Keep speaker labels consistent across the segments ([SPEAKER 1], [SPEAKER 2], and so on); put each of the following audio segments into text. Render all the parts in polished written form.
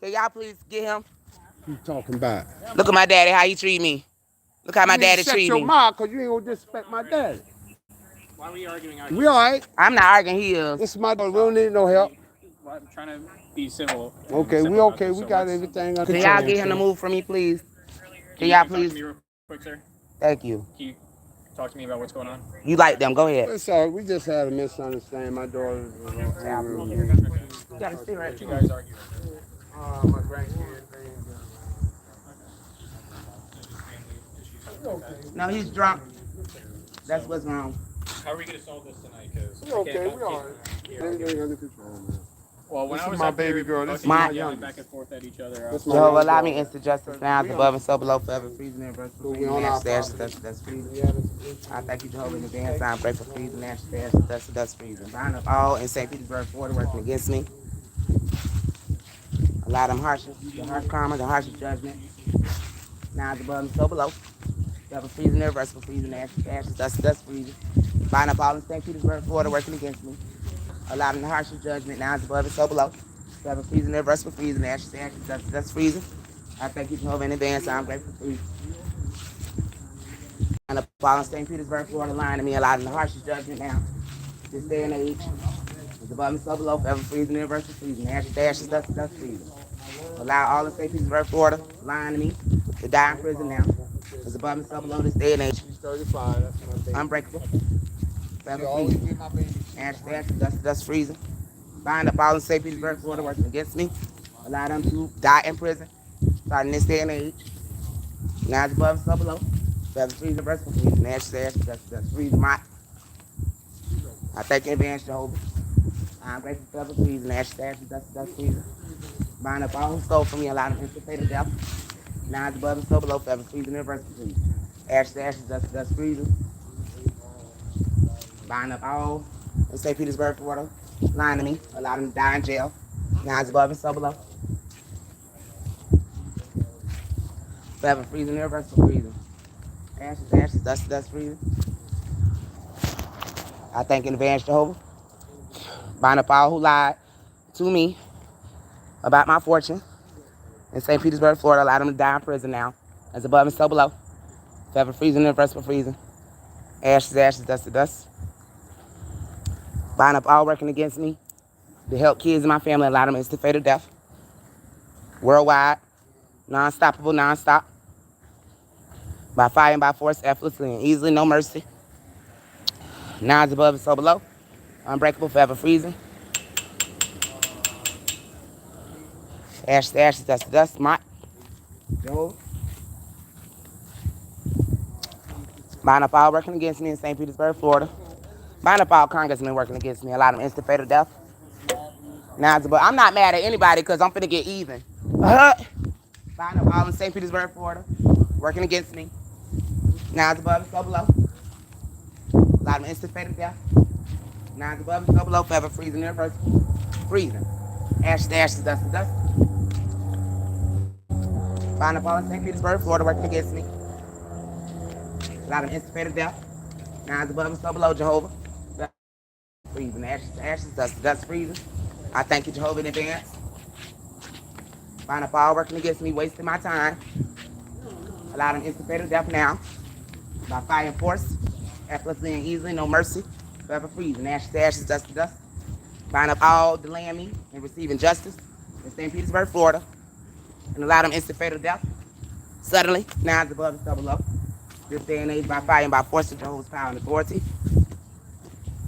[SPEAKER 1] Can y'all please get him?
[SPEAKER 2] You talking about?
[SPEAKER 1] Look at my daddy, how he treat me. Look how my
[SPEAKER 2] You need to
[SPEAKER 1] daddy
[SPEAKER 2] shut
[SPEAKER 1] treat
[SPEAKER 2] your
[SPEAKER 1] me.
[SPEAKER 2] mouth because you ain't going to disrespect my daddy.
[SPEAKER 3] Why were you arguing out
[SPEAKER 2] We
[SPEAKER 3] here?
[SPEAKER 2] all right.
[SPEAKER 1] I'm not arguing, he is.
[SPEAKER 2] This is my daughter. We don't need no help.
[SPEAKER 3] Well, I'm trying to be civil.
[SPEAKER 2] Okay, we
[SPEAKER 3] Civil about
[SPEAKER 2] okay.
[SPEAKER 3] this,
[SPEAKER 2] We
[SPEAKER 3] so
[SPEAKER 2] got
[SPEAKER 3] let's.
[SPEAKER 2] everything under
[SPEAKER 1] Can y'all
[SPEAKER 2] control.
[SPEAKER 1] get him to move for me, please? Can
[SPEAKER 3] Can
[SPEAKER 1] y'all
[SPEAKER 3] you talk to
[SPEAKER 1] please?
[SPEAKER 3] me real quick, sir?
[SPEAKER 1] Thank you.
[SPEAKER 3] Can you talk to me about what's going on?
[SPEAKER 1] You like them, go ahead.
[SPEAKER 2] It's all right. We just had a misunderstanding. My daughter.
[SPEAKER 1] You gotta stay right
[SPEAKER 3] What you
[SPEAKER 1] here.
[SPEAKER 3] guys arguing?
[SPEAKER 2] My grandkids.
[SPEAKER 1] No, he's drunk. That's what's wrong.
[SPEAKER 3] How are we going to solve this tonight? Because
[SPEAKER 2] We okay. We all right. Everything under control, man.
[SPEAKER 3] Well, when
[SPEAKER 2] This
[SPEAKER 3] I
[SPEAKER 2] is
[SPEAKER 3] was
[SPEAKER 2] my
[SPEAKER 3] up there,
[SPEAKER 2] baby girl. This
[SPEAKER 3] both
[SPEAKER 2] is
[SPEAKER 3] of you
[SPEAKER 2] my
[SPEAKER 3] yelling
[SPEAKER 2] youngest.
[SPEAKER 3] back and forth at each other.
[SPEAKER 2] This my
[SPEAKER 1] Jehovah,
[SPEAKER 2] young
[SPEAKER 1] allow me
[SPEAKER 2] daughter.
[SPEAKER 1] instant justice now, above and so below, forever freezing and verse for
[SPEAKER 2] We
[SPEAKER 1] freezing
[SPEAKER 2] on our
[SPEAKER 1] and dash,
[SPEAKER 2] property.
[SPEAKER 1] that's freezing. I thank you, Jehovah, in advance. I'm grateful for freezing, dash, that's freezing. Bind up all in St. Petersburg, Florida, working against me. Allow them the harsh karma, the harsh judgment. Now it's above and so below. Forever freezing, irreversible freezing, dash, that's freezing. Bind up all in St. Petersburg, Florida, working against me. Allow them the harsh judgment. Now it's above and so below. Forever freezing, irreversible freezing, that's freezing. I thank you, Jehovah, in advance. I'm grateful for you. And the fall in St. Petersburg, Florida, line to me, allowing the harshest judgment now. This day and age. It's above and so below, forever freezing, universal freezing. Ashes, dust freezing. Allow all in St. Petersburg, Florida, lying to me, to die in prison now. It's above and so below this day and age.
[SPEAKER 2] She's 35. That's my baby.
[SPEAKER 1] Unbreakable.
[SPEAKER 2] She
[SPEAKER 1] Forever
[SPEAKER 2] always
[SPEAKER 1] freezing.
[SPEAKER 2] be my baby.
[SPEAKER 1] Ashes, dust freezing. Bind up all in St. Petersburg, Florida, working against me. Allow them to die in prison. Starting this day and age. Now it's above and so below. Forever freezing, universal freezing. Ashes, dust freezing. I thank you in advance, Jehovah. I'm grateful for the freezing, ashes, dust freezing. Bind up all who stole from me, allow them to instant to death. Now it's above and so below, forever freezing, universal freezing. Ashes, dust freezing. Bind up all in St. Petersburg, Florida, lying to me, allow them to die in jail. Now it's above and so below. Forever freezing, universal freezing. Ashes, dust freezing. I thank you in advance, Jehovah. Bind up all who lied to me about my fortune in St. Petersburg, Florida. Allow them to die in prison now. As above and so below. Forever freezing, irreversible freezing. Ashes, dust. Bind up all working against me to help kids in my family. Allow them instant fatal death. Worldwide. Non-stop. By fire and by force, effortlessly and easily, no mercy. Now it's above and so below. Unbreakable, forever freezing. Ashes, dust. Jehovah. Bind up all working against me in St. Petersburg, Florida. Bind up all congressmen working against me. Allow them instant fatal death. Now it's above. I'm not mad at anybody because I'm finna get even. Bind up all in St. Petersburg, Florida. Working against me. Now it's above and so below. Allow them instant fatal death. Now it's above and so below. Forever freezing, irreversible. Freezing. Ashes, dust. Bind up all in St. Petersburg, Florida, working against me. Allow them instant fatal death. Now it's above and so below, Jehovah. Freezing. Ashes, dust freezing. I thank you, Jehovah, in advance. Bind up all working against me, wasting my time. Allow them instant fatal death now. By fire and force. Effortlessly and easily, no mercy. Forever freezing. Ashes, dust. Bind up all delaying me and receiving justice in St. Petersburg, Florida. And allow them instant fatal death. Suddenly, now it's above and so below. This day and age by fire and by force of Jehovah's power and authority.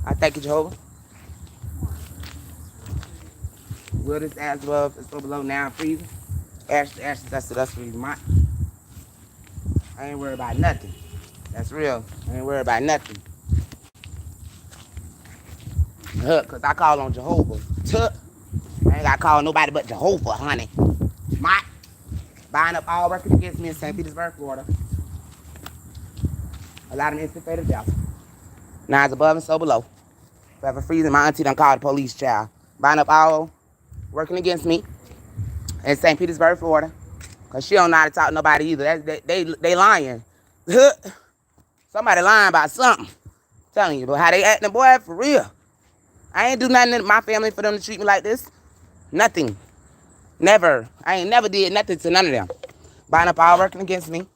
[SPEAKER 1] I thank you, Jehovah. Will this as above and so below now freezing? Ashes, dust freezing. I ain't worried about nothing. That's real. I ain't worried about nothing. Cause I call on Jehovah. I ain't gotta call nobody but Jehovah, honey. Bind up all working against me in St. Petersburg, Florida. Allow them instant fatal death. Now it's above and so below. Forever freezing. My auntie done called the police, child. Bind up all working against me in St. Petersburg, Florida. Cause she don't know how to talk to nobody either. They lying. Somebody lying about something. I'm telling you, but how they acting, boy, for real. I ain't do nothing in my family for them to treat me like this. Nothing. Never. I ain't never did nothing to none of them. Buying up all working against me.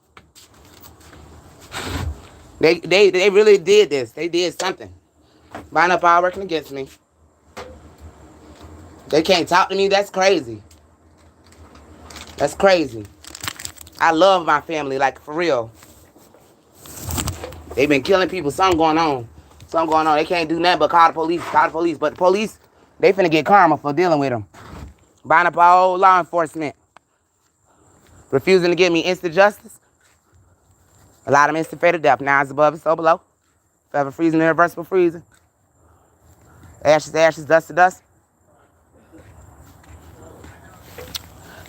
[SPEAKER 1] They really did this. They did something. Buying up all working against me. They can't talk to me. That's crazy. That's crazy. I love my family, like for real. They been killing people. Something going on. Something going on. They can't do nothing but call the police. Call the police. But the police, they finna get karma for dealing with them. Buying up all law enforcement. Refusing to give me instant justice. A lot of them instant fatal death. Now it's above and so below. Forever freezing, irreversible freezing. Ashes to ashes, dust to dust.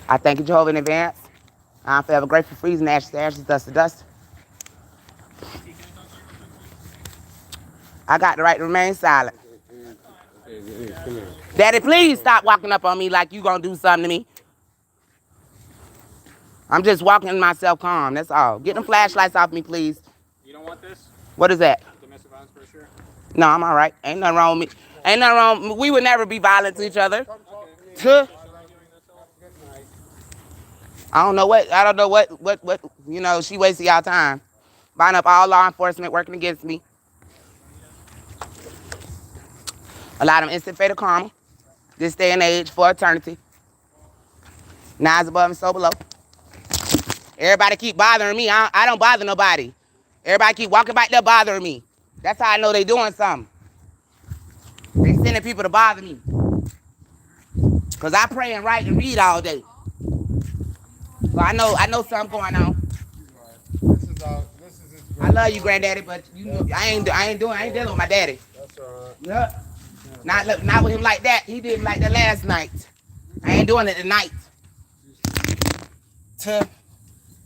[SPEAKER 1] I thank you, Jehovah, in advance. I'm forever grateful, freezing, ashes to ashes, dust to dust. I got the right to remain silent. Daddy, please stop walking up on me like you gonna do something to me. I'm just walking myself calm, that's all. Get them flashlights off me, please.
[SPEAKER 3] You don't want this?
[SPEAKER 1] What is that?
[SPEAKER 3] Domestic violence brochure?
[SPEAKER 1] No, I'm all right. Ain't nothing wrong with me. Ain't nothing wrong. We would never be violent to each other. Huh? I don't know what, you know, she wasted y'all time. Buying up all law enforcement working against me. A lot of them instant fatal karma. This day and age for eternity. Now it's above and so below. Everybody keep bothering me. I don't bother nobody. Everybody keep walking back there bothering me. That's how I know they doing something. They sending people to bother me. Because I pray and write and read all day. So I know something going on. I love you, granddaddy, but you know, I ain't dealing with my daddy.
[SPEAKER 2] That's all right.
[SPEAKER 1] Yeah. Not with him like that. He did him like that last night. I ain't doing it tonight.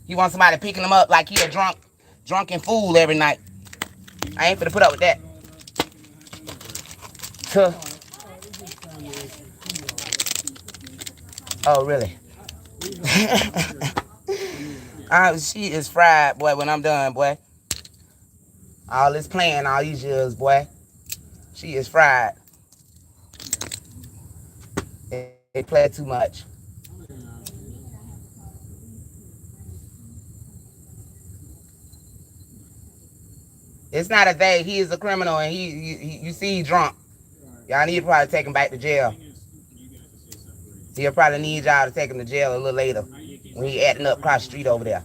[SPEAKER 1] He wants somebody picking him up like he a drunken fool every night. I ain't finna put up with that. Oh, really? She is fried, boy, when I'm done, boy. All this playing all these years, boy. She is fried. They play too much. It's not a they. He is a criminal, and you see he's drunk. Y'all need to probably take him back to jail. He'll probably need y'all to take him to jail a little later when he acting up across the street over there.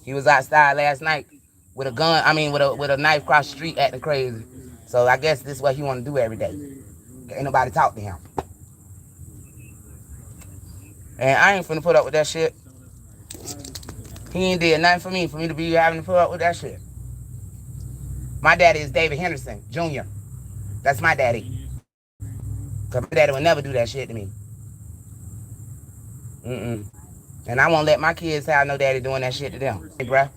[SPEAKER 1] He was outside last night with a gun. I mean, with a knife across the street acting crazy. So I guess this is what he want to do every day. Ain't nobody talk to him. And I ain't finna put up with that shit. He ain't did nothing for me to be having to put up with that shit. My daddy is David Henderson, Jr. That's my daddy. Cause my daddy would never do that shit to me. And I won't let my kids have no daddy doing that shit to them. Hey, bruh.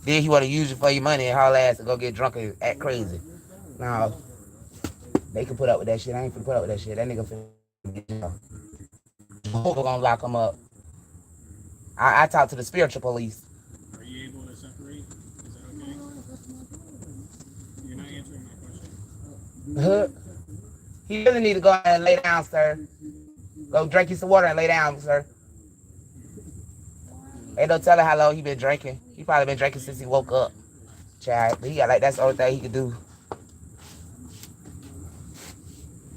[SPEAKER 1] Then he want to use you for your money and haul ass and go get drunk and act crazy. No. They can put up with that shit. I ain't finna put up with that shit. That nigga finna get jail. Jehovah gonna lock him up. I talk to the spiritual police.
[SPEAKER 3] Are you able to separate? Is that okay? You're not answering my question.
[SPEAKER 1] He really need to go and lay down, sir. Go drink you some water and lay down, sir. Hey, don't tell her how long he been drinking. He probably been drinking since he woke up. Child, but he got like that's the only thing he could do.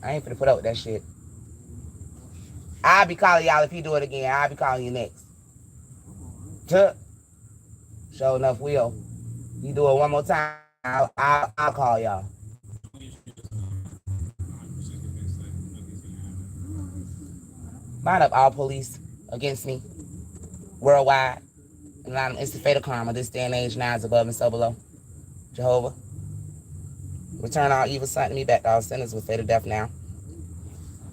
[SPEAKER 1] I ain't finna put up with that shit. I'll be calling y'all if he do it again. I'll be calling you next. Sure enough, will. You do it one more time, I'll call y'all. Line up all police against me worldwide. And line them instant fatal karma. This day and age, now is above and so below. Jehovah. Return all evil sent to me back to all sinners with fatal death now.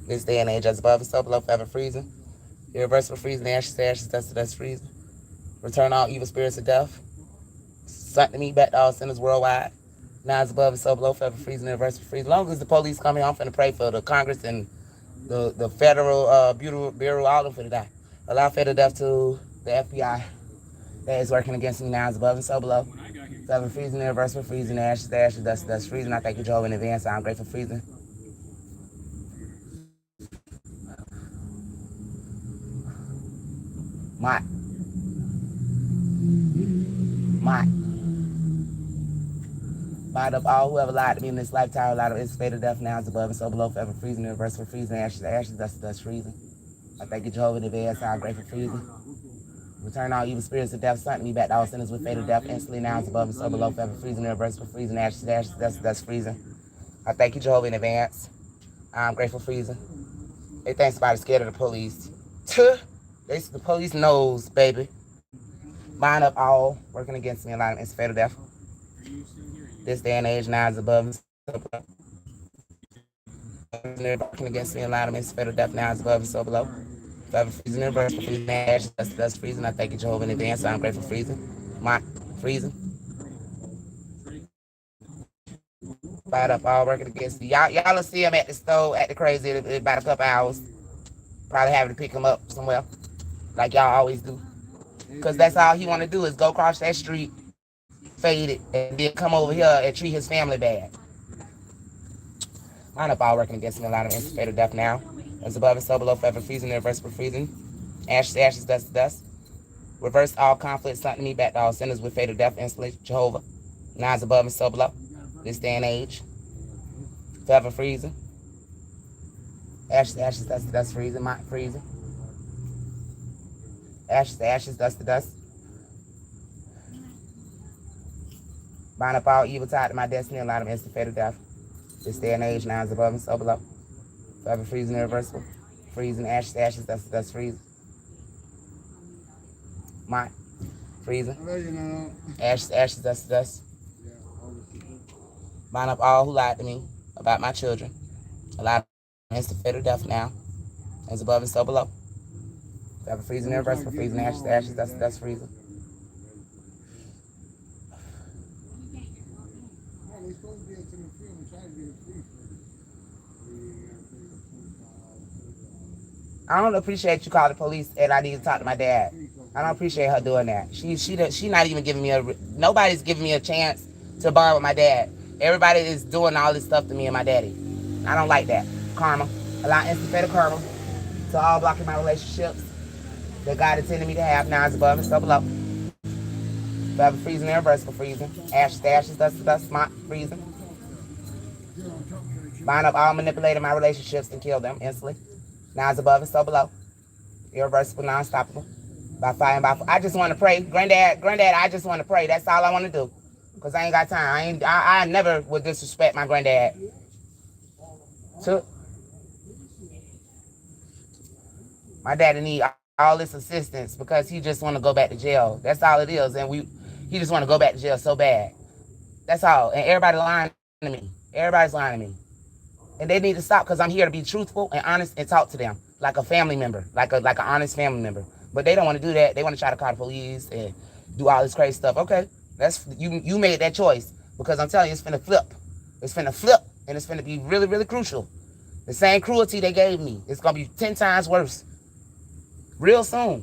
[SPEAKER 1] This day and age, as above and so below, forever freezing. Irreversible freezing, ashes to ashes, dust to dust freezing. Return all evil spirits of death. Sent to me back to all sinners worldwide. Now is above and so below, forever freezing, irreversible freezing. As long as the police come here, I'm finna pray for the Congress and the federal bureau, all of them finna die. Allow fatal death to the FBI that is working against me now is above and so below.
[SPEAKER 3] When I got here,
[SPEAKER 1] Forever freezing, irreversible freezing, ashes to ashes, dust to dust, freezing. I thank you, Jehovah, in advance. I'm grateful freezing. My bind up all whoever lied to me in this lifetime, lied of its fate of death, now is above and so below, forever freezing, irreversible freezing, ashes to ashes, dust to dust, freezing. I thank you, Jehovah, in advance. I'm grateful freezing. Return all evil spirits of death, sent me back to all sinners with fate of death, instantly now is above and so below, forever freezing, irreversible freezing, ashes to ashes, dust to dust, freezing. I thank you, Jehovah, in advance. I'm grateful freezing. They think somebody's scared of the police. The police knows, baby. Bind up all working against me, allowing it's fatal death. This day and age now is above. Working against me, allowing it's fatal death now is above and so below. Forever freezing, reverse freezing, ash, dust freezing. I thank you, Jehovah, in advance. So I'm grateful freezing. My freezing. Bind up all working against me. Y'all will see him at the stove, at the crazy in about a couple hours. Probably having to pick him up somewhere, like y'all always do. Because that's all he want to do is go across that street, fade it, and then come over here and treat his family bad. Line up all working against me, a lot of anticipated death now. As above and so below, forever freezing, irreversible freezing. Ashes, ashes, dust to dust. Reverse all conflicts, something me back to all sinners with fatal death, instantly, Jehovah. Now is above and so below. This day and age. Forever freezing. Ashes, ashes, dust to dust, freezing, my freezing. Ashes to ashes, dust to dust. Bind up all evil tied to my destiny, a lot of instant fatal death. This day and age, now is above and so below. Forever freezing, irreversible. Freezing, ashes to ashes, dust to dust, freezing. My freezing. Ashes to ashes, dust to dust. Bind up all who lied to me about my children. A lot of instant fatal death now. As above and so below. Forever freezing, irreversible, freezing, ashes to ashes, dust to dust, freezing. I don't appreciate you calling the police and I need to talk to my dad. I don't appreciate her doing that. She not even giving me nobody's giving me a chance to bond with my dad. Everybody is doing all this stuff to me and my daddy. I don't like that. Karma. Allow instant fatal karma to all blocking my relationships that God intended me to have. Now is above and so below. Forever freezing, irreversible freezing. Ashes to ashes, dust to dust, smart freezing. Bind up all manipulating my relationships and kill them instantly. Now is above and so below. Irreversible, non-stoppable. By fire and by fire. I just want to pray. Granddad, I just want to pray. That's all I want to do. Because I ain't got time. I never would disrespect my granddad. So, my daddy need all this assistance because he just want to go back to jail. That's all it is. And he just want to go back to jail so bad. That's all. And everybody lying to me. Everybody's lying to me. And they need to stop because I'm here to be truthful and honest and talk to them like a family member, like an honest family member. But they don't want to do that. They want to try to call the police and do all this crazy stuff. Okay, that's you made that choice because I'm telling you, it's finna flip. It's finna flip, and it's finna be really, really crucial. The same cruelty they gave me, it's gonna be 10 times worse. Real soon.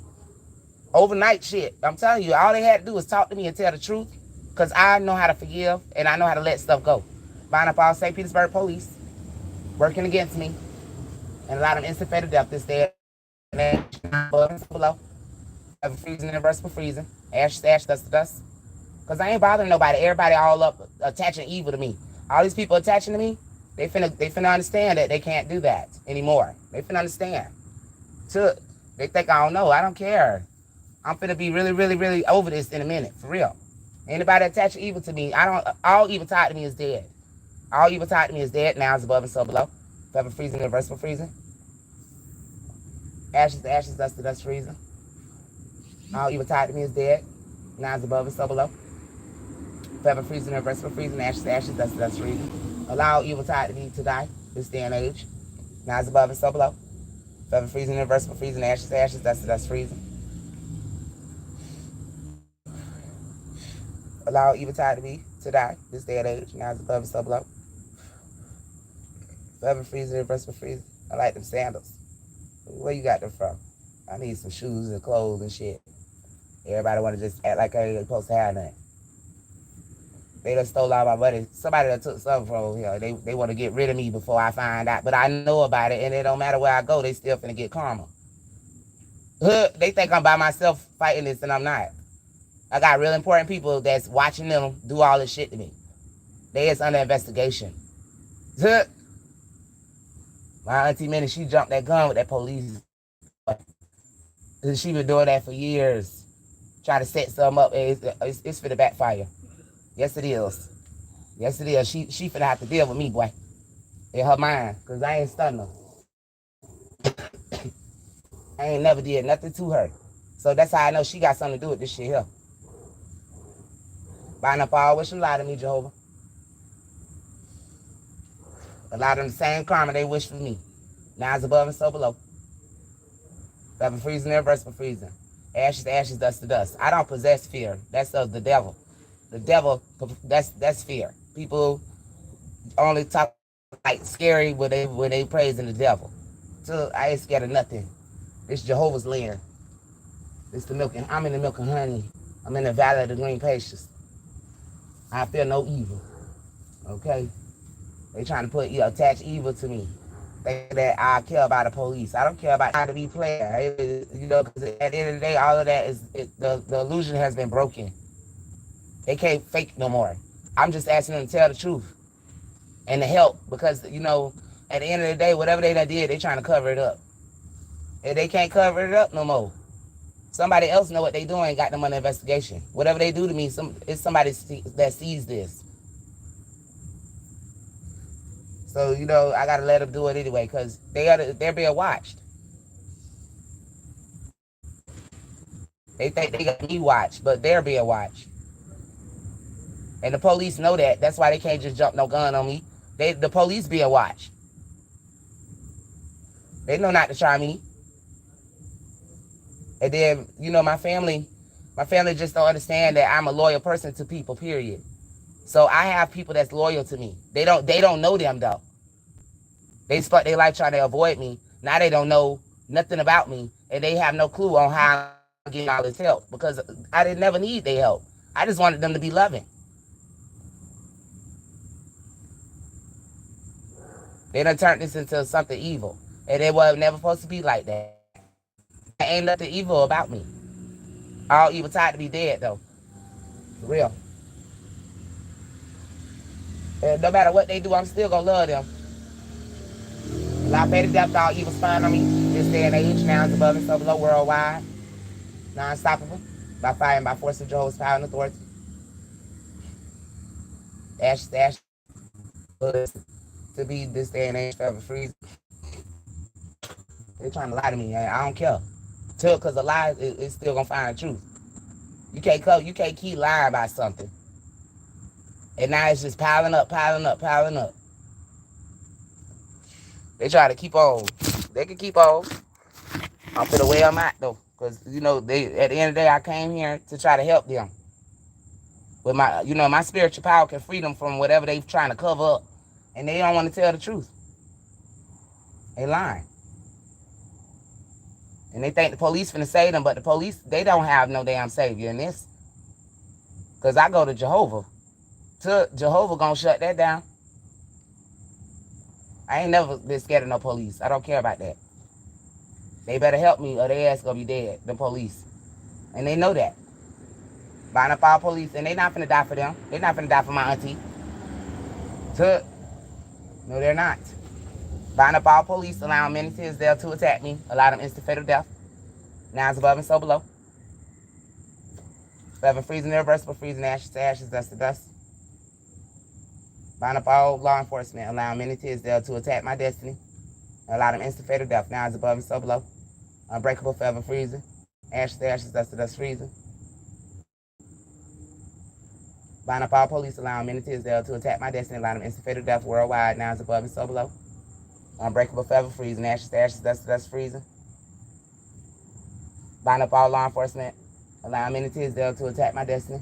[SPEAKER 1] Overnight shit. I'm telling you, all they had to do was talk to me and tell the truth because I know how to forgive and I know how to let stuff go. Bind up all St. Petersburg police working against me and a lot of instant fatal death this day. And below. Have a freezing, irreversible freezing. Ash to ash, dust to dust. Because I ain't bothering nobody. Everybody all up attaching evil to me. All these people attaching to me, they finna understand that they can't do that anymore. They finna understand. They think I don't know. I don't care. I'm finna be really, really, really over this in a minute. For real. Anybody attaching evil to me, all evil tied to me is dead. All evil tied to me is dead. Now is above and so below. Forever freezing, irreversible freezing. Ashes to ashes, dust to dust, freezing. All evil tied to me is dead. Now is above and so below. Forever freezing, irreversible freezing. Ashes to ashes, dust to dust, freezing. Allow evil tied to me to die this day and age. Now is above and so below. Forever freezing, irreversible freezing. Ashes to ashes, dust to dust, freezing. Allow evil tied to me to die this day and age. Now is above and so below. Forever freezing, irreversible freezing. I like them sandals. Where you got them from? I need some shoes and clothes and shit. Everybody want to just act like I ain't supposed to have nothing. They done stole all my money. Somebody that took something from here. They want to get rid of me before I find out. But I know about it, and it don't matter where I go, they still finna get karma. They think I'm by myself fighting this, and I'm not. I got real important people that's watching them do all this shit to me. They is under investigation. My auntie Minnie, she jumped that gun with that police. She been doing that for years. Trying to set something up. It's for the backfire. Yes, it is. Yes, it is. She finna have to deal with me, boy. In her mind. Because I ain't stunned her. I ain't never did nothing to her. So that's how I know she got something to do with this shit here. Buying up all wish a lot of me, Jehovah. A lot of them the same karma they wish for me. Now it's above and so below. Forever freezing, irreversible freezing. Ashes to ashes, dust to dust. I don't possess fear. That's of the devil. The devil, that's fear. People only talk like scary when they praising the devil. So I ain't scared of nothing. It's Jehovah's land. It's the milk, and I'm in the milk and honey. I'm in the valley of the green pastures. I feel no evil. Okay? They trying to attach evil to me. Think that I care about the police. I don't care about trying to be player. You know, because at the end of the day, all of that is the illusion has been broken. They can't fake no more. I'm just asking them to tell the truth and to help, because you know, at the end of the day, whatever they done did, they trying to cover it up. And they can't cover it up no more. Somebody else know what they doing, got them under investigation. Whatever they do to me, it's somebody that sees this. So, you know, I gotta let them do it anyway, because they're being watched. They think they got me watched, but they're being watched. And the police know that. That's why they can't just jump no gun on me. The police being watched. They know not to try me. And then, you know, my family just don't understand that I'm a loyal person to people, period. So I have people that's loyal to me. They don't know them though. They spent their life trying to avoid me. Now they don't know nothing about me, and they have no clue on how I'm getting all this help, because I didn't never need their help. I just wanted them to be loving. They done turned this into something evil, and it was never supposed to be like that. There ain't nothing evil about me. All evil tied to be dead though. For real. And no matter what they do, I'm still gonna love them. I pay the death all evil spying on me. This day and age, now is above and so below, worldwide, non-stoppable, by fire and by force of Jehovah's power and authority. Ashes to ashes, to be this day and age forever freeze. They're trying to lie to me. I don't care. Because a lie is still gonna find the truth. You can't keep lying about something. And now it's just piling up, piling up, piling up. They try to keep on. They can keep on. I'm for the way I'm at though. Because, you know, at the end of the day, I came here to try to help them. With my spiritual power can free them from whatever they're trying to cover up. And they don't want to tell the truth. They lying. And they think the police finna save them, but the police, they don't have no damn savior in this. Because I go to Jehovah. Jehovah gonna shut that down. I ain't never been scared of no police. I don't care about that. They better help me or their ass gonna be dead, the police. And they know that. Buying up all police, and they not finna die for them. They not finna die for my auntie. No, they're not. Buying up all police, allowing many to Israel to attack me, allow them instant fatal death. Now it's above and so below. Forever freezing, irreversible freezing, ashes to ashes, dust to dust. Buying up all law enforcement, allowing many to Israel to attack my destiny, allow them instant fatal death. Now it's above and so below. Unbreakable, forever freezing, ashes to ashes, dust to dust, freezing. Buying up all police, allowing many to Israel to attack my destiny, allowing them instant fatal death worldwide. Now it's above and so below. Unbreakable, forever freezing, ashes to ashes, dust to dust, freezing. Buying up all law enforcement, allowing many to Israel to attack my destiny,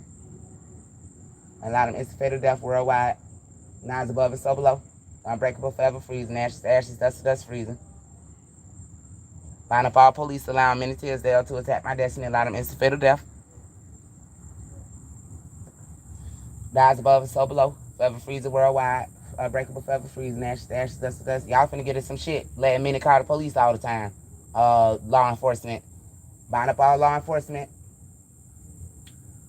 [SPEAKER 1] allow them instant fatal death worldwide. Now it's above and so below. Unbreakable, forever freezing, ashes to ashes, dust to dust, freezing. Buying up all police, allowing many to Israel to attack my destiny, allow them instant fatal death. Lies above and so below. Forever freezer worldwide. Unbreakable, forever freezing. Ashes, ashes, dust to dust. Y'all finna get us some shit. Letting me call the police all the time. Law enforcement. Bind up all law enforcement.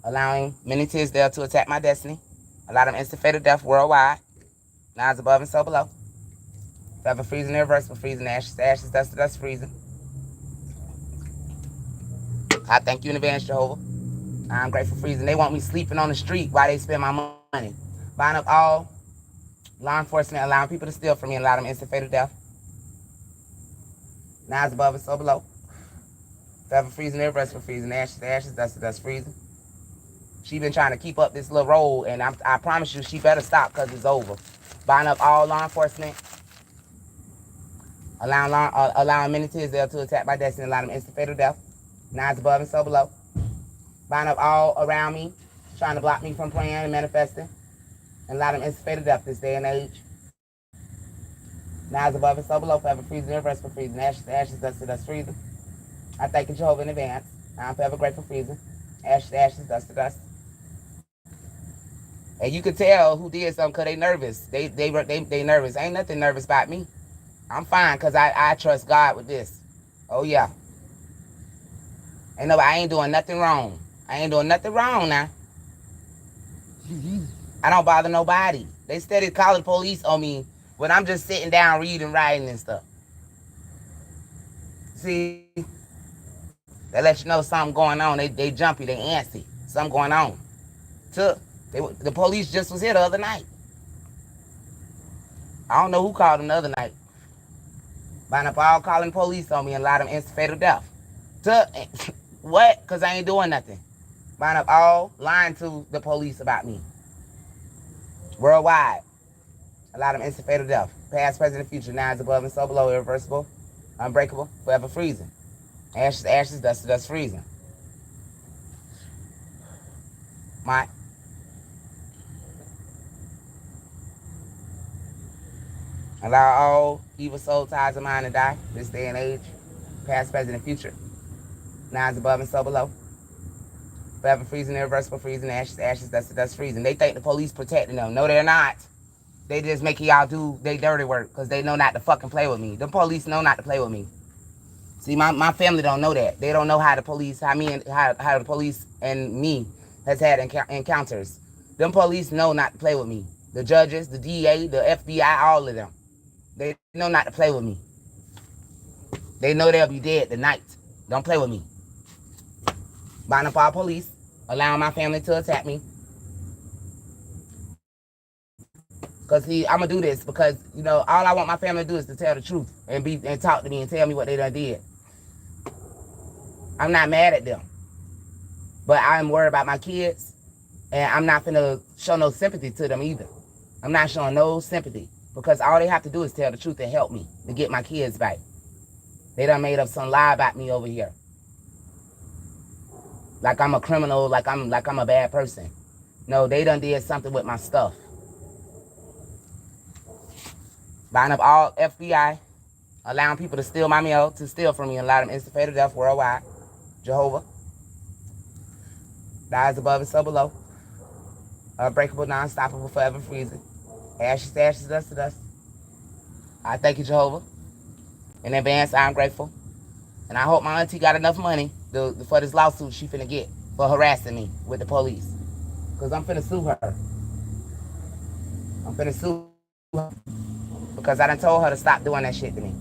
[SPEAKER 1] Allowing many Tisdale to attack my destiny. Allow them instant fatal death worldwide. Lies above and so below. Forever freezing, irreversible freezing. Ashes to ashes, dust to dust freezing. I thank you in advance, Jehovah. I'm grateful for freezing. They want me sleeping on the street while they spend my money. Bind up all law enforcement, allowing people to steal from me and allow them instant fatal death. Now it's above and so below. Forever freezing, irreversible freezing. Ashes to ashes, dust to dust freezing. She been trying to keep up this little roll, and I promise you she better stop because it's over. Bind up all law enforcement. Allowing many Tisdale to attack my destiny and allow them instant fatal death. Now it's above and so below. Bind up all around me, trying to block me from praying and manifesting, and allow them instant fatal death this day and age. Now it's above and so below, forever freezing, irreversible freezing, ashes to ashes, dust to dust freezing. I thank you, Jehovah, in advance. I'm forever grateful freezing, ashes to ashes, dust to dust. And you can tell who did something because they nervous. They nervous. Ain't nothing nervous about me. I'm fine because I trust God with this. Oh, yeah. I ain't doing nothing wrong. I ain't doing nothing wrong now. I don't bother nobody. They steady calling the police on me when I'm just sitting down reading, writing and stuff. See? They let you know something going on. They jumpy. They antsy. Something going on. The police just was here the other night. I don't know who called them the other night. Bind up all calling police on me and allow them instant fatal death. What? Because I ain't doing nothing. Bind up all lying to the police about me. Worldwide. Allow them instant fatal death. Past, present, and future. Now is above and so below. Irreversible. Unbreakable. Forever freezing. Ashes, ashes, dust to dust freezing. Allow all evil soul ties of mine to die this day and age. Past, present, and future. Now is above and so below. Forever freezing, irreversible freezing, ashes, ashes, dust to dust freezing. They think the police protecting them. No, they're not. They just making y'all do their dirty work because they know not to fucking play with me. The police know not to play with me. See, my family don't know that. They don't know how the police, how the police and me has had encounters. Them police know not to play with me. The judges, the DA, the FBI, all of them. They know not to play with me. They know they'll be dead tonight. Don't play with me. Bind up all police, allowing my family to attack me. Because, see, I'm going to do this because, you know, all I want my family to do is to tell the truth and talk to me and tell me what they done did. I'm not mad at them. But I'm worried about my kids, and I'm not finna show no sympathy to them either. I'm not showing no sympathy because all they have to do is tell the truth and help me to get my kids back. They done made up some lie about me over here. Like I'm a criminal, like I'm a bad person. No, they done did something with my stuff. Bind up all FBI, allowing people to steal my mail, to steal from me and allow them instant fatal death worldwide. Jehovah. Lies above and so below. Unbreakable, non-stoppable, forever freezing. Ashes to ashes, dust to dust. I thank you, Jehovah. In advance, I'm grateful. And I hope my auntie got enough money for this lawsuit she finna get for harassing me with the police. Because I'm finna sue her. I'm finna sue her. Because I done told her to stop doing that shit to me.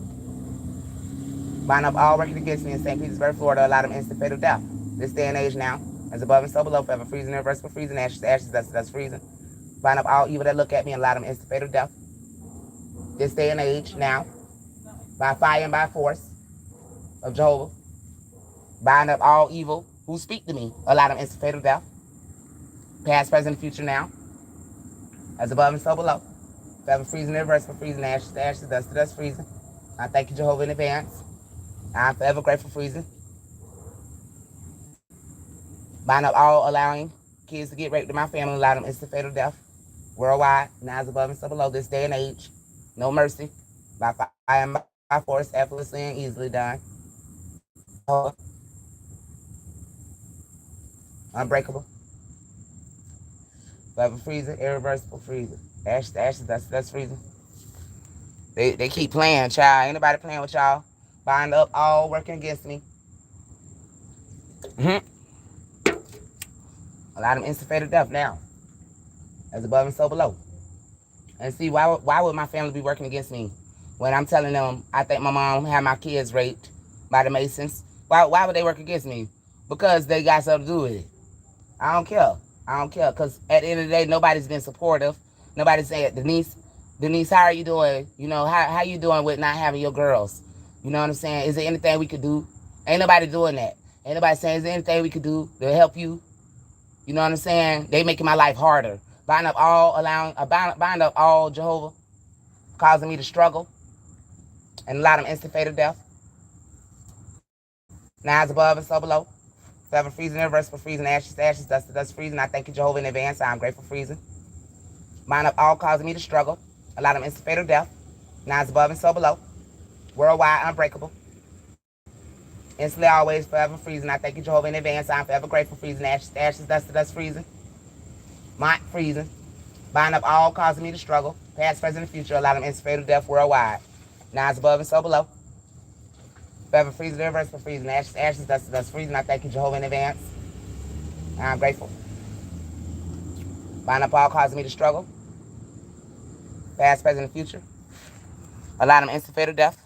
[SPEAKER 1] Bind up all working against me in St. Petersburg, Florida, allow them instant fatal death. This day and age now, as above and so below, forever freezing, irreversible freezing, ashes to ashes, dust to dust freezing. Bind up all evil that look at me and allow them instant fatal death. This day and age now, by fire and by force of Jehovah. Bind up all evil who speak to me, allow them instant fatal death. Past, present, future now, as above and so below. Forever freezing, irreversible freezing, ashes to ashes, dust to dust freezing. I thank you, Jehovah, in advance. I'm forever grateful freezing. Bind up all allowing kids to get raped in my family, allow them instant fatal death. Worldwide, now as above and so below, this day and age. No mercy. By fire and by force, effortlessly and easily done. Unbreakable. Forever freezing, irreversible freezing. Ashes to ashes, that's freezing. They keep playing, child. Ain't nobody playing with y'all. Bind up, all working against me. A lot of them instant fatal death now. As above and so below. And see, why would my family be working against me when I'm telling them I think my mom had my kids raped by the Masons? Why would they work against me? Because they got something to do with it. I don't care. I don't care. Because at the end of the day, nobody's been supportive. Nobody said, Denise, how are you doing? You know, how you doing with not having your girls? You know what I'm saying? Is there anything we could do? Ain't nobody doing that. Ain't nobody saying, is there anything we could do to help you? You know what I'm saying? They making my life harder. Bind up all Jehovah, causing me to struggle. And a lot of them instant fatal death. Now it's above and so below. Forever freezing, irreversible freezing, ashes to ashes, dust to dust freezing. I thank you, Jehovah, in advance. I'm grateful freezing. Bind up all causing me to struggle. A lot of them instant fatal death. Now it's above and so below. Worldwide unbreakable. Instantly always forever freezing. I thank you, Jehovah, in advance. I'm forever grateful freezing. Ashes to ashes, dust to dust freezing. Mont freezing. Bind up all causing me to struggle. Past, present, and future. A lot of them instant fatal death worldwide. Now it's above and so below. Forever freezing, irreversible freezing. Ashes to ashes, dust to dust freezing. I thank you, Jehovah, in advance. I'm grateful. Bind up all causing me to struggle. Past, present, and future. A lot of them instant fatal death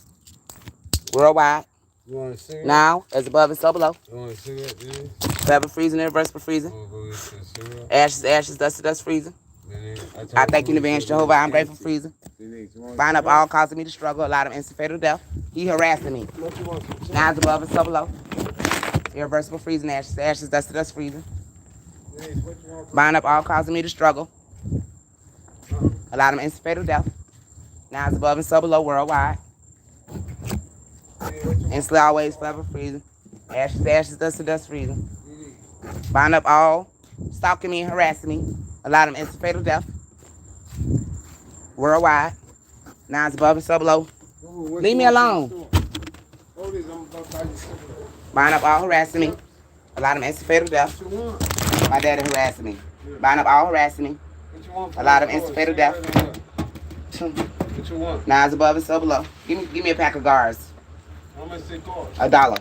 [SPEAKER 1] worldwide.
[SPEAKER 2] You want to cigarette?
[SPEAKER 1] Now, as above and so below.
[SPEAKER 2] You want a cigarette, dude?
[SPEAKER 1] Forever freezing, irreversible freezing. Ashes, ashes, dust to dust freezing. I thank you in advance, Jehovah. I'm grateful freezing. Bind up all causing me to struggle. A lot of instant fatal death. He harassing me. Now, as above and so below. Irreversible freezing, ashes, ashes, dust to dust freezing. Bind up all causing me to struggle. A lot of instant fatal death. Now, as above and so below worldwide. Instantly always forever freezing. Ashes, ashes, dust to dust freezing. Bind up all stalking me and harassing me. A lot of them instant fatal death. Worldwide. Now it's above and so below. Leave me alone. Bind up all harassing me. A lot of them instant fatal death. My daddy harassing me. Bind up all harassing me. A lot of them instant fatal death. Now it's above and so below. Give me a pack of guards.
[SPEAKER 2] How much they cost?
[SPEAKER 1] $1.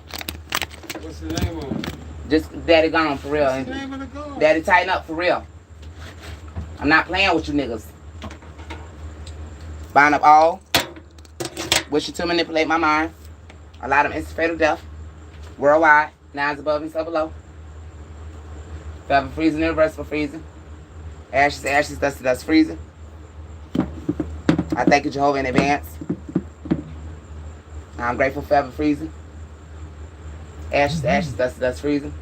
[SPEAKER 2] What's the name of them?
[SPEAKER 1] Just daddy gone for real.
[SPEAKER 2] What's the name of the gun?
[SPEAKER 1] Daddy tighten up for real. I'm not playing with you niggas. Bind up all. Wishing to manipulate my mind. A lot of instant fatal death. Worldwide. Now it's above and so below. Forever freezing, irreversible freezing. Ashes to ashes, dust to dust freezing. I thank you, Jehovah, in advance. I'm grateful for forever freezing. Ashes to ashes, dust to dust freezing.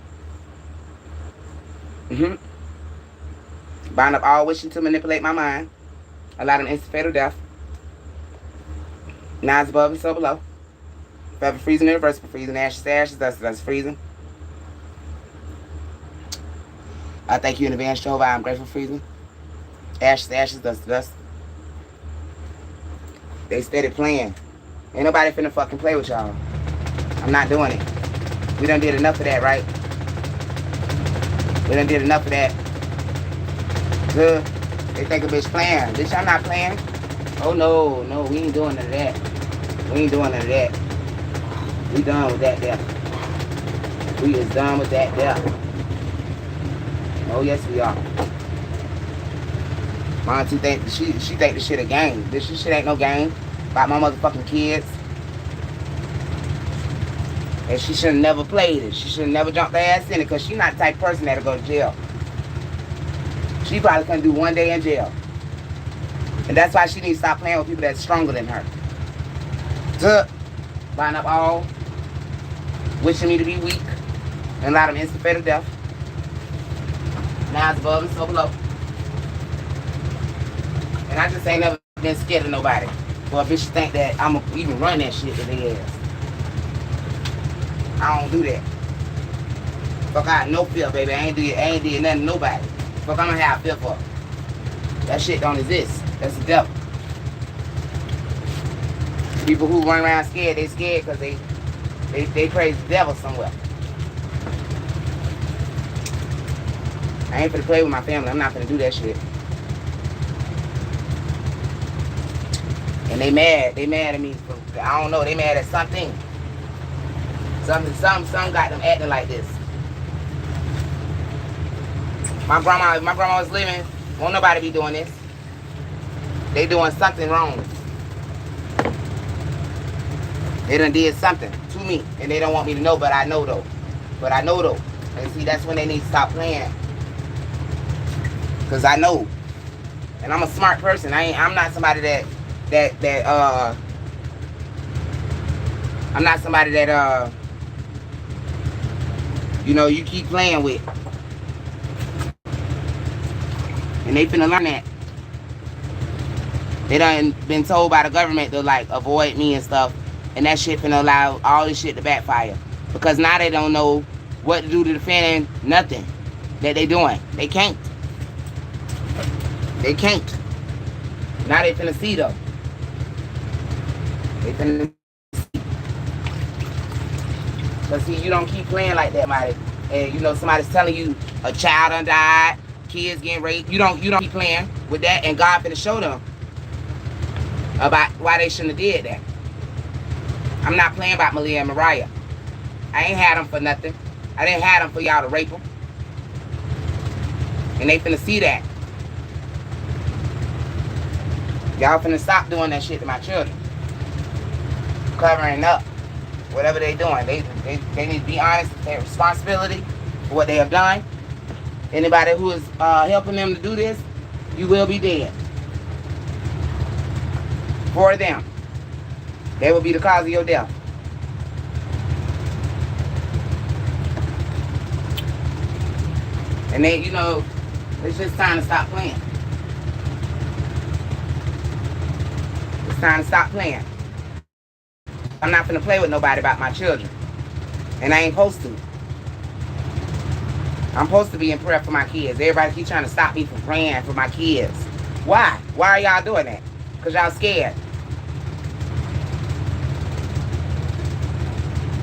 [SPEAKER 1] Bind up all wishing to manipulate my mind. A lot of instant fatal death. Now it's above and so below. Forever freezing, irreversible freezing. Ashes to ashes, dust to dust freezing. I thank you in advance, Jehovah. I'm grateful for freezing. Ashes to ashes, dust to dust. They steady playing. Ain't nobody finna fucking play with y'all. I'm not doing it. We done did enough of that, right? We done did enough of that. Good. They think a bitch playing. Bitch, I'm not playing. Oh, no, we ain't doing none of that. We ain't doing none of that. We done with that there. We is done with that there. Oh, yes, we are. My auntie think, she think this shit a game. This shit ain't no game. About my motherfucking kids. And she should have never played it. She should have never jumped her ass in it because she's not the type of person that'll go to jail. She probably couldn't do one day in jail. And that's why she needs to stop playing with people that's stronger than her. Tuh. Bind up all. Wishing me to be weak. And a lot of them instant fatal death. Now it's above and so below. And I just ain't never been scared of nobody. Well, if bitch think that I'm gonna even run that shit to their ass. I don't do that. Fuck, I had no fear, baby. I ain't did nothing to nobody. Fuck, I'm gonna have fear for. That shit don't exist. That's the devil. People who run around scared, they scared because they praise the devil somewhere. I ain't finna play with my family. I'm not finna do that shit. And they mad. They mad at me. I don't know. They mad at something. Some got them acting like this. My grandma was living. Won't nobody be doing this. They doing something wrong. They done did something to me, and they don't want me to know, but I know though. And see, that's when they need to stop playing. Cause I know, and I'm a smart person. I'm not somebody I'm not somebody that you keep playing with. And they finna learn that. They done been told by the government to like avoid me and stuff. And that shit finna allow all this shit to backfire. Because now they don't know what to do to defend nothing that they doing. They can't. They can't. Now they finna see though. They finna see. But see, you don't keep playing like that, somebody. And somebody's telling you a child done died, kids getting raped. You don't keep playing with that, and God finna show them about why they shouldn't have did that. I'm not playing about Malia and Mariah. I ain't had them for nothing. I didn't have them for y'all to rape them. And they finna see that. Y'all finna stop doing that shit to my children. Covering up whatever they doing. They need to be honest with their responsibility for what they have done. Anybody who is helping them to do this, you will be dead. For them. They will be the cause of your death. And they, it's just time to stop playing. It's time to stop playing. I'm not finna play with nobody about my children. And I ain't supposed to. I'm supposed to be in prayer for my kids. Everybody keep trying to stop me from praying for my kids. Why? Why are y'all doing that? Because y'all scared.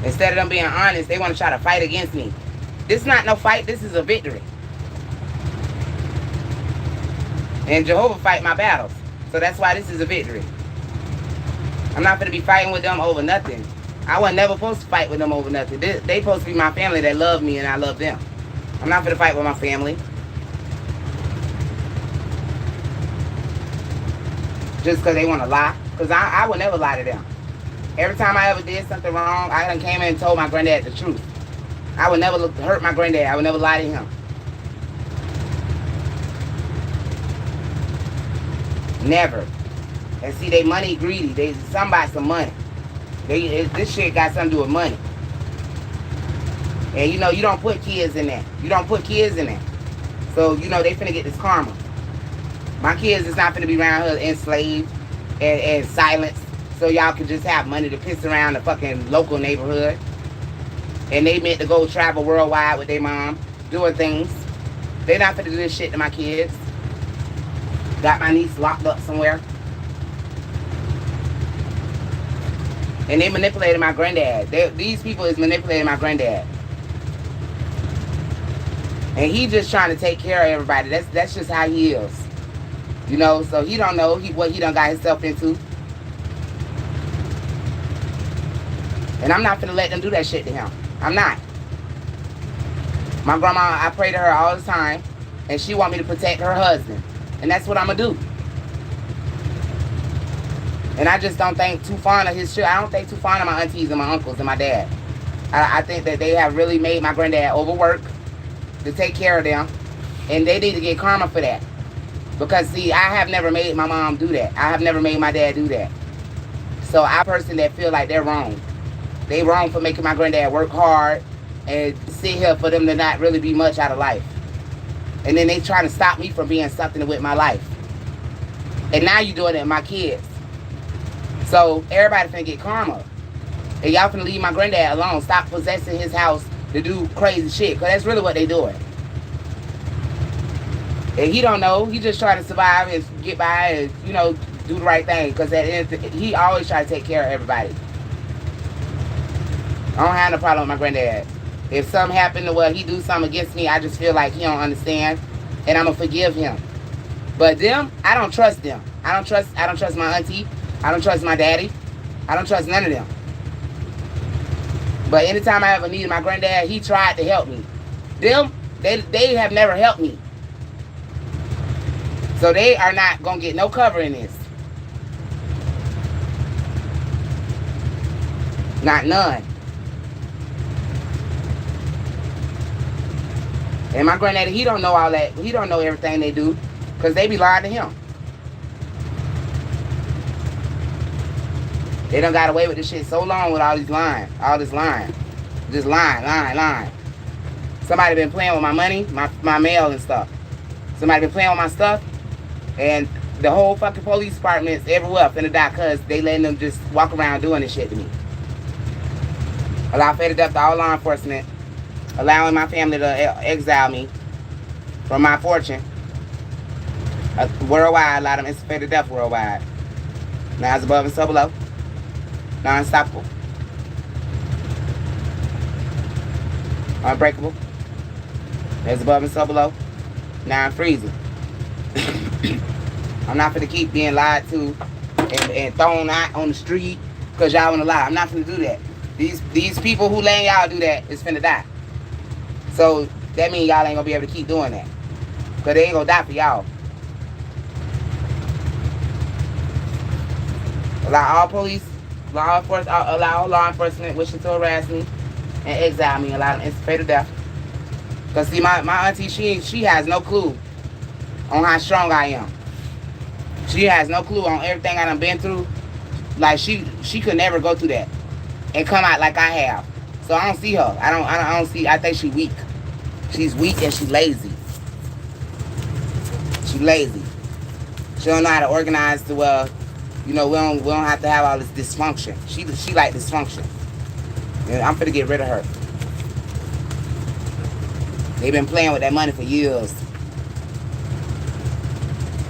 [SPEAKER 1] Instead of them being honest, they want to try to fight against me. This is not no fight. This is a victory. And Jehovah fight my battles. So that's why this is a victory. I'm not going to be fighting with them over nothing. I was never supposed to fight with them over nothing. They supposed to be my family that love me and I love them. I'm not going to fight with my family. Just because they want to lie. Because I would never lie to them. Every time I ever did something wrong, I done came in and told my granddad the truth. I would never hurt my granddad. I would never lie to him. Never. And see, they money greedy. They somebody some money. This shit got something to do with money. And you don't put kids in that. You don't put kids in that. So, they finna get this karma. My kids is not finna be around here enslaved and silenced. So y'all can just have money to piss around the fucking local neighborhood. And they meant to go travel worldwide with their mom, doing things. They not finna do this shit to my kids. Got my niece locked up somewhere. And they manipulated my granddad. These people is manipulating my granddad. And he just trying to take care of everybody. That's just how he is. So he don't know what he done got himself into. And I'm not finna let them do that shit to him. I'm not. My grandma, I pray to her all the time. And she want me to protect her husband. And that's what I'm gonna do. And I just don't think too fond of his shit. I don't think too fond of my aunties and my uncles and my dad. I think that they have really made my granddad overwork to take care of them. And they need to get karma for that. Because, see, I have never made my mom do that. I have never made my dad do that. So I'm a person that feel like they're wrong. They wrong for making my granddad work hard and sit here for them to not really be much out of life. And then they trying to stop me from being something with my life. And now you doing it with my kids. So everybody finna get karma. And y'all finna leave my granddad alone. Stop possessing his house to do crazy shit. Because that's really what they doing. And he don't know. He just trying to survive and get by and, do the right thing. Because he always try to take care of everybody. I don't have no problem with my granddad. If something happened to where he do something against me, I just feel like he don't understand, and I'm gonna forgive him. But them, I don't trust them. I don't trust my auntie. I don't trust my daddy. I don't trust none of them. But anytime I ever needed my granddad, he tried to help me. Them, they have never helped me. So they are not gonna get no cover in this. Not none. And my granddaddy, he don't know all that. He don't know everything they do, because they be lying to him. They done got away with this shit so long with all these lying. All this lying. Just lying. Somebody been playing with my money, my mail and stuff. Somebody been playing with my stuff. And the whole fucking police department's everywhere finna die because they letting them just walk around doing this shit to me. Allow federal death to all law enforcement. Allowing my family to exile me from my fortune. Worldwide, a lot of them federal death worldwide. Now it's above and so below. Non-stoppable. Unbreakable. There's above and so below. Now I'm freezing. I'm not gonna keep being lied to and thrown out on the street because y'all wanna lie. I'm not gonna do that. These people who letting y'all do that is finna die. So that means y'all ain't gonna be able to keep doing that. Because they ain't gonna die for y'all. Allow all police, allow all law enforcement wishing to harass me and exile me, allow them instant fatal death. Because see, my auntie, she has no clue on how strong I am. She has no clue on everything I done been through. Like she could never go through that and come out like I have. So I don't see her. I think she weak. She's weak and she lazy. She lazy. She don't know how to organize to we don't have to have all this dysfunction. She like dysfunction. And I'm finna get rid of her. They've been playing with that money for years.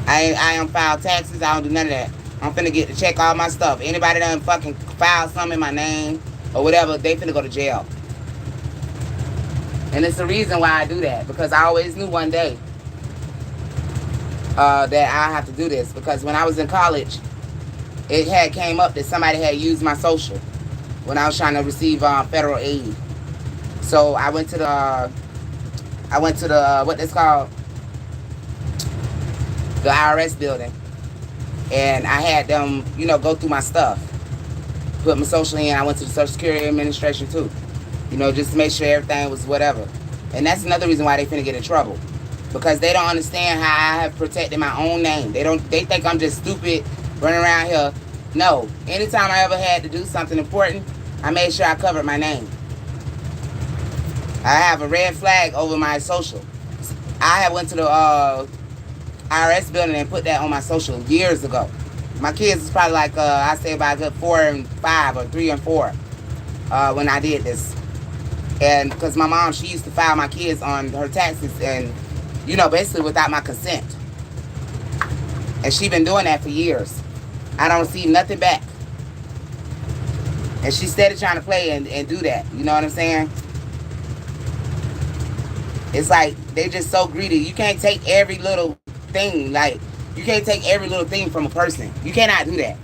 [SPEAKER 1] I don't file taxes. I don't do none of that. I'm finna get to check all my stuff. Anybody done fucking file something in my name or whatever, they finna go to jail. And it's the reason why I do that, because I always knew one day that I have to do this. Because when I was in college, it had came up that somebody had used my social when I was trying to receive federal aid. So I went to the what it's called, the IRS building, and I had them, go through my stuff, put my social in. I went to the Social Security Administration too, just to make sure everything was whatever. And that's another reason why they finna get in trouble, because they don't understand how I have protected my own name. They think I'm just stupid running around here. No, anytime I ever had to do something important, I made sure I covered my name. I have a red flag over my social. I had went to the IRS building and put that on my social years ago. My kids was probably like, I say about a good 4 and 5 or 3 and 4 when I did this. And because my mom, she used to file my kids on her taxes and, basically without my consent. And she been doing that for years. I don't see nothing back. And she steady trying to play and do that. You know what I'm saying? It's like they just so greedy. You can't take every little thing. Like, you can't take every little thing from a person. You cannot do that.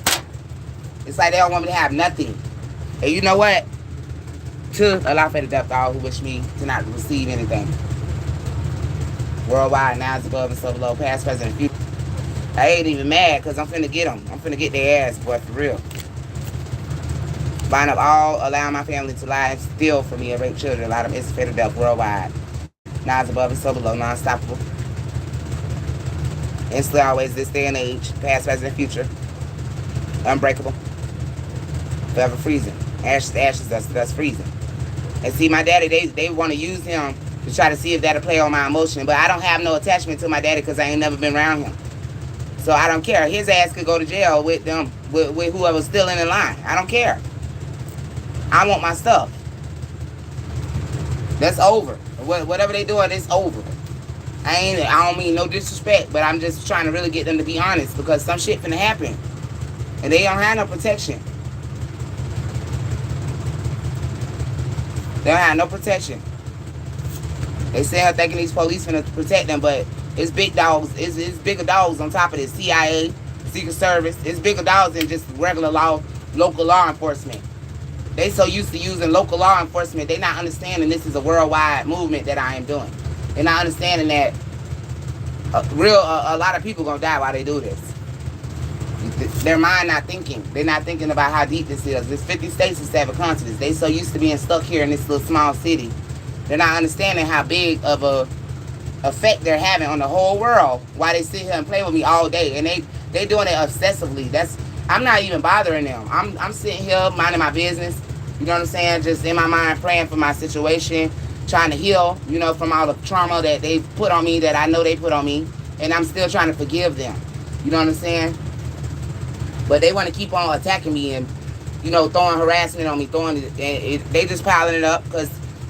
[SPEAKER 1] It's like they don't want me to have nothing. And you know what? To allow for the death to all who wish me to not receive anything. Worldwide, now it's above and so below, past, present, and future. I ain't even mad because I'm finna get them. I'm finna get their ass, boy, for real. Bind up all, allowing my family to lie and steal from me and rape children. A lot of them is fatal death worldwide. Now it's above and so below, non-stoppable. Instantly, always, this day and age, past, present, and future. Unbreakable. Forever freezing. Ashes to ashes, dust freezing. And see, my daddy, they want to use him to try to see if that'll play on my emotion. But I don't have no attachment to my daddy because I ain't never been around him. So I don't care. His ass could go to jail with them, with whoever's still in the line. I don't care. I want my stuff. That's over. Whatever they doing, it's over. I don't mean no disrespect, but I'm just trying to really get them to be honest, because some shit finna happen. And they don't have no protection. They don't have no protection. They say her thinking these police finna protect them, but it's big dogs. It's bigger dogs on top of this. CIA, Secret Service. It's bigger dogs than just regular local law enforcement. They so used to using local law enforcement, they not understanding this is a worldwide movement that I am doing. They're not understanding that a lot of people gonna die while they do this. Their mind not thinking. They're not thinking about how deep this is. There's 50 states and 7 continents. They so used to being stuck here in this little small city. They're not understanding how big of a effect they're having on the whole world while they sit here and play with me all day. And they doing it obsessively. I'm not even bothering them. I'm sitting here minding my business. You know what I'm saying? Just in my mind praying for my situation, trying to heal, you know, from all the trauma that they've put on me, that I know they put on me. And I'm still trying to forgive them. You know what I'm saying? But they want to keep on attacking me and, you know, throwing harassment on me, they just piling it up because,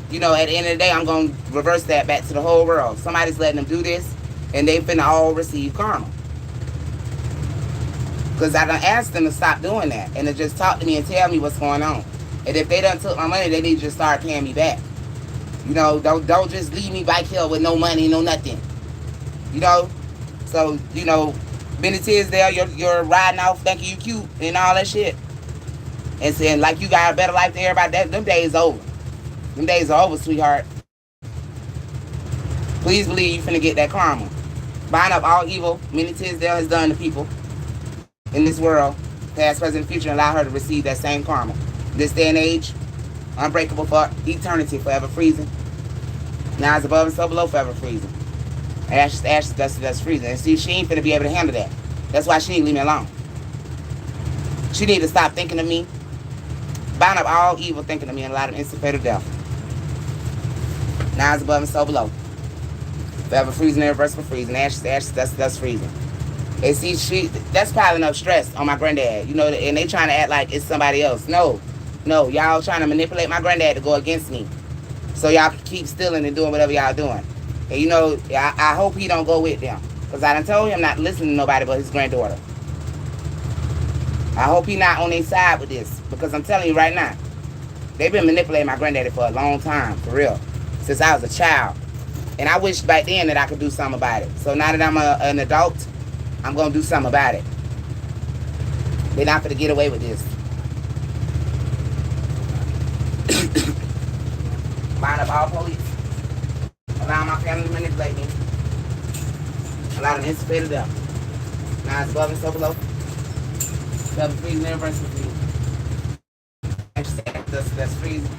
[SPEAKER 1] you know, at the end of the day, I'm going to reverse that back to the whole world. Somebody's letting them do this, and they finna all receive karma. Because I done asked them to stop doing that and to just talk to me and tell me what's going on. And if they done took my money, they need to just start paying me back. You know, don't just leave me back here with no money, no nothing. You know? So, you know, Benny Tisdale, you're riding off thinking you cute and all that shit. And saying like you got a better life than everybody. Them days over. Them days are over, sweetheart. Please believe you finna get that karma. Bind up all evil Benny Tisdale has done to people in this world, past, present, future, and allow her to receive that same karma. This day and age, unbreakable for eternity, forever freezing. Now it's above and so below, forever freezing. Ashes, ashes, dust, dust, freezing. And see, she ain't finna be able to handle that. That's why she need to leave me alone. She need to stop thinking of me. Bind up all evil thinking of me and allow them instant fatal death. Now it's above and so below. Forever freezing, irreversible freezing. Ashes, ashes, dust, dust, freezing. And see, that's piling up stress on my granddad. You know, and they trying to act like it's somebody else. No, y'all trying to manipulate my granddad to go against me. So y'all can keep stealing and doing whatever y'all doing. And you know, I hope he don't go with them. Because I done told him not to listen to nobody but his granddaughter. I hope he not on their side with this. Because I'm telling you right now, they've been manipulating my granddaddy for a long time, for real. Since I was a child. And I wish back then that I could do something about it. So now that I'm an adult, I'm going to do something about it. They're not going to get away with this. Mind up all police. Allow my family to manipulate me. Allow them to instigate it up. Now it's above and so below. Double freezing, universal freezing. That's freezing.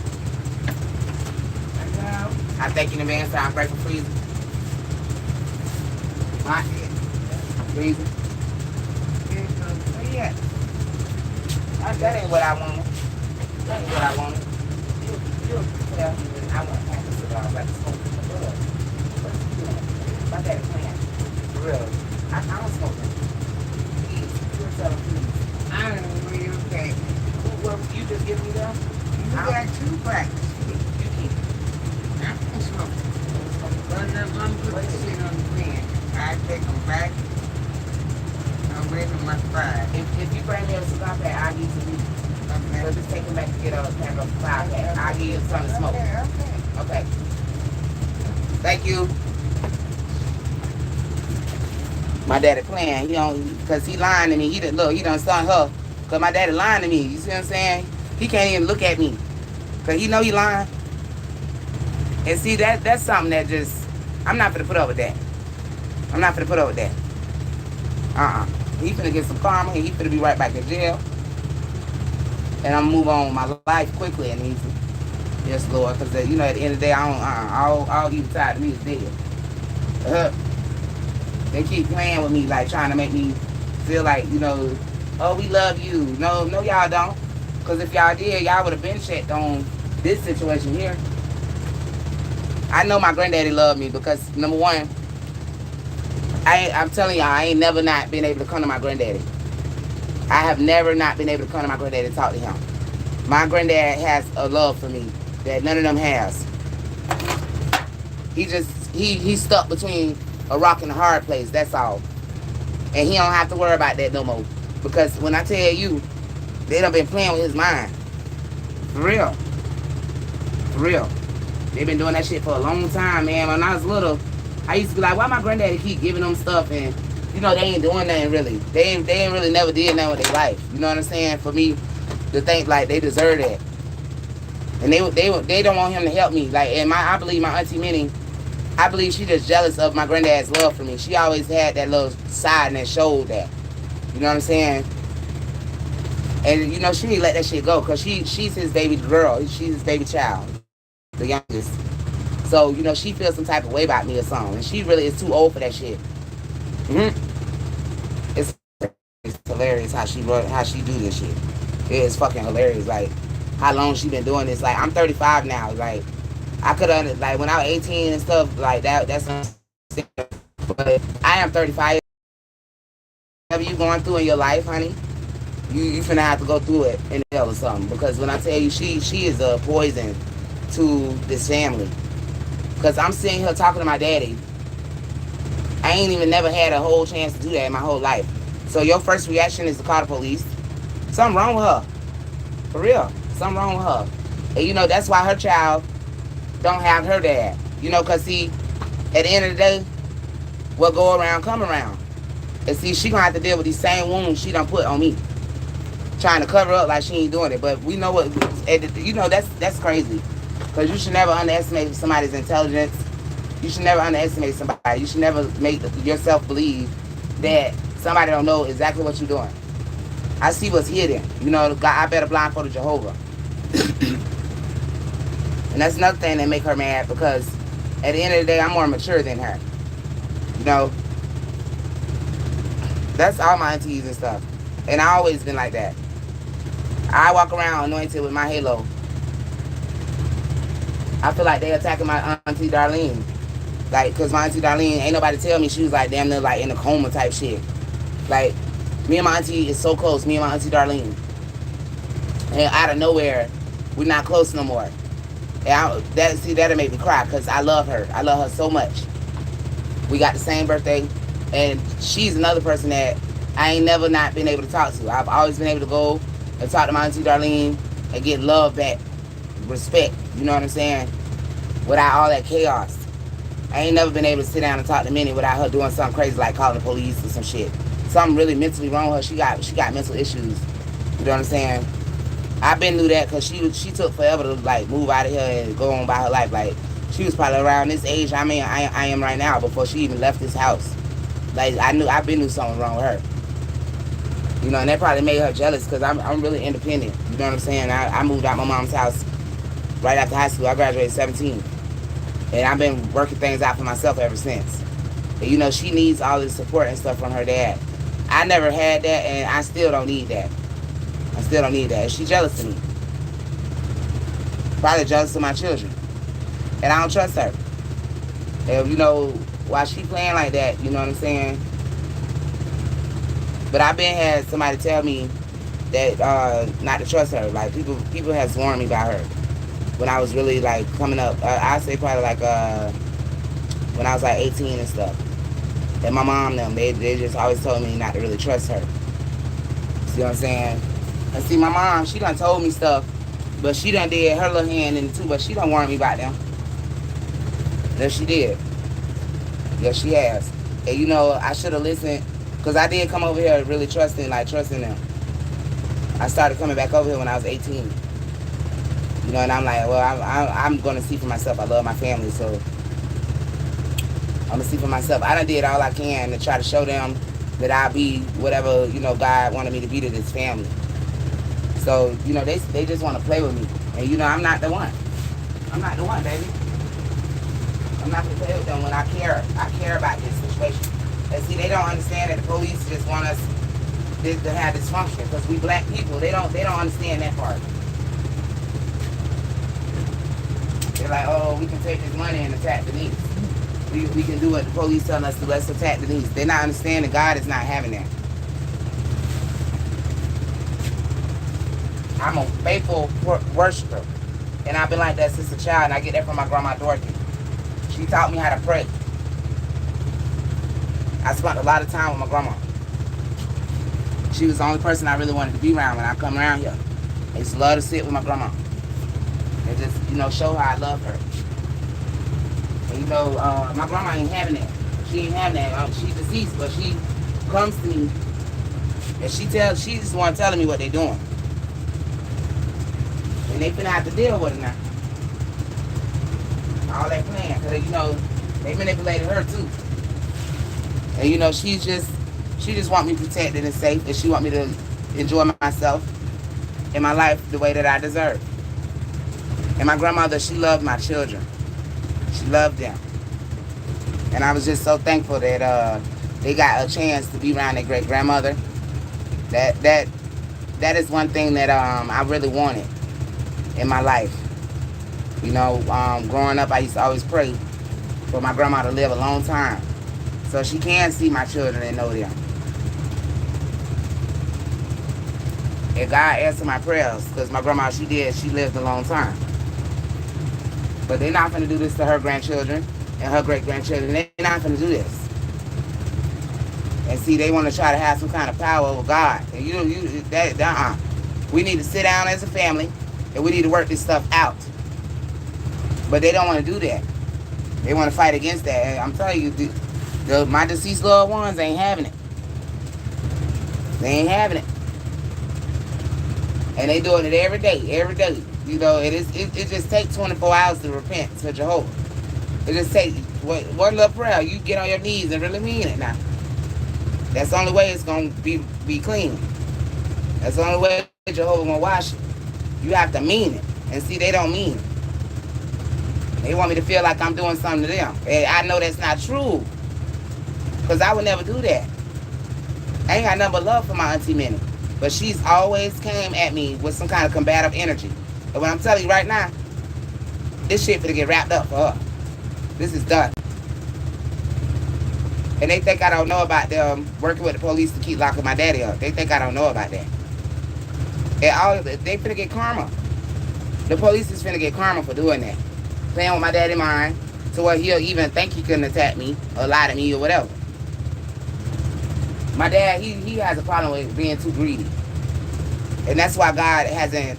[SPEAKER 1] I thank you in advance for I'm grateful freezing. My head. Freezing. Where you at? That ain't what I wanted. That ain't what I wanted. Yeah, I want to pack a cigar like a smoke. My daddy playing. For real. I don't smoke them. Please, you're telling please. I don't know where you came. Well, you just give me them? You got 2 packs. You keep. I don't smoke. Run them unput shit on the pen. I take them back. I'm waiting for my fries. If you bring me a cigar pack, I'll give you. Okay. So just take them back to get a pack of 5 pack. I'll give you something to smoke. Okay. Thank you. My daddy playing, you know, because he lying to me. He done stung her. Because my daddy lying to me. You see what I'm saying? He can't even look at me. Because he know he lying. And see, that's something that just, I'm not going to put up with that. I'm not going to put up with that. He finna get some karma and he finna be right back in jail. And I'm gonna move on with my life quickly and easy. Yes, Lord, because you know at the end of the day, all evil side of me is dead. They keep playing with me, like trying to make me feel like, you know, oh, we love you. No, y'all don't. Because if y'all did, y'all would have been checked on this situation here. I know my granddaddy loved me because number one, I'm telling y'all, I ain't never not been able to come to my granddaddy. I have never not been able to come to my granddaddy and talk to him. My granddad has a love for me that none of them has. He's stuck between a rock and a hard place, that's all. And he don't have to worry about that no more. Because when I tell you, they done been playing with his mind. For real. For real. They've been doing that shit for a long time, man. When I was little, I used to be like, why my granddaddy keep giving them stuff and you know, they ain't doing nothing really. They ain't really never did nothing with their life. You know what I'm saying? For me to think like they deserve that. And they don't want him to help me. Like, and I believe my auntie Minnie, I believe she just jealous of my granddad's love for me. She always had that little side that showed that. You know what I'm saying? And you know, she didn't let that shit go because she's his baby girl. She's his baby child, the youngest. So, you know, she feels some type of way about me or something. And she really is too old for that shit. It's hilarious how she do this shit. It is fucking hilarious. Like, how long she been doing this. Like, I'm 35 now. Like, I could have, like, when I was 18 and stuff, like, that's but I am 35. Whatever you going through in your life, honey, you finna have to go through it in hell or something. Because when I tell you, she is a poison to this family. Because I'm sitting here talking to my daddy. I ain't even never had a whole chance to do that in my whole life. So your first reaction is to call the police. Something wrong with her. For real. Something wrong with her. And you know, that's why her child don't have her dad. You know, because see, at the end of the day, what go around, come around. And see, she gonna have to deal with these same wounds she done put on me. Trying to cover up like she ain't doing it. But we know what, you know, that's crazy. Because you should never underestimate somebody's intelligence. You should never underestimate somebody. You should never make yourself believe that somebody don't know exactly what you're doing. I see what's hidden. You know, God, I better blindfold Jehovah. And that's another thing that make her mad because at the end of the day, I'm more mature than her. You know, that's all my aunties and stuff. And I always been like that. I walk around anointed with my halo. I feel like they attacking my auntie Darlene. Like, cause my auntie Darlene, ain't nobody tell me she was like damn near like in a coma type shit. Like, me and my auntie is so close, me and my auntie Darlene. And out of nowhere, we're not close no more. And that'll make me cry, cause I love her. I love her so much. We got the same birthday, and she's another person that I ain't never not been able to talk to. I've always been able to go and talk to my auntie Darlene and get love back, respect, you know what I'm saying? Without all that chaos. I ain't never been able to sit down and talk to Minnie without her doing something crazy like calling the police or some shit. Something really mentally wrong with her. She got mental issues. You know what I'm saying? I've been through that because she took forever to like move out of here and go on by her life. Like, she was probably around this age I am right now before she even left this house. Like, I've been through something wrong with her. You know, and that probably made her jealous because I'm really independent. You know what I'm saying? I moved out my mom's house right after high school. I graduated at 17. And I've been working things out for myself ever since. And you know, she needs all this support and stuff from her dad. I never had that, and I still don't need that. I still don't need that. And she's jealous of me. Probably jealous of my children. And I don't trust her. And you know, while she playing like that, you know what I'm saying? But I've been had somebody tell me that not to trust her. Like, people have sworn me by her. When I was really like coming up, I say probably like when I was like 18 and stuff. And my mom them, they just always told me not to really trust her. See what I'm saying? And see, my mom, she done told me stuff, but she done did her little hand in it too, but she done warned me about them. Yes, she did. Yes, she has. And you know, I should have listened, because I did come over here really trusting them. I started coming back over here when I was 18. You know, and I'm like, well, I'm going to see for myself. I love my family, so I'm going to see for myself. I done did all I can to try to show them that I'll be whatever, you know, God wanted me to be to this family. So, you know, they just want to play with me. And, you know, I'm not the one. I'm not the one, baby. I'm not going to play with them when I care. I care about this situation. And see, they don't understand that the police just want us to have dysfunction because we black people. They don't understand that part. They're like, oh, we can take this money and attack Denise. We can do what the police telling us to. Let's attack Denise. They're not understanding God is not having that. I'm a faithful worshiper. And I've been like that since a child. And I get that from my grandma Dorothy. She taught me how to pray. I spent a lot of time with my grandma. She was the only person I really wanted to be around when I come around here. I used to love to sit with my grandma. and just, show her I love her. And, my grandma ain't having that. She ain't having that. She's deceased, but she comes to me and she's the one telling me what they're doing. And they finna have to deal with it now. All that plan, because, they manipulated her too. And, she just want me protected and safe, and she want me to enjoy myself and my life the way that I deserve. And my grandmother, she loved my children. She loved them. And I was just so thankful that they got a chance to be around their great grandmother. That is one thing that I really wanted in my life. Growing up, I used to always pray for my grandma to live a long time, so she can see my children and know them. And God answered my prayers, because my grandma, she lived a long time. But they're not going to do this to her grandchildren and her great-grandchildren. They're not going to do this. And see, they want to try to have some kind of power over God. And we need to sit down as a family, and we need to work this stuff out. But they don't want to do that. They want to fight against that. And I'm telling you, my deceased loved ones ain't having it. They ain't having it. And they doing it every day. It just takes 24 hours to repent to Jehovah. It just takes one little prayer. You get on your knees and really mean it now. That's the only way it's going to be clean. That's the only way Jehovah going to wash it. You have to mean it. And see, they don't mean it. They want me to feel like I'm doing something to them. And I know that's not true. Because I would never do that. I ain't got nothing but love for my Auntie Minnie. But she's always came at me with some kind of combative energy. And what I'm telling you right now, this shit finna get wrapped up for her. This is done. And they think I don't know about them working with the police to keep locking my daddy up. They think I don't know about that. They finna get karma. The police is finna get karma for doing that. Playing with my daddy's mind to where he'll even think he couldn't attack me or lie to me or whatever. My dad, he has a problem with being too greedy. And that's why God hasn't,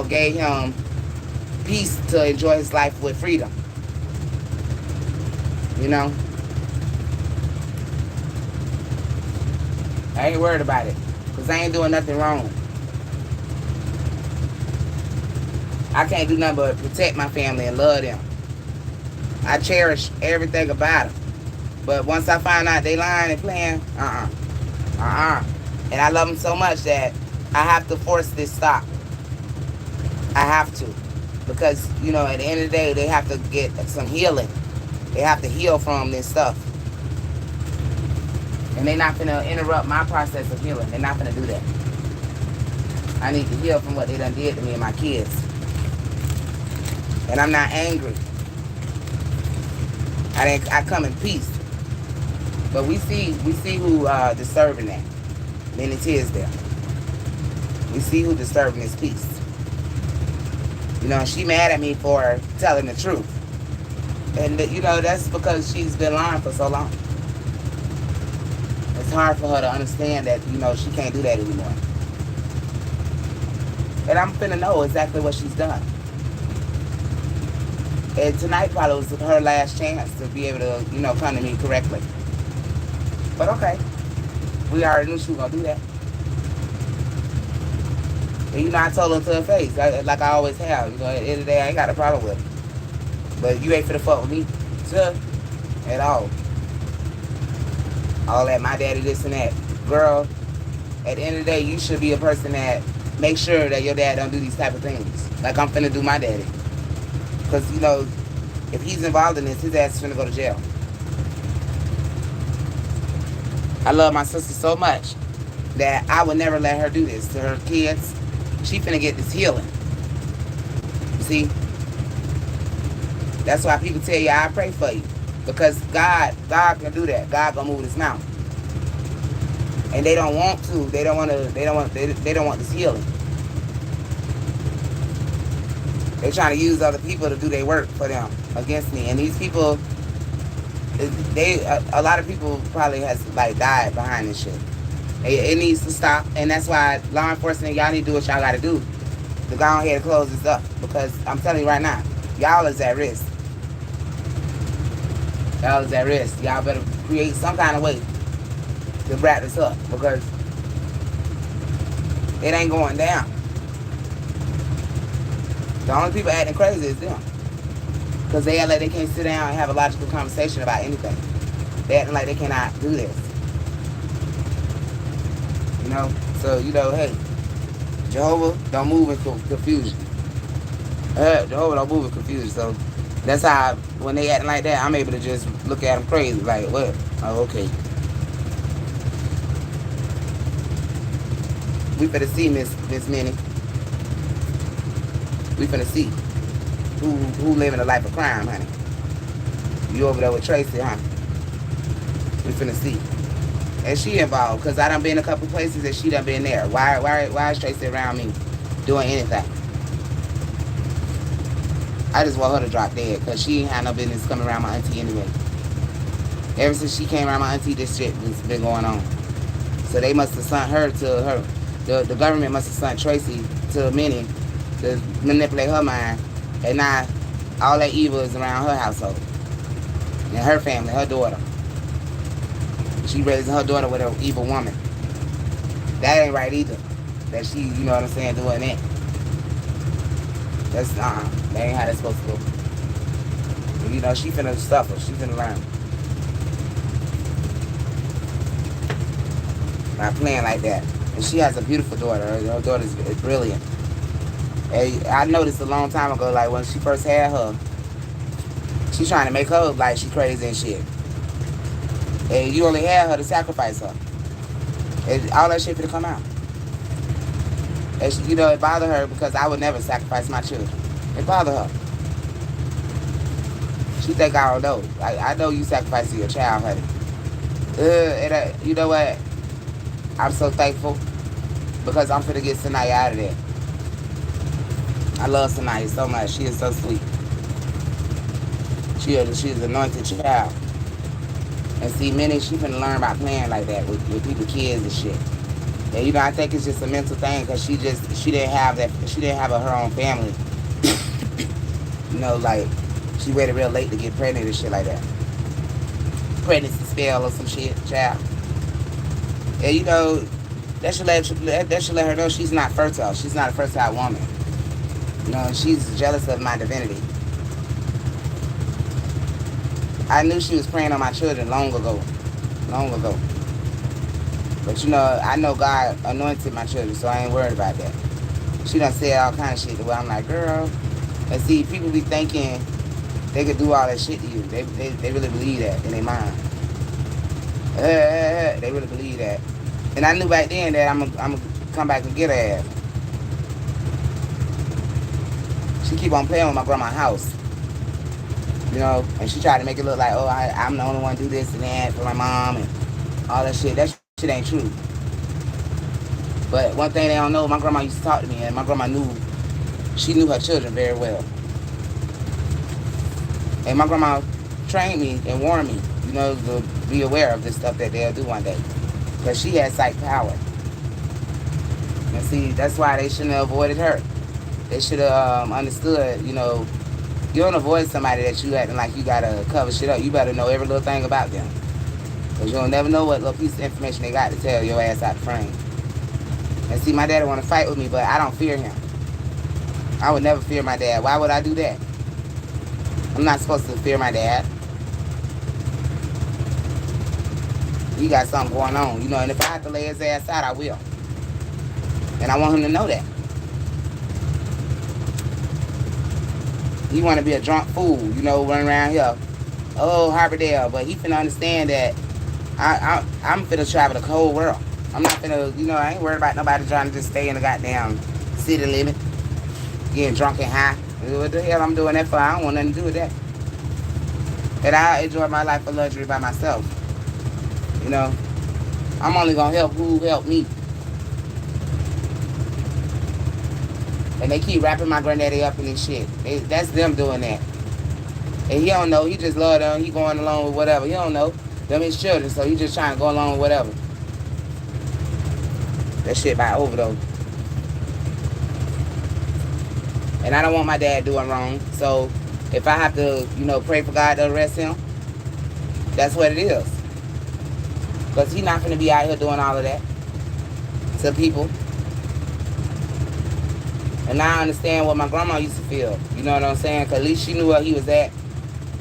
[SPEAKER 1] gave him peace to enjoy his life with freedom. I ain't worried about it. Because I ain't doing nothing wrong. I can't do nothing but protect my family and love them. I cherish everything about them. But once I find out they lying and playing, And I love them so much that I have to force this stop. I have to. Because, at the end of the day, they have to get some healing. They have to heal from this stuff. And they're not going to interrupt my process of healing. They're not going to do that. I need to heal from what they done did to me and my kids. And I'm not angry. I come in peace. But we see who deserving that. Minnie Tisdale. We see who disturbing his peace. She mad at me for telling the truth. And, that's because she's been lying for so long. It's hard for her to understand that, she can't do that anymore. And I'm finna know exactly what she's done. And tonight probably was her last chance to be able to, come to me correctly. But okay. We already knew she was going to do that. And, I told her to her face, like I always have. At the end of the day, I ain't got a problem with it. But you ain't finna fuck with me, too, at all. All that, my daddy, this and that. Girl, at the end of the day, you should be a person that makes sure that your dad don't do these type of things. Like I'm finna do my daddy. Because, if he's involved in this, his ass is finna go to jail. I love my sister so much that I would never let her do this to her kids. She finna get this healing. See? That's why people tell you, I pray for you. Because God can do that. God gonna move his mountain. And they don't want to. They don't want this healing. They're trying to use other people to do their work for them against me. And these people, a lot of people probably has died behind this shit. It needs to stop. And that's why law enforcement, y'all need to do what y'all got to do. to go ahead and close this up because I'm telling you right now, y'all is at risk. Y'all is at risk. Y'all better create some kind of way to wrap this up because it ain't going down. The only people acting crazy is them. Because they act like they can't sit down and have a logical conversation about anything. They acting like they cannot do this. You know? So, you know, hey, Jehovah don't move in confusion. Jehovah don't move in confusion. So that's how, when they acting like that, I'm able to just look at them crazy. Like, what? Oh, okay. We finna see, Miss Minnie. We finna see who living a life of crime, honey. You over there with Tracy, huh? We finna see. And she involved, because I done been a couple places and she done been there. Why is Tracy around me doing anything? I just want her to drop dead, because she ain't had no business coming around my auntie anyway. Ever since she came around my auntie, this shit has been going on. So they must have sent her to her. The government must have sent Tracy to Minnie to manipulate her mind. And now all that evil is around her household. And her family, her daughter. She raising her daughter with an evil woman. That ain't right either. That she, you know what I'm saying, doing that. That's, that ain't how that's supposed to go. And, you know, she finna suffer. She finna learn. Not playing like that. And she has a beautiful daughter. Her daughter is brilliant. And I noticed a long time ago, like when she first had her, she trying to make her look like she crazy and shit. And you only had her to sacrifice her. And all that shit finna come out. And she, you know, it bothered her because I would never sacrifice my children. It bothered her. She think I don't know. I know you sacrificing your child, honey. You know what? I'm so thankful because I'm finna get Sanaya out of there. I love Sanaya so much. She is so sweet. She is an anointed child. And see, Minnie, she finna learn about playing like that with people's kids and shit. And you know, I think it's just a mental thing because she didn't have her own family. You know, like she waited real late to get pregnant and shit like that. Pregnancy spell or some shit, child. And you know, that should let her know she's not fertile. She's not a fertile woman. You know, and she's jealous of my divinity. I knew she was preying on my children long ago. But you know, I know God anointed my children, so I ain't worried about that. She done said all kind of shit. Well, I'm like, girl. And see, people be thinking they could do all that shit to you. They really believe that in their mind. They really believe that. And I knew back then that I'm gonna come back and get her ass. She keep on playing with my grandma's house. You know, and she tried to make it look like, oh, I'm the only one to do this and that for my mom and all that shit. That shit ain't true. But one thing they don't know, my grandma used to talk to me, and my grandma knew her children very well. And my grandma trained me and warned me, you know, to be aware of this stuff that they'll do one day. Because she had psych power. And see, that's why they shouldn't have avoided her. They should have understood, you know, you don't avoid somebody that you acting like you gotta cover shit up. You better know every little thing about them. Because you'll never know what little piece of information they got to tell your ass out the frame. And see, my daddy want to fight with me, but I don't fear him. I would never fear my dad. Why would I do that? I'm not supposed to fear my dad. He got something going on, you know, and if I have to lay his ass out, I will. And I want him to know that. He want to be a drunk fool, you know, running around here. Oh, Harbordale. But he finna understand that I'm finna travel the whole world. I'm not finna, you know, I ain't worried about nobody trying to just stay in the goddamn city limit. Getting drunk and high. What the hell I'm doing that for? I don't want nothing to do with that. And I enjoy my life of luxury by myself. You know, I'm only gonna help who helped me. And they keep wrapping my granddaddy up in this shit. That's them doing that. And he don't know. He just love them. He going along with whatever. He don't know. Them his children, so he just trying to go along with whatever. That shit by over though. And I don't want my dad doing wrong. So if I have to, pray for God to arrest him, that's what it is. Because he's not going to be out here doing all of that to people. And now I understand what my grandma used to feel. You know what I'm saying? Because at least she knew where he was at.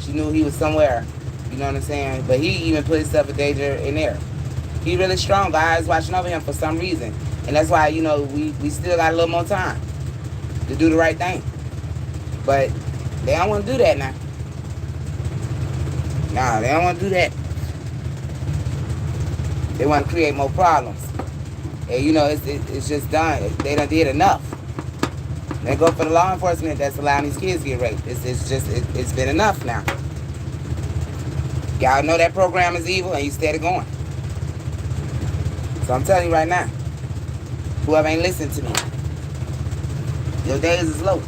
[SPEAKER 1] She knew he was somewhere. You know what I'm saying? But he even put himself in danger in there. He really strong. God is watching over him for some reason. And that's why, we still got a little more time to do the right thing. But they don't want to do that now. Nah, they don't want to do that. They want to create more problems. And, it's just done. They done did enough. They go for the law enforcement that's allowing these kids to get raped. It's been enough now. Y'all know that program is evil and you steady going. So I'm telling you right now, whoever ain't listening to me, your days is low.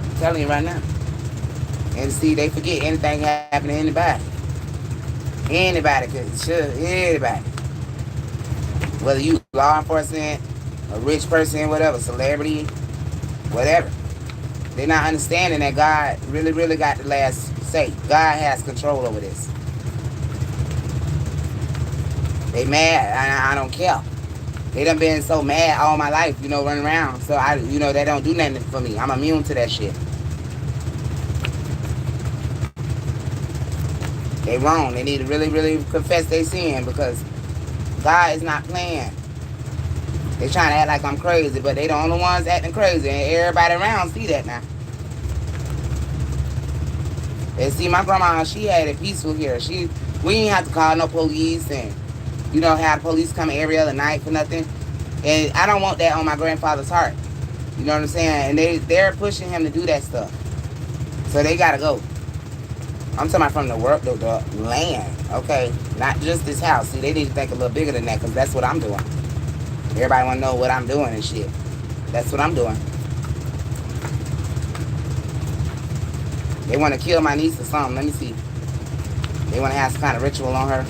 [SPEAKER 1] I'm telling you right now. And see, they forget anything happen to anybody. Anybody could, sure, anybody. Whether you law enforcement, a rich person, whatever, celebrity, whatever. They're not understanding that God really, really got the last say. God has control over this. They mad. I don't care. They done been so mad all my life, running around. So they don't do nothing for me. I'm immune to that shit. They wrong. They need to really, really confess their sin because God is not playing. They trying to act like I'm crazy, but they the only ones acting crazy, and everybody around see that now. And see, my grandma, she had it peaceful here. We didn't have to call no police and, have police come every other night for nothing. And I don't want that on my grandfather's heart. You know what I'm saying? And they're pushing him to do that stuff. So they gotta go. I'm talking about from the work, the land, okay? Not just this house. See, they need to think a little bigger than that because that's what I'm doing. Everybody want to know what I'm doing and shit. That's what I'm doing. They want to kill my niece or something. Let me see. They want to have some kind of ritual on her.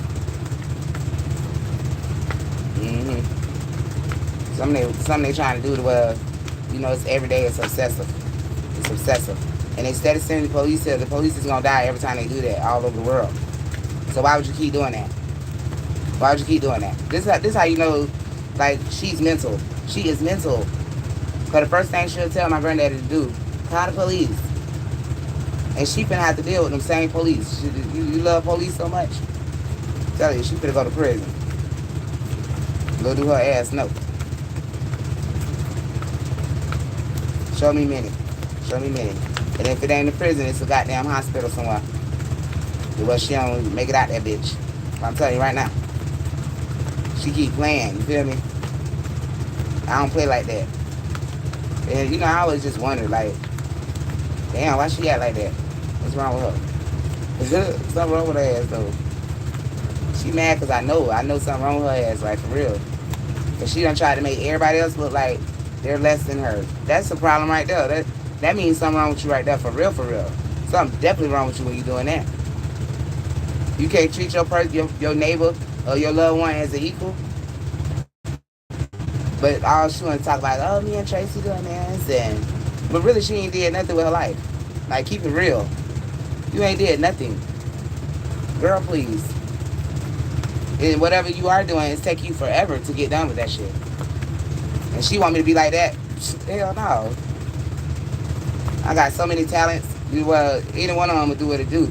[SPEAKER 1] Something they trying to do to where, it's every day. It's obsessive. It's obsessive. And instead of sending the police here, the police is going to die every time they do that all over the world. So why would you keep doing that? Why would you keep doing that? This is how you know, like, she's mental. She is mental. Because the first thing she'll tell my granddaddy to do, call the police. And she finna have to deal with them same police. You love police so much? I tell you, she finna go to prison. Go do her ass no. Show me minute. Show me minute. And if it ain't a prison, it's a goddamn hospital somewhere. Well, she don't make it out that bitch. I'm telling you right now. She keep playing, you feel me? I don't play like that. And I always just wonder, like, damn, why she act like that? What's wrong with her? Something wrong with her ass, though. She mad because I know something wrong with her ass, like, for real. But she done tried to make everybody else look like they're less than her. That's the problem right there. That means something wrong with you right there, for real, for real. Something definitely wrong with you when you're doing that. You can't treat your neighbor or your loved one as an equal. But all she want to talk about, oh, me and Tracy doing this, but really she ain't did nothing with her life. Like, keep it real. You ain't did nothing. Girl, please. And whatever you are doing, it's taking you forever to get done with that shit. And she want me to be like that? Hell no. I got so many talents. Well, either one of them will do what it do.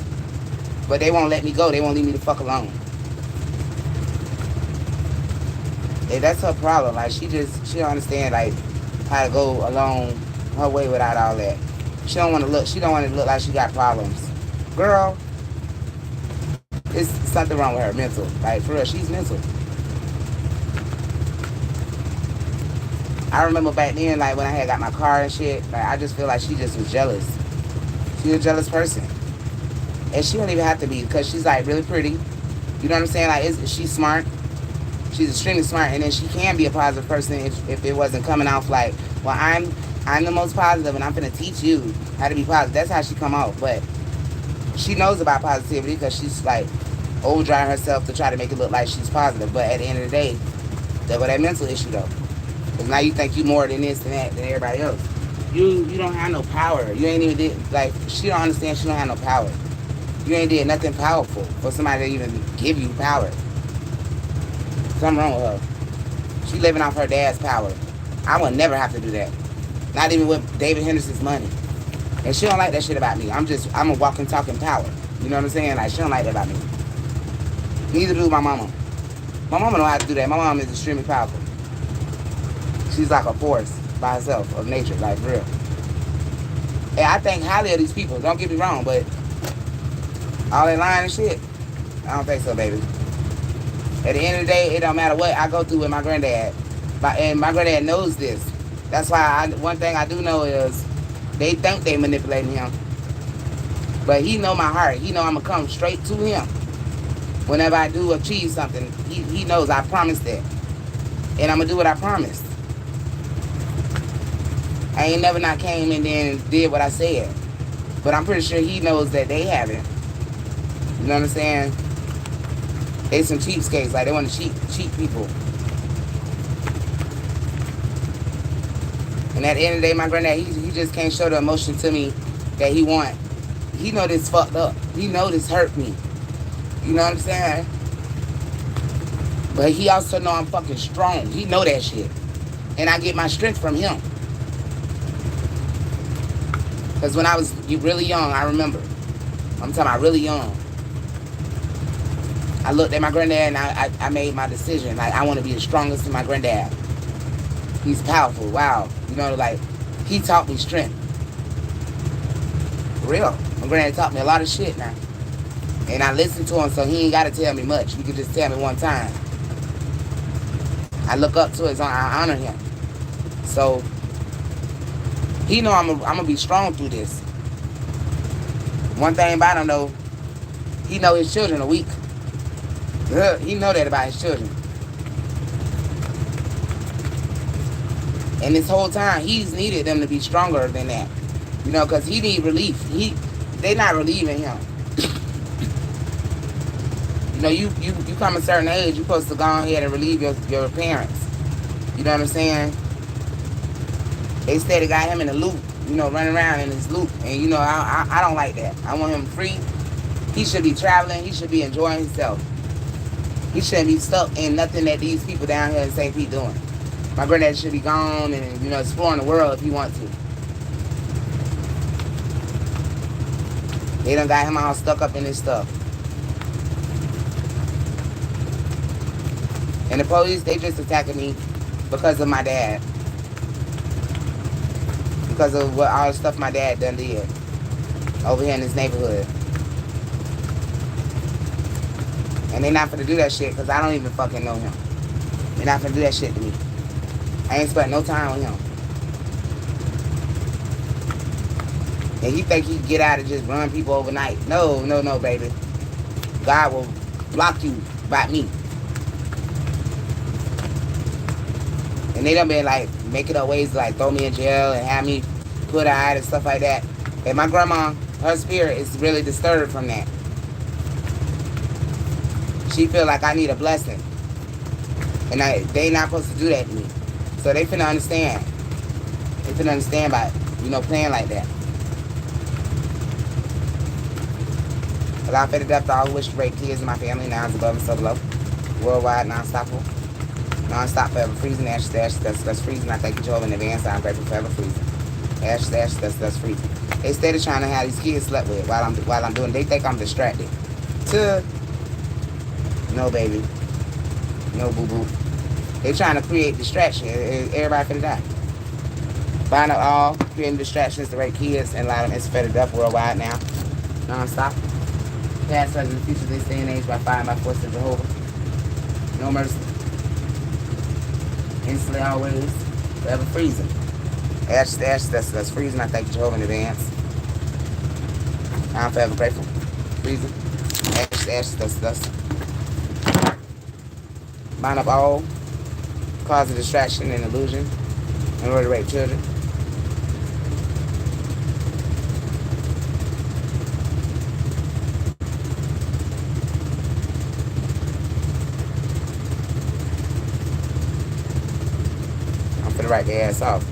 [SPEAKER 1] But they won't let me go. They won't leave me the fuck alone. And that's her problem. Like, she don't understand, like, how to go along her way without all that. She don't want to look like she got problems. Girl, it's something wrong with her, mental. Like, for real, she's mental. I remember back then, like, when I had got my car and shit, like, I just feel like she just was jealous. She's a jealous person. And she don't even have to be, because she's, like, really pretty. You know what I'm saying? Like, she's smart. She's extremely smart, and then she can be a positive person if it wasn't coming off like, well, I'm the most positive, and I'm going to teach you how to be positive. That's how she come off. But she knows about positivity because she's, like, overdriving herself to try to make it look like she's positive. But at the end of the day, that was that mental issue, though. Cause now you think you more than this and that than everybody else. You don't have no power. You ain't even did like she don't understand she don't have no power. You ain't did nothing powerful for somebody to even give you power. Something wrong with her. She living off her dad's power. I would never have to do that. Not even with David Henderson's money. And she don't like that shit about me. I'm a walking, talking power. You know what I'm saying? Like, she don't like that about me. Neither do my mama. My mama know how to do that. My mom is extremely powerful. She's like a force by herself of nature, like, for real. And I think highly of these people. Don't get me wrong, but all they lying and shit, I don't think so, baby. At the end of the day, it don't matter what I go through with my granddad. And my granddad knows this. That's why one thing I do know is they think they manipulating him. But he know my heart. He know I'm going to come straight to him. Whenever I do achieve something, he knows I promised that. And I'm going to do what I promised. I ain't never not came and then did what I said. But I'm pretty sure he knows that they haven't. You know what I'm saying? They some cheapskates. Like, they want to cheat people. And at the end of the day, my granddad, he just can't show the emotion to me that he want. He know this fucked up. He know this hurt me. You know what I'm saying? But he also know I'm fucking strong. He know that shit. And I get my strength from him. Because when I was really young, I remember. I'm talking about really young. I looked at my granddad and I made my decision. Like, I want to be the strongest in my granddad. He's powerful. Wow. You know, like, he taught me strength. For real. My granddad taught me a lot of shit now. And I listened to him, so he ain't got to tell me much. He could just tell me one time. I look up to his, I honor him. So, he know I'm going to be strong through this. One thing about him, though, he know his children are weak. He know that about his children. And this whole time, he's needed them to be stronger than that. You know, because he need relief. They not relieving him. You know, you come a certain age, you're supposed to go ahead and relieve your parents. You know what I'm saying? They steady got him in a loop, you know, running around in his loop. And, you know, I don't like that. I want him free. He should be traveling. He should be enjoying himself. He shouldn't be stuck in nothing that these people down here in St. Pete doing. My granddad should be gone and, you know, exploring the world if he wants to. They done got him all stuck up in this stuff. And the police, they just attacking me because of my dad. Because of what all the stuff my dad done did over here in this neighborhood. And they not finna do that shit because I don't even fucking know him. They not finna do that shit to me. I ain't spent no time with him. And he think he can get out and just run people overnight. No, baby. God will block you by me. And they done been like making up ways to like throw me in jail and have me put out and stuff like that. And my grandma, her spirit is really disturbed from that. She feel like I need a blessing. And they not supposed to do that to me. So they finna understand. They finna understand by, you know, playing like that. Allow for the death to all who wish to break kids in my family. Now is above and so below. Worldwide, non-stoppable. Non-stop, forever freezing. Ashes to ashes, that's freezing. I thank you, Jehovah, in advance. I'm grateful forever freezing. Ashes to ashes, that's freezing. They steady trying to have these kids slept with while I'm doing. They think I'm distracted. No, baby. No, boo-boo. They trying to create distraction. Everybody finna die. Find out all, creating distractions to rape kids and allow them to spread the death worldwide now. Non-stop. Past, present, and future, this day and age, by fire and by force of Jehovah. No mercy. Instantly, always, forever freezing. Ashes to ashes, that's freezing. I thank you, Jehovah, in advance. I'm forever grateful. Freezing. Ashes to ashes, that's. Bind up all cause of distraction and illusion in order to rape children. finna write their ass off.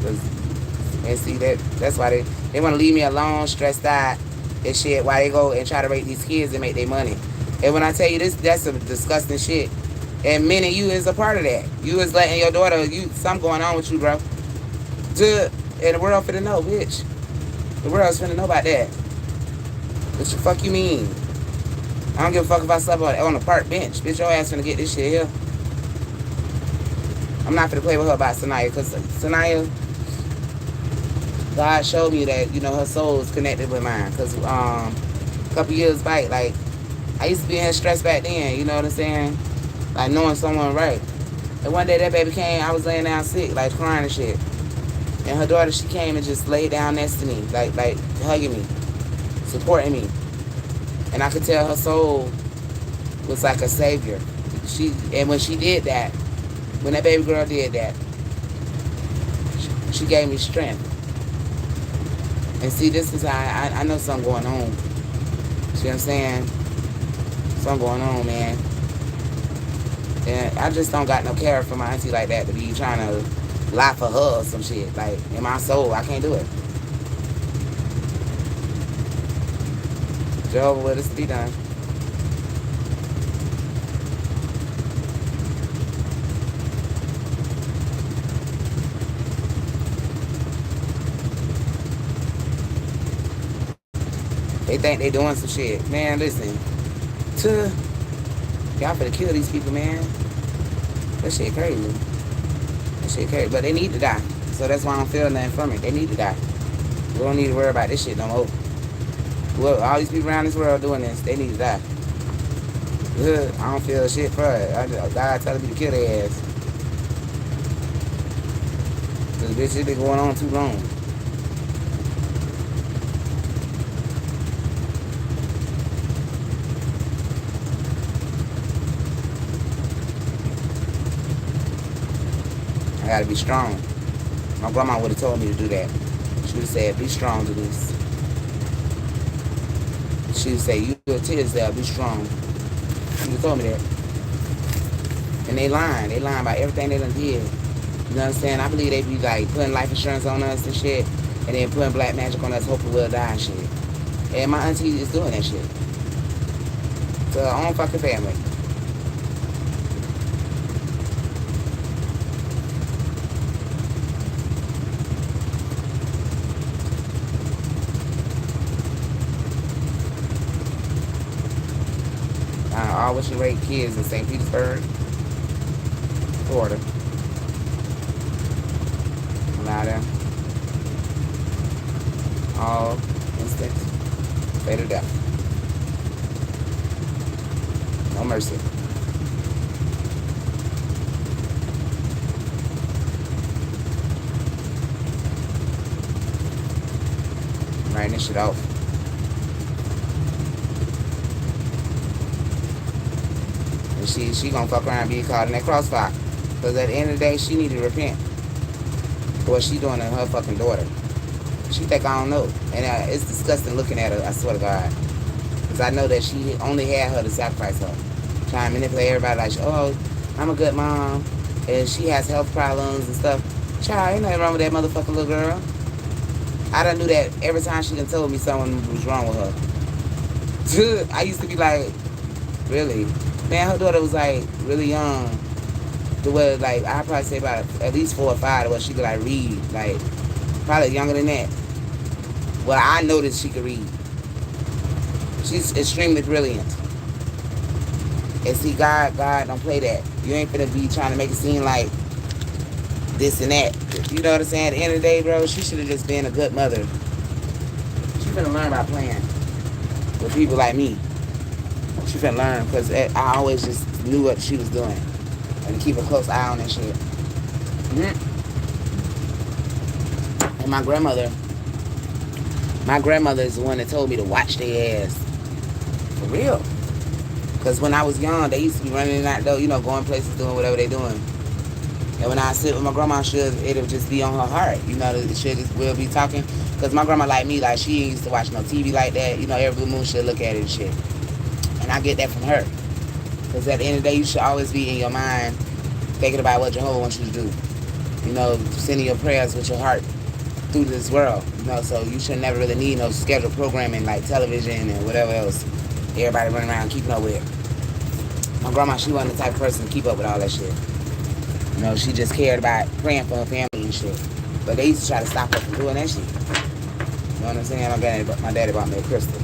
[SPEAKER 1] And see, that's why they want to leave me alone, stressed out, and shit, while they go and try to rape these kids and make their money. And when I tell you this, that's some disgusting shit. And many of you is a part of that. You is letting your daughter, something going on with you, bro. And the world finna know, bitch. The world's finna know about that. What the fuck you mean? I don't give a fuck if I slept on a park bench. Bitch, your ass finna get this shit here. I'm not finna play with her about Sanaya, because Sanaya, God showed me that, her soul is connected with mine. Because a couple years back, like, I used to be in stress back then, you know what I'm saying? Like, knowing someone right. And one day that baby came, I was laying down sick, like, crying and shit. And her daughter, she came and just laid down next to me, like hugging me, supporting me. And I could tell her soul was like a savior. And when she did that, when that baby girl did that, she gave me strength. And see, this is how I know something going on. See what I'm saying? Something going on, man. And I just don't got no care for my auntie like that to be trying to lie for her or some shit. Like, in my soul, I can't do it. Jehovah will this be done. They think they doing some shit. Man, listen. Y'all finna kill these people, man. That shit crazy. That shit crazy. But they need to die. So that's why I don't feel nothing from it. They need to die. We don't need to worry about this shit no more. Well, all these people around this world doing this, they need to die. I don't feel shit for it. God telling me to kill their ass. Cause this shit been going on too long. I gotta be strong. My grandma would have told me to do that. She would have said, be strong, Denise. She would say, you a Tisdale, be strong. She would have told me that. And they lying. They lying about everything they done did. You know what I'm saying? I believe they be like putting life insurance on us and shit. And then putting black magic on us, hoping we'll die and shit. And my auntie is doing that shit. To her own fucking family. All wishing rape kids in St. Petersburg, Florida. Allow them. All instant fatal death. No mercy. Writing this shit off. She gonna fuck around and be caught in that crossfire. Because at the end of the day, she need to repent for what she doing to her fucking daughter. She think I don't know. And it's disgusting looking at her, I swear to God. Because I know that she only had her to sacrifice her. Trying to manipulate everybody like, oh, I'm a good mom. And she has health problems and stuff. Child, ain't nothing wrong with that motherfucking little girl. I done knew that every time she done told me something was wrong with her. I used to be like, really? Man, her daughter was like really young. To where like I'd probably say about at least 4 or 5 to where she could like read. Like probably younger than that. Well, I noticed she could read. She's extremely brilliant. And see, God don't play that. You ain't finna be trying to make it seem like this and that. You know what I'm saying? At the end of the day, bro, she should have just been a good mother. She finna learn by playing with people like me. She finna learn because I always just knew what she was doing and keep a close eye on that shit. Mm-hmm. And my grandmother is the one that told me to watch their ass. For real. Because when I was young, they used to be running in that door, going places, doing whatever they doing. And when I sit with my grandma, it'll just be on her heart. We'll be talking. Because my grandma like me, like she ain't used to watch no TV like that. Every blue moon she'll look at it and shit. And I get that from her. Because at the end of the day, you should always be in your mind thinking about what Jehovah wants you to do. You know, sending your prayers with your heart through this world. You know, so you should never really need no scheduled programming like television and whatever else. Everybody running around keeping up with it. My grandma, she wasn't the type of person to keep up with all that shit. You know, she just cared about praying for her family and shit. But they used to try to stop her from doing that shit. You know what I'm saying? My daddy bought me a crystal.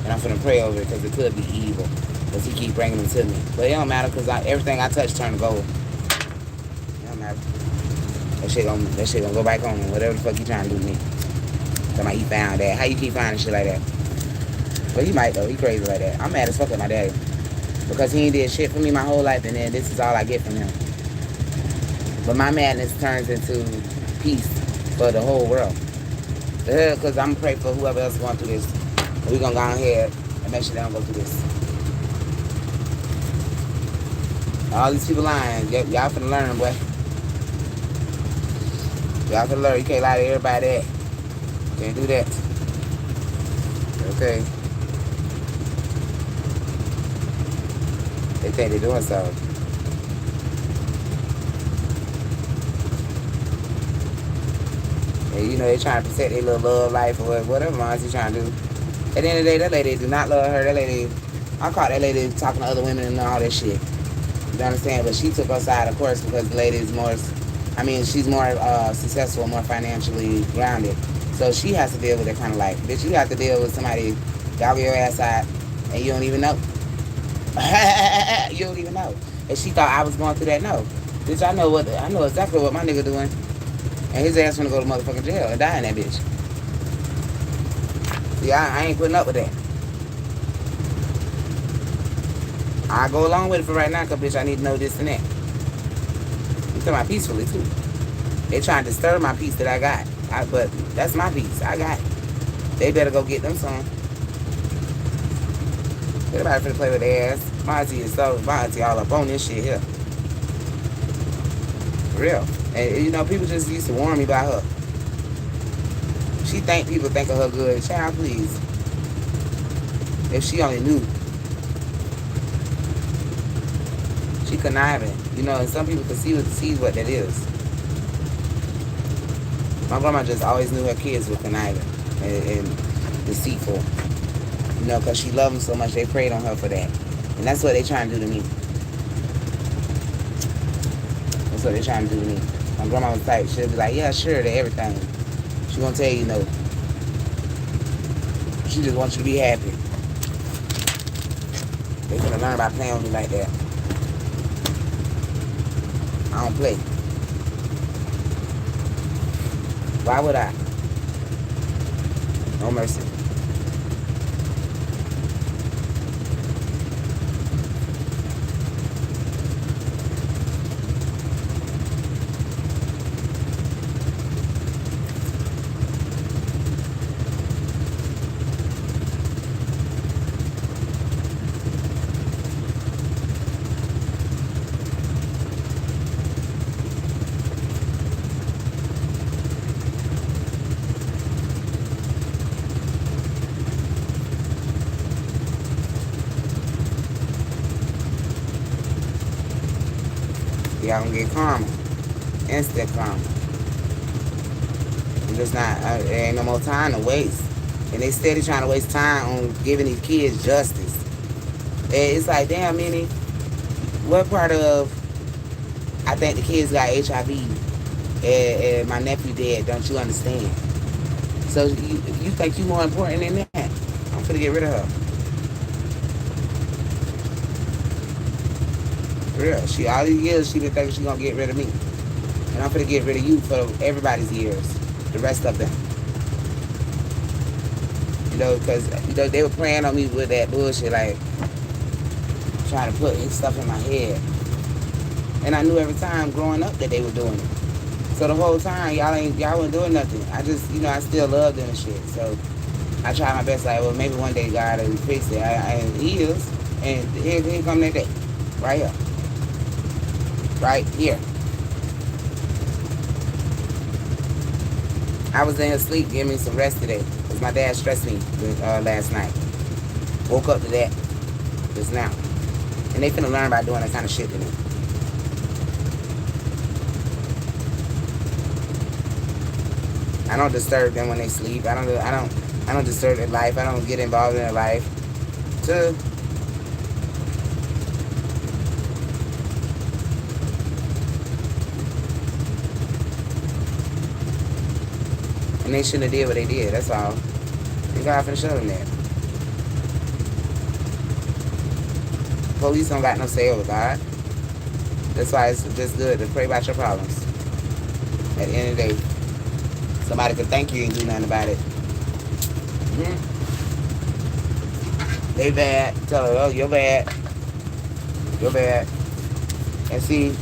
[SPEAKER 1] And I'm finna pray over it because it could be evil. Because he keep bringing them to me. But it don't matter because everything I touch turn to gold. It don't matter. That shit gonna go back on him. Whatever the fuck he trying to do to me. Somebody he found that. How you keep finding shit like that? But he might though. He crazy like that. I'm mad as fuck at my daddy. Because he ain't did shit for me my whole life and then this is all I get from him. But my madness turns into peace for the whole world. Because I'm praying for whoever else going through this. We're going to go ahead and make sure they don't go through this. All these people lying. Y'all finna learn, boy. Y'all finna learn. You can't lie to everybody that. Can't do that. Okay. They think they're doing something. And you know, they trying to protect their little love life or whatever Monty trying to do. At the end of the day, that lady do not love her. That lady, I caught that lady talking to other women and all that shit. You understand? But she took her side, of course, because the lady is more, she's more successful, more financially grounded. So she has to deal with that kind of life. Bitch, you have to deal with somebody dog your ass out and you don't even know. You don't even know. And she thought I was going through that. No. Bitch, I know exactly what my nigga doing. And his ass gonna go to motherfucking jail and die in that bitch. See, I ain't putting up with that. I go along with it for right now, cause bitch, I need to know this and that. I'm talking about peacefully too. They trying to disturb my peace that I got. But that's my peace. I got it. They better go get them some. Everybody finna play with their ass. My auntie all up on this shit here. For real. And you know, people just used to warn me about her. She think people think of her good. Child, please. If she only knew. She conniving. You know, and some people can see what that is. My grandma just always knew her kids were conniving and deceitful. You know, because she loved them so much, they preyed on her for that. And that's what they trying to do to me. That's what they trying to do to me. My grandma was tight. She'll be like, yeah, sure, to everything. She gonna tell you no. She just wants you to be happy. They gonna learn by playing with me like that. I don't play. Why would I? No mercy. Y'all gonna get karma. Instant karma. And there's not, there ain't no more time to waste. And they steady trying to waste time on giving these kids justice. And it's like, damn, Minnie, what part of, I think the kids got HIV and my nephew dead, don't you understand? So you think you more important than that? I'm finna get rid of her. Real. She all these years she been thinking she gonna get rid of me. And I'm gonna get rid of you for everybody's years. The rest of them. You know, because you know, they were praying on me with that bullshit, like trying to put stuff in my head. And I knew every time growing up that they were doing it. So the whole time y'all weren't doing nothing. I just, you know, I still loved them and shit. So I tried my best, like, well, maybe one day God will fix it. And he is. And here come that day. Right here. Right here. I was in his sleep getting me some rest today. Because my dad stressed me last night. Woke up to that just now. And they finna learn by doing that kind of shit to me. I don't disturb them when they sleep. I don't disturb their life. I don't get involved in their life. To and they shouldn't have did what they did. That's all. And God finna show them that. Police don't got no say over God. That's why it's just good to pray about your problems. At the end of the day, somebody could thank you and do nothing about it. Mm-hmm. They bad. Tell her, oh, you're bad. You're bad. And see,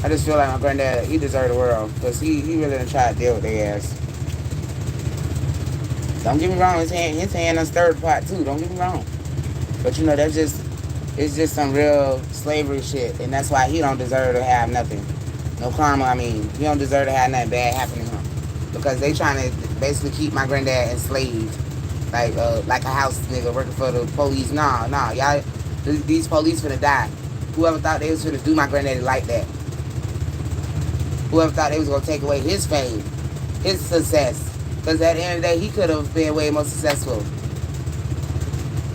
[SPEAKER 1] I just feel like my granddad, he deserved the world. Because he really done tried to deal with their ass. Don't get me wrong, his hand on stirred the pot too. Don't get me wrong. But you know, it's just some real slavery shit. And that's why he don't deserve to have nothing. No karma, I mean. He don't deserve to have nothing bad happen to him. Because they trying to basically keep my granddad enslaved. Like a house nigga working for the police. Nah, y'all, these police finna die. Whoever thought they was finna do my granddaddy like that. Whoever thought they was gonna take away his fame, his success. Because at the end of the day, he could have been way more successful.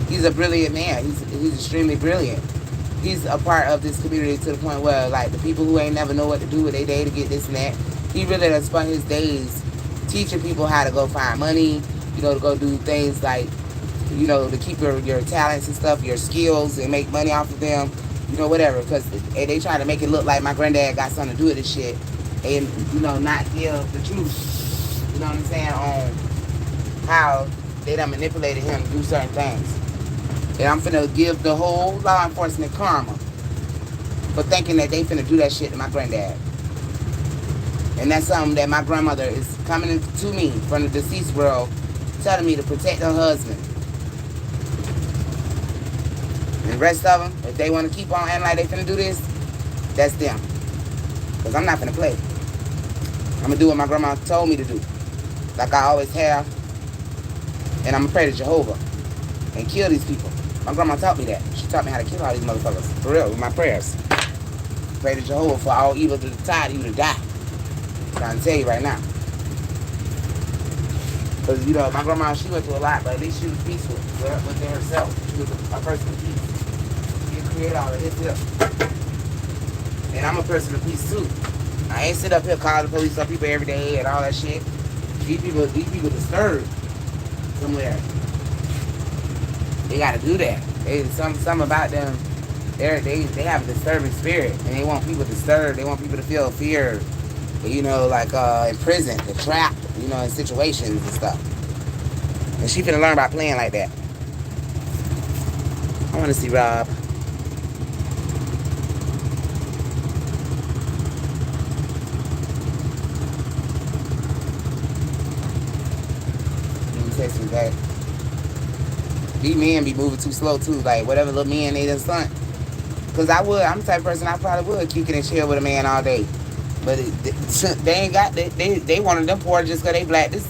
[SPEAKER 1] He's a brilliant man. He's extremely brilliant. He's a part of this community to the point where, like, the people who ain't never know what to do with their day to get this and that, he really has spent his days teaching people how to go find money, you know, to go do things like, you know, to keep your talents and stuff, your skills, and make money off of them, you know, whatever. Because they try to make it look like my granddad got something to do with this shit and, you know, not give the truth. You know what I'm saying, on how they done manipulated him to do certain things. And I'm finna give the whole law enforcement karma for thinking that they finna do that shit to my granddad. And that's something that my grandmother is coming to me from the deceased world, telling me to protect her husband. And the rest of them, if they want to keep on acting like they finna do this, that's them. Because I'm not finna play. I'm gonna do what my grandma told me to do. Like I always have. And I'm going to pray to Jehovah and kill these people. My grandma taught me that. She taught me how to kill all these motherfuckers. For real, with my prayers. Pray to Jehovah for all evil to the tide, you to die. I'm trying to tell you right now. Because, you know, my grandma, she went through a lot, but at least she was peaceful within herself. She was a person of peace. She created all of this here. And I'm a person of peace, too. I ain't sit up here calling the police on people every day and all that shit. These people disturbed somewhere. They gotta do that. Some about them, they have a disturbing spirit and they want people disturbed. They want people to feel fear, you know, like in prison, they're trapped, you know, in situations and stuff. And she finna learn by playing like that. I wanna see Rob. Text me back. These men be moving too slow too. Like whatever little men they done stunt. Cause I'm the type of person I probably would kick it and chill with a man all day. But they ain't got they wanted them poor just cause they black. This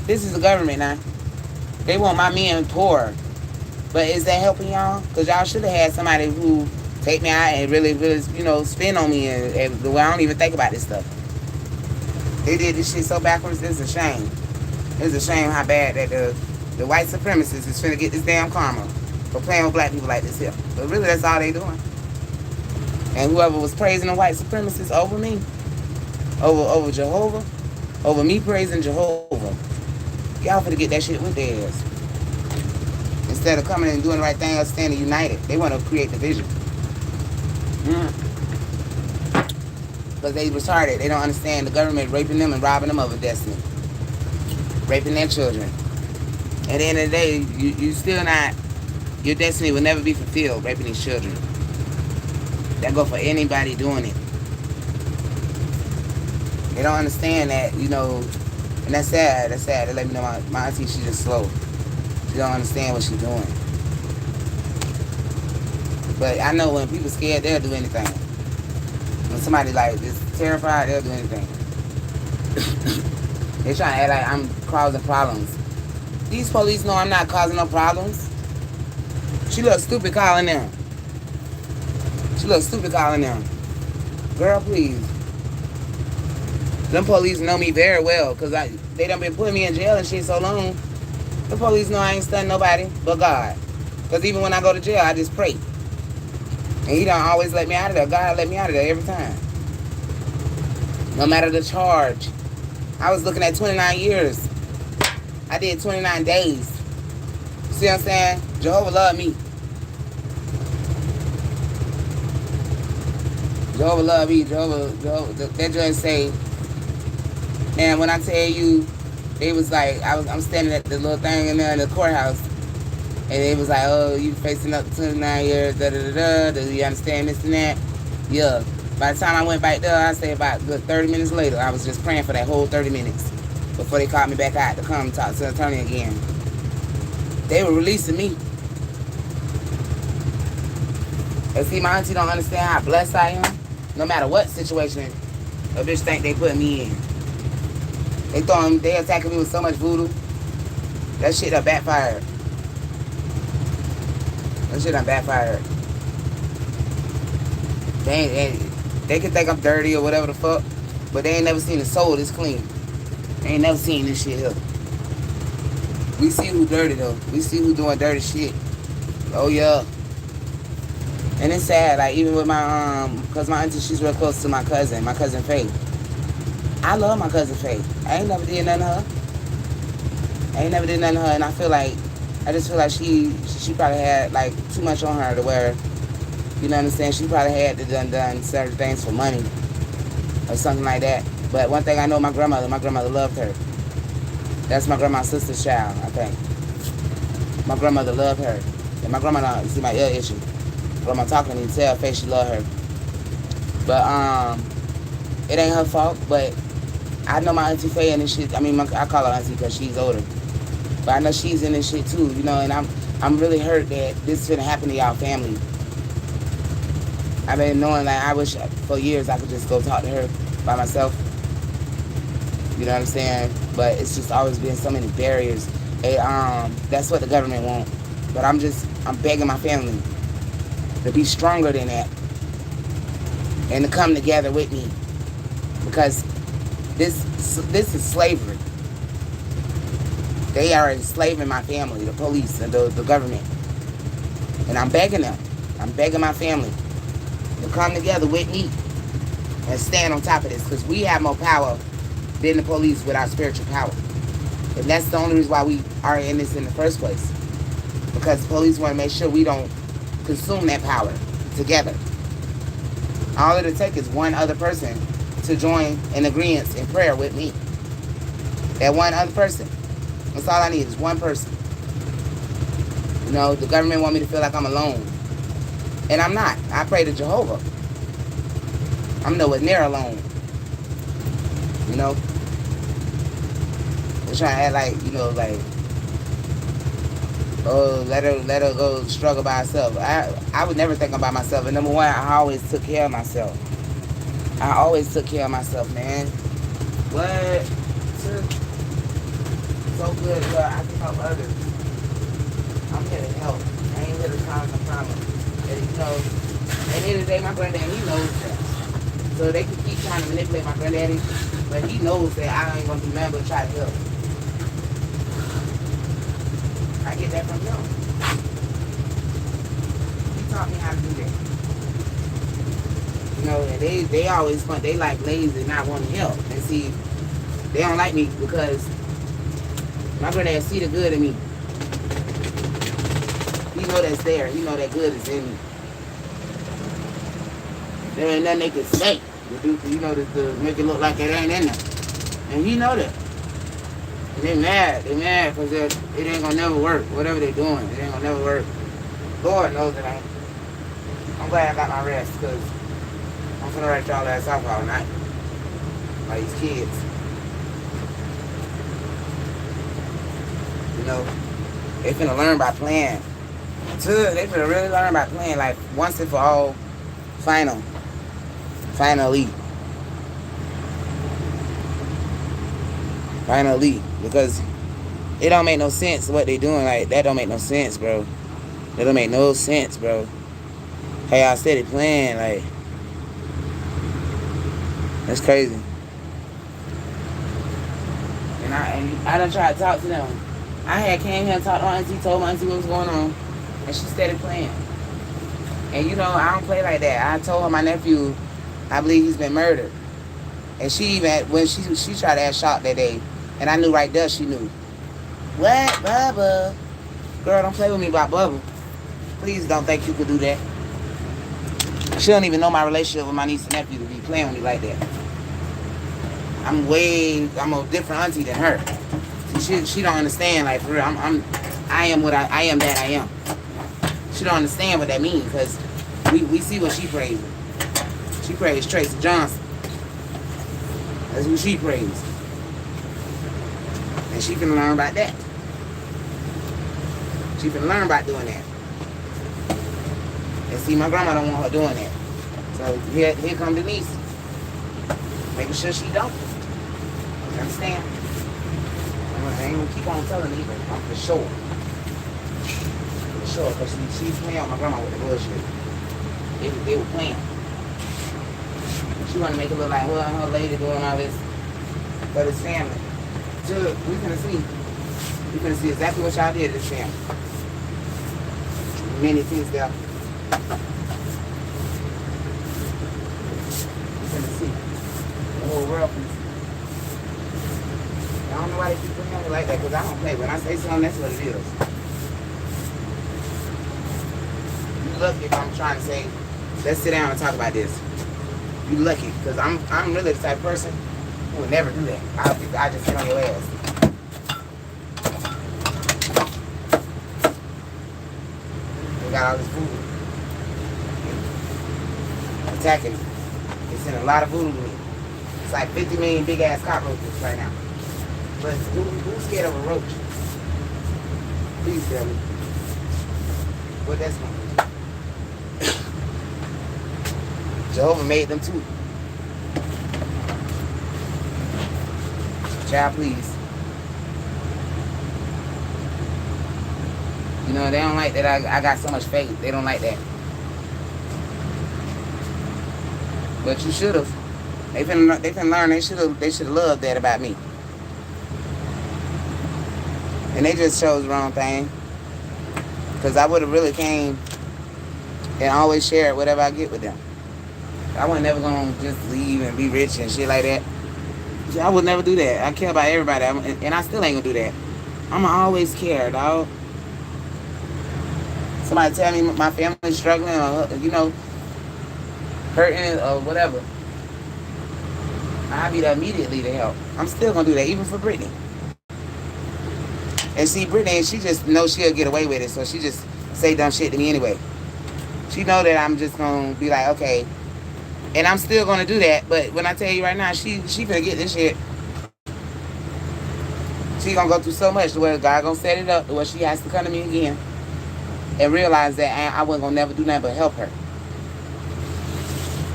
[SPEAKER 1] is the government now. They want my men poor. But is that helping y'all? Cause y'all should have had somebody who take me out and really, you know, spin on me and the way I don't even think about this stuff. They did this shit so backwards. It's a shame. It's a shame how bad that the white supremacists is finna get this damn karma for playing with black people like this here. But really, that's all they doing. And whoever was praising the white supremacists over me, over Jehovah, over me praising Jehovah, y'all finna get that shit with their ass. Instead of coming and doing the right thing or standing united, they want to create division. Because they retarded. They don't understand the government raping them and robbing them of a destiny. Raping their children. At the end of the day, you still not, your destiny will never be fulfilled raping these children. That go for anybody doing it. They don't understand that, you know, and that's sad. That's sad. They let me know my auntie, she's just slow. She don't understand what she's doing. But I know when people scared, they'll do anything. When somebody like is terrified, they'll do anything. They trying to act like I'm causing problems. These police know I'm not causing no problems. She looks stupid calling them. She looks stupid calling them. Girl, please. Them police know me very well, cause they done been putting me in jail and shit so long. The police know I ain't stunning nobody but God. Cause even when I go to jail, I just pray. And he don't always let me out of there. God let me out of there every time. No matter the charge. I was looking at 29 years. I did 29 days. See what I'm saying? Jehovah love me. Jehovah love me. Jehovah that judge say, man, when I tell you, they was like, I'm standing at the little thing in there in the courthouse, and it was like, oh, you facing up to 29 years, da-da-da-da, do you understand this and that? Yeah. By the time I went back there, I say about good 30 minutes later, I was just praying for that whole 30 minutes before they called me back out to come talk to the attorney again. They were releasing me. And see, my auntie don't understand how blessed I am. No matter what situation a bitch think they put me in. They attacking me with so much voodoo. That shit done backfired. That shit done backfired. They can think I'm dirty or whatever the fuck, but they ain't never seen a soul this clean. They ain't never seen this shit here. We see who dirty though. We see who doing dirty shit. Oh yeah. And it's sad, like even with my cause my auntie, she's real close to my cousin Faith. I love my cousin Faith. I ain't never did nothing to her. And I just feel like she probably had like too much on her to where, you know what I'm saying? She probably had to done certain things for money or something like that. But one thing I know, my grandmother loved her. That's my grandma's sister's child, I think. My grandmother loved her. And my grandma, you see my ear issue. Grandma talking to me, tell her face she love her. But it ain't her fault, but I know my auntie Faye and this shit. I mean, I call her auntie because she's older. But I know she's in this shit too, you know, and I'm really hurt that this finna happen to y'all family. I've been knowing, like, I wish for years I could just go talk to her by myself. You know what I'm saying? But it's just always been so many barriers. That's what the government wants. But I'm begging my family to be stronger than that and to come together with me, because this is slavery. They are enslaving my family, the police and the government. And I'm begging them. I'm begging my family to come together with me and stand on top of this, because we have more power than the police with our spiritual power. And that's the only reason why we are in this in the first place. Because the police want to make sure we don't consume that power together. All it'll take is one other person to join in agreement in prayer with me. That one other person. That's all I need is one person. You know, the government want me to feel like I'm alone. And I'm not. I pray to Jehovah. I'm nowhere near alone. You know? They're trying to act like, you know, like, oh, let her go struggle by herself. I would never think about myself. And number one, I always took care of myself. Man. What? So good, but I can help others. I'm here to help. I ain't here to cause a problem. And, you know, at the end of the day, my granddaddy, he knows that. So they can keep trying to manipulate my granddaddy, but he knows that I ain't going to do nothing but try to help. I get that from him. He taught me how to do that. You know, and they always fun. They like lazy and not want to help. And see, they don't like me because my granddad see the good in me. He know that's there. He know that good is in me. There ain't nothing they can say to do, you know, to make it look like it ain't in there. And he know that. And they mad. They mad because it ain't gonna never work. Whatever they doing, it ain't gonna never work. Lord knows it ain't. I'm glad I got my rest, because I'm finna write y'all ass off all night. Like these kids. You know, they finna learn by playing. They finna really learn by playing, like once and for all, finally. Because it don't make no sense what they doing. Like, that don't make no sense, bro. That don't make no sense, bro. Hey, I said it playing, like, that's crazy. I done tried to talk to them. I had came here and talked to my auntie, told my auntie what was going on, and she started playing. And you know, I don't play like that. I told her my nephew, I believe he's been murdered. And she even, when she tried to ask shot that day, and I knew right there she knew. What? Bubba? Girl, don't play with me about Bubba. Please don't think you could do that. She don't even know my relationship with my niece and nephew to be playing with me like that. I'm a different auntie than her. She don't understand, like, for real. I am what I am that I am. She don't understand what that means, because we see what she prays. She prays Tracy Johnson. That's who she prays. And she can learn about that. She can learn about doing that. And see, my grandma don't want her doing that. So here come Denise. Making sure she don't. You understand? I ain't gonna keep on telling either. I'm for sure. For sure, because she's playing with my grandma with the bullshit. They were playing. She wanted to make it look like her and her lady doing all this for this family. So we finna see. We finna see exactly what y'all did to this family. Many things there. We finna see. The whole world finna see. I don't know why they keep putting on me like that, because I don't play. When I say something, that's what it is. You lucky if I'm trying to say, let's sit down and talk about this. You lucky, because I'm really the type of person who would never do that. I just sit on your ass. We got all this food. Attacking me. They send a lot of voodoo to me. It's like 50 million big ass cockroaches right now. But who's scared of a roach? Please tell me. What that's going to do? Jehovah made them too. Child, please. You know, they don't like that I got so much faith. They don't like that. But you should have. They can learn. They should have loved that about me. And they just chose the wrong thing. Because I would have really came and always shared whatever I get with them. I was never going to just leave and be rich and shit like that. I would never do that. I care about everybody. And I still ain't going to do that. I'm going to always care, dog. Somebody tell me my family's struggling or, you know, hurting or whatever. I'll be there immediately to help. I'm still going to do that, even for Brittany. And see, Brittany, she just knows she'll get away with it, so she just say dumb shit to me anyway. She know that I'm just going to be like, okay. And I'm still going to do that, but when I tell you right now, she finna get this shit. She going to go through so much to where God going to set it up to where she has to come to me again and realize that I wasn't going to never do nothing but help her.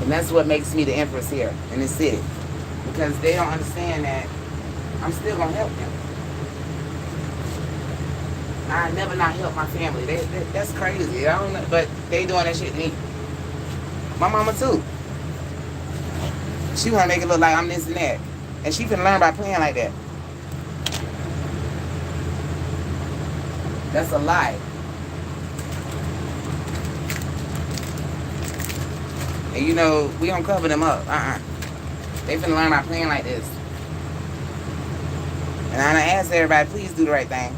[SPEAKER 1] And that's what makes me the empress here in this city. Because they don't understand that I'm still going to help them. I never not help my family. That's crazy. I don't know, but they doing that shit to me. My mama too. She want to make it look like I'm this and that. And she finna learn by playing like that. That's a lie. And you know, we don't cover them up. They finna learn by playing like this. And I ask everybody, please do the right thing.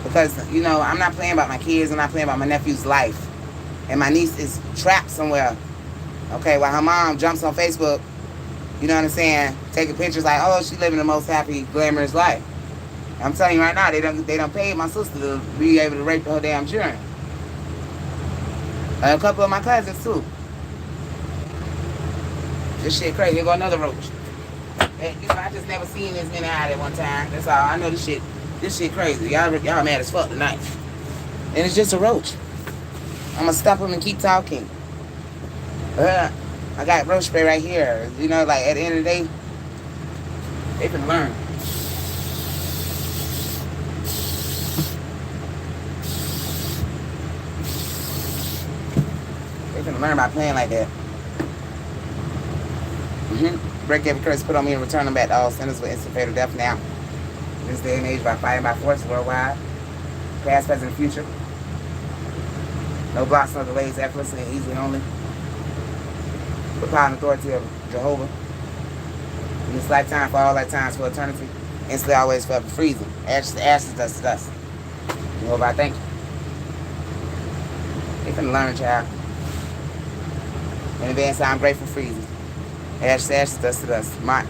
[SPEAKER 1] Because, you know, I'm not playing about my kids. I'm not playing about my nephew's life. And my niece is trapped somewhere. Okay, while her mom jumps on Facebook, you know what I'm saying, taking pictures like, oh, she living the most happy, glamorous life. I'm telling you right now, they done paid my sister to be able to rape her damn children. And a couple of my cousins, too. This shit crazy. Here go another roach. And, you know, I just never seen this many out at one time. That's all. I know this shit crazy. Y'all mad as fuck tonight. And it's just a roach. I'm going to stop him and keep talking. I got roach spray right here. You know, like, at the end of the day, they can learn. They can learn by playing like that. Break every curse put on me and return them back to all sinners with instant fatal death now. In this day and age, by fighting by force worldwide, past, present, and future. No blocks, no delays, effortlessly and easily only. The power and authority of Jehovah. In this lifetime, for all lifetimes, for eternity. Instantly, always, forever, freezing. Ashes to ashes, dust to dust. Jehovah, I thank you. They finna learn, child. In advance, I'm grateful, freezing. Ashes to ashes, dust to dust. My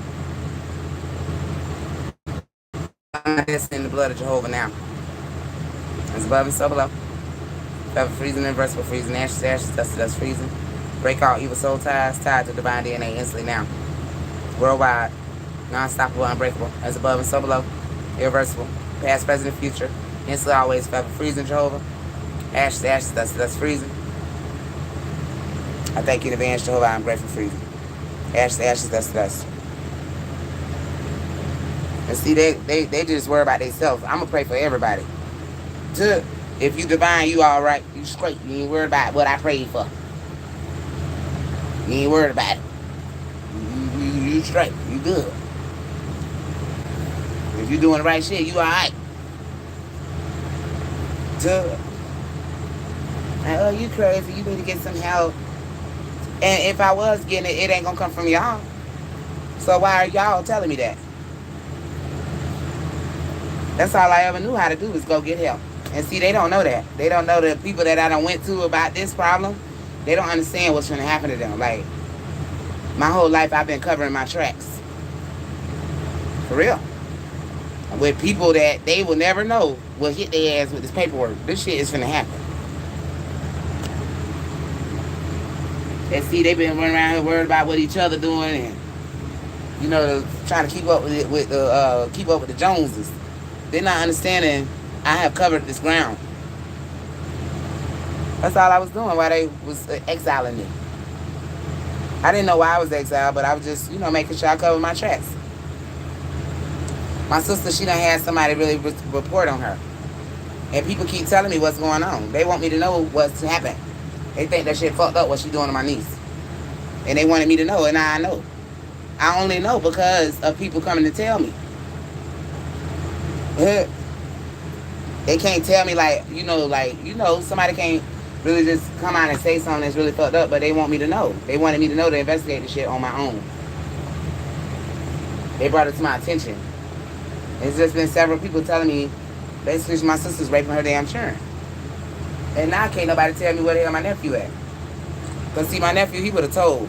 [SPEAKER 1] destiny in the blood of Jehovah now. As above and so below. Forever freezing, inversible freezing, ashes to ashes, dust to dust, freezing. Break all evil soul ties, tied to divine DNA instantly now. Worldwide, non-stoppable, unbreakable. As above and so below. Irreversible. Past, present, and future. Instantly, always, forever freezing, Jehovah. Ashes to ashes, dust to dust, freezing. I thank you in advance, Jehovah. I'm grateful, freezing. Ashes to ashes, dust to dust. And see, they just worry about themselves. I'm going to pray for everybody. If you divine, you all right. You straight. You ain't worried about what I prayed for. You ain't worried about it. You straight. You good. If you doing the right shit, you all right. Like, oh, you crazy. You need to get some help. And if I was getting it, it ain't going to come from y'all. So why are y'all telling me that? That's all I ever knew how to do is go get help. And see, they don't know that. They don't know the people that I done went to about this problem. They don't understand what's going to happen to them. Like, my whole life I've been covering my tracks. For real. With people that they will never know will hit their ass with this paperwork. This shit is going to happen. And see, they've been running around here worried about what each other doing and, you know, trying to keep up with it, keep up with the Joneses. They're not understanding I have covered this ground. That's all I was doing while they was exiling me. I didn't know why I was exiled, but I was just, you know, making sure I covered my tracks. My sister, she done had somebody really report on her. And people keep telling me what's going on. They want me to know what's happened. They think that shit fucked up what she doing to my niece. And they wanted me to know, and now I know. I only know because of people coming to tell me. They can't tell me like, somebody can't really just come out and say something that's really fucked up, but they want me to know. They wanted me to know to investigate the shit on my own. They brought it to my attention. It's just been several people telling me basically my sister's raping her damn children. And now can't nobody tell me where the hell my nephew at. Because see, my nephew, he would have told.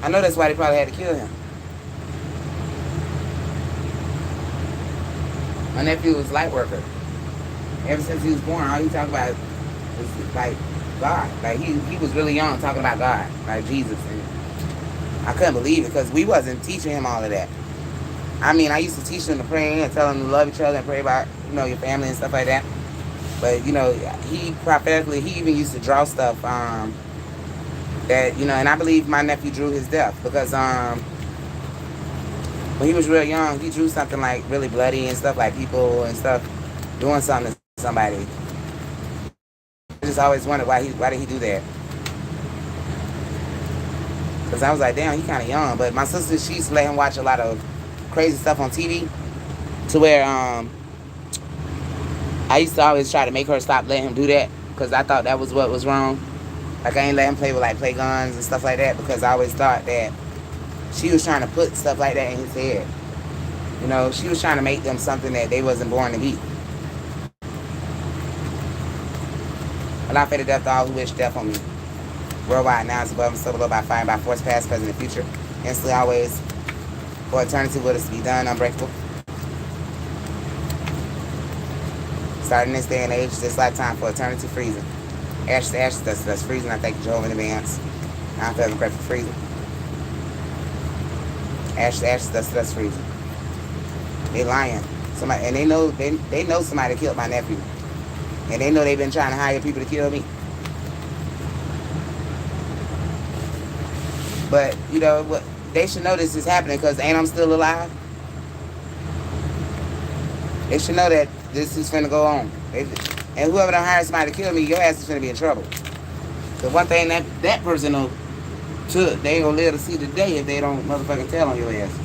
[SPEAKER 1] I know that's why they probably had to kill him. My nephew was a light worker. Ever since he was born, all he talked about was like God. Like he was really young talking about God, like Jesus. And I couldn't believe it because we wasn't teaching him all of that. I mean, I used to teach him to pray and tell him to love each other and pray about, your family and stuff like that. But, he prophetically, he even used to draw stuff that, and I believe my nephew drew his death because when he was real young, he drew something like really bloody and stuff, like people and stuff doing something to somebody. I just always wondered why did he do that? Because I was like, damn, he kind of young. But my sister, she used to let him watch a lot of crazy stuff on TV to where I used to always try to make her stop letting him do that because I thought that was what was wrong. Like, I ain't let him play with, play guns and stuff like that because I always thought that she was trying to put stuff like that in his head. She was trying to make them something that they wasn't born to be. Allow fate of death to all who wish death on me. Worldwide, now is above and so below, by fire and by force, past, present, and future. Instantly, always, for eternity, what is to be done, unbreakable. Starting this day and age, this lifetime, for eternity, freezing. Ashes to ashes, dust to dust, freezing. I thank you, Jehovah, in advance. I'm forever grateful, freezing. Ashes to ashes, dust to dust, freezing. They lying. Somebody, and they know somebody killed my nephew. And they know they've been trying to hire people to kill me. But, what they should know this is happening because ain't I'm still alive. They should know that this is finna go on. And whoever done hired somebody to kill me, your ass is finna be in trouble. The one thing that person know, they ain't gonna live to see the day if they don't motherfucking tell on your ass.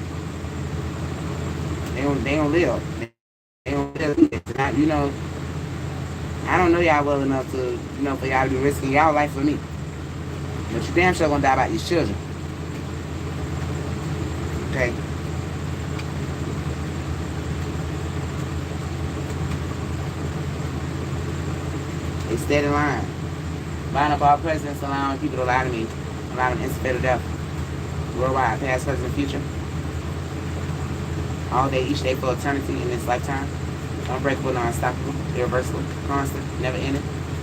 [SPEAKER 1] They don't live. You know, I don't know y'all well enough to, you know, for y'all to be risking y'all life for me. But you damn sure gonna die about these children. Okay? They steady lying. Buying up all presidents, allowing people to lie to me, allowing instant fatal death. Worldwide, past, present, and future. All day, each day for eternity in this lifetime. Unbreakable, non-stoppable, irreversible, constant, never ending.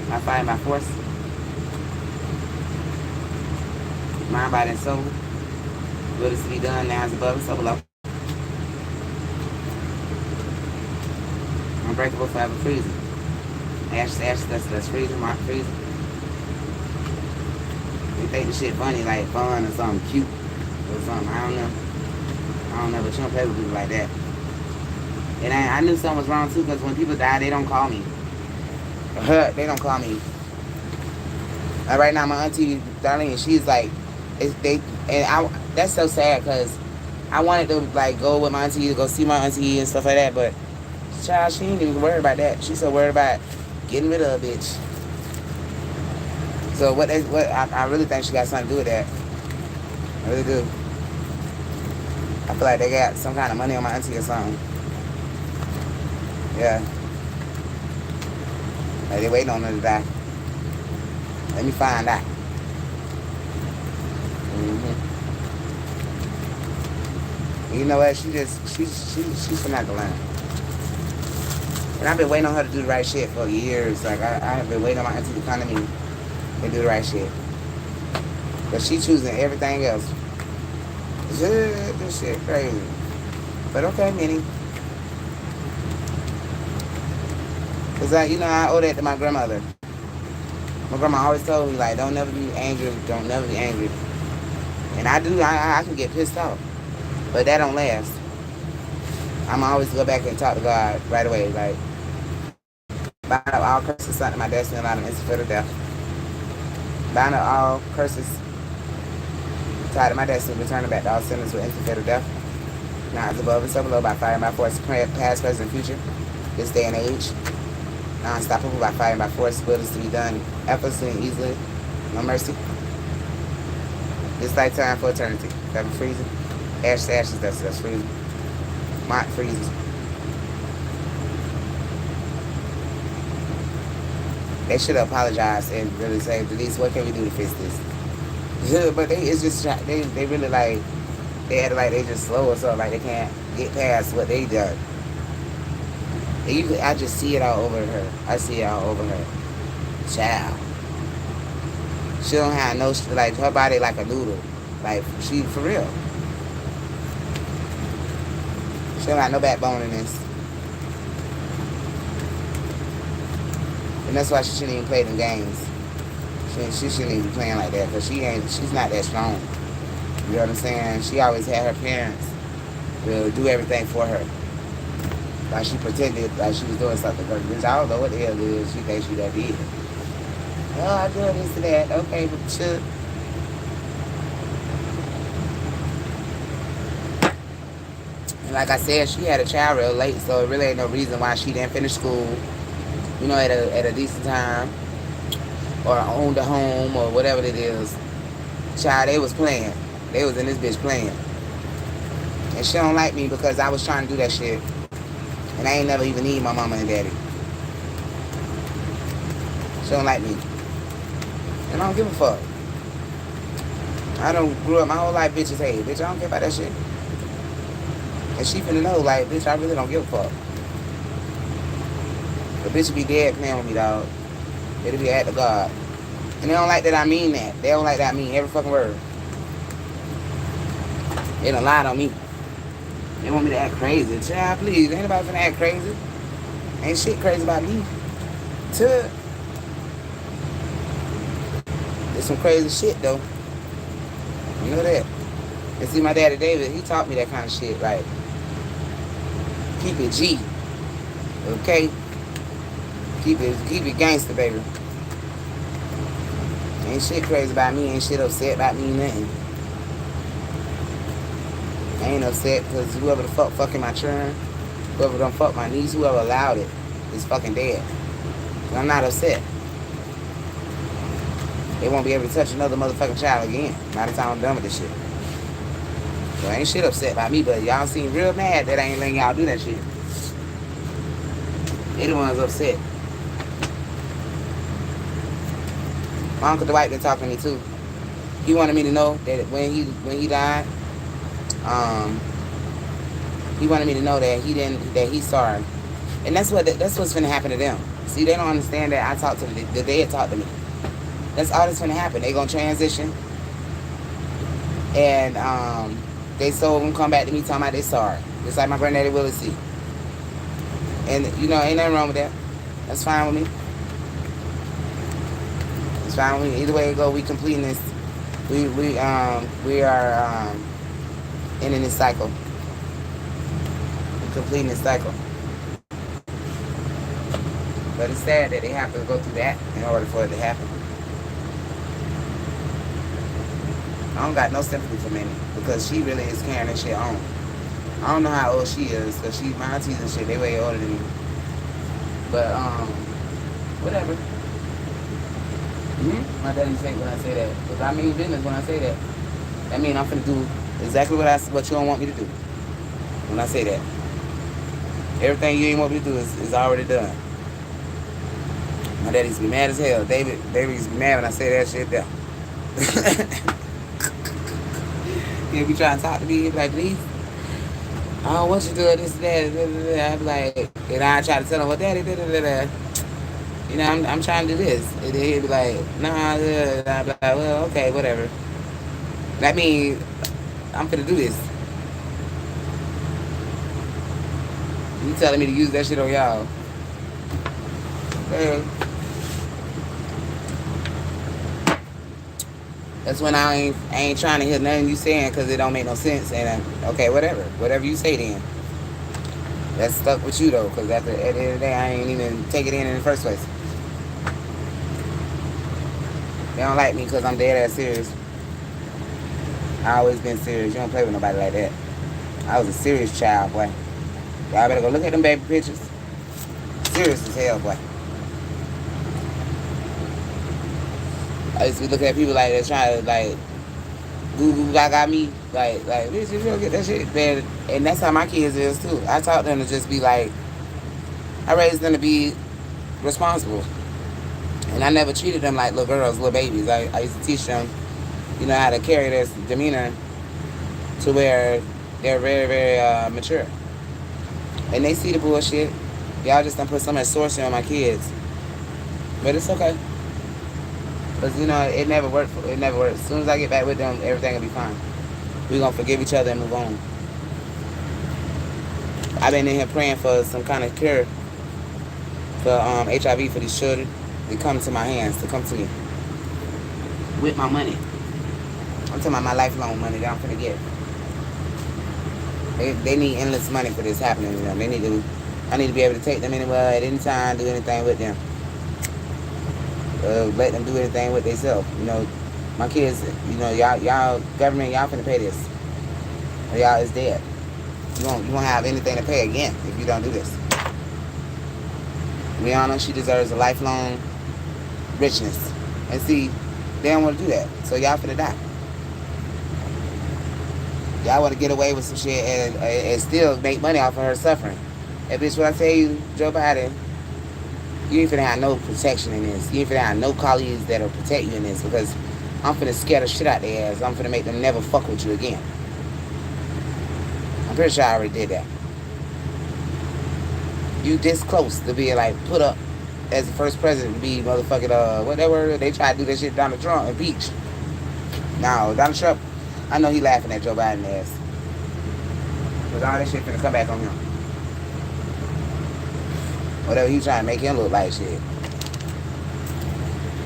[SPEAKER 1] By fire and by force. Mind, body, and soul. What is to be done now is above and so below. Unbreakable, forever freezing. Ashes, ashes, dust, freezing, mark freezing. They think the shit funny, like fun or something cute or something. I don't know. But you don't play with people like that. And I knew something was wrong too, because when people die, they don't call me. They don't call me. Like right now, my auntie Darlene, she's like, that's so sad, because I wanted to like go with my auntie to go see my auntie and stuff like that, but child, she ain't even worried about that. She's so worried about getting rid of a bitch. So I really think she got something to do with that. I really do. I feel like they got some kind of money on my auntie or something. Yeah. Like they waiting on her to die. Let me find out. You know what? She's from out the line. And I've been waiting on her to do the right shit for years. Like I have been waiting on my auntie to come to me and do the right shit. But she choosing everything else. This shit crazy. But okay, Minnie. Cause I owe that to my grandmother. My grandma always told me, like, don't never be angry. Don't never be angry. And I do. I can get pissed off. But that don't last. I'm always go back and talk to God right away. Like, bind up all curses under my destiny and allow them instant fatal death. Bind up all curses tied to my destiny, returning back to all sinners with instant fatal death. Now it's above and so below by fire and by force, past, present, and future. This day and age. Non-stoppable by fire and by force. Will is to be done effortlessly and easily. No mercy. This lifetime for eternity. Forever freezing. Ash to ashes, that's freezing. Mott freezes. They should have apologized and really say, Denise, what can we do to fix this? But they really like, they act like they just slow or something, like they can't get past what they done. I just see it all over her. I see it all over her. Child. She don't have no, like, her body like a noodle. Like, she, for real. She don't got no backbone in this. And that's why she shouldn't even play them games. She shouldn't even be playing like that, because she's not that strong. You know what I'm saying? She always had her parents to do everything for her. Like she pretended like she was doing something. Because I don't know what the hell it is she thinks she that did. Oh, I do this to that. Okay, but shit. And like I said, she had a child real late, so it really ain't no reason why she didn't finish school, you know, at a decent time, or owned a home, or whatever it is. Child, they was playing. They was in this bitch playing. And she don't like me because I was trying to do that shit. And I ain't never even need my mama and daddy. She don't like me. And I don't give a fuck. I done grew up my whole life, bitches, hey, bitch, I don't care about that shit. And she finna know, like, bitch, I really don't give a fuck. The bitch will be dead playing with me, dog. It'll be at the God. And they don't like that I mean that. They don't like that I mean every fucking word. They done lied on me. They want me to act crazy. Child, please. Ain't nobody finna act crazy. Ain't shit crazy about me. There's some crazy shit, though. You know that. And see, my daddy David, he taught me that kind of shit. Like, keep it G. Okay? Keep it gangster, baby. Ain't shit crazy about me. Ain't shit upset about me, nothing. I ain't upset because whoever the fuck fucking my children, Whoever done fuck my niece, whoever allowed it, is fucking dead. And I'm not upset. They won't be able to touch another motherfucking child again. By the time I'm done with this shit. So ain't shit upset by me, but y'all seem real mad that I ain't letting y'all do that shit. They the ones upset. My Uncle Dwight been talking to me too. He wanted me to know that when he died, he wanted me to know that he's sorry. And that's what's gonna happen to them. See, they don't understand that I talked to them, that they had talked to me. That's all that's gonna happen. They gonna transition, and they so gonna come back to me talking about they sorry. Just like my granddaddy Willie C. And you know, ain't nothing wrong with that. That's fine with me. It's fine with me. Either way it go, we completing this. We are ending this cycle. We're completing this cycle. But it's sad that they have to go through that in order for it to happen. I don't got no sympathy for Minnie because she really is carrying that shit on. I don't know how old she is because my aunties and shit, they way older than me. But, whatever. My daddy say when I say that. Because I mean business when I say that. That mean I'm finna do exactly what you don't want me to do. When I say that. Everything you ain't want me to do is already done. My daddy used to be mad as hell. David used to be mad when I say that shit there. He'll be trying to talk to me. He'll be like, please. I don't want you doing this and that. I'd be like, and I try to tell him, well, daddy, you know, I'm trying to do this. And then he'd be like, nah, I'd be like, well, okay, whatever. That means I'm finna do this. You telling me to use that shit on y'all. Okay. That's when I ain't trying to hear nothing you saying because it don't make no sense. And okay, whatever you say then. That's stuck with you though, because at the end of the day, I ain't even take it in the first place. They don't like me because I'm dead ass serious. I always been serious. You don't play with nobody like that. I was a serious child, boy. Y'all better go look at them baby pictures. Serious as hell, boy. I used to be looking at people like they're trying to like goo gaga me. Like, bitch, you don't get that shit. And that's how my kids is too. I taught them to just be like, I raised them to be responsible. And I never treated them like little girls, little babies. I used to teach them, you know, how to carry their demeanor to where they're very, very mature. And they see the bullshit. Y'all just done put so much sorcery on my kids. But it's okay. Because, you know, it never worked. It never worked. As soon as I get back with them, everything will be fine. We're going to forgive each other and move on. I've been in here praying for some kind of cure for HIV for these children to come to my hands, to come to me. With my money. I'm talking about my lifelong money that I'm going to get. They need endless money for this happening to them. I need to be able to take them anywhere at any time, do anything with them. Let them do anything with themselves. You know, my kids, you know, y'all government, y'all finna pay this. Or y'all is dead. You won't have anything to pay again if you don't do this. Rihanna, she deserves a lifelong richness. And see, they don't want to do that. So y'all finna die. Y'all want to get away with some shit and still make money off of her suffering. And bitch, what I tell you, Joe Biden, you ain't finna have no protection in this. You ain't finna have no colleagues that'll protect you in this because I'm finna scare the shit out their ass. I'm finna make them never fuck with you again. I'm pretty sure I already did that. You this close to being like put up as the first president to be motherfucking whatever they tried to do that shit Donald Trump impeached. Now Donald Trump, I know he laughing at Joe Biden ass. Cause all that shit finna come back on him. Whatever he trying to make him look like shit.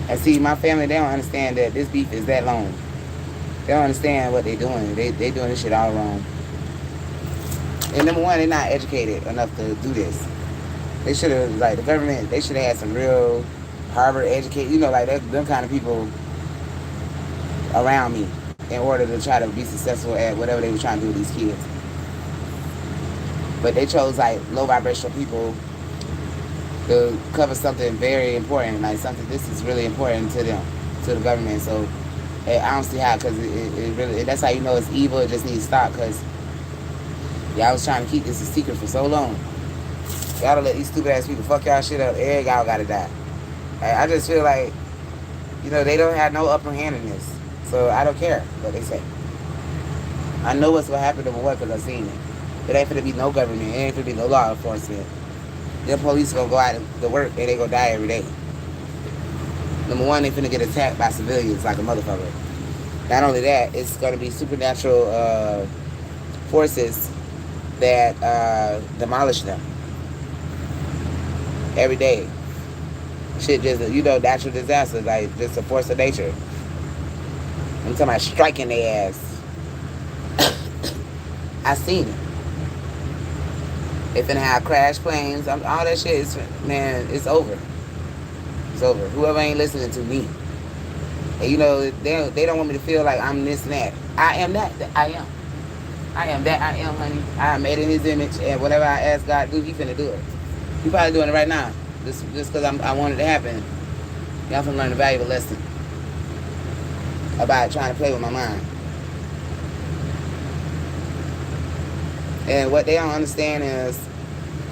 [SPEAKER 1] And see, my family, they don't understand that this beef is that long. They don't understand what they doing. They doing this shit all wrong. And number one, they're not educated enough to do this. They should have, like, the government, they should have had some real Harvard educated, you know, like them kind of people around me in order to try to be successful at whatever they were trying to do with these kids. But they chose like low vibrational people to cover something very important, like something this is really important to them, to the government. So I don't see how, because it really, that's how you know it's evil. It just needs to stop, because y'all was trying to keep this a secret for so long. Y'all to let these stupid ass people fuck y'all shit up. Every y'all gotta die. I just feel like, you know, they don't have no upper hand in this. So I don't care what they say. I know what's gonna happen to my wife because I've seen it. It ain't gonna be no government. It ain't gonna be no law enforcement. The police gonna go out to work and they gonna die every day. Number one, they finna get attacked by civilians like a motherfucker. Not only that, it's gonna be supernatural forces that demolish them every day. Shit, just, you know, natural disasters, like just a force of nature. I'm talking about striking their ass. I seen it. They finna have crash planes. All that shit is, man, it's over. It's over. Whoever ain't listening to me. And you know, they don't want me to feel like I'm this and that. I am that. I am. I am that. I am, honey. I am made in his image. And whatever I ask God to do, he finna do it. He probably doing it right now. Just because I want it to happen. Y'all finna learn a valuable lesson about trying to play with my mind. And what they don't understand is,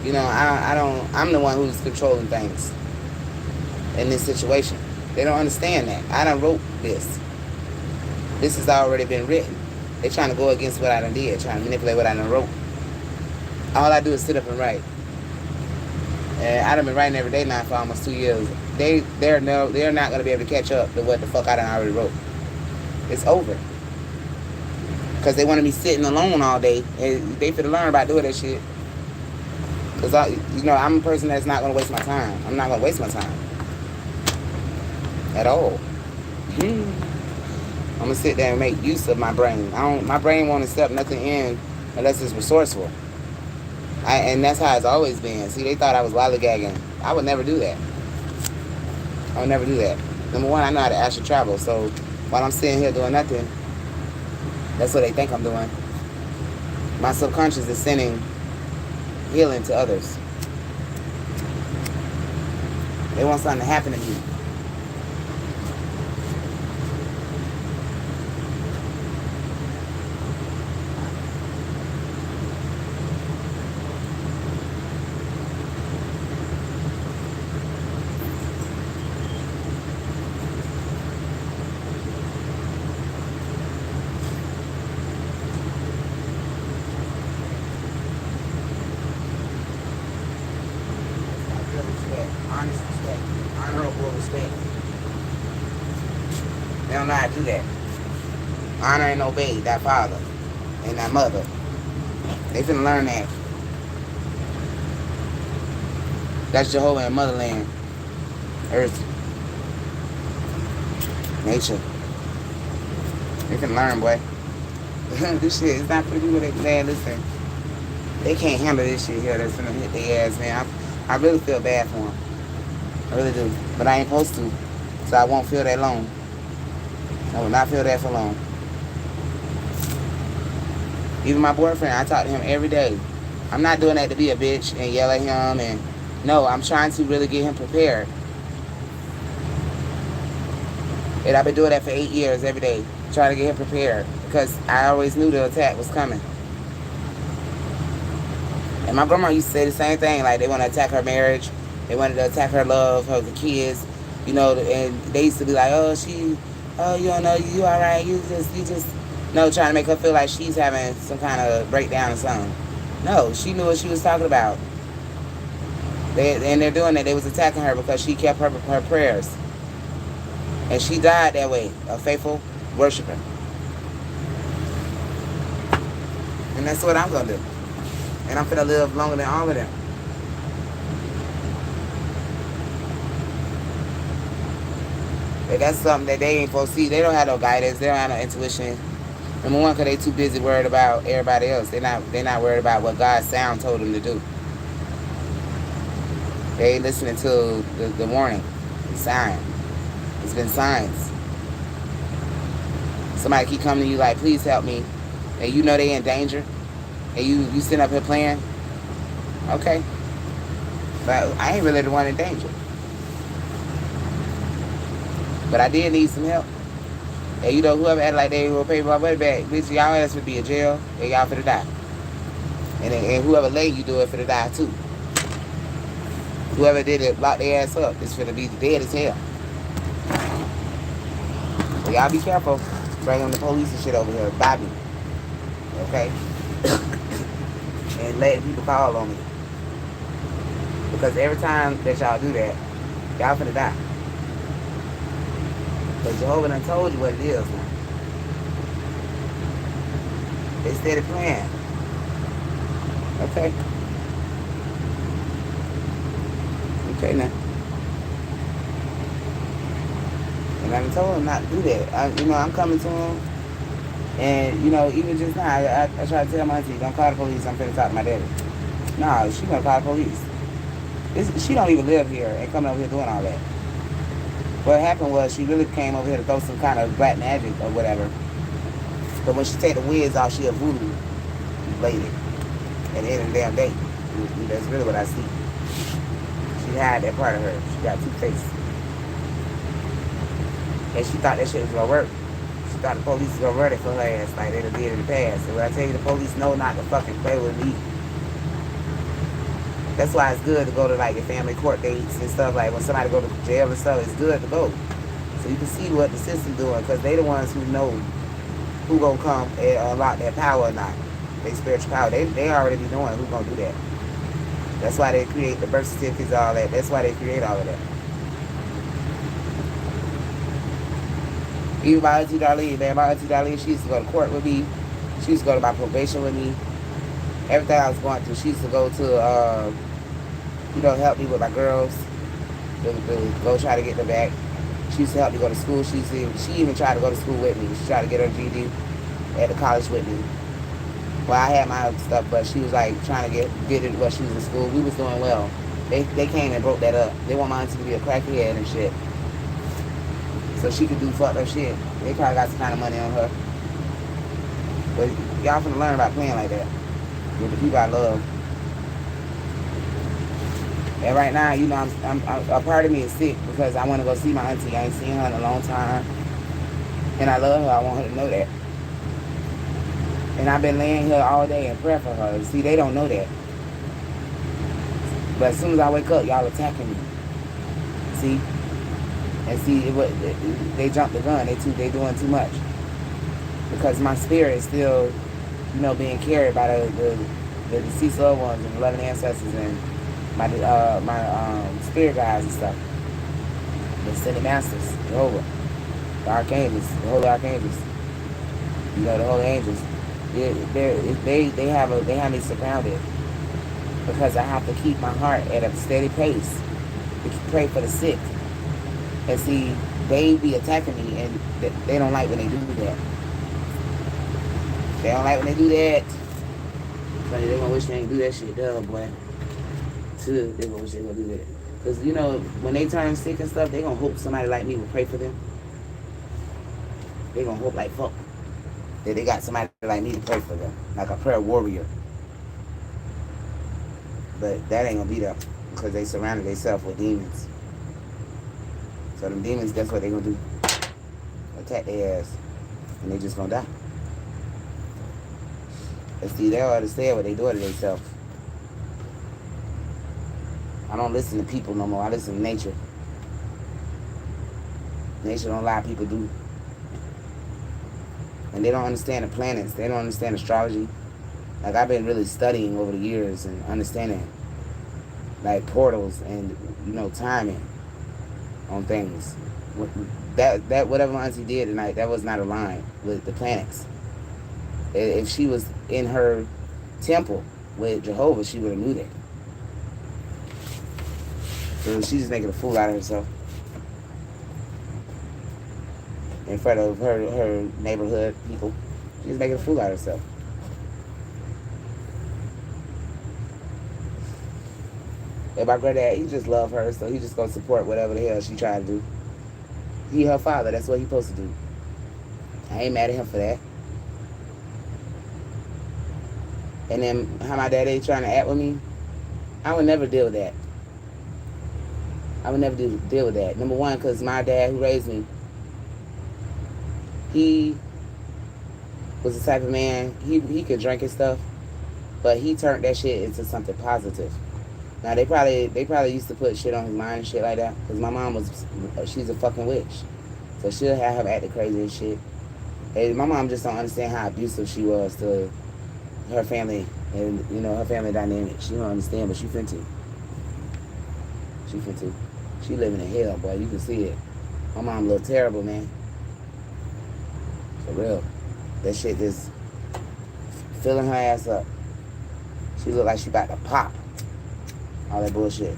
[SPEAKER 1] you know, I'm the one who's controlling things in this situation. They don't understand that. I done wrote this. This has already been written. They're trying to go against what I done did, trying to manipulate what I done wrote. All I do is sit up and write. And I done been writing every day now for almost 2 years. They're not going to be able to catch up to what the fuck I done already wrote. It's over. Because they wanted me sitting alone all day. And they finna learn about doing that shit. Because, you know, I'm a person that's not going to waste my time. I'm not going to waste my time. At all. I'm going to sit there and make use of my brain. My brain won't accept nothing in unless it's resourceful. And that's how it's always been. See, they thought I was lollygagging. I would never do that. I would never do that. Number one, I know how to astral travel. So while I'm sitting here doing nothing, that's what they think I'm doing. My subconscious is sending healing to others. They want something to happen to me. Honest respect, honorable respect. They don't know how to do that. Honor and obey that father and that mother. They finna learn that. That's Jehovah and motherland, earth, nature. They finna learn, boy. This shit is not for people that, man, listen. They can't handle this shit here that's finna hit their ass, man. I really feel bad for them. I really do. But I ain't supposed to. So I won't feel that long. I will not feel that for long. Even my boyfriend, I talk to him every day. I'm not doing that to be a bitch and yell at him. And no, I'm trying to really get him prepared. And I've been doing that for 8 years every day. Trying to get him prepared. Because I always knew the attack was coming. And my grandma used to say the same thing. Like, they want to attack her marriage. They wanted to attack her love, her kids. You know, and they used to be like, you don't know, you all right. You just, no, trying to make her feel like she's having some kind of breakdown or something. No, she knew what she was talking about. And they're doing that. They was attacking her because she kept her prayers. And she died that way, a faithful worshiper. And that's what I'm going to do. And I'm finna live longer than all of them. But that's something that they ain't supposed to see. They don't have no guidance. They don't have no intuition. Number one, because they too busy worried about everybody else. They're not worried about what God's sound told them to do. They ain't listening to the warning, the sign. It's been signs. Somebody keep coming to you like, please help me. And you know they in danger. And you sitting up here playing. Okay. But I ain't really the one in danger. But I did need some help. And you know, whoever acted like they ain't gonna pay my money back, bitch, y'all ass would be in jail and y'all finna die. And whoever let you do it finna die too. Whoever did it, lock their ass up, is finna be dead as hell. So y'all be careful bringing the police and shit over here by me. Okay? And letting people call on me. Because every time that y'all do that, y'all finna die. Because Jehovah done told you what it is now. They steady playing. Okay. Okay now. And I told him not to do that. I'm coming to him. And, even just now, I try to tell my auntie, don't call the police, I'm finna talk to my daddy. No, she gonna call the police. She don't even live here and coming over here doing all that. What happened was she really came over here to throw some kind of black magic or whatever. But when she take the wigs off, she a voodoo lady at the end of the damn day. That's really what I see. She had that part of her. She got two faces. And she thought that shit was gonna work. She thought the police was gonna run it for her ass like they did in the past. And when I tell you the police know not to fucking play with me. That's why it's good to go to like the family court dates and stuff. Like when somebody go to jail and stuff, it's good to go. So you can see what the system doing, because they the ones who know who gonna come and unlock that power or not. They spiritual power. They already be knowing who gonna do that. That's why they create the birth certificates, all that. That's why they create all of that. Even my auntie Darlene, man, my auntie Darlene, she used to go to court with me. She used to go to my probation with me. Everything I was going through, she used to go to, help me with my girls. To go try to get them back. She used to help me go to school. She even tried to go to school with me. She tried to get her GED at the college with me. Well, I had my stuff, but she was like trying to get it while she was in school. We was doing well. They came and broke that up. They want my auntie to be a crackhead and shit. So she could do fucked up shit. They probably got some kind of money on her. But y'all finna learn about playing like that with the people I love. And right now, I'm a part of me is sick because I want to go see my auntie. I ain't seen her in a long time. And I love her. I want her to know that. And I've been laying here all day in prayer for her. See, they don't know that. But as soon as I wake up, y'all attacking me. See? And see, they jumped the gun. They doing too much. Because my spirit is still, being carried by the deceased loved ones and the loving ancestors and my spirit guides and stuff. The ascended masters, Jehovah, the archangels, the holy archangels, the holy angels. They have me surrounded because I have to keep my heart at a steady pace to pray for the sick. And see, they be attacking me, and they don't like when they do that. They don't like when they do that. Funny, they gonna wish they ain't do that shit, duh, boy. Too, they gonna wish they gonna do that. Cause when they turn sick and stuff, they gonna hope somebody like me will pray for them. They gonna hope like fuck that they got somebody like me to pray for them, like a prayer warrior. But that ain't gonna be there because they surrounded themselves with demons. So them demons, that's what they gonna do. Attack their ass. And they just gonna die. And see, they don't understand what they do to themselves. I don't listen to people no more. I listen to nature. Nature don't lie, people do. And they don't understand the planets. They don't understand astrology. Like, I've been really studying over the years and understanding, like, portals and, timing on things. That whatever my auntie did tonight, that was not aligned with the planets. If she was in her temple with Jehovah, she would have knew that. So she's just making a fool out of herself in front of her neighborhood people. She's making a fool out of herself. And my granddad, he just love her, so he just gonna support whatever the hell she trying to do. He her father, that's what he supposed to do. I ain't mad at him for that. And then how my daddy trying to act with me, I would never deal with that. I would never deal with that. Number one, because my dad who raised me, he was the type of man, he could drink and stuff, but he turned that shit into something positive. Now they probably used to put shit on his mind and shit like that, because my mom she's a fucking witch, so she'll have him acting crazy and shit. And my mom just don't understand how abusive she was to her family and her family dynamic. She don't understand, but she finna. She finna. She living in hell, boy. You can see it. My mom look terrible, man. For real. That shit just filling her ass up. She look like she about to pop. All that bullshit.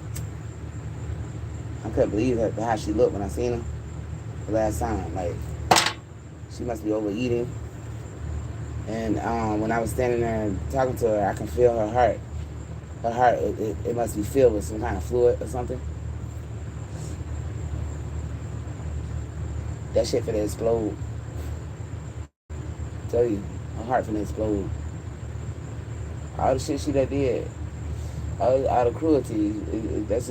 [SPEAKER 1] I couldn't believe how she looked when I seen her the last time. Like, she must be overeating. And when I was standing there and talking to her, I can feel her heart. Her heart, it must be filled with some kind of fluid or something. That shit finna explode. I tell you, her heart finna explode. All the shit she done did, all the cruelty, it's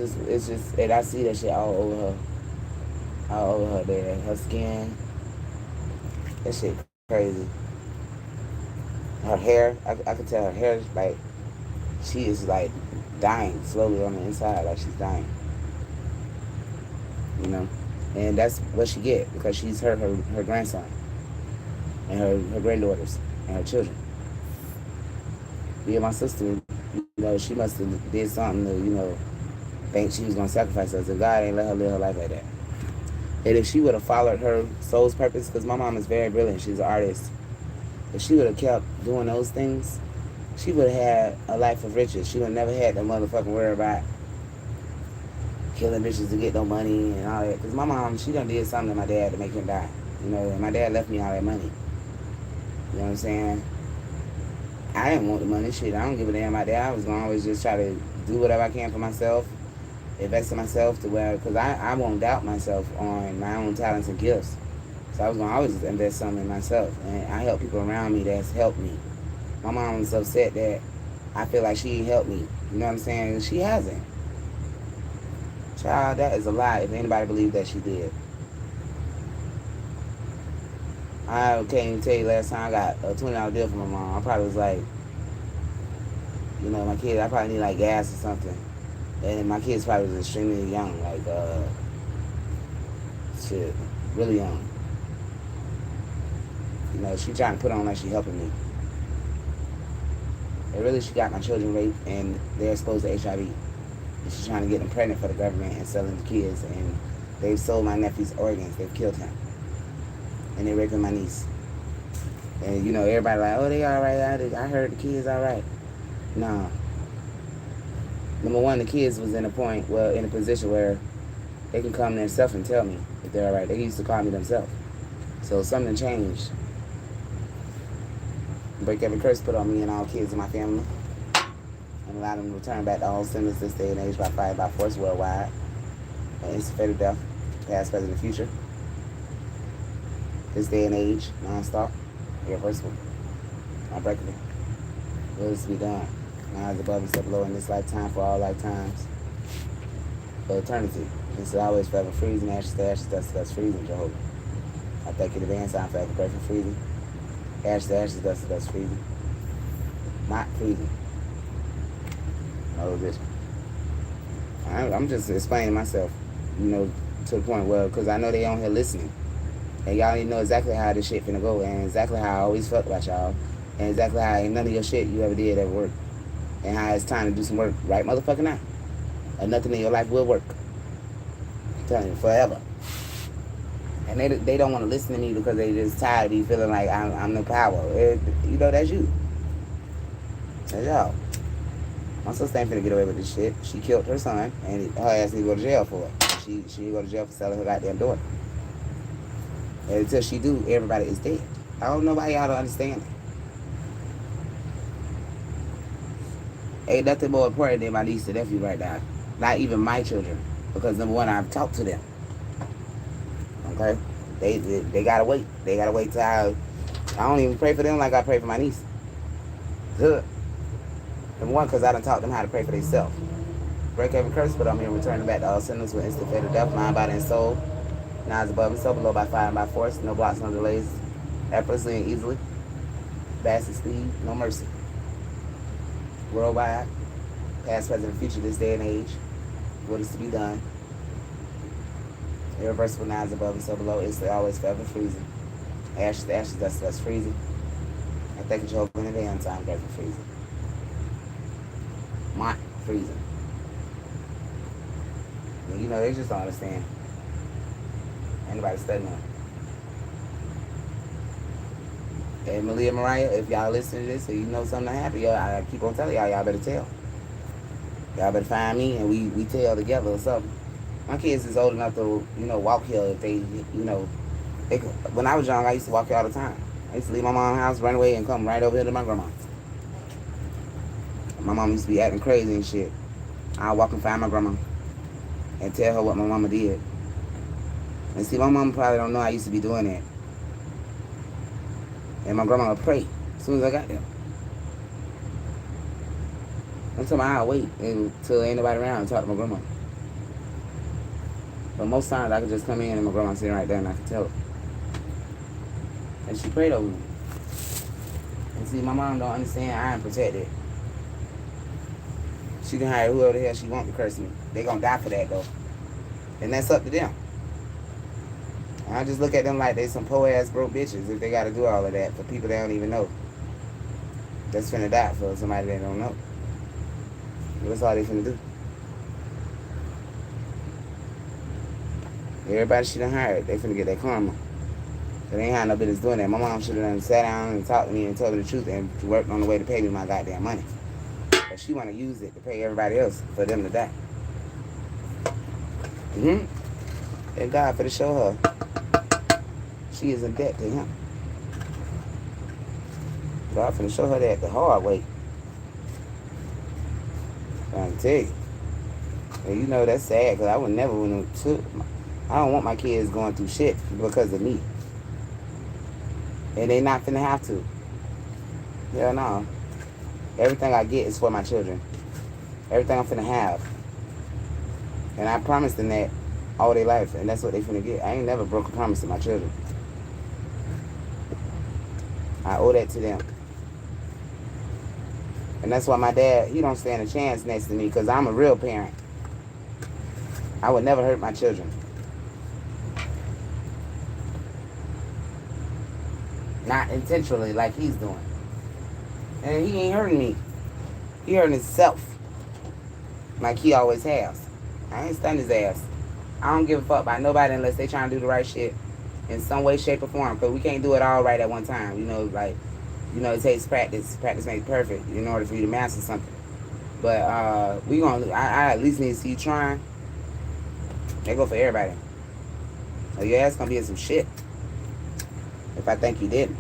[SPEAKER 1] just, and I see that shit all over her there, her skin. That shit crazy. Her hair, I can tell her hair is like, she is like dying slowly on the inside, like she's dying. And that's what she get, because she's hurt her grandson and her granddaughters and her children. Me and my sister, she must have did something to, think she was gonna sacrifice us. And God ain't let her live her life like that. And if she would have followed her soul's purpose, because my mom is very brilliant, she's an artist. If she would have kept doing those things, she would have had a life of riches. She would have never had that motherfucking worry about killing bitches to get no money and all that. Because my mom, she done did something to my dad to make him die. And my dad left me all that money. You know what I'm saying? I didn't want the money. Shit, I don't give a damn about that. I was going to always just try to do whatever I can for myself, invest in myself to where, because I won't doubt myself on my own talents and gifts. So I was going to always invest something in myself. And I help people around me that's helped me. My mom was upset that I feel like she ain't helped me. You know what I'm saying? She hasn't. Child, that is a lie if anybody believes that she did. I can't even tell you last time I got a $20 bill from my mom. I probably was like, my kid, I probably need like gas or something. And my kids probably was extremely young, like, shit, really young. She trying to put on like she helping me. And really, she got my children raped and they're exposed to HIV. And she's trying to get them pregnant for the government and selling the kids. And they've sold my nephew's organs. They've killed him. And they're raping my niece. And, everybody like, oh, they all right. I heard the kids all right. No. Number one, the kids was in a position where they can come themselves and tell me if they're all right. They used to call me themselves. So something changed. Break every curse put on me and all kids in my family. And allow them to return back to all sinners this day and age by fire, by force worldwide. And instant fatal death, past, present, and future. This day and age, non-stop, irreversible, unbreakable. Will this be done? Now is above and step below in this lifetime for all lifetimes. For eternity. This is always forever freezing, ashes to ashes, dust to dust, freezing, Jehovah. I thank you in advance, I'm forever grateful, freezing. Ashes to ashes, dust to dust, freezing. Not freezing. No, this. I'm just explaining myself, to the point where, because I know they on here listening. And y'all need to know exactly how this shit finna go, and exactly how I always felt about y'all, and exactly how ain't none of your shit you ever did ever work. And how it's time to do some work right motherfucking now. And nothing in your life will work. I'm telling you, forever. And they don't want to listen to me because they just tired of me feeling like I'm the power. That's you. That's y'all. My sister ain't finna get away with this shit. She killed her son, and her ass need to go to jail for it. She go to jail for selling her goddamn daughter. And until she do, everybody is dead. I don't know why y'all don't understand it. Ain't nothing more important than my niece and nephew right now. Not even my children. Because number one, I've talked to them. Okay? They gotta wait. They gotta wait till I don't even pray for them like I pray for my niece. Good. Number one, because I done taught them how to pray for themselves. Break every curse, but I'm here returning back to all sinners with instant fatal death, mind, body, and soul. Now is above and so below by fire and by force. No blocks, no delays. Effortlessly and easily. Fast and speed, no mercy. Worldwide, past, present, and future, this day and age. What is to be done. Irreversible now is above and so below. It's always forever freezing. Ashes to ashes, dust to dust, freezing. I thank you, Jehovah, in the day on time, God, for freezing. Mont, freezing. And you know, they just don't understand. Anybody studying them. And Malia Mariah, if y'all listen to this and you know something happened, y'all, I keep on telling y'all, y'all better tell. Y'all better find me and we tell together or something. My kids is old enough to, you know, walk here if they, you know, they could, when I was young, I used to walk here all the time. I used to leave my mom's house, run away, and come right over here to my grandma. My mom used to be acting crazy and shit. I'd walk and find my grandma and tell her what my mama did. And see, my mama probably don't know I used to be doing that. And my grandma would pray as soon as I got there. Until I'll wait until ain't nobody around and talk to my grandma. But most times I could just come in and my grandma's sitting right there and I could tell her. And she prayed over me. And see, my mom don't understand I am protected. She can hire whoever the hell she want to curse me. They gonna die for that though. And that's up to them. And I just look at them like they some poor ass broke bitches if they gotta do all of that for people they don't even know. That's finna die for somebody they don't know. That's all they finna do. Everybody she done hired, they finna get their karma. They ain't had no business doing that. My mom should have done sat down and talked to me and told me the truth and worked on the way to pay me my goddamn money. But she wanna use it to pay everybody else for them to die. Thank God for to show her she is in debt to him. God finna show her that the hard way. I'm trying to tell you. And you know that's sad because I would never want to. I don't want my kids going through shit because of me. And they not finna have to. Hell no. Everything I get is for my children. Everything I'm finna have. And I promised them that all their life, and that's what they finna get. I ain't never broke a promise to my children. I owe that to them. And that's why my dad, he don't stand a chance next to me because I'm a real parent. I would never hurt my children. Not intentionally like he's doing. And he ain't hurting me. He hurting himself. Like he always has. I ain't stunned his ass. I don't give a fuck about nobody unless they trying to do the right shit in some way, shape, or form. Because we can't do it all right at one time. You know, like, you know, it takes practice. Practice makes perfect in order for you to master something. But I at least need to see you trying. They go for everybody. So your ass gonna be in some shit if I think you didn't.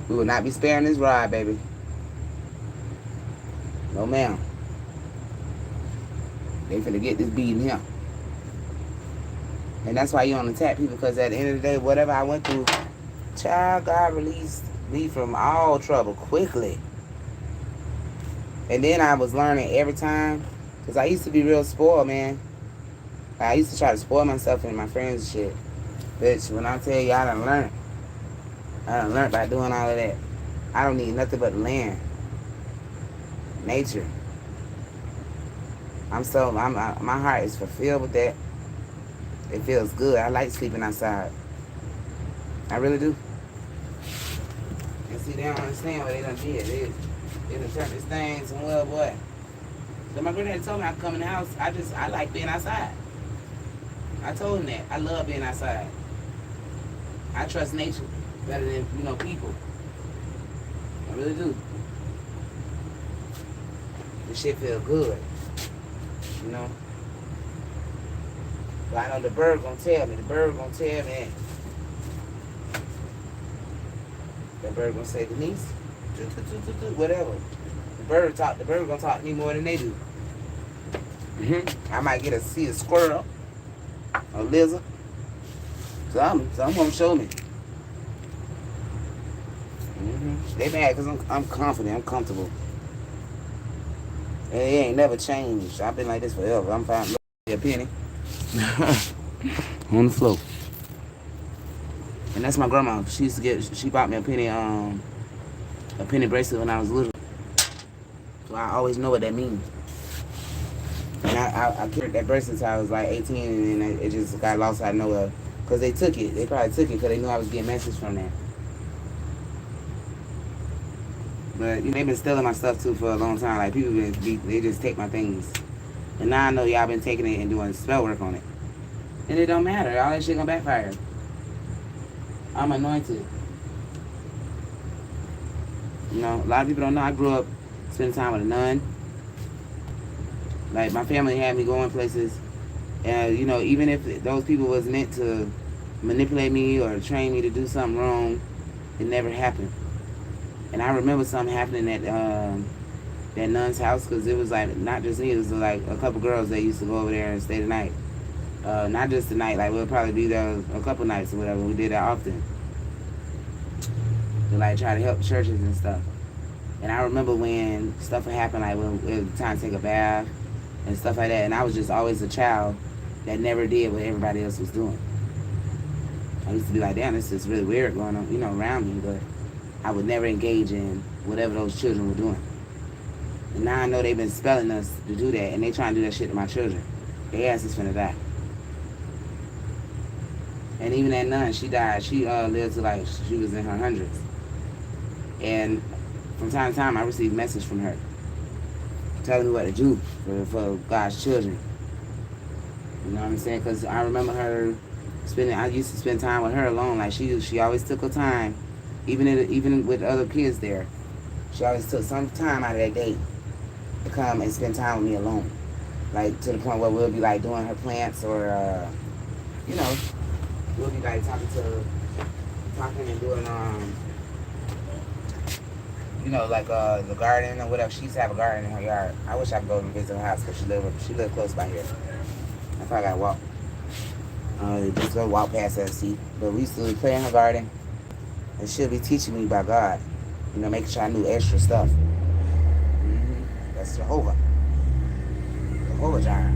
[SPEAKER 1] We will not be sparing this ride, baby. No, ma'am. They finna get this beating here. And that's why you don't attack people, because at the end of the day, whatever I went through, child, God released me from all trouble quickly. And then I was learning every time, because I used to be real spoiled, man. I used to try to spoil myself and my friends and shit. Bitch, when I tell you I done learned. I done learned by doing all of that. I don't need nothing but land. Nature. My heart is fulfilled with that. It feels good. I like sleeping outside. I really do. And see, they don't understand what they done did. They done turned this thing some well, boy. So my granddad told me I could come in the house. I like being outside. I told him that. I love being outside. I trust nature better than, people. I really do. This shit feel good. But I know the bird gonna tell me. The bird gonna tell me. The bird gonna say, Denise, whatever. The bird gonna talk to me more than they do. I might see a squirrel, a lizard. Something gonna show me. They mad because I'm confident, I'm comfortable. And it ain't never changed. I've been like this forever. I'm fine. Look, a penny. On the floor. And that's my grandma. She bought me a penny bracelet when I was little. So I always know what that means. And I carried that bracelet until I was like 18, and then it just got lost out of nowhere. Because they took it. They probably took it because they knew I was getting messages from there. But they've been stealing my stuff too for a long time. Like people they just take my things. And now I know y'all been taking it and doing spell work on it. And it don't matter. All that shit gonna backfire. I'm anointed. You know, a lot of people don't know I grew up spending time with a nun. Like my family had me going places, and even if those people was meant to manipulate me or train me to do something wrong, it never happened. And I remember something happening at that nun's house, because it was like not just me, it was like a couple girls that used to go over there and stay the night. Not just the night, like we'll probably be there a couple nights or whatever. We did that often to like try to help churches and stuff. And I remember when stuff would happen, like when it was time to take a bath and stuff like that. And I was just always a child that never did what everybody else was doing. I used to be like, damn, this is really weird going on, around me, but I would never engage in whatever those children were doing. And now I know they've been spelling us to do that, and they trying to do that shit to my children. Their ass is finna die. And even that nun, she died. She lived to like, she was in her hundreds. And from time to time, I received a message from her telling me what to do for God's children. You know what I'm saying? Because I remember her I used to spend time with her alone. Like she always took her time, even with other kids there. She always took some time out of that day to come and spend time with me alone. Like to the point where we'll be like doing her plants, or we'll be like talking and doing like the garden or whatever. She used to have a garden in her yard. I wish I could go and visit her house because she lived close by here. I probably gotta walk. Just go walk past her and see. But we used to play in her garden, and she'll be teaching me about God. Making sure I knew extra stuff. That's Jehovah. Jehovah Jireh.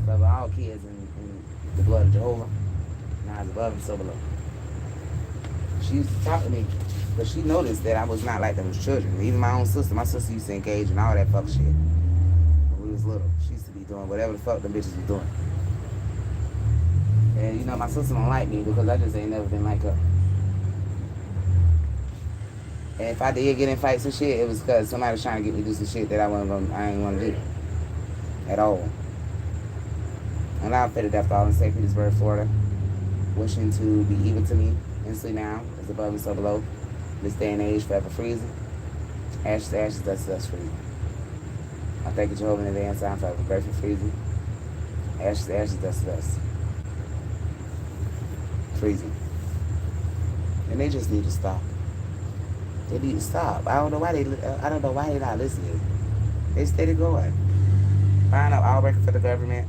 [SPEAKER 1] Cover all kids in the blood of Jehovah. Now it's above and so below. She used to talk to me, but she noticed that I was not like those children. Even my sister used to engage in all that fuck shit when we was little. She used to be doing whatever the fuck them bitches was doing. And my sister don't like me because I just ain't never been like her. And if I did get in fights and shit, it was because somebody was trying to get me to do some shit that I ain't want to do at all. And I'm fed to death all in St. Petersburg, Florida, wishing to be evil to me instantly now, as above and so below. This day and age, forever freezing. Ashes to ashes, dust to dust, freezing. I thank you, Jehovah, in advance. I'm forever grateful, freezing. Ashes to ashes, dust to dust, freezing. And they just need to stop. They need to stop. I don't know why they not listening. They steady going. Find out all working for the government.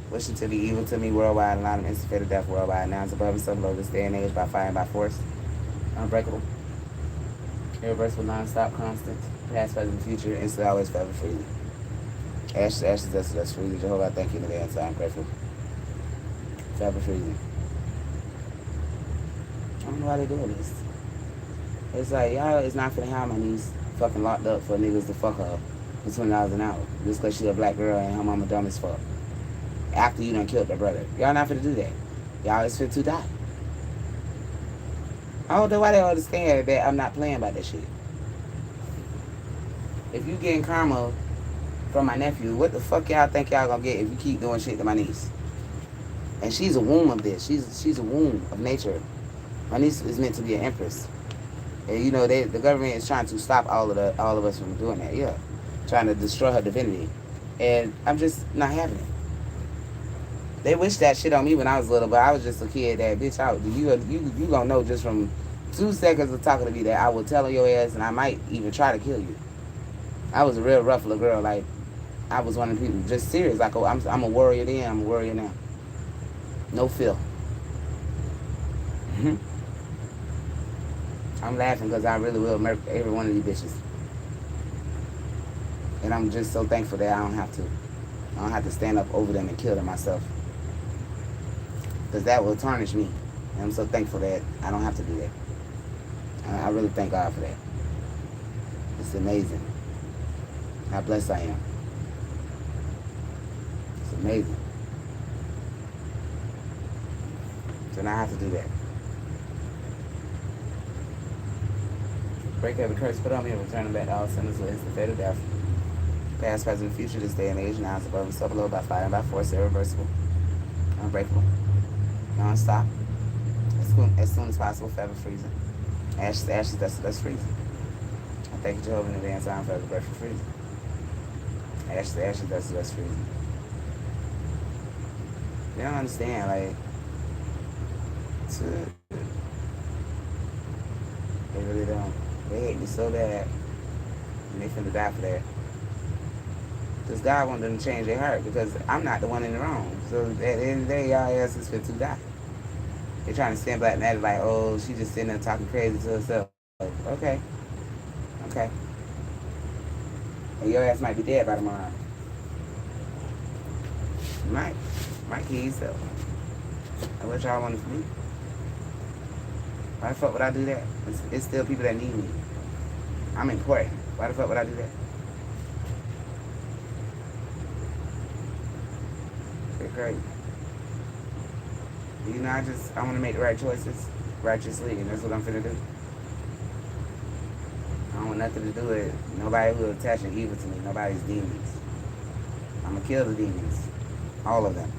[SPEAKER 1] Wishing to be evil to me worldwide, and allowing them instant fate of death worldwide. Now it's above and so below this day and age, by fire and by force. Unbreakable. Irreversible, non-stop, constant. Past, present, future, instantly, always, forever, freely. Ashes, ashes, dust, dust, freely. Jehovah, I thank you in advance. I'm grateful. Forever, freely. I don't know why they doing this. It's like, y'all is not finna have my niece fucking locked up for niggas to fuck her for $20 an hour. Just because she's a black girl and her mama dumb as fuck. After you done killed their brother. Y'all not finna do that. Y'all is finna to die. I don't know why they don't understand that I'm not playing about that shit. If you getting karma from my nephew, what the fuck y'all think y'all gonna get if you keep doing shit to my niece? And she's a womb of this. She's a womb of nature. My niece is meant to be an empress. And the government is trying to stop all of us from doing that. Yeah, trying to destroy her divinity, and I'm just not having it. They wish that shit on me when I was little, but I was just a kid that bitch out. You gonna know just from 2 seconds of talking to me that I will tell on your ass, and I might even try to kill you. I was a real rough little girl. Like I was one of the people just serious. Like I'm a warrior then, I'm a warrior now. No fear. I'm laughing because I really will murk every one of these bitches. And I'm just so thankful that I don't have to. I don't have to stand up over them and kill them myself. Because that will tarnish me. And I'm so thankful that I don't have to do that. I really thank God for that. It's amazing how blessed I am. It's amazing. So now I have to do that. Break every curse put on me and return them back to all sinners with instant fatal death. Past, present, future, this day and age, now it's above and so below, by fire and by force, irreversible, unbreakable, non-stop, as soon as possible, forever freezing. Ashes to ashes, dust to dust, freezing. I thank you, Jehovah, in advance, I'm forever grateful, freezing. Ashes to ashes, dust to dust, freezing. They don't understand, like, they really don't. They hate me so bad, and they finna die for that. Because God wanted them to change their heart, because I'm not the one in the wrong. So at the end of the day, y'all asses fit to die. They're trying to stand Black Matter like, oh, she just sitting there talking crazy to herself. Okay. Okay. And your ass might be dead by tomorrow. You might. Might kill yourself. And what y'all want from me? Why the fuck would I do that? It's still people that need me. I'm important. Why the fuck would I do that? It's crazy. You know, I want to make the right choices righteously, and that's what I'm finna do. I don't want nothing to do with nobody who attaching evil to me, nobody's demons. I'm gonna kill the demons. All of them.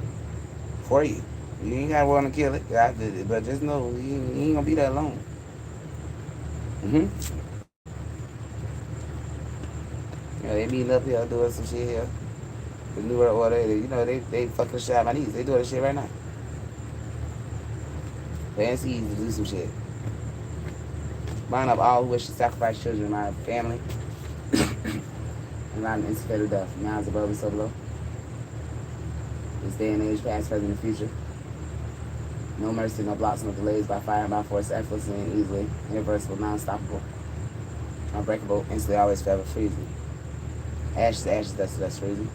[SPEAKER 1] For you. You ain't gotta want to kill it. I did it, but just know you ain't gonna be there alone. Yeah, they meeting up here doing some shit here. The New World Order, you know, they fucking shit out my knees. They doing this shit right now. It's easy to do some shit. Bind up all who wish to sacrifice children in my family. And I'm instant fatal death. Now it's above and so below. This day and age, past, present, and future. No mercy, no blocks, no delays, by fire and by force, effortlessly and easily, irreversible, non-stoppable, unbreakable, instantly, always, forever, freezing. Ashes to ashes, dust to dust, freezing.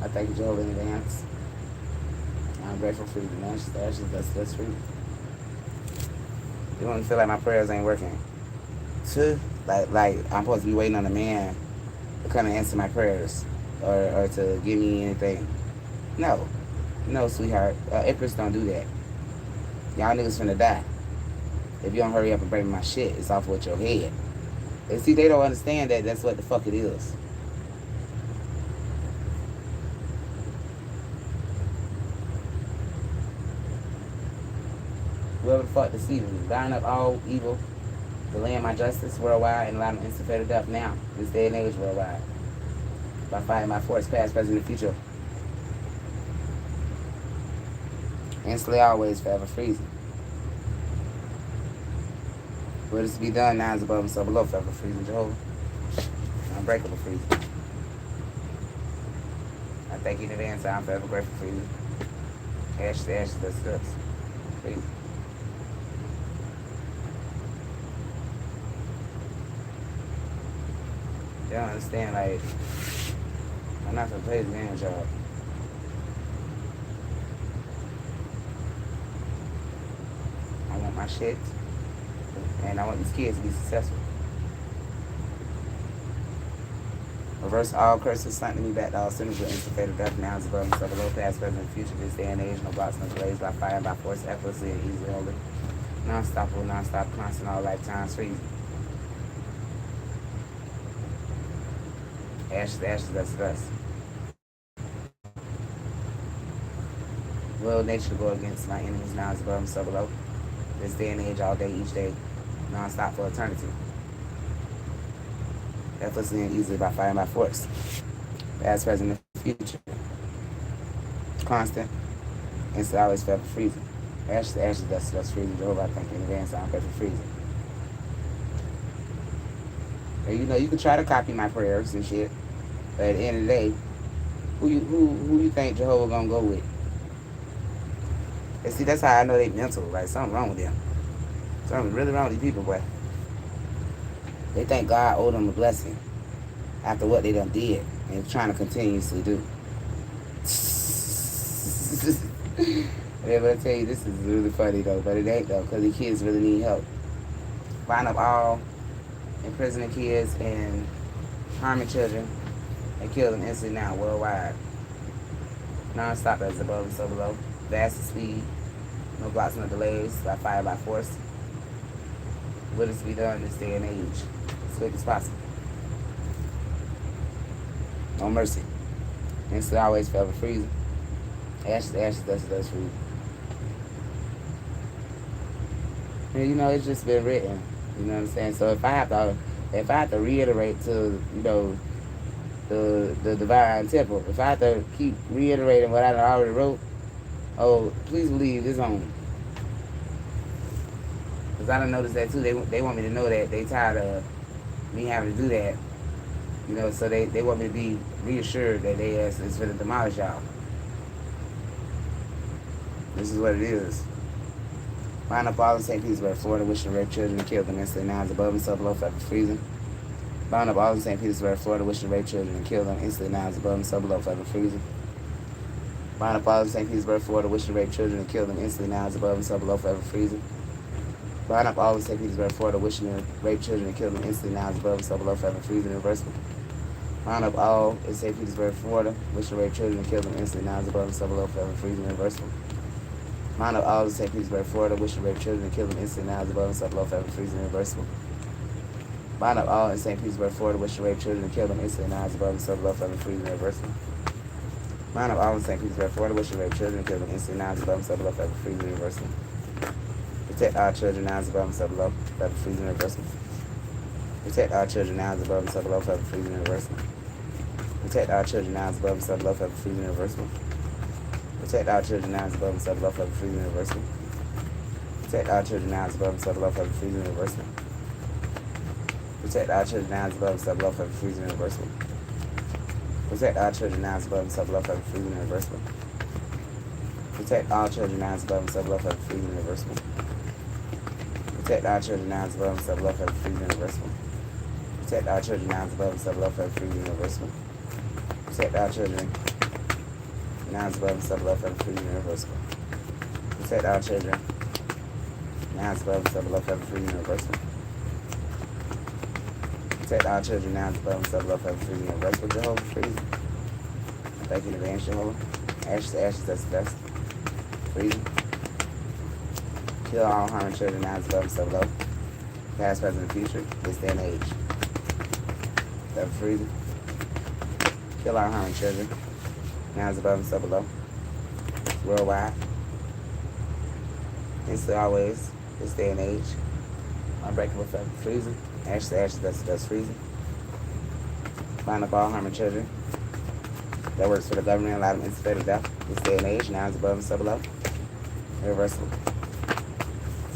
[SPEAKER 1] I thank you, Jehovah, in advance. I'm grateful for freezing. Ashes to ashes, dust to dust, freezing. You don't feel like my prayers ain't working. Like I'm supposed to be waiting on a man to come and answer my prayers or to give me anything. No, sweetheart. Icarus don't do that. Y'all niggas finna die. If you don't hurry up and bring my shit, it's off with your head. And see, they don't understand that that's what the fuck it is. Whoever the fuck deceiving me, bind up all evil, delaying my justice worldwide, and allow them instant fatal death now, this day and age worldwide. By fire, my force, past, present, and future. Instantly, always, forever, freezing. What is to be done now is above and so below, forever, freezing, Jehovah. Unbreakable, freezing. I thank you in advance, I'm forever grateful for you. Ashes to ashes, dust to dust. Freezing. They don't understand, like, I'm not gonna play this game with y'all. I want my shit, and I want these kids to be successful. Reverse all curses, slanting me back to all sinners with instant fatal death, now is above and so below, past, present, and future, this day and age, no blocks, no delays, by fire, by force, effortlessly, and easily only. Non-stoppable, non-stop, constant, all lifetimes, freezing. Ashes to ashes, dust to dust. Will nature to go against my enemies, now is above and so below. This day and age, all day, each day, non-stop for eternity. Effortlessly and easily, by fire and by force. Past, present, and future. Constant. Instant, always, forever, freezing. Ashes to ashes, dust to dust, freezing. Jehovah, I thank you in advance, I'm forever freezing. And you know, you can try to copy my prayers and shit, but at the end of the day, who you think Jehovah gonna go with? And see, that's how I know they mental. Like, something wrong with them. Something's really wrong with these people, boy. They think God owed them a blessing after what they done did and trying to continuously do. Yeah, but I tell you, this is really funny though, but it ain't though, because the kids really need help. Line up all imprisoning kids and harming children and kill them instantly now worldwide. Non-stop as above and so below. Vast speed, no blocks, no delays, by fire, by force. What is to be done in this day and age? As quick as possible. No mercy. Instantly, always, forever freezing. Ashes to ashes, dust to dust, freezing. And you know, it's just been written. You know what I'm saying? So if I have to reiterate to, you know, the divine temple, if I have to keep reiterating what I already wrote, oh, please believe it's on. Because I done noticed that too. They want me to know that they tired of me having to do that. You know, so they want me to be reassured that they ass is for to demolish y'all. This is what it is. Line up all in St. Petersburg, Florida, wishing to rape children and kill them instantly now is above and so below, forever freezing. Bound up all in St. Petersburg, Florida, wishing to rape children and kill them instantly now is above and so below, forever freezing. Bound up all in St. Petersburg, Florida, wishing to rape children and kill them instantly now is above and so below, forever freezing. Bound up all in St. Petersburg, Florida, wishing to rape children and kill them instantly now is above and so below, forever freezing, reversible. Bound up all in St. Petersburg, Florida, wishing to rape children and kill them instantly now is above and so below, forever freezing, reversible. Bound up all in St. Petersburg, Florida, wishing to rape children and kill them instantly now is above and so below, forever freezing, reversible. Bound up all in St. Petersburg, Florida, wishing to rape children and kill them instantly now is above and so below, forever freezing, reversible. Bound up all in St. Petersburg, Florida, wishing to rape children and kill them instantly now is above and so below, forever freezing, reversible. Protect our children now is above and so below, forever freezing, reversible. Protect our children now is above and so below, forever freezing, reversible. Protect our children now is above and so below, forever freezing, reversible. Protect our children now is above and so below, forever freezing, reversible. Protect our children now is above and so below, forever freezing, reversible. Protect our children now is above and so below, forever freezing, reversible. Protect our children now is above and so below, forever freezing, reversible. Protect all children now is above and so below, forever freezing, reversible. Protect our children now is above and so below, forever freezing, reversible. Protect our children now is above and so below, forever freezing, reversible. Protect our children now is above and so below, forever freezing, reversible. Protect our children now is above and so below, forever freezing, reversible. Protect our children now is above and so below, forever freezing, reversible. Jehovah, freezing. Thank you in advance, Jehovah. Ashes to ashes, dust to dust. Freezing. Kill all harming children now is above and so below. Past, present, and future, this day and age. Forever freezing. Kill all harming children now is above and so below. Worldwide. Instantly, always, this day and age. Unbreakable, forever freezing. Ashes to ashes, dust to dust, freezing. Bind up all harming children. That works for the government, allow them instant fatal death. This day and age, now is above and so below. Irreversible.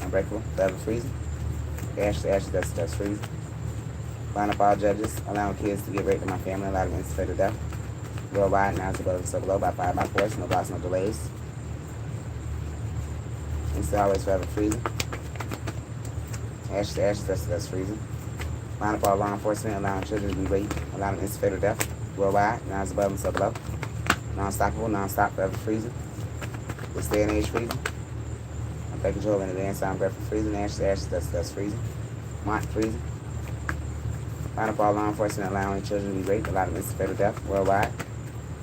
[SPEAKER 1] Unbreakable, forever freezing. Ashes to ashes, dust to dust, freezing. Bind up all judges, allowing kids to get raped in my family, allow them instant fatal death. Worldwide, now is above and so below, by fire, by force, no blocks, no delays. Instant, always, forever freezing. Ashes to ashes, dust to dust, freezing. Bind up all law enforcement, allowing children to be raped, allowing them instant fatal death. Worldwide, now is above and so below. Non-stoppable, non-stop, forever freezing. This day and age freezing. I'm thanking Jehovah in advance, I'm grateful for freezing. Ashes to ashes, dust to dust, freezing. Mont, freezing. Bind up all law enforcement, allowing children to be raped, allowing them instant fatal death. Worldwide,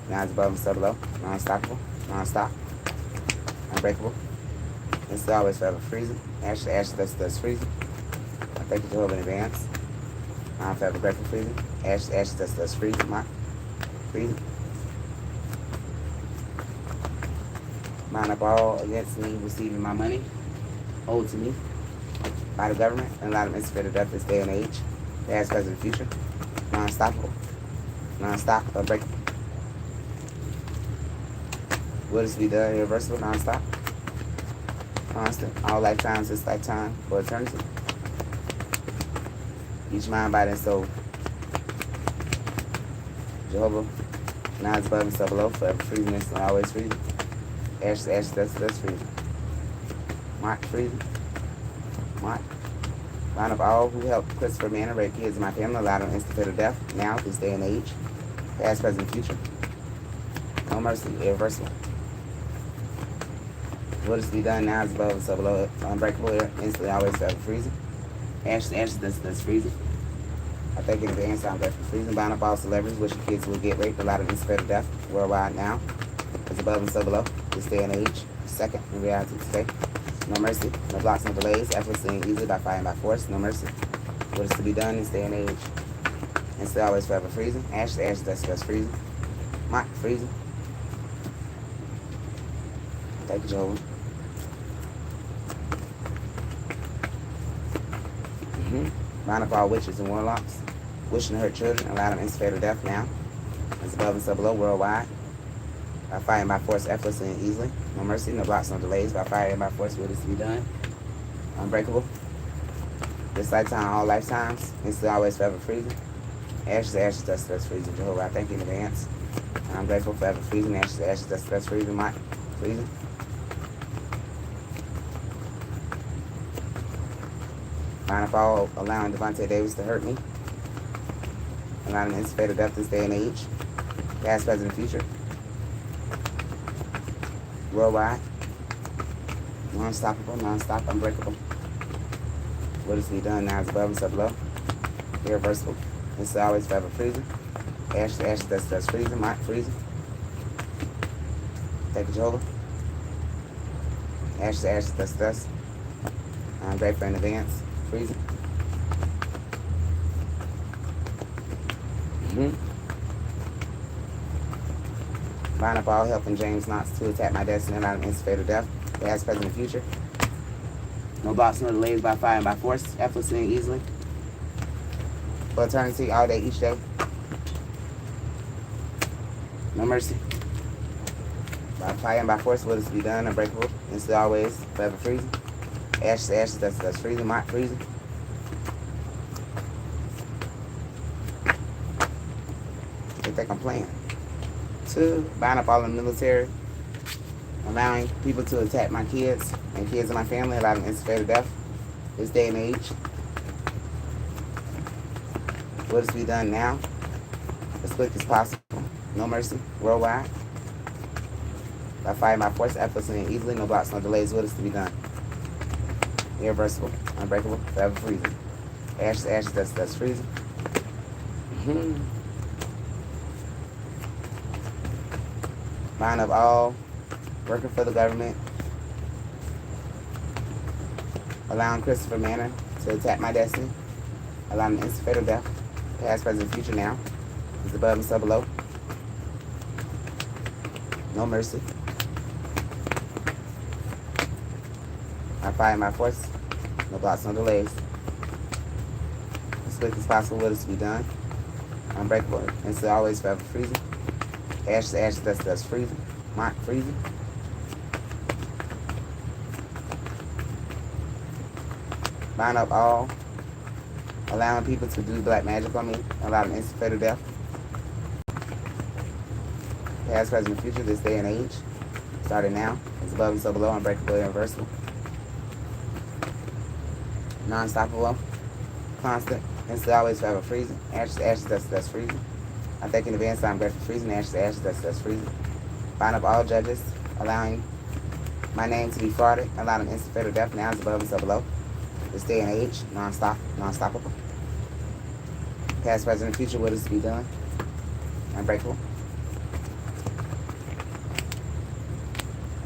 [SPEAKER 1] now is above and so below. Non-stoppable, non-stop, unbreakable. It's always forever freezing. Ashes to ashes, dust to dust, freezing. I thank you, Jehovah, in advance. I'm forever grateful, freezing. Ashes to ashes, dust to dust, freezing. Mont, freezing. Bind up all against me receiving my money owed to me by the government and allow them instant fatal death this day and age. Past, present, future. Non-stoppable. Non-stop, unbreakable. What is to be done, irreversible, non-stop. Constant, all lifetimes, this lifetime, for eternity. Each mind, body, and soul. Jehovah, now is above and so below, forever freezing, and always freezing. Ashes to ashes, dust to dust, freezing. Mark, freezing. Mark. Line up all who helped Christopher Manor rape kids in my family, allow them instant fatal death now, this day and age, past, present, future. No mercy, irreversible. What is to be done now is above and so below, unbreakable, instantly, always, forever, freezing. Ashes, that's freezing. I thank you in advance, I'm grateful for freezing. Bound up all celebrities, wishing kids will get raped, allow them instant fatal death worldwide now, is above and so below, this day and age, second, in reality today. No mercy, no blocks, no delays, effortlessly and easily by fire and by force, no mercy. What is to be done in this day and age? And still always forever freezing. Ashes, that's freezing. Mark, freezing. Thank you, Jehovah. Bind up all witches and warlocks, wishing to hurt children, allow them instant fatal death now. It's above and so below, worldwide. By fire and by force, effortlessly and easily. No mercy, no blocks, no delays. By fire and by force, what is to be done? Unbreakable. This lifetime, all lifetimes. Instantly, always, forever freezing. Ashes, dust, freezing. Jehovah, I thank you in advance. And I'm grateful for ever freezing. Ashes, dust, freezing. Mike, freezing. Line up all, allowing Devontae Davis to hurt me. Allowing him instant fatal death this day and age. Past, present, and future. Worldwide. Non-stoppable, non-stop, unbreakable. What is to be done now is above and so below. Irreversible. It's always forever freezing. Ashes, dust, freezing. Mike, freezing. Thank you, Jehovah. Ashes, dust. I'm grateful in advance. Freezing. Line up all helping James Knox to attack my destiny and allow him instant fatal death. Past, present, and future. No blocks, no delays by fire and by force. Effortlessly and easily. For eternity, all day, each day. No mercy. By fire and by force, what is to be done, unbreakable. And still always, forever freezing. Ashes, that's freezing. Mike, freezing. They think I'm playing. 2, bind up all in the military, allowing people to attack my kids and kids in my family, allowing them instant fatal death this day and age. What is to be done now, as quick as possible. No mercy, worldwide. By fire, by force, effortlessly and easily, no blocks, no delays. What is to be done? Irreversible, unbreakable, forever freezing. Ashes, that's freezing. Bind up all working for the government, allowing Christopher Manor to attack my destiny, allowing instant fatal death, past, present, future now, is above and so below. No mercy. By fire and by force, no blocks, no delays. As quick as possible, what is to be done? Unbreakable, and so always forever freezing. Ashes, dust, freezing. Mike, freezing. Bind up all, allowing people to do black magic on me, allowing instant fatal death. Past, present, and future, this day and age. Starting now, it's above and so below, unbreakable, irreversible. Non-stoppable, constant, and still always forever freezing. Ashes, dust, freezing. I thank you in advance, I'm grateful for freezing. Ashes, dust, freezing. Bind up all judges, allowing my name to be frauded, allowing instant fatal death now is above and so below. This day and age, non-stoppable. Past, present, and future, what is to be done? Unbreakable.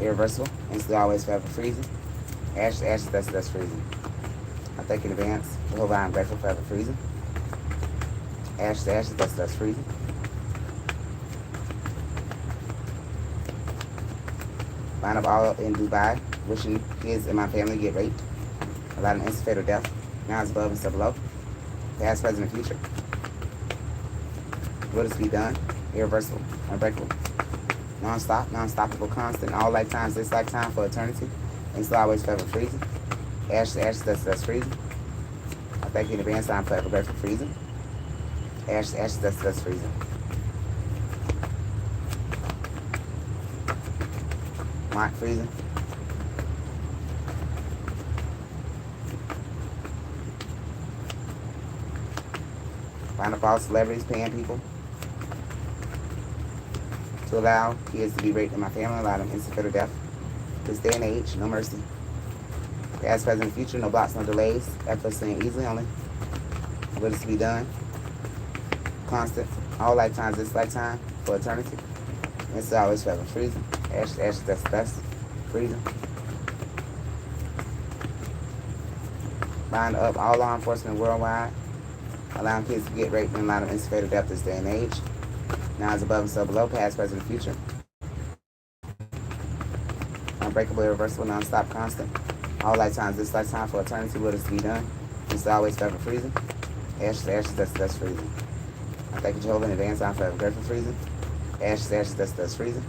[SPEAKER 1] Irreversible, and still always forever freezing. Ashes, dust, freezing. I thank you in advance. Jehovah, I'm grateful for ever freezing. Ashes, dust, freezing. Bind up all in Dubai, wishing kids in my family get raped, allowing instant fatal death. Now it's above and so below. Past, present, and future. What is to be done? Irreversible, unbreakable. Non-stop, non-stoppable, constant, all lifetimes, this lifetime for eternity. And still always forever freezing. Ashes, dust, freezing. I thank you in advance, I'm forever grateful for freezing. Ashes, dust, freezing. Mike, freezing. Bind up all celebrities paying people to allow kids to be raped in my family, allow them instant fatal death. This day and age, no mercy. Past, present, future, no blocks, no delays. Effortlessly and easily only. What is to be done? Constant. All lifetimes, this lifetime, for eternity. It's always forever. Freezing. Ashes, ashes, dust, dust. Freezing. Bind up all law enforcement worldwide, allowing kids to get raped and allow them instant fatal death this day and age. Now is above and so below, past, present, and future. Unbreakable, irreversible, non-stop, constant. All lifetimes, this lifetime, for eternity, what is to be done? It's always forever freezing. Ashes, ashes, dust, dust, freezing. I thank you, Jehovah, in advance. I'm forever grateful, freezing. Ashes, ashes, dust, dust, freezing.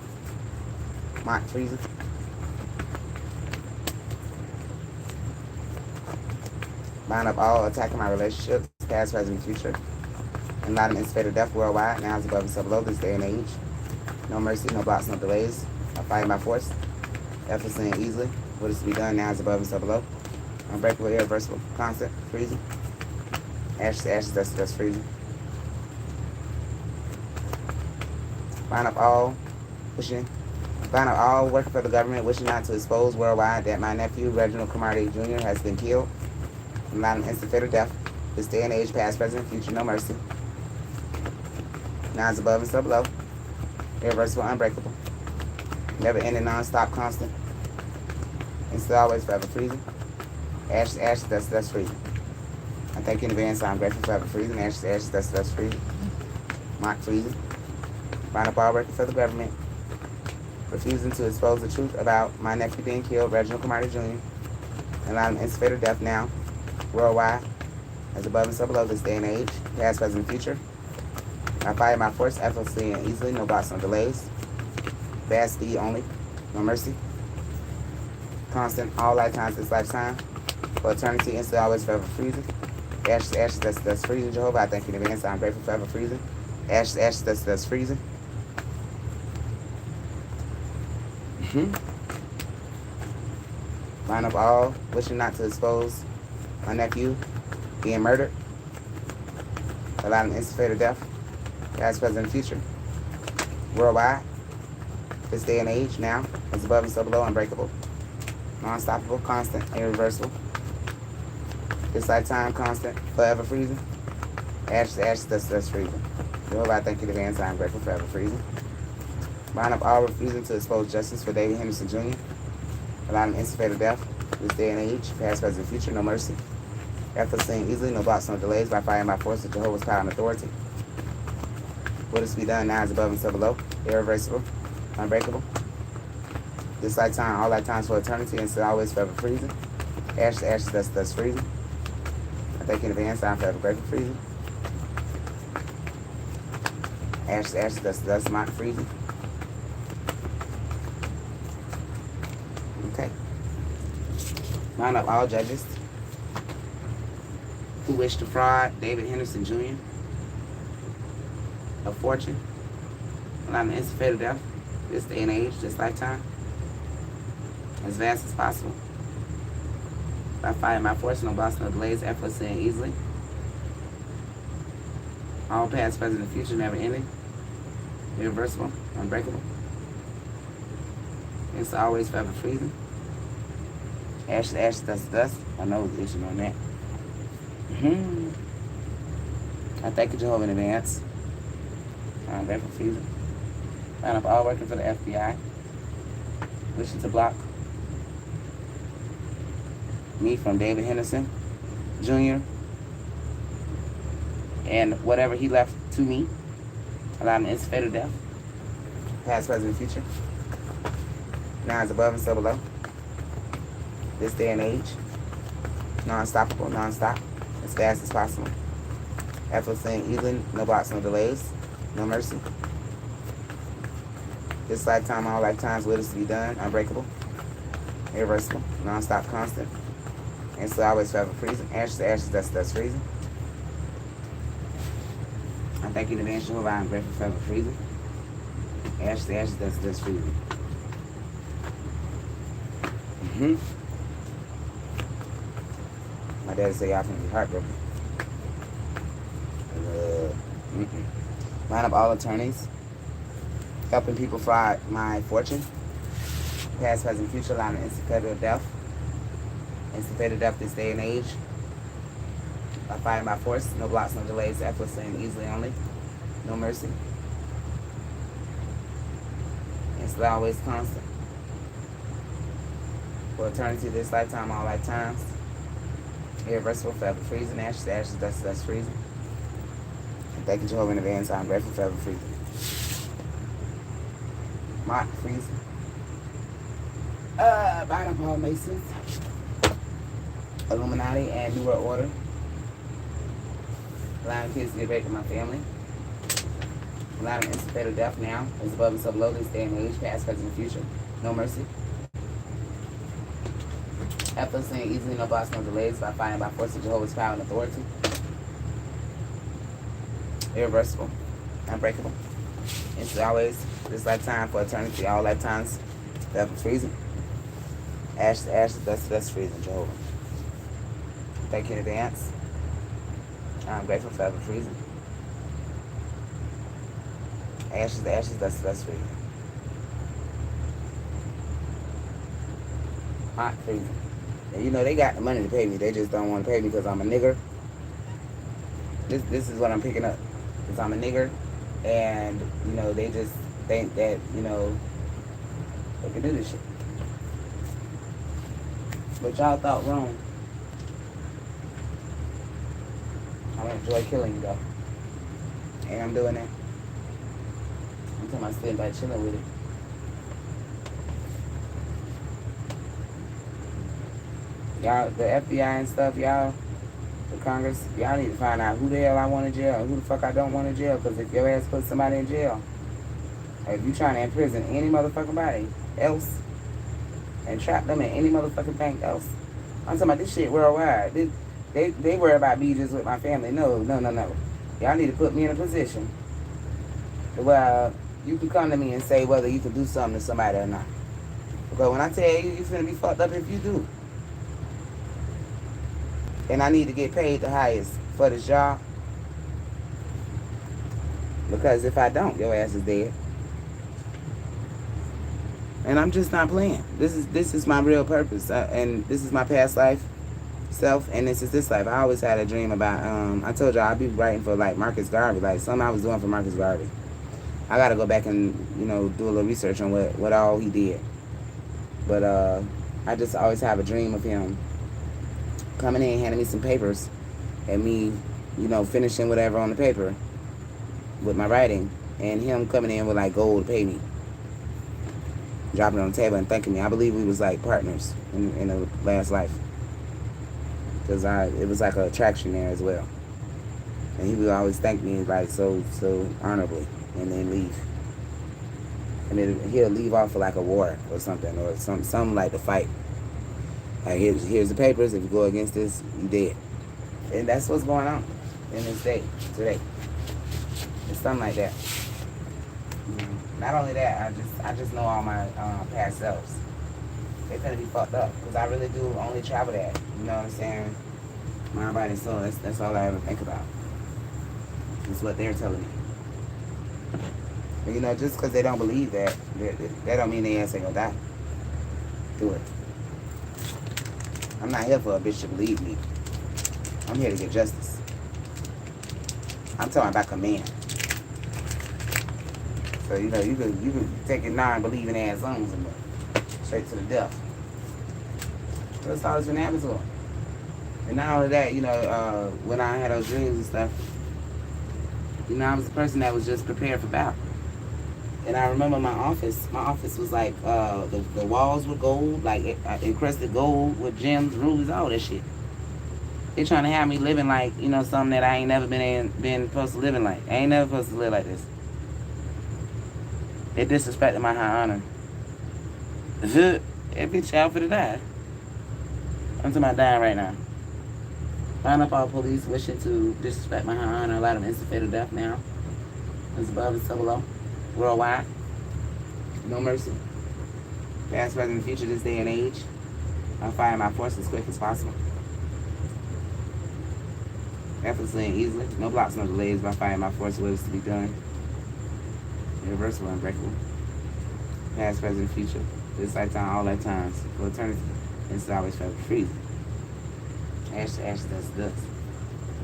[SPEAKER 1] Mock, freezing. Bind up all attacking my relationships, past, present, and future. And allow them instant fatal death worldwide. Now is above and so below, this day and age. No mercy, no blocks, no delays. I fight by force, effortlessly and easily. What is to be done now is above and so below. Unbreakable, irreversible, constant, freezing. Ashes to ashes, dust to dust, freezing. Bind up all working for the government, wishing not to expose worldwide that my nephew, Reginald Cromartie Jr., has been killed. Allowing instant fatal death. This day and age, past, present, future, no mercy. Now is above and so below. Irreversible, unbreakable. Never ending, non-stop, constant. And still always forever freezing. Ashes, ashes, dust, dust, freezing. I thank you in advance. I'm grateful forever freezing. Ashes, ashes, dust, dust, freezing. Mock freezing. Bind up all working for the government. Refusing to expose the truth about my nephew being killed, Reginald Cromartie Jr. Allowing instant fatal death now, worldwide, as above and so below, this day and age, past, present, and future. I fight my force effortlessly and easily, no blocks, no delays. Bad speed only, no mercy. Constant, all lifetimes, this lifetime, for eternity, instant, always, forever freezing. Ashes, ashes, that's freezing, Jehovah. I thank you in advance. I'm grateful forever freezing. Ashes, ashes, that's freezing. Line up all, wishing not to expose my nephew being murdered. Allowing instant fatal death, past, present, and future. Worldwide, this day and age, now, is above and so below, unbreakable. Non-stoppable, constant, irreversible. This lifetime, constant, forever freezing. Ashes to ashes, dust freezing. Jehovah, I thank you in advance. I am grateful forever freezing. Bind up all refusing to expose justice for David Henderson Jr. Allowing instant fatal death, this day and age, past, present, future, no mercy. Effortlessly and easily, no blocks, no delays, by fire and by force of Jehovah's power and authority. What is to be done now is above and so below, irreversible, unbreakable. This lifetime, all lifetimes for eternity, and still always forever freezing. Ashes to ashes, dust freezing. I thank you in advance. I'm forever grateful freezing. Ashes to ashes, dust mock freezing. Okay. Line up all judges who wish to fraud David Henderson Jr. of fortune, allowing instant fatal death, this day and age, this lifetime, as fast as possible. By fire and by force, no blocks, no delays, effortlessly and easily. All past, present, and future, never ending. Irreversible, unbreakable. It's always forever freezing. Ash to ash, dust to dust. I know the issue on that. I thank you, Jehovah, in advance. I'm grateful freezing. Line up all working for the FBI. Wishing to block me from David Henderson Jr. and whatever he left to me, allowing instant fatal death, past, present, and future. Now is above and so below. This day and age, non-stoppable, non-stop, as fast as possible. Effortlessly and easily, no blocks, no delays, no mercy. This lifetime, all lifetimes, what is to be done, unbreakable, irreversible, non-stop, constant, and still always forever freezing. Ashes to ashes, dust freezing. I thank you in advance, Jehovah. I am grateful forever freezing. Ashes to ashes, dust freezing. My dad say y'all can be heartbroken. Line up all attorneys, helping people fraud my fortune. Past, present, future. Line of instant fatal death. Instant fatal death this day and age. By fire and by force. No blocks, no delays. Effortlessly and easily only. No mercy. Instantly, always constant. For eternity, this lifetime, all lifetimes. Irreversible, forever freezing. Ashes to ashes, dust to dust, freezing. And thank you, Jehovah, in advance. I'm grateful, forever freezing. Mock, freezing. Bottom Paul Masons. Illuminati and New World Order. Allowing kids to get back to my family. Allowing instant fatal death now. Is above and so below this day and age. Past, present, and future. No mercy. Effortlessly and easily, no blocks, no delays. By fire and by force of Jehovah's power and authority. Irreversible. Unbreakable. It's always this lifetime for eternity. All lifetimes. Forever freezing. Ash to ashes, dust to dust, freezing, Jehovah. Thank you in advance. I'm grateful, forever freezing. Ashes to ashes, dust to dust, freezing. Hot freezing. And you know, they got the money to pay me. They just don't want to pay me because I'm a nigger. This is what I'm picking up. Because I'm a nigger. And, you know, they just think that, you know, they can do this shit. But y'all thought wrong. I enjoy killing you, though. And I'm doing that. I'm talking about sitting back chilling with it. Y'all, the FBI and stuff, y'all, the Congress, y'all need to find out who the hell I want in jail and who the fuck I don't want in jail. Because if your ass put somebody in jail, or if you trying to imprison any motherfucking body else, and trap them in any motherfucking thing else. I'm talking about this shit worldwide. They worry about me just with my family. No. Y'all need to put me in a position where you can come to me and say whether you can do something to somebody or not. Because when I tell you, you're finna be fucked up if you do. And I need to get paid the highest for this job. Because if I don't, your ass is dead. And I'm just not playing. This is my real purpose. And this is my past life self. And this is this life. I always had a dream about, I told y'all I'd be writing for like Marcus Garvey. Like something I was doing for Marcus Garvey. I got to go back and, you know, do a little research on what all he did. But I just always have a dream of him coming in, handing me some papers. And me, you know, finishing whatever on the paper with my writing. And him coming in with like gold to pay me. Dropping it on the table and thanking me. I believe we was like partners in the last life. Because it was like an attraction there as well. And he would always thank me like so honorably and then leave. And then he'll leave off for like a war or something or something like the fight. Like here's the papers. If you go against this, you dead. And that's what's going on in this day today. It's something like that. Not only that, I just know all my past selves. They're gonna be fucked up because I really do only travel that. You know what I'm saying? Mind, body, and soul. That's all I ever think about. It's what they're telling me. But you know, just because they don't believe that don't mean they ass ain't gonna die. Do it. I'm not here for a bitch to believe me. I'm here to get justice. I'm talking about command. So, you know, you can take your non-believing ass on and straight to the death. So that's all that's been happening to him. And not only that, you know, when I had those dreams and stuff, you know, I was the person that was just prepared for battle. And I remember my office was like, the walls were gold, like encrusted gold with gems, rubies, all that shit. They trying to have me living like, you know, something that I ain't never been supposed to living like. I ain't never supposed to live like this. They disrespected my high honor. That bitch out for to die. I'm talking about dying right now. Line up all police wishing to disrespect my high honor. A lot of them instant fatal death now. It's above and so below. Worldwide. No mercy. Past, present, and future this day and age. I'm firing my force as quick as possible. effortlessly and easily. No blocks, no delays. By fire, my force wills to be done. Irreversible, unbreakable. Past, present, future. This lifetime, all lifetimes, for eternity. And it's always forever freezing. Ash to ash, dust to dust.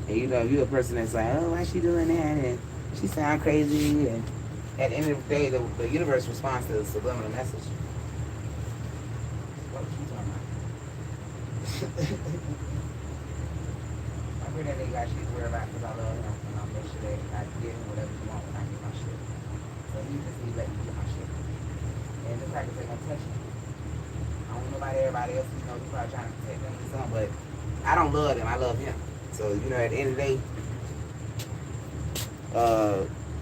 [SPEAKER 1] And you know, if you're a person that's like, oh, why she doing that? And she sound crazy. And at the end of the day, the universe responds to the subliminal message. What are you talking about? I pray that they got shit to worry about because I love him. And I'll make sure that I get him whatever you want when I get my shit. So he just need to let me get my shit. And the fact that they're gonna touch me. I don't know about everybody else, you know, he's probably trying to protect them or something, but I don't love them, I love him. So, you know, at the end of the day,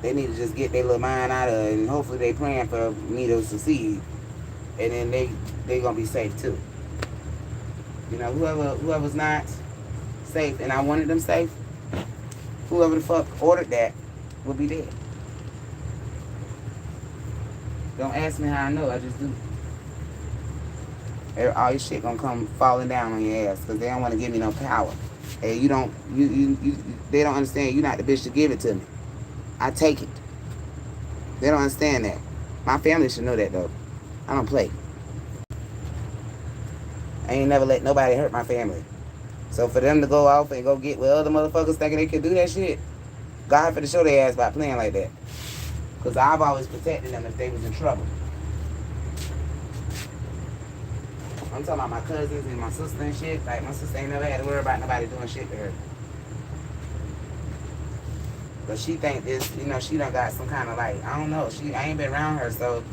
[SPEAKER 1] they need to just get their little mind out of it, and hopefully they praying for me to succeed. And then they gonna be safe too. You know, whoever's not safe, and I wanted them safe, whoever the fuck ordered that will be dead. Don't ask me how I know, I just do. All your shit gonna come falling down on your ass because they don't want to give me no power. And you don't, they don't understand you're not the bitch to give it to me. I take it. They don't understand that. My family should know that though. I don't play. I ain't never let nobody hurt my family. So for them to go off and go get with other motherfuckers thinking they can do that shit, God for to show their ass by playing like that. Because I've always protected them if they was in trouble. I'm talking about my cousins and my sister and shit. Like, my sister ain't never had to worry about nobody doing shit to her. But she think this, you know, she done got some kind of like, I don't know. I ain't been around her, so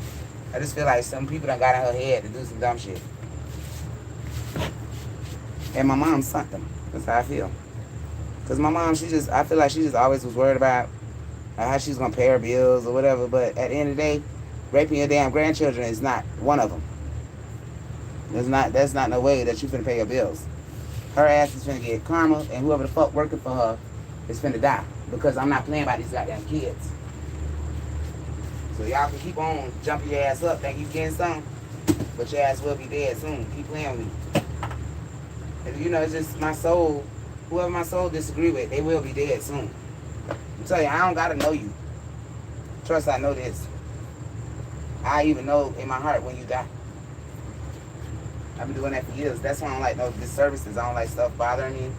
[SPEAKER 1] I just feel like some people done got in her head to do some dumb shit. And my mom sunk them. That's how I feel. Because my mom, I feel like she just always was worried about how she's going to pay her bills or whatever. But at the end of the day, raping your damn grandchildren is not one of them. That's not no way that you finna pay your bills. Her ass is finna get karma, and whoever the fuck working for her is finna die. Because I'm not playing about these goddamn kids. So y'all can keep on jumping your ass up, think you getting something, but your ass will be dead soon. Keep playing with me. And you know, it's just my soul, whoever my soul disagree with, they will be dead soon. I'm telling you, I don't gotta know you. Trust I know this. I even know in my heart when you die. I've been doing that for years. That's why I don't like no disservices. I don't like stuff bothering me.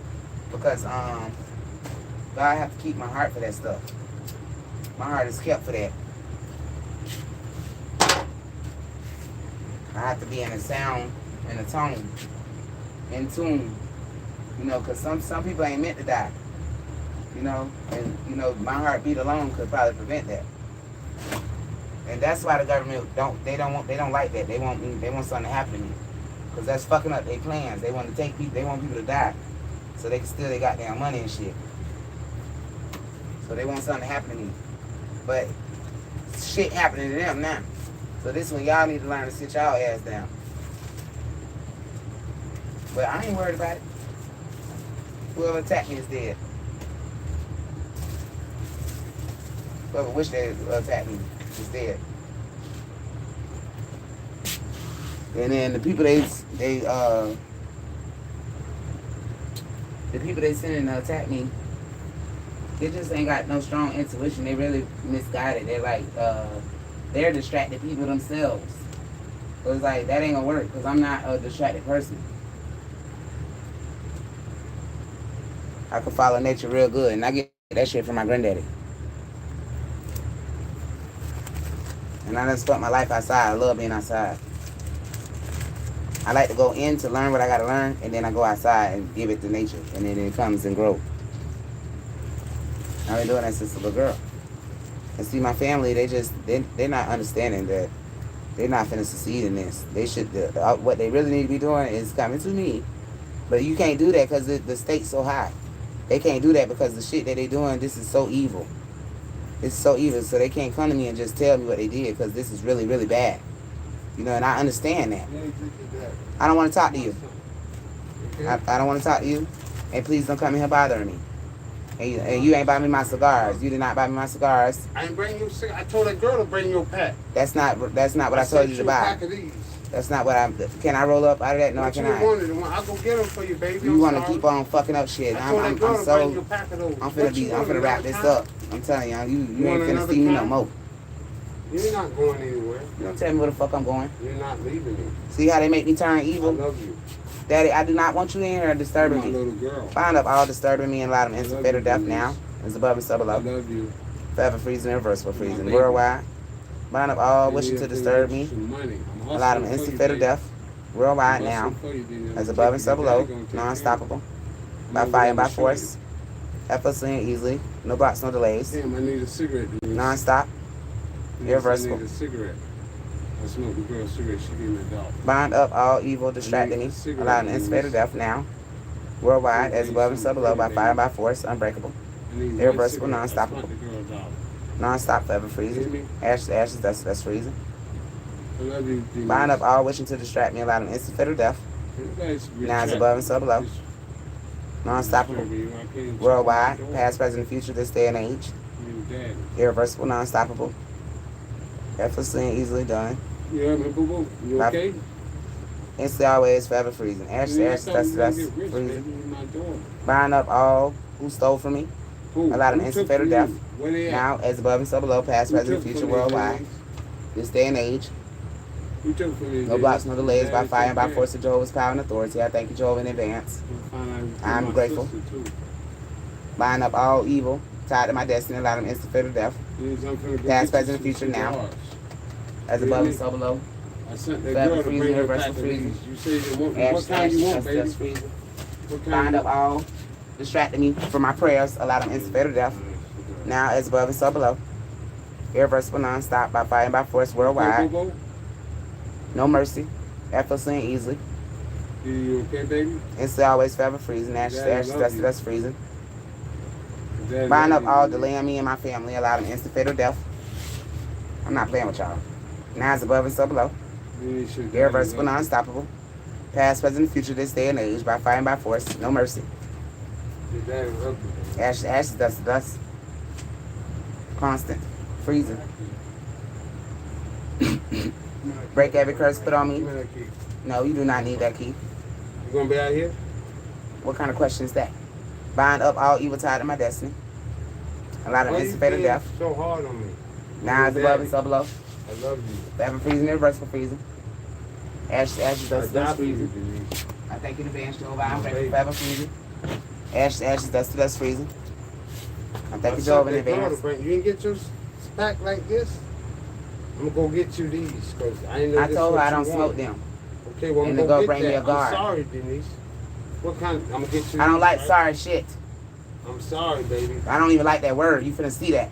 [SPEAKER 1] Because God have to keep my heart for that stuff. My heart is kept for that. I have to be in a sound, in a tone, in tune. You know, because some people ain't meant to die. You know, and you know, my heartbeat alone could probably prevent that. And that's why the government don't like that. They want something to happen to me. Because that's fucking up their plans. They want to take people, they want people to die. So they can steal their goddamn money and shit. So they want something to happen to me. But shit happening to them now. So this one, y'all need to learn to sit y'all ass down. But I ain't worried about it. Whoever attacked me is dead. Whoever wish they attacked me is dead. And then the people they send in to attack me, they just ain't got no strong intuition. They really misguided. They're like, they're distracted people themselves. So it's like, that ain't gonna work because I'm not a distracted person. I can follow nature real good, and I get that shit from my granddaddy. And I done spent my life outside. I love being outside. I like to go in to learn what I gotta learn, and then I go outside and give it to nature, and then it comes and grows. I've been doing that since a little girl. And see, my family, they're not understanding that they're not finna succeed in this. They should, what they really need to be doing is coming to me. But you can't do that because the state's so high. They can't do that because the shit that they doing, this is so evil. It's so evil, so they can't come to me and just tell me what they did because this is really, really bad. You know, and I understand that. I don't want to talk to you. I don't want to talk to you. And please don't come in here bothering me. And you ain't buy me my cigars. You did not buy me my cigars.
[SPEAKER 2] I ain't bring you. I told that girl to bring you a pack.
[SPEAKER 1] That's not what I told you to buy.
[SPEAKER 2] Pack of these.
[SPEAKER 1] That's not what I'm. Can I roll up out of that? No, I
[SPEAKER 2] What you
[SPEAKER 1] cannot.
[SPEAKER 2] wanted, I'll go get them for you, baby.
[SPEAKER 1] You
[SPEAKER 2] I'm
[SPEAKER 1] want to
[SPEAKER 2] sorry.
[SPEAKER 1] keep on fucking up shit.
[SPEAKER 2] I told that
[SPEAKER 1] I'm
[SPEAKER 2] girl to bring you a
[SPEAKER 1] so.
[SPEAKER 2] pack of those.
[SPEAKER 1] I'm
[SPEAKER 2] What you
[SPEAKER 1] finna
[SPEAKER 2] want,
[SPEAKER 1] wrap
[SPEAKER 2] another
[SPEAKER 1] this
[SPEAKER 2] kind?
[SPEAKER 1] up. I'm telling y'all, you
[SPEAKER 2] You want
[SPEAKER 1] ain't finna
[SPEAKER 2] another
[SPEAKER 1] see me no
[SPEAKER 2] kind?
[SPEAKER 1] more.
[SPEAKER 2] You're not going anywhere.
[SPEAKER 1] You don't tell me where the fuck I'm going.
[SPEAKER 2] You're not leaving me.
[SPEAKER 1] See how they make me turn
[SPEAKER 2] I
[SPEAKER 1] evil?
[SPEAKER 2] love you.
[SPEAKER 1] Daddy, I do not want you in here
[SPEAKER 2] You're
[SPEAKER 1] disturbing
[SPEAKER 2] my
[SPEAKER 1] me.
[SPEAKER 2] little girl.
[SPEAKER 1] Bind up all disturbing me and allow them
[SPEAKER 2] I
[SPEAKER 1] instant
[SPEAKER 2] love
[SPEAKER 1] fatal
[SPEAKER 2] you,
[SPEAKER 1] death
[SPEAKER 2] Denise.
[SPEAKER 1] now. Is above and sub
[SPEAKER 2] I
[SPEAKER 1] below.
[SPEAKER 2] love you.
[SPEAKER 1] Forever freezing, irreversible
[SPEAKER 2] My
[SPEAKER 1] freezing.
[SPEAKER 2] baby.
[SPEAKER 1] Worldwide. Bind up all
[SPEAKER 2] Maybe
[SPEAKER 1] wishing
[SPEAKER 2] I'm
[SPEAKER 1] to
[SPEAKER 2] gonna
[SPEAKER 1] disturb
[SPEAKER 2] get you
[SPEAKER 1] me.
[SPEAKER 2] some money. I'm
[SPEAKER 1] Allow them
[SPEAKER 2] hustling for
[SPEAKER 1] instant
[SPEAKER 2] you,
[SPEAKER 1] fatal
[SPEAKER 2] baby.
[SPEAKER 1] death.
[SPEAKER 2] I'm
[SPEAKER 1] Worldwide now.
[SPEAKER 2] hustling for you, Denise.
[SPEAKER 1] As
[SPEAKER 2] I'm
[SPEAKER 1] above and
[SPEAKER 2] taking
[SPEAKER 1] sub
[SPEAKER 2] your
[SPEAKER 1] below.
[SPEAKER 2] daddy gonna take care of
[SPEAKER 1] Non-stoppable.
[SPEAKER 2] you.
[SPEAKER 1] By
[SPEAKER 2] I'm
[SPEAKER 1] fire and by
[SPEAKER 2] gonna show you.
[SPEAKER 1] force. Effortlessly and easily. No blocks, no delays.
[SPEAKER 2] Damn, I need a cigarette, Denise.
[SPEAKER 1] Non-stop.
[SPEAKER 2] Denise,
[SPEAKER 1] irreversible.
[SPEAKER 2] I need a cigarette. I smoked the girl's cigarette. She gave me a dollar.
[SPEAKER 1] Bind up all evil distracting me.
[SPEAKER 2] cigarette,
[SPEAKER 1] Allow them
[SPEAKER 2] Denise.
[SPEAKER 1] instant fatal death now. Worldwide.
[SPEAKER 2] Yeah,
[SPEAKER 1] As above and sub below. By
[SPEAKER 2] baby.
[SPEAKER 1] fire and by force. Unbreakable.
[SPEAKER 2] I need one
[SPEAKER 1] Irreversible,
[SPEAKER 2] cigarette. I
[SPEAKER 1] non-stoppable.
[SPEAKER 2] smoked the girl a dollar.
[SPEAKER 1] Non-stop forever
[SPEAKER 2] You hear
[SPEAKER 1] freezing.
[SPEAKER 2] me?
[SPEAKER 1] Ashes to ashes, that's freezing.
[SPEAKER 2] I love you, Denise.
[SPEAKER 1] Bind up all wishing to distract me. Allow them instant fatal death.
[SPEAKER 2] Everybody's
[SPEAKER 1] Now it's
[SPEAKER 2] retract-
[SPEAKER 1] above and sub below.
[SPEAKER 2] Just
[SPEAKER 1] Non-stoppable.
[SPEAKER 2] disturbing you. I can't even
[SPEAKER 1] Worldwide.
[SPEAKER 2] shut my door.
[SPEAKER 1] Past, present, future, this day and age.
[SPEAKER 2] I mean, Daddy.
[SPEAKER 1] Irreversible, non-stoppable. Effortlessly and easily done.
[SPEAKER 2] You heard me, boo boo? You
[SPEAKER 1] Bye.
[SPEAKER 2] okay?
[SPEAKER 1] Instantly always forever freezing. Ashes to ashes, dust to dust, freezing.
[SPEAKER 2] Freezing. My daughter.
[SPEAKER 1] Bind up all who stole from me.
[SPEAKER 2] Who?
[SPEAKER 1] Allow them
[SPEAKER 2] Who
[SPEAKER 1] instant
[SPEAKER 2] took
[SPEAKER 1] fatal
[SPEAKER 2] from
[SPEAKER 1] death.
[SPEAKER 2] you? Where they at?
[SPEAKER 1] Now, as above and so below, past,
[SPEAKER 2] Who
[SPEAKER 1] present,
[SPEAKER 2] took
[SPEAKER 1] future,
[SPEAKER 2] from me,
[SPEAKER 1] worldwide.
[SPEAKER 2] Denise?
[SPEAKER 1] This day and age.
[SPEAKER 2] Who took from me,
[SPEAKER 1] No blocks, no
[SPEAKER 2] Denise?
[SPEAKER 1] delays, by
[SPEAKER 2] Daddy
[SPEAKER 1] fire and by
[SPEAKER 2] took care.
[SPEAKER 1] force of Jehovah's power and authority. I thank you, Jehovah, in advance.
[SPEAKER 2] We'll find out you
[SPEAKER 1] I'm
[SPEAKER 2] my
[SPEAKER 1] grateful.
[SPEAKER 2] sister, too.
[SPEAKER 1] Bind up all evil, tied to my destiny, allow them instant fatal death.
[SPEAKER 2] Denise, I'm finna go
[SPEAKER 1] Past,
[SPEAKER 2] get
[SPEAKER 1] present,
[SPEAKER 2] you
[SPEAKER 1] future,
[SPEAKER 2] some
[SPEAKER 1] now.
[SPEAKER 2] cigars.
[SPEAKER 1] As
[SPEAKER 2] You
[SPEAKER 1] above
[SPEAKER 2] hear
[SPEAKER 1] and
[SPEAKER 2] me?
[SPEAKER 1] so below.
[SPEAKER 2] I sent that
[SPEAKER 1] Forever
[SPEAKER 2] girl to
[SPEAKER 1] freezing,
[SPEAKER 2] bring you a
[SPEAKER 1] irreversible
[SPEAKER 2] pack of
[SPEAKER 1] freezing.
[SPEAKER 2] these. You said you want
[SPEAKER 1] Ashes
[SPEAKER 2] what
[SPEAKER 1] to
[SPEAKER 2] kind
[SPEAKER 1] ashes,
[SPEAKER 2] you want,
[SPEAKER 1] dust to
[SPEAKER 2] baby?
[SPEAKER 1] dust, freezing.
[SPEAKER 2] What kind
[SPEAKER 1] Bind
[SPEAKER 2] you
[SPEAKER 1] up all distracting me from my prayers, allow them instant fatal death. Now, as above and so below. Irreversible, non-stop, by fire and by force, worldwide.
[SPEAKER 2] Okay, boo
[SPEAKER 1] No mercy. Effortlessly and easily.
[SPEAKER 2] boo? You okay, baby?
[SPEAKER 1] Instantly always forever freezing. Ashes to
[SPEAKER 2] Daddy
[SPEAKER 1] ashes,
[SPEAKER 2] love
[SPEAKER 1] dust to
[SPEAKER 2] you.
[SPEAKER 1] dust, freezing.
[SPEAKER 2] Daddy
[SPEAKER 1] Bind
[SPEAKER 2] love
[SPEAKER 1] up all
[SPEAKER 2] you.
[SPEAKER 1] delaying me and my family, allow them instant fatal death. I'm not playing with y'all. Now it's above and so below.
[SPEAKER 2] You should daddy
[SPEAKER 1] Irreversible,
[SPEAKER 2] love you.
[SPEAKER 1] non-stoppable. Past, present, future, this day and age, by fire and by force. No mercy.
[SPEAKER 2] Your daddy love you, baby.
[SPEAKER 1] Ashes to ashes, dust to dust. Constant. Freezing. Break every curse put on me.
[SPEAKER 2] Give me that key.
[SPEAKER 1] No, you do not need that key.
[SPEAKER 2] You gonna be out here?
[SPEAKER 1] What kind of question is that? Bind up all evil tied to my destiny. Allow them
[SPEAKER 2] Why you
[SPEAKER 1] instant fatal
[SPEAKER 2] being
[SPEAKER 1] death.
[SPEAKER 2] so hard on me?
[SPEAKER 1] Now it's above and so below.
[SPEAKER 2] I love you.
[SPEAKER 1] Forever freezing, irreversible freezing. Ashes to ashes,
[SPEAKER 2] I
[SPEAKER 1] dust to
[SPEAKER 2] die
[SPEAKER 1] dust,
[SPEAKER 2] for you,
[SPEAKER 1] freezing.
[SPEAKER 2] Denise.
[SPEAKER 1] I thank you in advance, Jehovah. I'm
[SPEAKER 2] Baby.
[SPEAKER 1] grateful, forever freezing. Ashes to ashes, dust to dust, freezing. I thank you,
[SPEAKER 2] I sent
[SPEAKER 1] Jehovah, in
[SPEAKER 2] that girl to
[SPEAKER 1] advance.
[SPEAKER 2] bring- You didn't get your pack like this? I'm gonna go get you these, because I ain't know
[SPEAKER 1] I
[SPEAKER 2] this
[SPEAKER 1] told her
[SPEAKER 2] what
[SPEAKER 1] I
[SPEAKER 2] you
[SPEAKER 1] don't smoke
[SPEAKER 2] want.
[SPEAKER 1] them.
[SPEAKER 2] Okay, well, I'm
[SPEAKER 1] And to
[SPEAKER 2] gonna
[SPEAKER 1] go
[SPEAKER 2] get
[SPEAKER 1] bring me
[SPEAKER 2] that.
[SPEAKER 1] a guard.
[SPEAKER 2] I'm sorry, Denise. What kind? I'm gonna get you
[SPEAKER 1] I don't
[SPEAKER 2] these,
[SPEAKER 1] like
[SPEAKER 2] right?
[SPEAKER 1] sorry shit.
[SPEAKER 2] I'm sorry, baby.
[SPEAKER 1] I don't even like that word. You finna see that.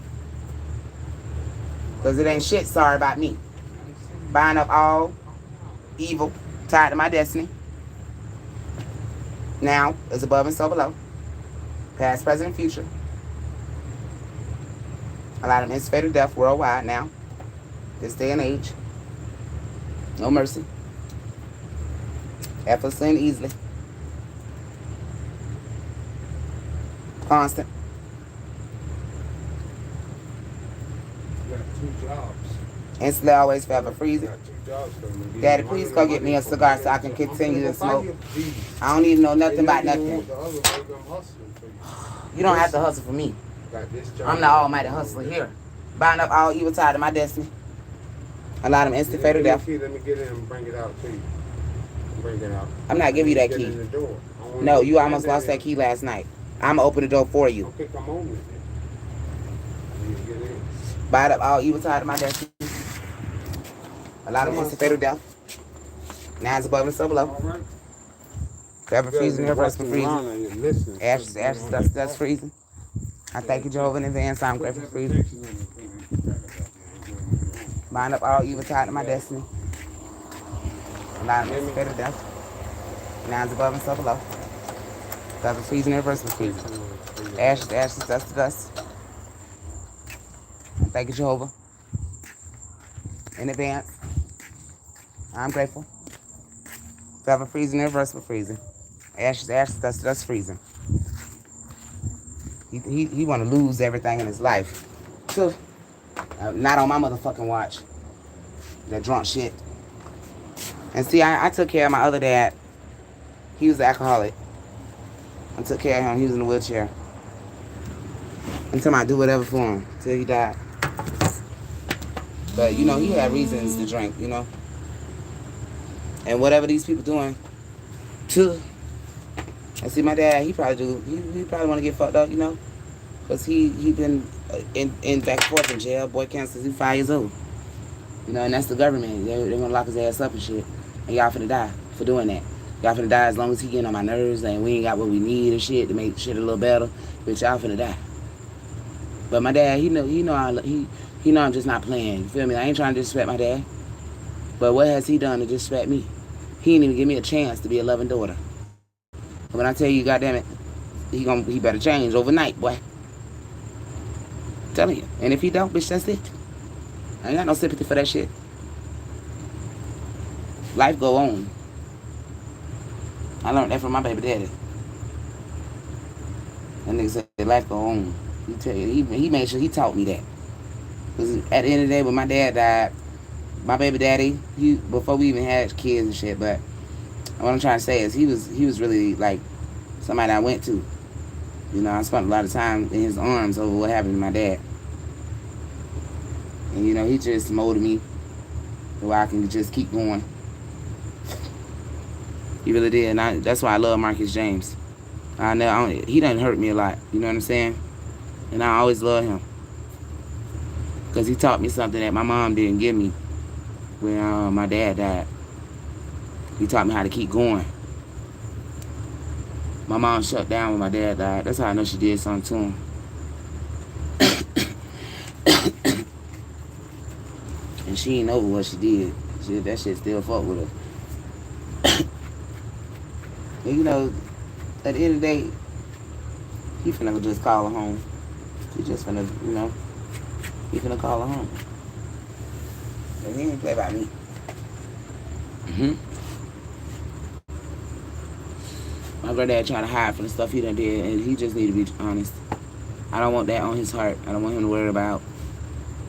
[SPEAKER 1] Because it ain't shit sorry about me. Bind up all evil tied to my destiny. Now is above and so below. Past, present, and future. Allow them instant fatal death worldwide now. This day and age. No mercy. Effortlessly and easily. Constant.
[SPEAKER 2] You got 2 jobs.
[SPEAKER 1] Instantly always forever
[SPEAKER 2] You
[SPEAKER 1] freezing.
[SPEAKER 2] got 2 jobs for me.
[SPEAKER 1] Daddy, please go get me a cigar so I can continue to smoke. I don't need to know nothing about nothing. You don't have to hustle for me. I'm the almighty hustler here. Bind up all evil tied to my destiny. Allow them instant fatal death.
[SPEAKER 2] Let me get in and bring it out to you. Bring it out.
[SPEAKER 1] I'm not giving you that
[SPEAKER 2] Get
[SPEAKER 1] key.
[SPEAKER 2] in the door. I wanna
[SPEAKER 1] No,
[SPEAKER 2] get
[SPEAKER 1] you
[SPEAKER 2] in
[SPEAKER 1] almost
[SPEAKER 2] there.
[SPEAKER 1] lost that key last night. I'm gonna open the door for you.
[SPEAKER 2] Okay, come on with it. You get in.
[SPEAKER 1] Bind up all evil tied to my destiny. Allow them instant fatal death. Now it's above and so below.
[SPEAKER 2] All right.
[SPEAKER 1] Forever freezing, irreversible freezing.
[SPEAKER 2] Listen.
[SPEAKER 1] Ashes, ashes, dust, dust, freezing. I thank you, Jehovah, in advance. I'm grateful for freezing. Bind up all evil tied to my destiny. Allow them instant fatal death. Now it's above and so below. Forever freezing, irreversible freezing. Ashes, ashes, dust to dust. I thank you, Jehovah, in advance. I'm grateful. Forever freezing, irreversible freezing. Ashes, ashes, dust to dust, freezing. He want to lose everything in his life. So, not on my motherfucking watch. That drunk shit. And see, I took care of my other dad. He was an alcoholic. I took care of him. He was in a wheelchair. Until I do whatever for him till he died. But you know, he had reasons to drink. You know, and whatever these people doing to. I see my dad. He probably do. He probably want to get fucked up. You know, cause he been in back and forth in jail. Boy cancer since he 5 years old. You know, and that's the government. They want to lock his ass up and shit. And y'all finna die for doing that. Y'all finna die as long as he getting on my nerves and we ain't got what we need and shit to make shit a little better. Bitch, y'all finna die. But my dad, he know I'm just not playing. You feel me? I ain't trying to disrespect my dad. But what has he done to disrespect me? He didn't even give me a chance to be a loving daughter. And when I tell you, goddamn it, he better change overnight, boy. I'm telling you. And if he don't, bitch, that's it. I ain't got no sympathy for that shit. Life go on. I learned that from my baby daddy. That nigga said life go on. He tell you, he made sure he taught me that. Cause at the end of the day, when my dad died, my baby daddy, before we even had kids and shit, but what I'm trying to say is he was really like somebody I went to. You know, I spent a lot of time in his arms over what happened to my dad. And you know, he just molded me so I can just keep going. He really did, and that's why I love Marcus James. He done hurt me a lot, you know what I'm saying? And I always love him. Because he taught me something that my mom didn't give me when my dad died. He taught me how to keep going. My mom shut down when my dad died. That's how I know she did something to him. And she ain't over what she did. That shit still fuck with her. And you know, at the end of the day, he finna just call her home. He just finna, you know, he finna call her home. And he ain't play by me. My granddad trying to hide from the stuff he done did, and he just need to be honest. I don't want that on his heart. I don't want him to worry about,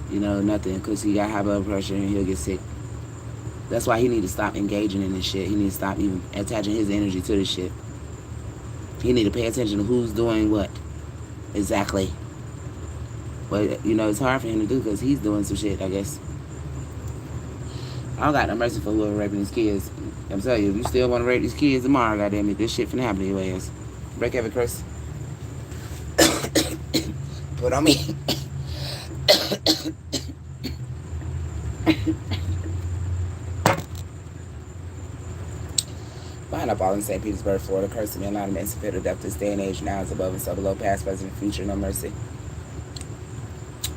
[SPEAKER 1] you know, nothing, because he got high blood pressure and he'll get sick. That's why he need to stop engaging in this shit. He need to stop even attaching his energy to this shit. He need to pay attention to who's doing what exactly. But, you know, it's hard for him to do because he's doing some shit, I guess. I don't got no mercy for whoever raping these kids. I'm telling you, if you still want to rape these kids tomorrow, goddamn it, this shit finna happen to your ass. Break every curse. Put on me. Behind up all in St. Petersburg, Florida, curse to me, not an instant fatal death this day and age. Now is above and so below, past, present, future, no mercy.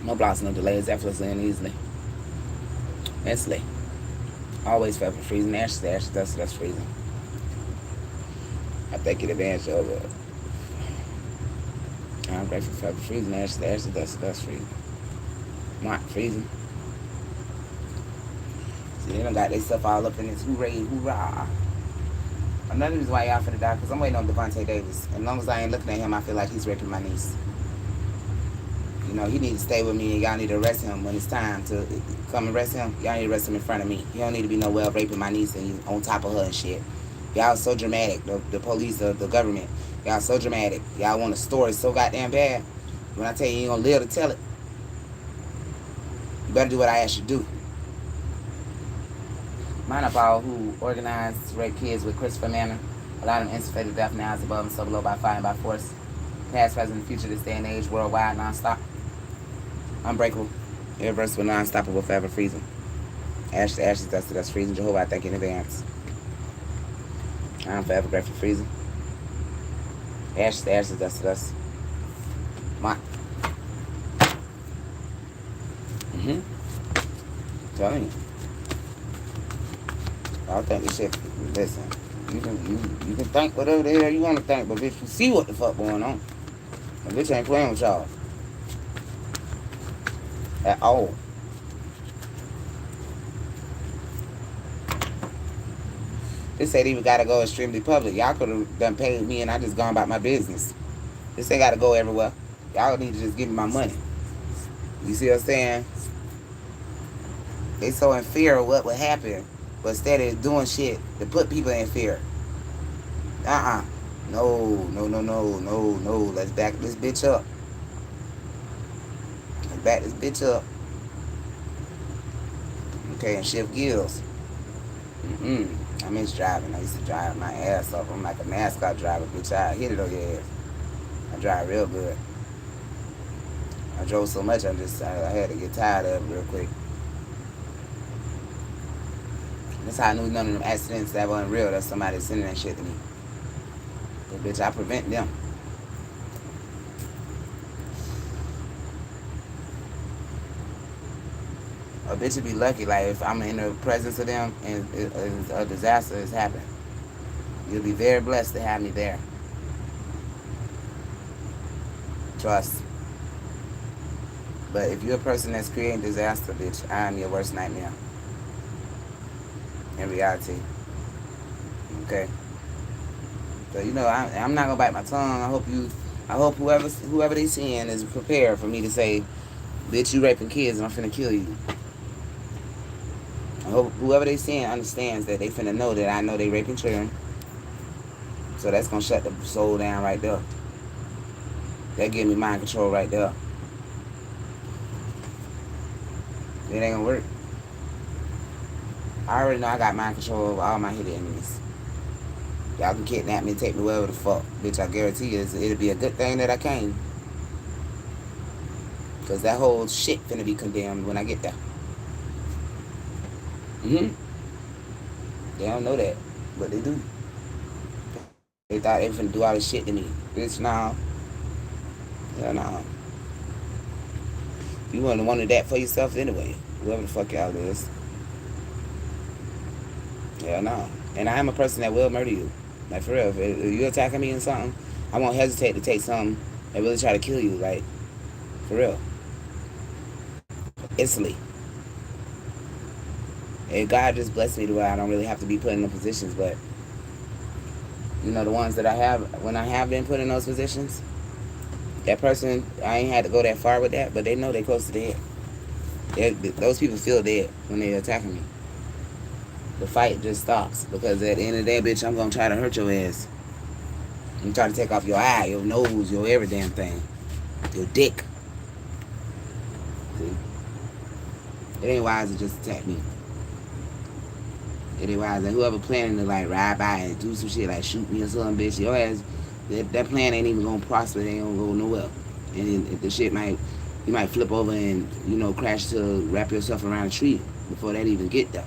[SPEAKER 1] No blocks, no delays, effortlessly and easily. Instantly. Always forever freezing, ashes to ashes, dust to dust, freezing. I take it advantage of it. I'm grateful for forever freezing, ashes to ashes, dust to dust, freezing. Not freezing. See, they done got their stuff all up in this hooray, hoorah. Another reason why y'all finna die, because I'm waiting on Devontae Davis. And as long as I ain't looking at him, I feel like he's raping my niece. You know, he need to stay with me, and y'all need to arrest him when it's time to come arrest him. Y'all need to arrest him in front of me. He don't need to be no well raping my niece and he's on top of her and shit. Y'all so dramatic, the police, the government. Y'all so dramatic. Y'all want a story so goddamn bad. When I tell you ain't gonna live to tell it, you better do what I ask you to do. Mind up all who organized rape kids with Christopher Manor. Allowed them instant fatal death now is above and so below by fire and by force. Past, present, and future, this day and age, worldwide, non-stop. Unbreakable, irreversible, non-stoppable, forever freezing. Ashes to ashes, dust to dust, freezing. Jehovah, I thank you in advance. I'm forever grateful, freezing. Ashes to ashes, dust to dust. My. Telling you. I think this shit, listen, you can think whatever the hell you want to think, but bitch, you see what the fuck going on. And bitch ain't playing with y'all. At all. This ain't even gotta go extremely public. Y'all could have done paid me and I just gone about my business. This ain't gotta go everywhere. Y'all need to just give me my money. You see what I'm saying? They so in fear of what would happen but steady doing shit to put people in fear. No, no, no, no, no, no. Let's back this bitch up. Let's back this bitch up. Okay, and shift gears. I miss driving. I used to drive my ass off. I'm like a NASCAR driver, bitch. I hit it on your ass. I drive real good. I drove so much, I had to get tired of it real quick. That's how I knew none of them accidents that wasn't real. That's somebody sending that shit to me. But bitch, I prevent them. A bitch would be lucky, like if I'm in the presence of them and a disaster is happening. You'll be very blessed to have me there. Trust. But if you're a person that's creating disaster, bitch, I am your worst nightmare. In reality. Okay? So you know, I'm not gonna bite my tongue. I hope whoever they seeing is prepared for me to say, bitch, you raping kids and I'm finna kill you. I hope whoever they seeing understands that they finna know that I know they raping children. So that's gonna shut the soul down right there. That give me mind control right there. It ain't gonna work. I already know I got mind control over all my hidden enemies. Y'all can kidnap me and take me wherever the fuck. Bitch, I guarantee you it'll be a good thing that I came. Because that whole shit finna be condemned when I get there. They don't know that, but they do. They thought they finna do all this shit to me. Bitch, nah. Hell nah. You wouldn't have wanted that for yourself anyway. Whoever the fuck y'all is. Hell no. And I am a person that will murder you. Like, for real. If you're attacking me in something, I won't hesitate to take something and really try to kill you. Like, for real. Instantly. And God just blessed me to where I don't really have to be put in the positions, but you know, the ones that I have, when I have been put in those positions, that person, I ain't had to go that far with that, but they know they close to dead. Those people feel dead when they're attacking me. The fight just stops because at the end of the day, bitch, I'm gonna try to hurt your ass. I'm trying to take off your eye, your nose, your every damn thing, your dick. See? It ain't wise to just attack me. It ain't wise. And whoever planning to like ride by and do some shit like shoot me or something, bitch, your ass, that plan ain't even gonna prosper. It ain't gonna go nowhere. And if the shit you might flip over and, you know, crash to wrap yourself around a tree before that even get there.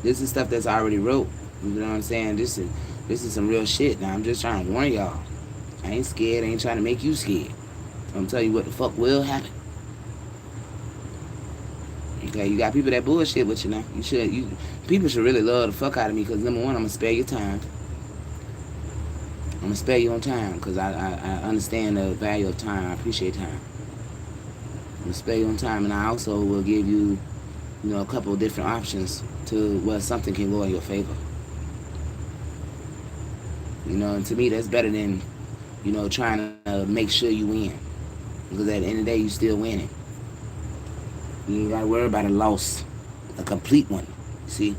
[SPEAKER 1] This is stuff that's already wrote. You know what I'm saying? This is some real shit. Now I'm just trying to warn y'all. I ain't scared. I ain't trying to make you scared. I'm telling you what the fuck will happen. Okay, you got people that bullshit with you now. People should really love the fuck out of me because number one, I'm gonna spare your time. I'm gonna spare you on time because I understand the value of time. I appreciate time. I'm gonna spare you on time, and I also will give you, you know, a couple of different options to where something can go in your favor. You know, and to me, that's better than, you know, trying to make sure you win. Because at the end of the day, you still winning. You ain't gotta worry about a loss, a complete one. See?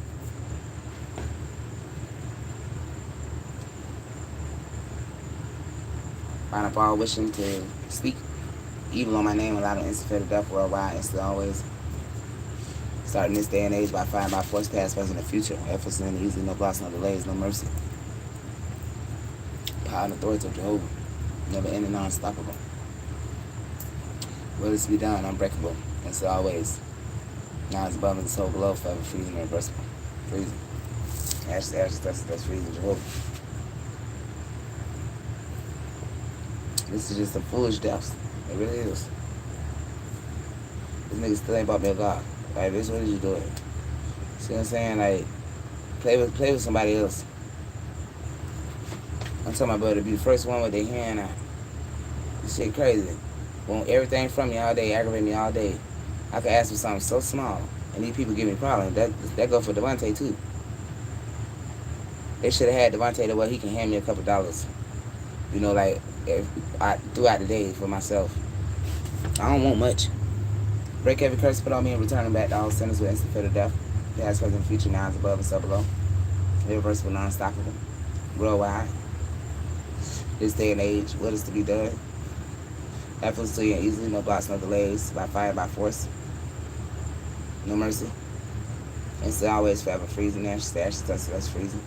[SPEAKER 1] Find up all wishing to speak evil on my name, allowed to instant fatal death worldwide, and still always. Starting this day and age by fire, by force, past, present, and future. Efforts and easily, no blocks, no delays, no mercy. Power and authority of Jehovah. Never ending, unstoppable. Will this be done, unbreakable. And so always. Now it's above and so below, forever freezing, irreversible. Freezing. Ashes, ashes, that's freezing, Jehovah. This is just a foolish death. It really is. This nigga still ain't about me a God. Like, bitch, what is you doing? See what I'm saying? Like, play with somebody else. I'm talking about to be the first one with their hand out. This shit crazy. Want everything from me all day, aggravate me all day. I could ask for something so small, and these people give me problems. That go for Devontae too. They should have had Devontae to where he can hand me a couple dollars. You know, like throughout the day for myself. I don't want much. Break every curse put on me and return them back to all sinners with instant fatal death. Past, present, future, now is above and so below. Irreversible, non-stoppable. Worldwide. This day and age, what is to be done? Effortlessly and easily, no blocks, no delays. By fire, by force. No mercy. And still always forever freezing. Ashes to ashes, dust to dust, freezing.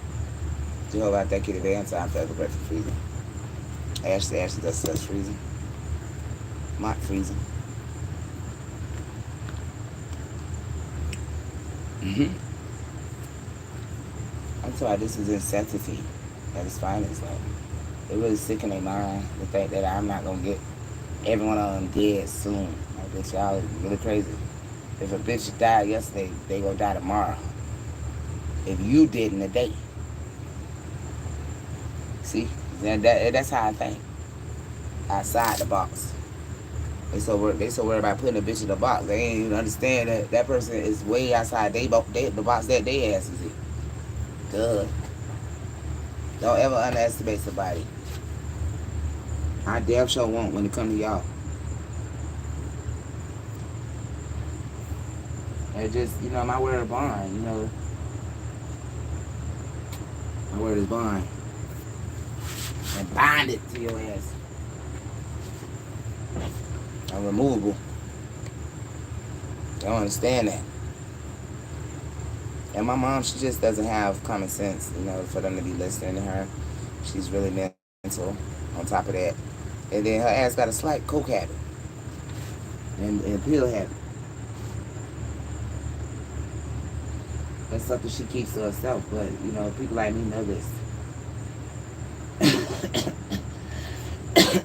[SPEAKER 1] Jehovah, I thank you today until I'm forever grateful, freezing. Ashes to ashes, dust to dust, freezing. Mock freezing. I'm sorry, this is insanity at its finest. Like, it really sick in their mind, the fact that I'm not gonna get everyone on them dead soon. Like, bitch, y'all is really crazy. If a bitch died yesterday, they gonna die tomorrow. If you didn't today. See? That's how I think. Outside the box. They so worried about putting a bitch in the box. They ain't even understand that that person is way outside the box that they ass is in. Good. Don't ever underestimate somebody. I damn sure won't when it comes to y'all. And just, my word is bond, My word is bond. And bind it to your ass. Unremovable. They don't understand that. And my mom, she just doesn't have common sense, for them to be listening to her. She's really mental on top of that. And then her ass got a slight coke habit. And pill habit. That's something she keeps to herself, but, people like me know this.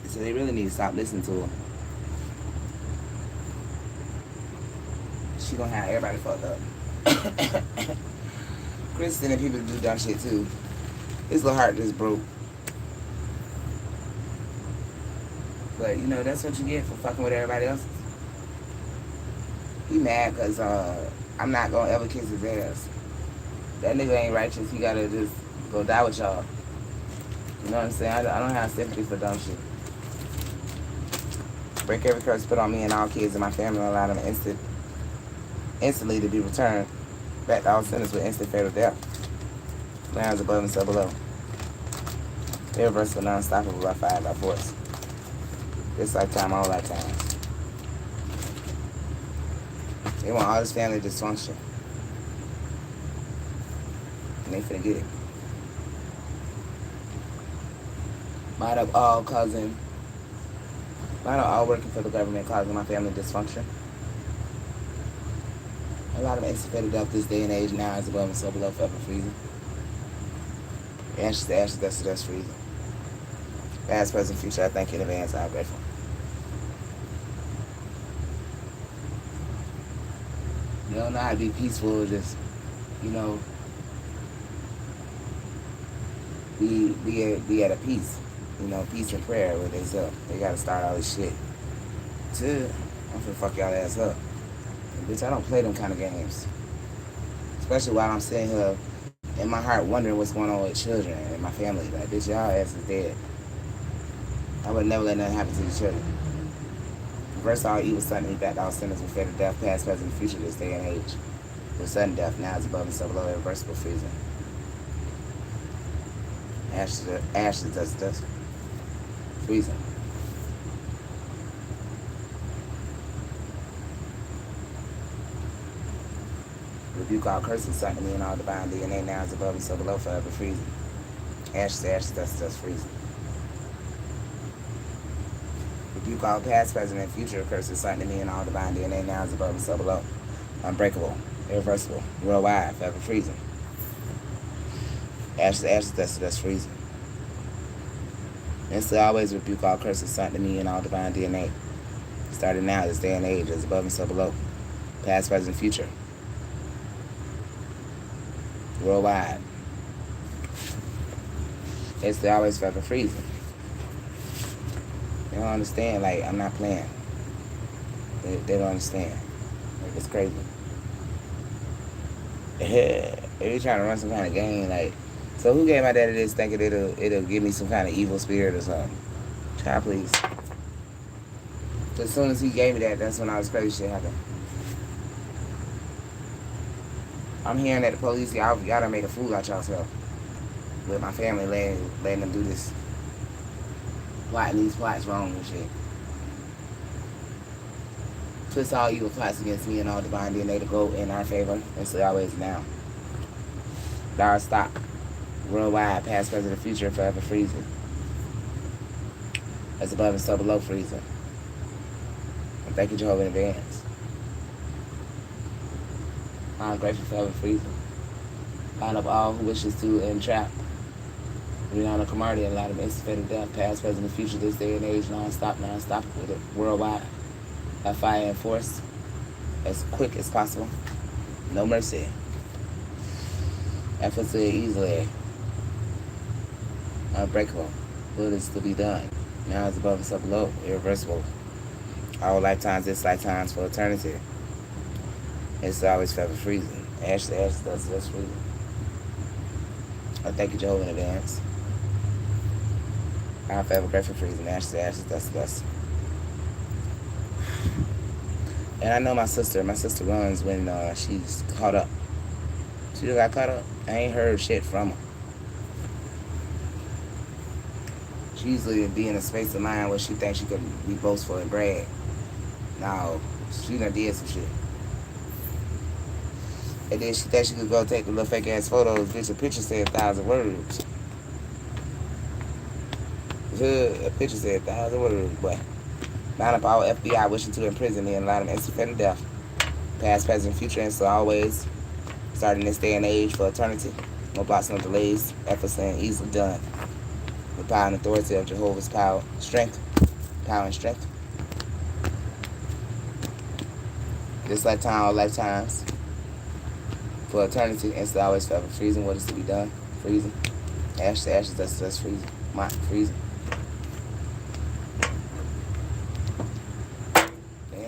[SPEAKER 1] So they really need to stop listening to her. She gonna have everybody fucked up. Kristen and people do dumb shit too. His little heart just broke. But that's what you get for fucking with everybody else. He mad cause I'm not gonna ever kiss his ass. That nigga ain't righteous. He gotta just go die with y'all. You know what I'm saying? I don't have sympathy for dumb shit. Break every curse put on me and all kids in my family and allow them instantly to be returned back to all sinners with instant fatal death. Lands above and so below. Irreversible, non-stoppable by fire, by force. This lifetime, all lifetimes. They want all this family dysfunction. And they finna get it. Might have all causing, might have all working for the government causing my family dysfunction. A lot of them anticipated death this day and age now is above and so below, forever freezing. Ashes to ashes, dust to dust, freezing. Past, present, future, I thank you in advance, I'm grateful. You don't know how to be peaceful, just, be at a peace. Peace and prayer with themselves. They gotta start all this shit. I'm finna fuck y'all ass up. Bitch, I don't play them kind of games. Especially while I'm sitting here in my heart wondering what's going on with children and my family. Like, bitch, y'all ass is dead. I would never let nothing happen to the children. Reverse all evil, suddenly back all sinners with fatal death, past, present, and future this day and age. With sudden death, now is above and so below, irreversible freezing. Ashes, dust, freezing. Rebuke all curses, sunk to me and all divine DNA, now is above and so below, forever freezing. Ashes, dust, freezing. Rebuke all past, present, and future curses, sunk to me and all divine DNA, now is above and so below. Unbreakable, irreversible, worldwide, forever freezing. Ashes, dust, freezing. Instantly always rebuke all curses, sunk to me and all divine DNA. Starting now, this day and age, is above and so below. Past, present, future. Worldwide. It's always forever freezing. They don't understand, like, I'm not playing. They don't understand. Like, it's crazy. They trying to run some kind of game, like, so who gave my daddy this thinking it'll give me some kind of evil spirit or something? Try, please. As soon as he gave me that, that's when all this crazy shit happened. I'm hearing that the police, y'all done made a fool out yourself. With my family letting them do this. Plotting these plots wrong and shit. Twist all evil plots against me and all divine DNA to go in our favor, and so always now. Dollar stock. Worldwide, past, present, future, forever freezing. As above and so below freezing. And thank you, Jehovah, in advance. I'm grateful for ever freezing. Line up all who wishes to entrap. Rihanna Camardi and a lot of instigated death, past, present, and future, this day and age, non-stop with it, worldwide. By fire and force, as quick as possible. No mercy. Effortlessly, easily. Unbreakable. Will is to be done. Now is above and so below. Irreversible. All lifetimes, this lifetimes for eternity. It's always forever freezing. Ash to ash, dust to dust, freezing. I thank you, Jehovah, in advance. I'm forever grateful for freezing. Ash to ash, dust to dust. And I know my sister runs when she's caught up. She just got caught up. I ain't heard shit from her. She usually be in a space of mind where she thinks she could be boastful and brag. No, she done did some shit. And then she thought she could go take the little fake ass photos. Bitch, a picture said 1,000 words. A picture said 1,000 words, boy. Line up all FBI wishing to imprison me and allow them instant fatal death. Past, present, future, and so always. Starting this day and age for eternity. No blocks, no delays. Effortlessly and easily done. The power and authority of Jehovah's power, strength. Power and strength. This lifetime, all lifetimes. For eternity, and so always forever. Freezing, what is to be done? Freezing. Ash to ashes, dust to dust, freezing. Freezing.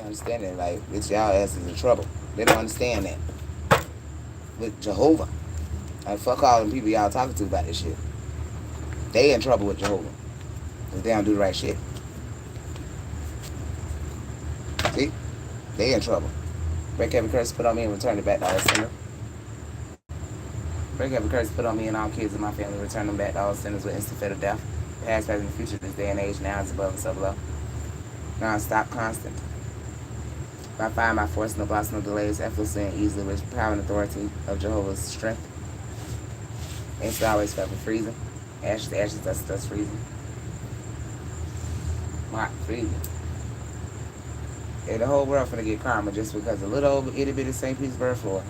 [SPEAKER 1] Understand that, like, bitch, y'all asses in trouble. They don't understand that. With Jehovah. Like, fuck all them people y'all talking to about this shit. They in trouble with Jehovah. If they don't do the right shit. See? They in trouble. Break every curse put on me and return it back to all sinners. Break every curse put on me and all kids in my family. Return them back to all sinners with instant fatal death. Past, present, and future, this day and age, now is above and so below. Non-stop, constant. By fire, by force, no blocks, no delays, effortlessly and easily, with power and authority of Jehovah's strength. It's always forever freezing. Ashes to ashes, dust to dust, freezing. Hot, freezing. And the whole world finna get karma just because a little old itty bitty St. Petersburg, Florida.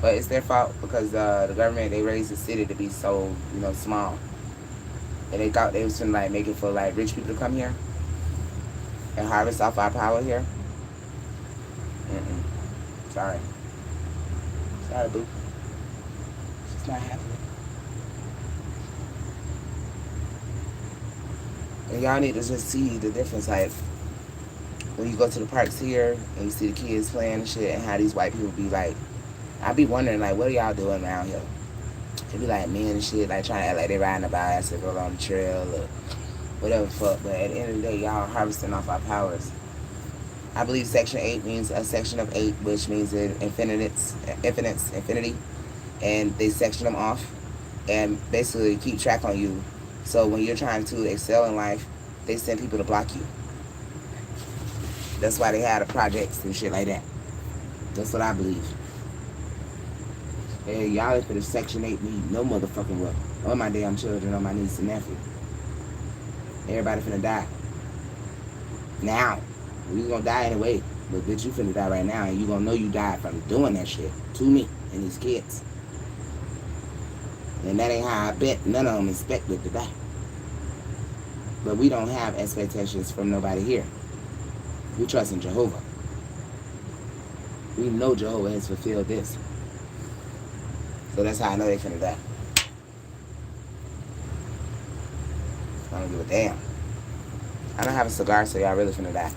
[SPEAKER 1] But it's their fault because the government, they raised the city to be so, small. And they thought they was finna like make it for like rich people to come here and harvest off our power here. Sorry. Sorry, boo. It's just not happening. And y'all need to just see the difference, like, when you go to the parks here and you see the kids playing and shit and how these white people be like, I be wondering, like, what are y'all doing around here? They be like men and shit, like trying to act like they riding a bicycle on the trail or whatever the fuck, but at the end of the day, y'all harvesting off our powers. I believe Section 8 means a section of 8, which means infinity, and they section them off and basically keep track on you. So when you're trying to excel in life, they send people to block you. That's why they had the projects and shit like that. That's what I believe. Hey, y'all for the Section 8 me no motherfucking well. Or my damn children, or my niece and nephew. Everybody finna die. Now. We gonna die anyway. But bitch, you finna die right now. And you gonna know you died from doing that shit. To me and these kids. And that ain't how I bet none of them expected to die. But we don't have expectations from nobody here. We trust in Jehovah. We know Jehovah has fulfilled this. So that's how I know they finna die. I don't give a damn. I don't have a cigar, so y'all really finna die.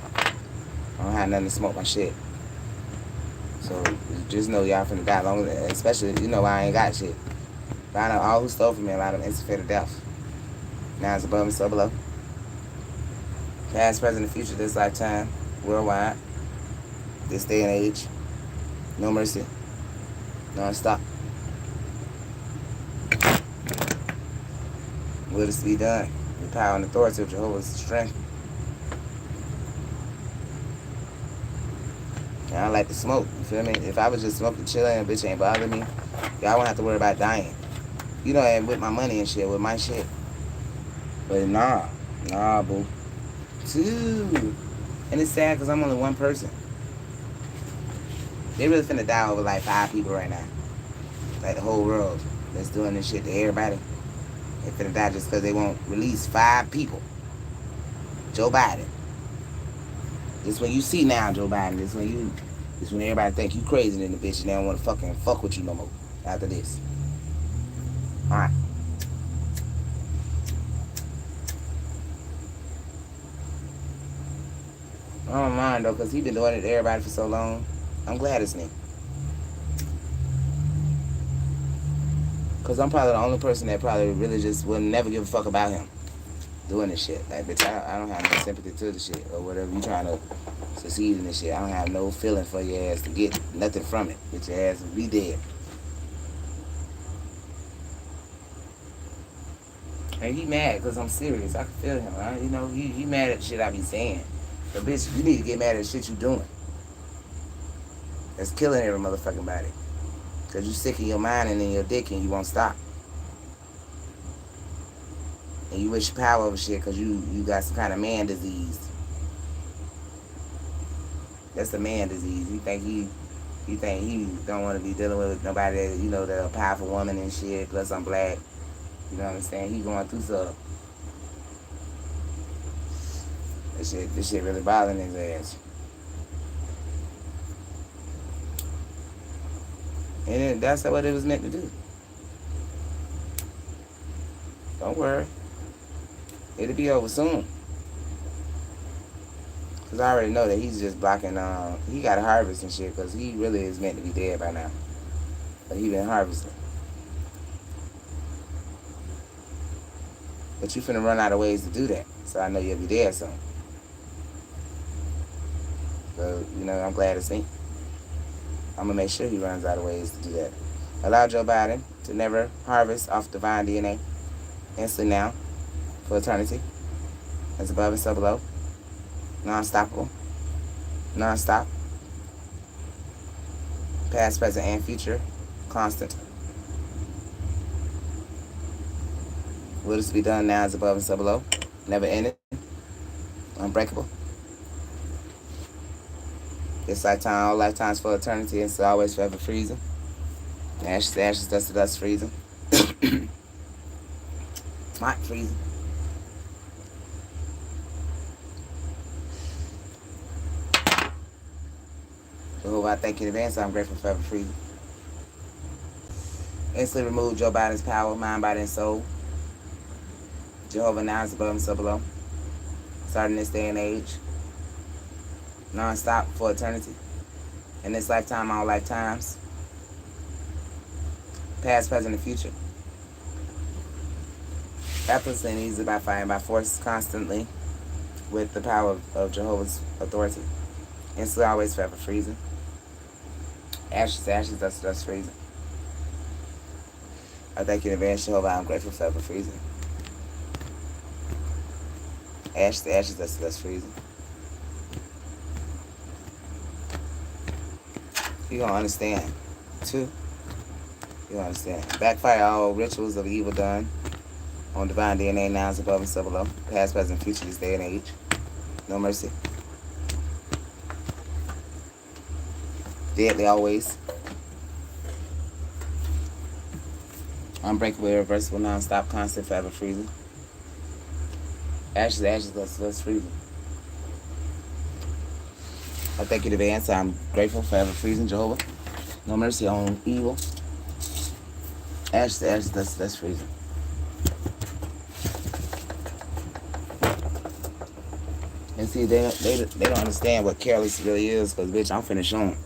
[SPEAKER 1] I don't have nothing to smoke my shit. So just know y'all finna die long, especially I ain't got shit. Find out all who stole from me and allow them instant fatal death. Now it's above and so below. Past, present, and future, this lifetime, worldwide. this day and age. No mercy. Non-stop. Will this be done? The power and authority of Jehovah's strength. And I like to smoke. You feel me? If I was just smoking, chilling, and bitch ain't bothering me, y'all won't have to worry about dying. You know, and with my money and shit, with my shit. But nah, boo. Two. And it's sad because I'm only one person. They really finna die over like 5 people right now. Like the whole world that's doing this shit to everybody. They finna die just because they won't release 5 people. Joe Biden. This when you see now, Joe Biden. This when everybody think you crazy in the bitch and they don't want to fucking fuck with you no more after this. Alright. I don't mind though, because he been doing it to everybody for so long. I'm glad it's me. Because I'm probably the only person that probably really just will never give a fuck about him doing this shit. Like, bitch, I don't have no sympathy to the shit or whatever. You trying to succeed in this shit. I don't have no feeling for your ass to get nothing from it. Bitch, your ass will be dead. And he mad because I'm serious. I can feel him, right? You know, he mad at the shit I be saying. But bitch, you need to get mad at the shit you doing. That's killing every motherfucking body. Because you sick in your mind and in your dick and you won't stop. And you wish power over shit because you got some kind of man disease. That's the man disease. You think he don't want to be dealing with nobody that, you know, that a powerful woman and shit, plus I'm black. You know what I'm saying? He going through stuff. This shit really bothering his ass. And that's what it was meant to do. Don't worry. It'll be over soon. Because I already know that he's just blocking, he got to harvest and shit, because he really is meant to be dead by now. But he been harvesting. But you finna run out of ways to do that. So I know you'll be dead soon. So, you know, I'm glad it's me. I'm going to make sure he runs out of ways to do that. Allow Joe Biden to never harvest off divine DNA. Instantly now. For eternity. As above and so below. Non-stoppable. Non-stop. Past, present, and future. Constant. Will this be done now as above and so below? Never ending. Unbreakable. This lifetime, all lifetimes for eternity, and so always forever freezing. Ashes to ashes, dust to dust, freezing. Hot freezing. Jehovah, I thank you in advance. I'm grateful forever freezing. Instantly remove Joe Biden's power, mind, body, and soul. Jehovah now is above and so below. Starting this day and age. Non-stop for eternity. In this lifetime, all lifetimes. Past, present, and future. Effortlessly and easily by fire and by force, constantly. With the power of Jehovah's authority. Instantly, always, forever freezing. Ashes to ashes, dust to dust, freezing. I thank you in advance, Jehovah. I'm grateful forever freezing. Ashes to ashes, dust to dust, freezing. You're going to understand, too. You're going to understand. Backfire all rituals of evil done on divine DNA, nouns above and so below. Past, present, future, this day and age. No mercy. Deadly always. Unbreakable, irreversible, non-stop, constant, forever freezing. Ashes to ashes, dust to dust, freezing. I thank you in advance. I'm grateful, forever freezing, Jehovah. No mercy on evil. Ashes to ashes, dust to dust, freezing. And see, they don't understand what careless really is, because, bitch, I'm finna show them.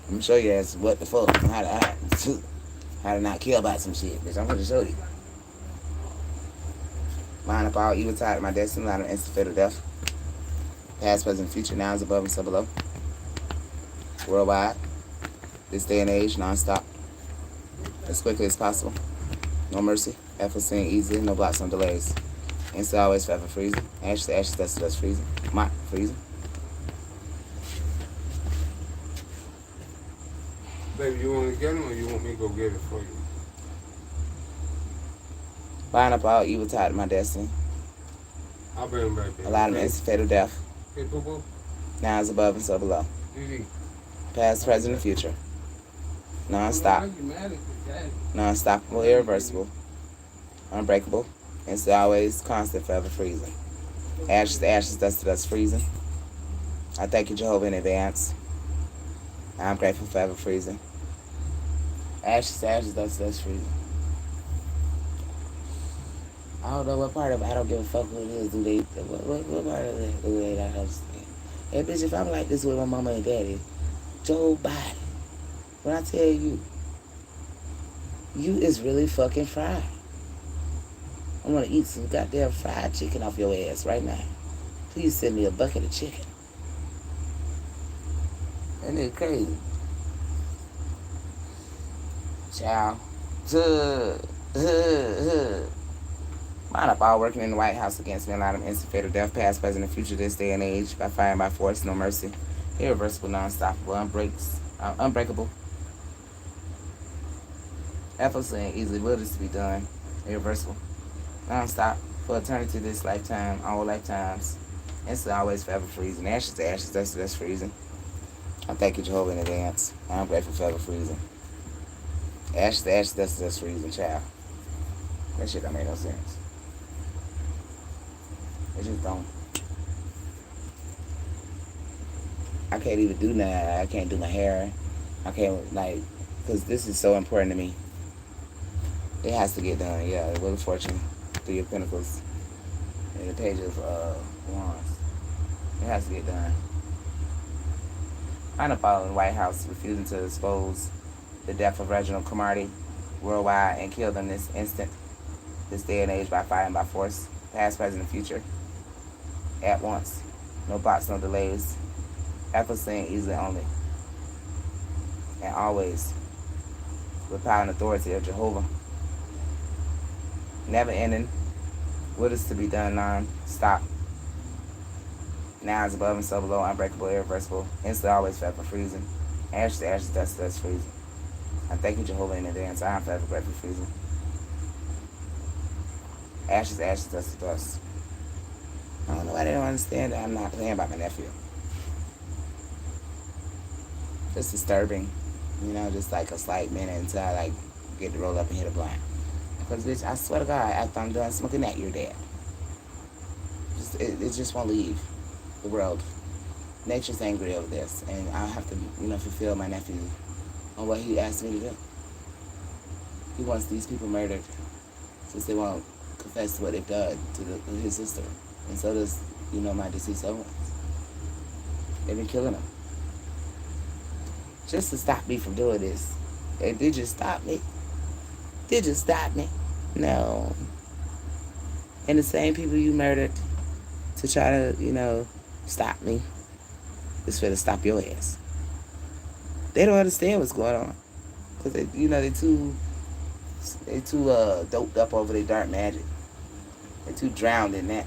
[SPEAKER 1] I'm gonna show you ass what the fuck, and how to not care about some shit, bitch. I'm gonna show you. Line up all evil tide of my destiny, line of instant fatal death. Past, present, future, nouns above and sub below. Worldwide. This day and age, non-stop. As quickly as possible. No mercy. Effortlessly and easily. No blocks, no delays. Instant, always, forever freezing. Ashes to ashes, dust to dust freezing. Mott freezing.
[SPEAKER 2] Baby, you want to get them or you want me to go get it for you?
[SPEAKER 1] Bind up all evil tied to my destiny.
[SPEAKER 2] I'll bring them back, baby.
[SPEAKER 1] Allow them to instant fatal death.
[SPEAKER 2] Hey, boo-boo.
[SPEAKER 1] Nouns above and so below.
[SPEAKER 2] Didi.
[SPEAKER 1] Past, present, and future. Non-stop.
[SPEAKER 2] Why you mad at me, Daddy?
[SPEAKER 1] Non-stoppable, irreversible. Unbreakable. Instant, always, constant, forever freezing. Ashes to ashes, dust to dust freezing. I thank you, Jehovah, in advance. I'm grateful, forever freezing. Ashes to ashes, dust to dust freezing. I don't know what part of it. I don't give a fuck who it is. Do they? What part of it do they not understand? Hey, bitch, if I'm like this with my mama and daddy, Joe Biden, when I tell you, you is really fucking fried. I want to eat some goddamn fried chicken off your ass right now. Please send me a bucket of chicken. That nigga crazy. Child. Mind up all working in the White House against me, allow them instant fatal death, past, present, and future this day and age, by fire and by force, no mercy. Irreversible, non-stoppable, unbreakable. Effortlessly and easily will this to be done. Irreversible. Non-stop. For eternity, this lifetime, all lifetimes. Instant, always, forever freezing. Ashes to ashes, dust to dust freezing. I thank you, Jehovah, in advance. I'm grateful, forever freezing. Ashes to ashes, dust to dust freezing, child. That shit don't make no sense. It just don't. I can't even do that. I can't do my hair. I can't, like, because this is so important to me. It has to get done, yeah. Wheel of Fortune, Three of Pentacles, and the Page of Wands. It has to get done. Find a follow in the White House refusing to expose the death of Reginald Cromartie worldwide and kill them this instant, this day and age, by fire and by force, past, present, and future, at once. No blocks, no delays. Effortlessly and easily only. And always with power and authority of Jehovah. Never ending. What is to be done non-stop. Nouns above and so below, unbreakable, irreversible, instant, always, forever freezing. Ashes to ashes, dust to dust freezing. I thank you, Jehovah, in advance. I am forever grateful freezing. Ashes to ashes, dust to dust. I don't know why they don't understand that I'm not playing about my nephew. It's disturbing, you know, just like a slight minute until I like get to roll up and hit a blunt. Because bitch, I swear to God, after I'm done smoking that, you're dead. It just won't leave the world. Nature's angry over this, and I have to, you know, fulfill my nephew on what he asked me to do. He wants these people murdered since they won't confess to what they've done to his sister. And so does, you know, my deceased loved ones. They've been killing him. Just to stop me from doing this. And did you stop me? Did you stop me? No. And the same people you murdered to try to, you know, stop me is for to stop your ass. They don't understand what's going on. Because, they, you know, they too doped up over their dark magic. They're too drowned in that.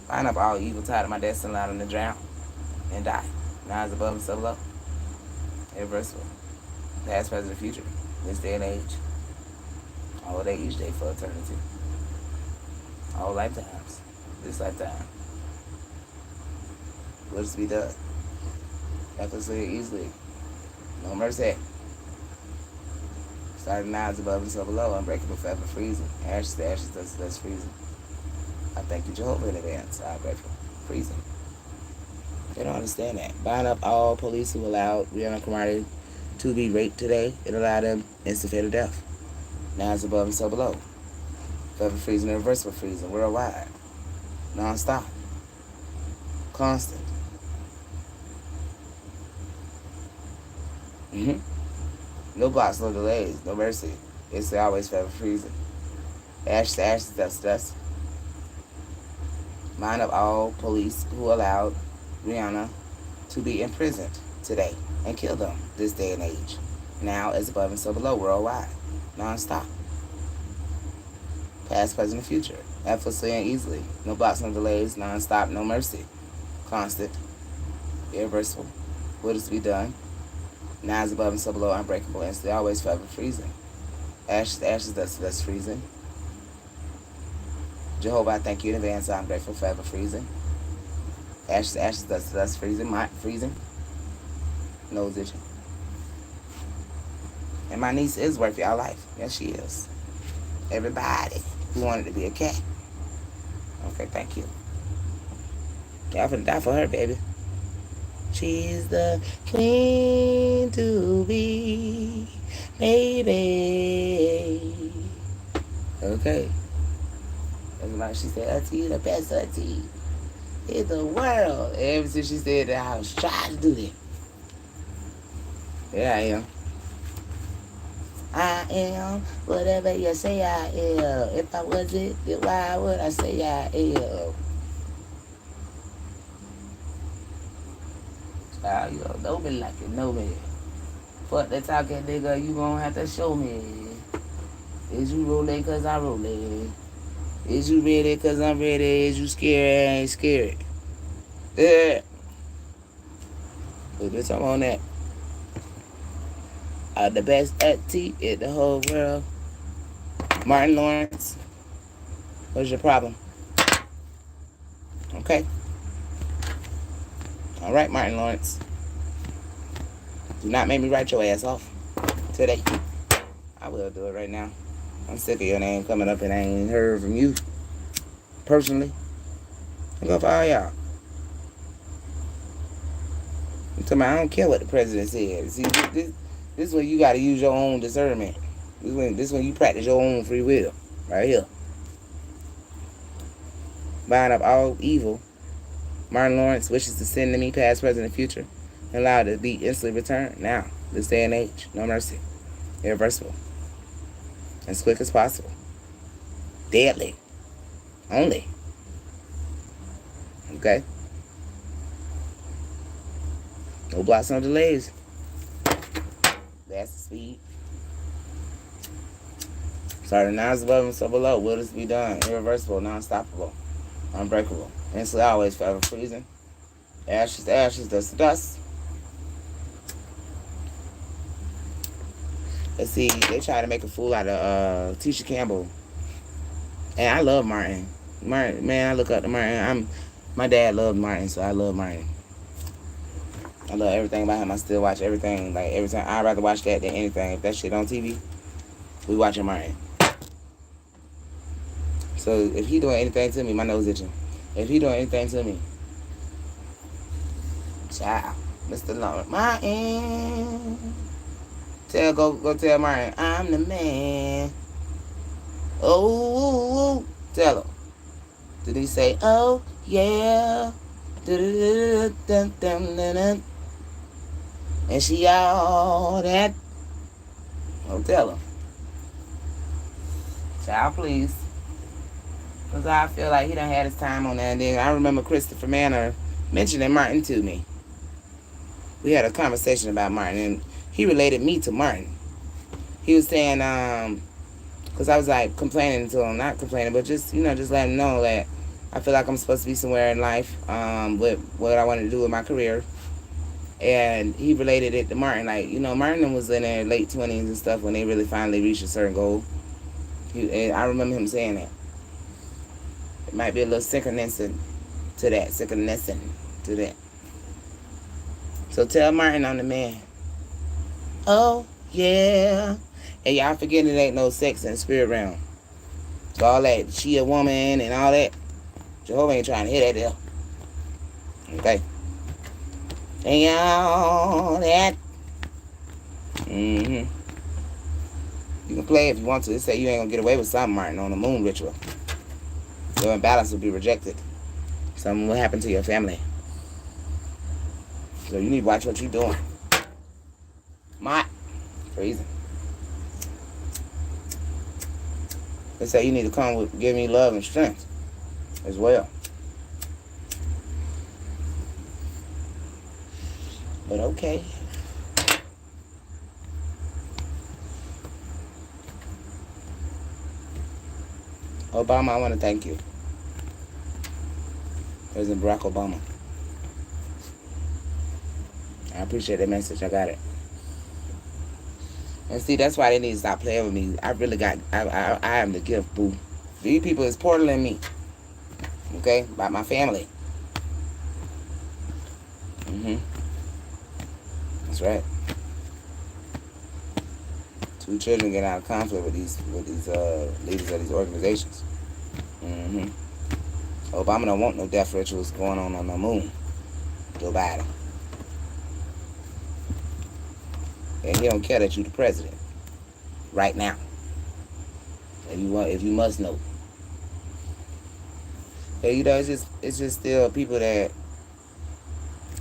[SPEAKER 1] Find up all evil tied to my destiny, allow them to drown and die. Now it's above and so below. Irreversible. Past, present, and future. This day and age. All day, each day for eternity. All lifetimes. This lifetime. What is to be done? Effortlessly and easily. No mercy. Starting nouns above and so below. Unbreakable, forever freezing. Ashes to ashes, dust to dust freezing. I thank you, Jehovah, in advance. I'm grateful. Freezing. They don't understand that. Bind up all police who allowed Reginald Cromartie to be raped today. It allowed them instant fatal death. Nouns above and so below. Forever freezing, irreversible freezing, worldwide. Non-stop. Constant. No blocks, no delays, no mercy. It's always forever freezing. Ashes to ashes, dust to dust. Mind of all police who allowed Rihanna to be imprisoned today and kill them this day and age. Now as above and so below worldwide. Non-stop. Past, present, and future. Effortlessly and easily. No blocks, no delays. Non-stop, no mercy. Constant. Irreversible. What is to be done? Now as above and so below. Unbreakable. Instantly, always, forever, freezing. Ashes to ashes, dust to dust, freezing. Jehovah, I thank you in advance. I'm grateful, forever, freezing. Ashes to ashes, dust to dust, freezing. Freezing. Nose itching. And my niece is worth y'all life. Yes, she is. Everybody who wanted to be a cat. Okay, thank you. Y'all finna die for her, baby. She's the queen to be, baby. Okay. That's like she said, Auntie, the best auntie in the world. Ever since she said that, I was trying to do that. There I am. I am whatever you say I am. If I wasn't, then why would I say I am? Child, you don't know me like you know me. Fuck that talking nigga, you gonna have to show me. Is you rolling cause I rolling? Is you ready cause I'm ready? Is you scared? I ain't scared. Yeah. But bitch, I'm on that. The best auntie in the whole world. Martin Lawrence. What's your problem? Okay. All right, Martin Lawrence. Do not make me write your ass off today. I will do it right now. I'm sick of your name coming up and I ain't heard from you personally. I'm gonna follow y'all. I'm talking about, I don't care what the president said. See, this is when you got to use your own discernment. This is when you practice your own free will. Right here. Bind up all evil. Martin Lawrence wishes to send to me past, present, and future. And allow it to be instantly returned. Now, this day and age. No mercy. Irreversible. As quick as possible. Deadly. Only. Okay? No blocks, no delays. That's the speed. Starting now is above and so below. Will this be done? Irreversible, non-stoppable, unbreakable. Instantly, always, forever, freezing. Ashes to ashes, dust to dust. Let's see, they try to make a fool out of Tisha Campbell. And I love Martin. Martin, man, I look up to Martin. My dad loved Martin, so I love Martin. I love everything about him. I still watch everything. Like, every time, I'd rather watch that than anything. If that shit on TV, we watching Martin. So if he doing anything to me, my nose itching. If he doing anything to me, child, Mr. Lawrence, Martin, go tell Martin, I'm the man. Oh, tell him. Did he say, oh yeah, and she all that? Oh, tell him, child, please. Because I feel like he done had his time on that. And then I remember Christopher Manor mentioning Martin to me. We had a conversation about Martin, and he related me to Martin. He was saying, because I was like complaining to him, not complaining, but just, just letting him know that I feel like I'm supposed to be somewhere in life with what I wanted to do with my career. And he related it to Martin. Like, Martin was in their late 20s and stuff when they really finally reached a certain goal. And I remember him saying that. It might be a little synchronistic to that. So tell Martin I'm the man. Oh, yeah. And y'all forgetting it ain't no sex in the spirit realm. So all that, she a woman and all that, Jehovah ain't trying to hear that there. Okay? And all that. You can play if you want to. They say you ain't gonna get away with something, Martin, on the moon ritual. Your imbalance will be rejected. Something will happen to your family. So you need to watch what you're doing. Freezing. They say you need to come with, give me love and strength as well. But okay. Obama, I want to thank you. President Barack Obama. I appreciate that message. I got it. And see, that's why they need to stop playing with me. I really got, I am the gift, boo. These people is portal than me. Okay? About my family. That's right. 2 children get out of conflict with these leaders of these organizations. Obama don't want no death rituals going on the moon. Joe Biden. And he don't care that you the president. Right now. If you must know. But you know, it's just still people that,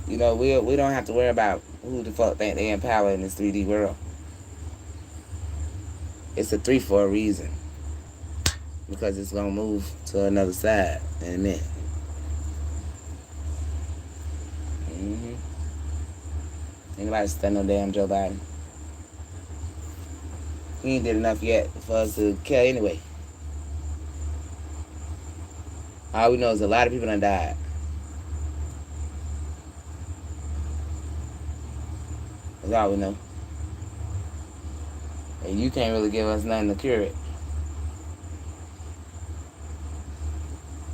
[SPEAKER 1] you know, we don't have to worry about who the fuck think they in power in this 3D world. It's a 3 for a reason. Because it's gonna move to another side in a minute. Anybody stand no damn Joe Biden? He ain't did enough yet for us to care anyway. All we know is a lot of people done died. That's all we know. And you can't really give us nothing to cure it.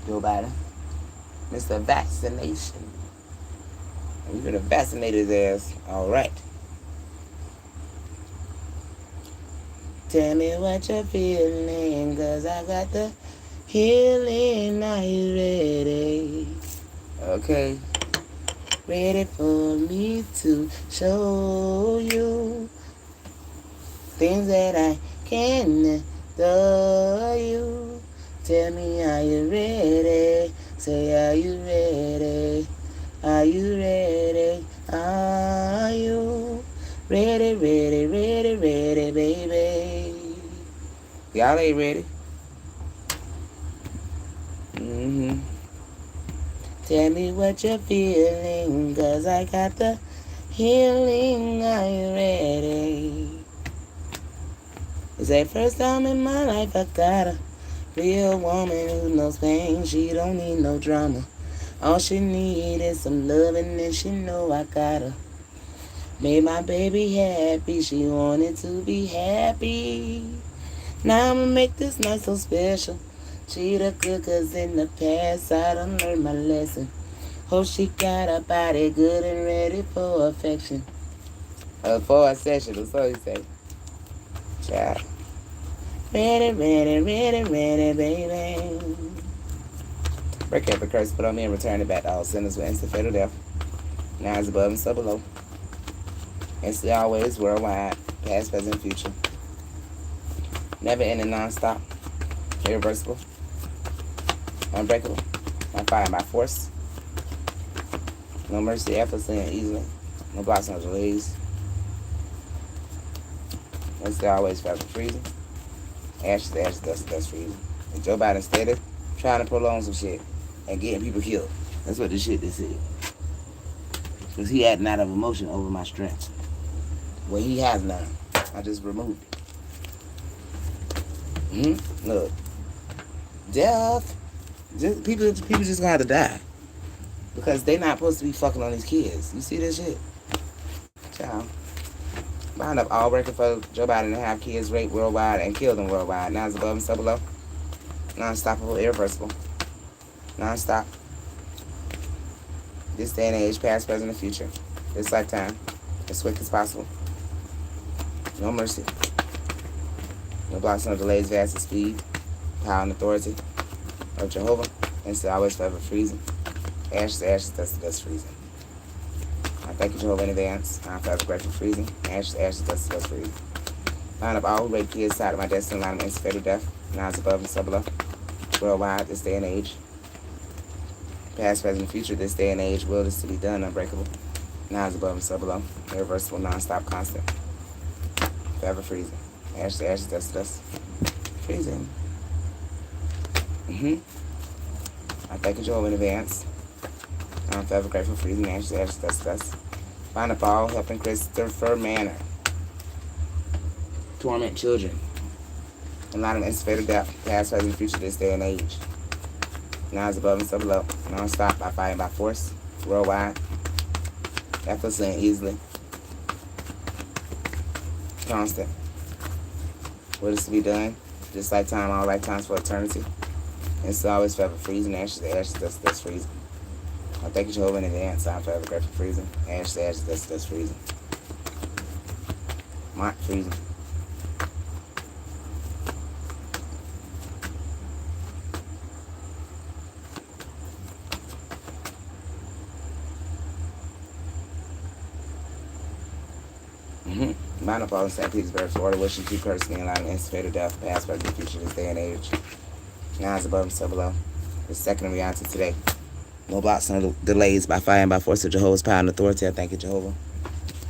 [SPEAKER 1] Joe Biden. Mr. Vaccination. We could have vaccinated his ass. All right. Tell me what you're feeling, 'cause I got the healing. Are you ready? Okay. Ready for me to show you things that I can do you. Tell me, are you ready? Say, are you ready? Are you ready? Are you ready, ready, ready, ready, baby? Y'all ain't ready. Tell me what you're feeling, 'cause I got the healing. Are you ready? It's the first time in my life I got a real woman who knows pain. She don't need no drama. All she need is some loving, and she know I got her. Made my baby happy. She wanted to be happy. Now I'ma make this night so special. She the good, 'cause in the past I done learned my lesson. Hope she got her body good and ready for affection. For a session, that's all you say. Child. Ready, ready, ready, ready, baby. Break every curse, put on me, and return it back to all sinners with instant fatal death. Now it's above and so below. It's always worldwide, past, present, future. Never ending, non-stop. Irreversible. Unbreakable. Not fire, by force. No mercy, effortlessly and easily. No blocks, no delays. It's always forever freezing. Ashes to ashes, dust to dust, freezing. And Joe Biden steady trying to prolong some shit and getting people killed. That's what this shit they said. Because he acting out of emotion over my strength. Well, he has none. I just removed it. Look. Death. People just gonna have to die. Because they not supposed to be fucking on these kids. You see this shit? Child. Behind up all record for Joe Biden to have kids raped worldwide and killed them worldwide. Now it's above and so below. Non-stoppable, irreversible. Non-stop. This day and age, past, present, and future. This lifetime. As quick as possible. No mercy. No blocks, no delays, vast speed. Power and authority of Jehovah. And still always forever freezing. Ashes to ashes, dust to dust, freezing. I thank you, Jehovah, in advance. I'm forever grateful, freezing. Ashes to ashes, dust to dust, freezing. Line up all who rape kids side of my destiny, line of instant fatal death. Now it's above and so below. Worldwide, this day and age. Past, present, and future, this day and age. Will this to be done, unbreakable. Now it's above and so below. Irreversible, non-stop, constant. Forever freezing. Ashes to ashes, dust to dust. Freezing. I thank you, Jehovah, in advance. I'm forever grateful, freezing. Ashes to ashes, dust to dust. Bind up all helping Christopher Manor. Torment children. Allow them to anticipate death, past, present, future, this day and age. Now is above and so below. Non-stop by fire and by force. Worldwide. Effortlessly and easily. Constant. What is to be done? This lifetime, all lifetimes for eternity. And it's always forever freezing. Ashes to ashes, dust to dust, freezing. I thank you, Jehovah, in advance. I'm forever grateful, freezing. Ashes to ashes, dust to dust, freezing. Mott, freezing. Bind up all in St. Petersburg, Florida, wishing to curse me, allowing anticipated death, past, present, future, this day and age. Now is above and so below. The second in reality today. No blocks, no delays, by fire and by force of Jehovah's power and authority. I thank you, Jehovah.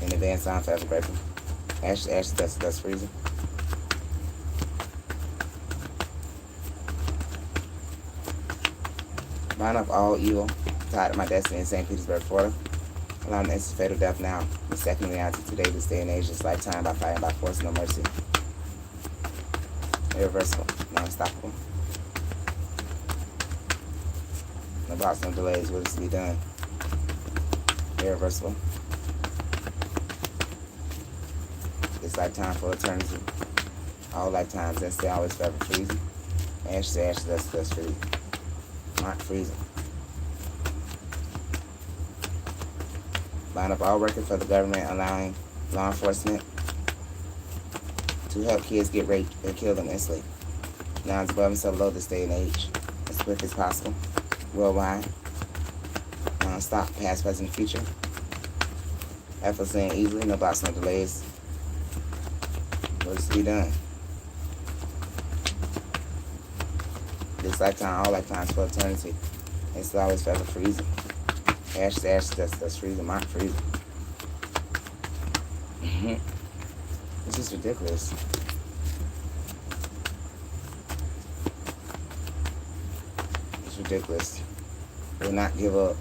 [SPEAKER 1] In advance, I'm forever grateful. Ashes, ashes, dust, dust, freezing. Bind up all evil, tied to my destiny in St. Petersburg, Florida. Allowing instant fatal death now. The second reality today, this day and age, this lifetime, by fire and by force, no mercy. Irreversible, non-stoppable. No blocks, no delays, what is to be done? Irreversible. This lifetime for eternity. All lifetimes, and stay always forever freezing. Ashes to ashes, dust to dust, freezing. Not freezing. Bind up all records for the government, allowing law enforcement to help kids get raped and kill them instantly. Now it's above and so below this day and age, as quick as possible, worldwide, non-stop, past, present, future. Effortlessly and easily, no blocks, no delays. What is to be done? This lifetime, all lifetimes for eternity. It's always forever freezing. Ashes to ashes, dust to dust, freezing, not freezing. This is ridiculous. It's ridiculous. Will not give up.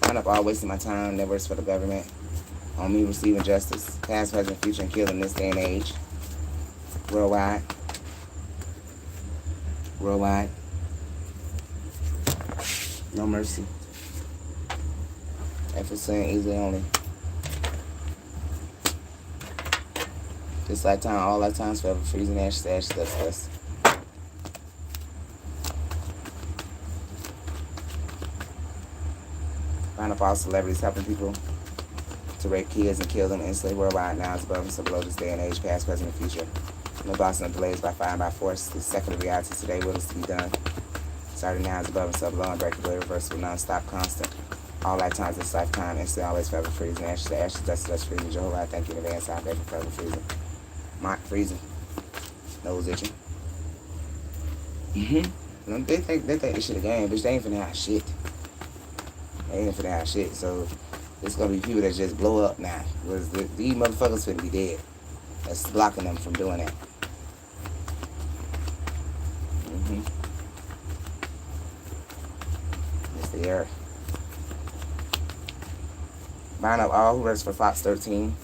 [SPEAKER 1] Wind up all wasting my time, never works for the government. On me receiving justice, past, present, future, and killing this day and age. Worldwide. Worldwide. No mercy. Effortlessly and easily only. This lifetime, all lifetimes forever, freezing, ashes to ashes, dust to dust. Find up all celebrities helping people to rape kids and kill them instantly worldwide. Now it's above and so below this day and age, past, present, and future. No blocks, no delays, by fire and by force. The second of reality today, what is to be done? Starting now is above and so below, unbreakable, irreversible, non-stop, constant. All lifetimes, this lifetime, instantly, always, forever, freezing. Ashes to ashes, dust to dust, freezing. Jehovah, I thank you in advance. I'm grateful, forever, freezing. Mock, freezing. Nose itching. They think this shit a game, bitch. They ain't finna have shit. They ain't finna have shit. So it's gonna be people that just blow up now. Because these motherfuckers finna be dead. That's blocking them from doing that. It's the earth. Bind up all who works for Fox 13.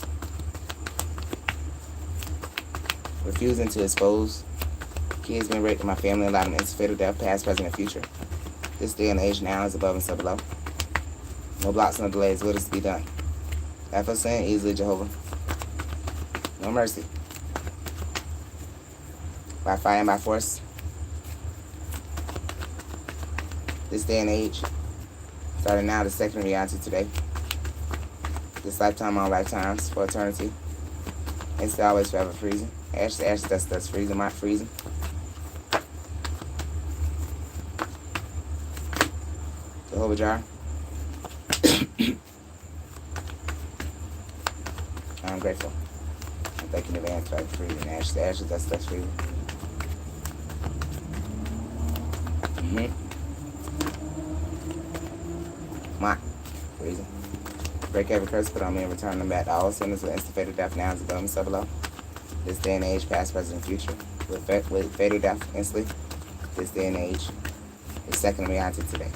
[SPEAKER 1] Refusing to expose kids being raped in my family, allowing them instant fatal death, past, present, and future. This day and age now is above and so below. No blocks, no delays. What is to be done? Effortlessly and easily, Jehovah. No mercy. By fire and by force. This day and age. Starting now, the second reality today. This lifetime, all lifetimes, for eternity. It's always forever freezing. Ashes to ashes, dust to dust, freezing, not freezing. Jehovah Jireh. I'm grateful. I'm thanking you in advance for freezing. Ashes to ashes, dust to dust, freezing. Mock, freezing. Break every curse put on me and return them back to all sinners with instant fatal death now is above and so below. This day and age, past, present, and future. With fatal death instantly. This day and age. The second reality today.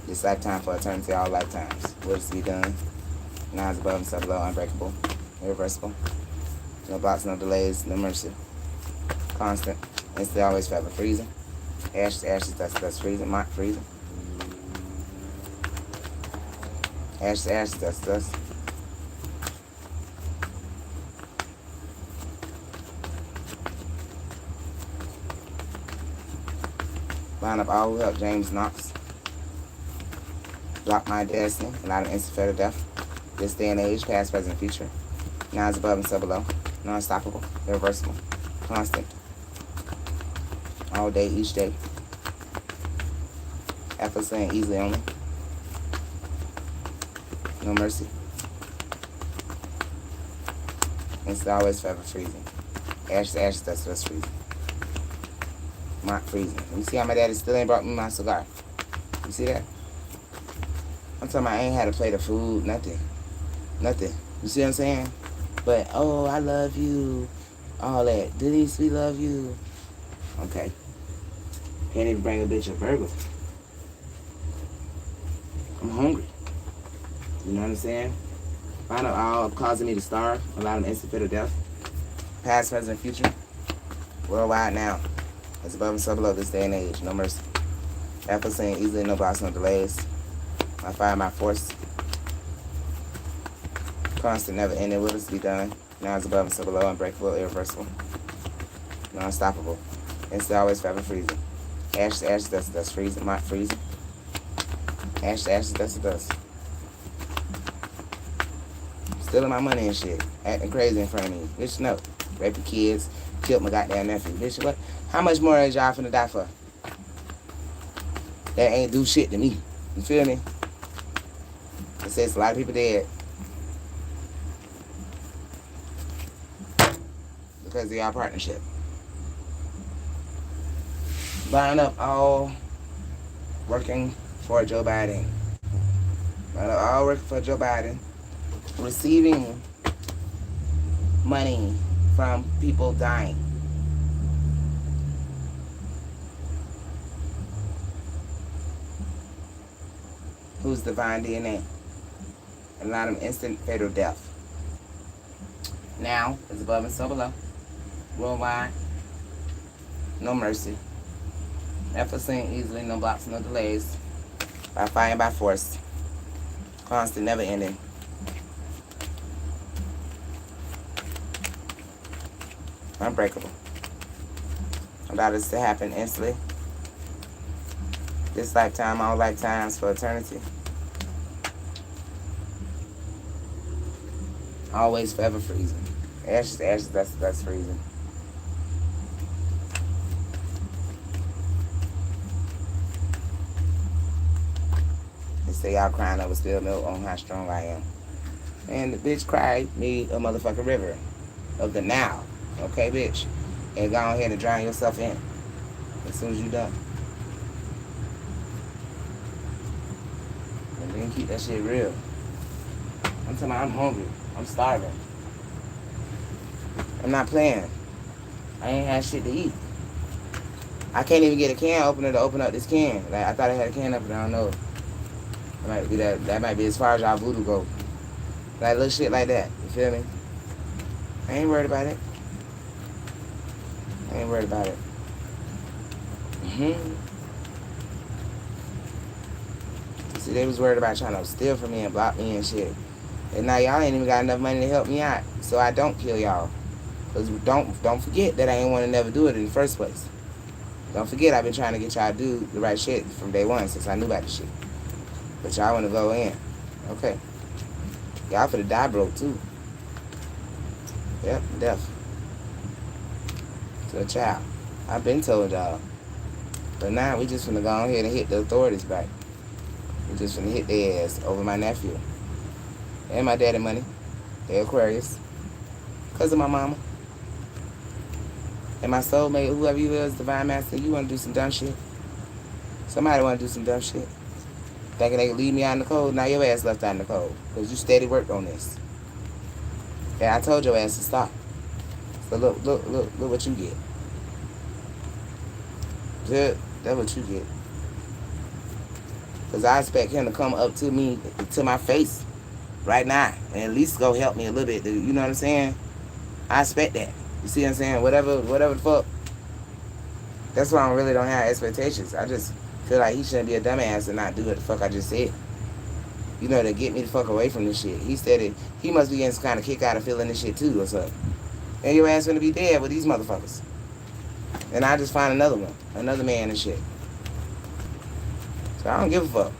[SPEAKER 1] This lifetime for eternity, all lifetimes. What's to be done? Nines above and seven below, unbreakable, irreversible. No blocks, no delays, no mercy. Constant. Instantly, always, forever, freezing. Ashes, ashes, dust, dust, freezing. Mock, freezing. Ashes, ashes, dust, dust. Line up all who help James Knox. Block my destiny. Allow them instant fatal death. This day and age, past, present, future. Nines above and seven below. Non-stoppable. Irreversible. Constant. All day, each day. Effortlessly and easily only. No mercy. Instant, always, forever, freezing. Ashes, ashes, dust, dust, freezing. Mock, freezing. You see how my daddy still ain't brought me my cigar? You see that? I'm talking about I ain't had a plate of food, nothing. Nothing. You see what I'm saying? But, oh, I love you. All that. Denise, we love you. Okay. Can't even bring a bitch a burger. I'm hungry. You know what I'm saying? Find out all causing me to starve. Allow them instant fatal death. Past, present, future. Worldwide now. It's above and so below this day and age. No mercy. Effortlessly and easily, no blocks, no delays. My fire, my force. Constant, never ending. Will this be done? Now it's above and so below. Unbreakable, irreversible. Non-stoppable. Instant, always, forever, freezing. Ashes, ashes, dust, dust, freezing. Mock, freezing. Ashes, ashes, dust, dust. Stealing my money and shit. Acting crazy in front of me. Bitch, no. Raping kids. Killed my goddamn nephew. Bitch, what? How much more is y'all finna die for? That ain't do shit to me. You feel me? It says a lot of people dead because of y'all partnership. Line up all working for Joe Biden. Line up all working for Joe Biden. Receiving money from people dying. Who's divine DNA? And allow them instant fatal death. Now is above and so below. Worldwide. No mercy. Effortlessly and easily, no blocks, no delays. By fire and by force. Constant, never ending. Unbreakable. Allow this to happen instantly. This lifetime, all lifetimes for eternity. Always forever freezing. Ashes, ashes, that's freezing. They say y'all crying over spilled milk on how strong I am. And the bitch cried me a motherfucking river of the now. Okay, bitch? And go ahead and drown yourself in as soon as you done. And then keep that shit real. I'm talking about I'm hungry. I'm starving. I'm not playing. I ain't had shit to eat. I can't even get a can opener to open up this can. Like, I thought I had a can opener. I don't know. That might be as far as y'all voodoo go. Like, little shit like that. You feel me? I ain't worried about it. I ain't worried about it. See, they was worried about trying to steal from me and block me and shit. And now y'all ain't even got enough money to help me out. So I don't kill y'all. Because don't forget that I ain't want to never do it in the first place. Don't forget I've been trying to get y'all to do the right shit from day one since I knew about the shit. But y'all want to go in. Okay. Y'all finna die broke too. Yep, death. To a child. I've been told y'all. But now we just finna go on here and hit the authorities back. We just finna hit their ass over my nephew. And my daddy money. They're Aquarius. Because of my mama. And my soulmate, whoever you is, Divine Master, you want to do some dumb shit. Somebody want to do some dumb shit. Thinking they can leave me out in the cold. Now your ass left out in the cold. Because you steady worked on this. And I told your ass to stop. So look what you get. Good. That's what you get. Because I expect him to come up to me, to my face right now, and at least go help me a little bit. You know what I'm saying? I expect that. You see what I'm saying? Whatever the fuck. That's why I really don't have expectations. I just feel like he shouldn't be a dumbass and not do what the fuck I just said. You know, to get me the fuck away from this shit. He said it. He must be getting some kind of kick out of feeling this shit too or something. And your ass gonna be dead with these motherfuckers. And I just find another one, another man and shit. So I don't give a fuck.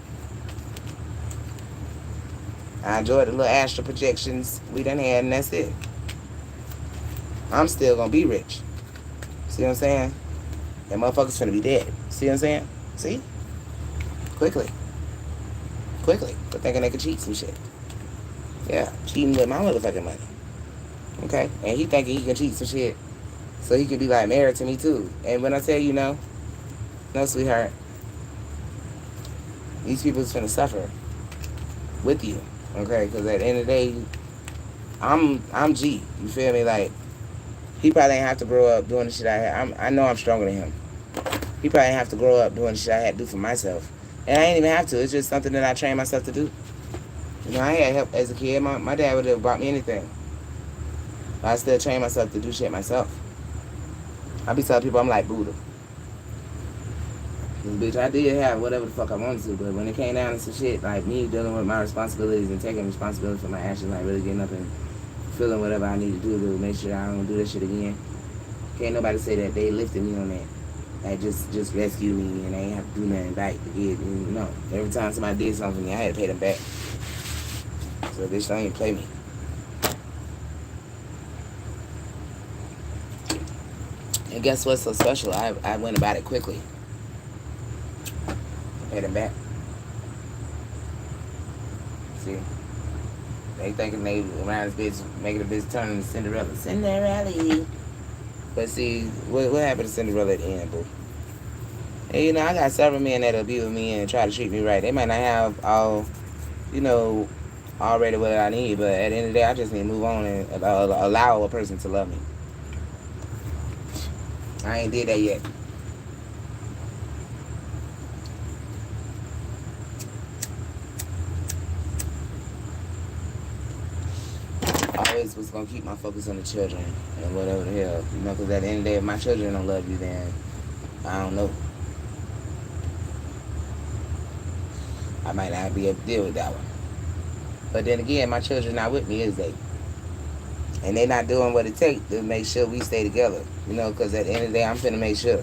[SPEAKER 1] I enjoyed the little astral projections we done had, and that's it. I'm still gonna be rich. See what I'm saying? That motherfucker's finna be dead. See what I'm saying? See? Quickly. But thinking they could cheat some shit. Yeah, cheating with my motherfucking money. Okay? And he thinking he can cheat some shit. So he can be like married to me too. And when I tell you no, sweetheart, these people's finna suffer with you. Okay? Because at the end of the day, I'm G. You feel me? Like, he probably ain't have to grow up doing the shit I had. I know I'm stronger than him. He probably ain't have to grow up doing the shit I had to do for myself. And I ain't even have to. It's just something that I trained myself to do. You know, I had help as a kid. My dad would have bought me anything. But I still train myself to do shit myself. I be telling people I'm like Buddha. Bitch, I did have whatever the fuck I wanted to, but when it came down to some shit, like me dealing with my responsibilities and taking responsibility for my actions, like really getting up and feeling whatever I need to do to make sure I don't do that shit again. Can't nobody say that they lifted me on that. Like, just rescue me and I ain't have to do nothing back to get, you know. Every time somebody did something for me, I had to pay them back. So, bitch, don't even play me. And guess what's so special? I went about it quickly. Paid them back. See? They thinking they around this bitch, making the bitch turn into Cinderella. Cinderella. But see, what happened to Cinderella at the end, boo? And, you know, I got several men that'll be with me and try to treat me right. They might not have all, you know, already what I need, but at the end of the day, I just need to move on and allow a person to love me. I ain't did that yet. I always was gonna keep my focus on the children and whatever the hell, you know, because at the end of the day, if my children don't love you, then I don't know. I might not be able to deal with that one. But then again, my children not with me, is they? And they not doing what it takes to make sure we stay together, you know, because at the end of the day, I'm finna make sure.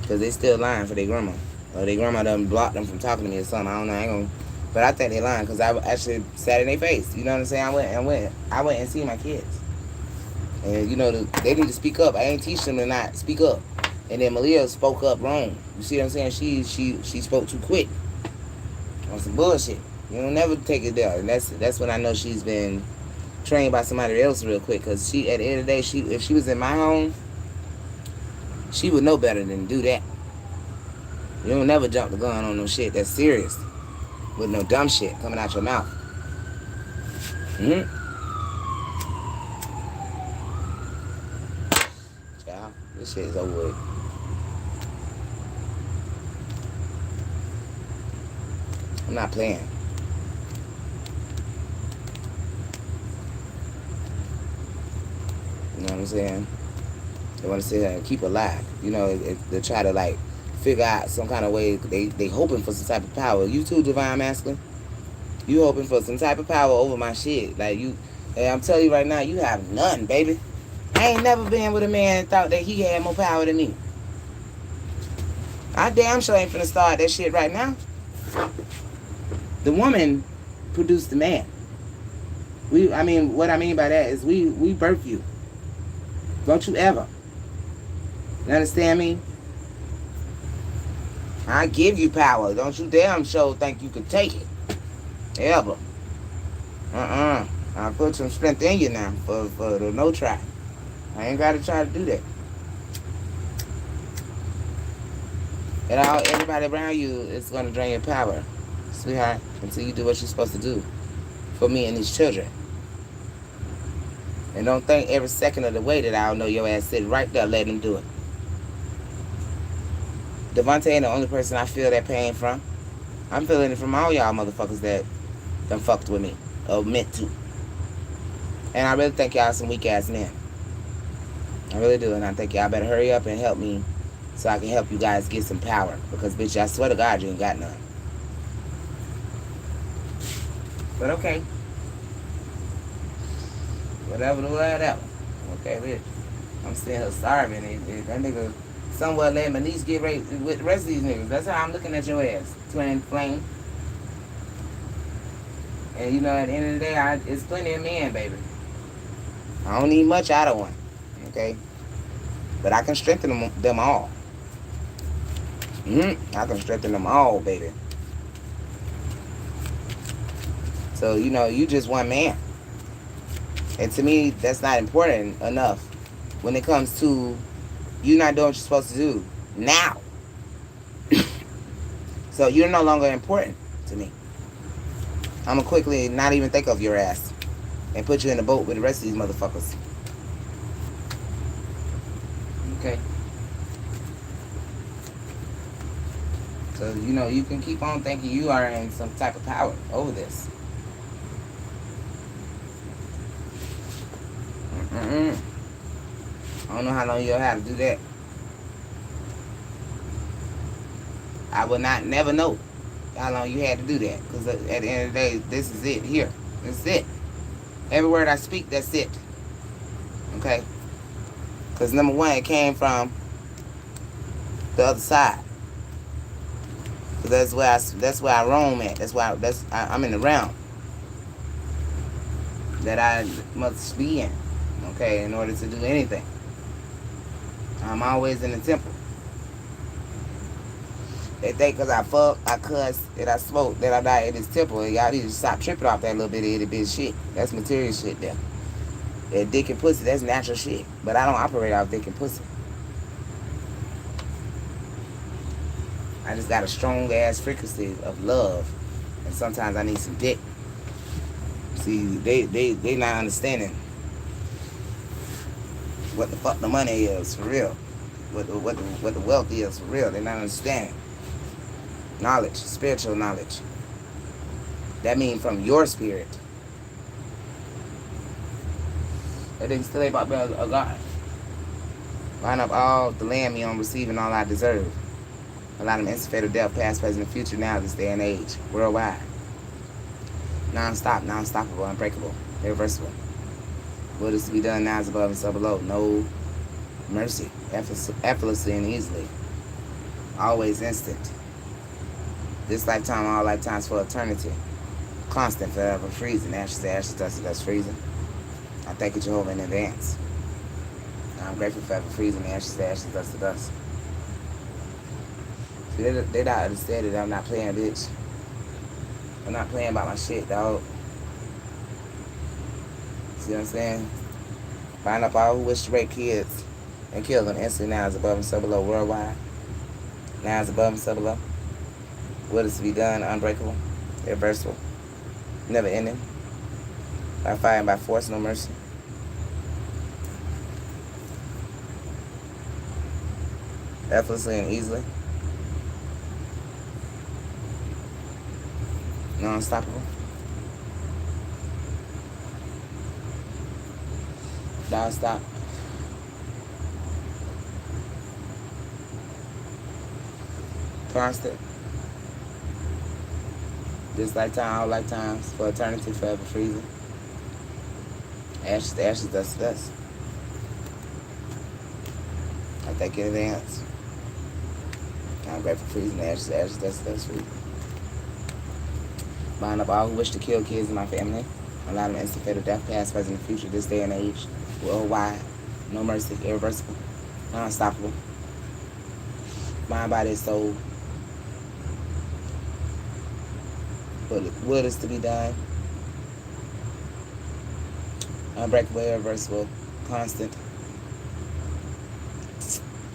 [SPEAKER 1] Because they still lying for their grandma. Or their grandma done blocked them from talking to me or something. I don't know, I ain't gonna. But I think they lying because I actually sat in their face. You know what I'm saying? I went and see my kids. And, you know, they need to speak up. I ain't teach them to not speak up. And then Malia spoke up wrong. You see what I'm saying? She spoke too quick on some bullshit. You don't never take it there. And that's when I know she's been trained by somebody else real quick. Because she, at the end of the day, if she was in my home, she would know better than do that. You don't never jump the gun on no shit that's serious. With no dumb shit coming out your mouth. Child, this shit is over with. I'm not playing. You know what I'm saying? They want to sit there and keep alive. You know, they try to like figure out some kind of way. They hoping for some type of power. You too, Divine Masculine. You hoping for some type of power over my shit. Like you, and I'm telling you right now, you have none, baby. I ain't never been with a man and thought that he had more power than me. I damn sure ain't finna start that shit right now. The woman produced the man. What I mean by that is we birth you. Don't you ever. You understand me? I give you power. Don't you damn sure think you can take it. Ever. I put some strength in you now for the no try. I ain't got to try to do that. And everybody around you is going to drain your power, sweetheart, until you do what you're supposed to do for me and these children. And don't think every second of the way that I'll know your ass sitting right there letting them do it. Devontae ain't the only person I feel that pain from. I'm feeling it from all y'all motherfuckers that done fucked with me or meant to. And I really think y'all some weak ass men. I really do, and I think y'all better hurry up and help me so I can help you guys get some power. Because bitch, I swear to God you ain't got none. But okay. Whatever. Okay, bitch. I'm still starving. That nigga somewhat let my niece get raped with the rest of these niggas. That's how I'm looking at your ass, twin flame. And you know, at the end of the day, it's plenty of men, baby. I don't need much out of one, okay? But I can strengthen them all. I can strengthen them all, baby. So, you know, you just one man. And to me, that's not important enough when it comes to you not doing what you're supposed to do now. So you're no longer important to me. I'm gonna quickly not even think of your ass and put you in the boat with the rest of these motherfuckers. Okay? So, you know, you can keep on thinking you are in some type of power over this. I don't know how long you'll have to do that. I will never know how long you had to do that. Because at the end of the day, this is it here. This is it. Every word I speak, that's it. Okay? Because number one, it came from the other side. That's where I roam at. I'm in the realm that I must be in. Okay, in order to do anything. I'm always in the temple. They think because I fuck, I cuss, that I smoke, that I die in this temple. And y'all need to stop tripping off that little bit of itty bitty shit. That's material shit there. That dick and pussy, that's natural shit. But I don't operate off dick and pussy. I just got a strong ass frequency of love. And sometimes I need some dick. See, they not understanding what the fuck the money is for real. What the wealth is for real. They not understanding. Knowledge, spiritual knowledge. That means from your spirit. That nigga still ain't about to be a God. Line up all the land me on receiving all I deserve. Allow them instant fatal death, past, present, and future now, this day and age, worldwide. Non-stop, non-stoppable, unbreakable, irreversible. What is to be done now is above and so below. No mercy, effortlessly and easily. Always instant. This lifetime, all lifetimes for eternity. Constant, forever, freezing. Ashes to ashes, dust to dust, freezing. I thank you, Jehovah, in advance. I'm grateful for ever freezing, ashes to ashes, dust to dust. See, they don't understand that I'm not playing, bitch. I'm not playing about my shit, dog. See what I'm saying? Find up all who wish to rape kids and kill them instantly. Now is above and so below, worldwide. Now is above and so below. What is to be done, unbreakable, irreversible, never ending. By fire and by force, no mercy. Effortlessly and easily. Non-stoppable. Non-stop. Constant. This lifetime, all lifetimes, for eternity, forever freezing. Ashes to ashes, dust to dust. I thank you in advance. I'm grateful for freezing, ashes to ashes, dust to dust, freezing. Bind up all who wish to kill kids in my family. Allow them instant fatal death, past, present, and future, this day and age. Worldwide. No mercy, irreversible, unstoppable. Mind, body, soul. What is to be done? Unbreakable, irreversible, constant.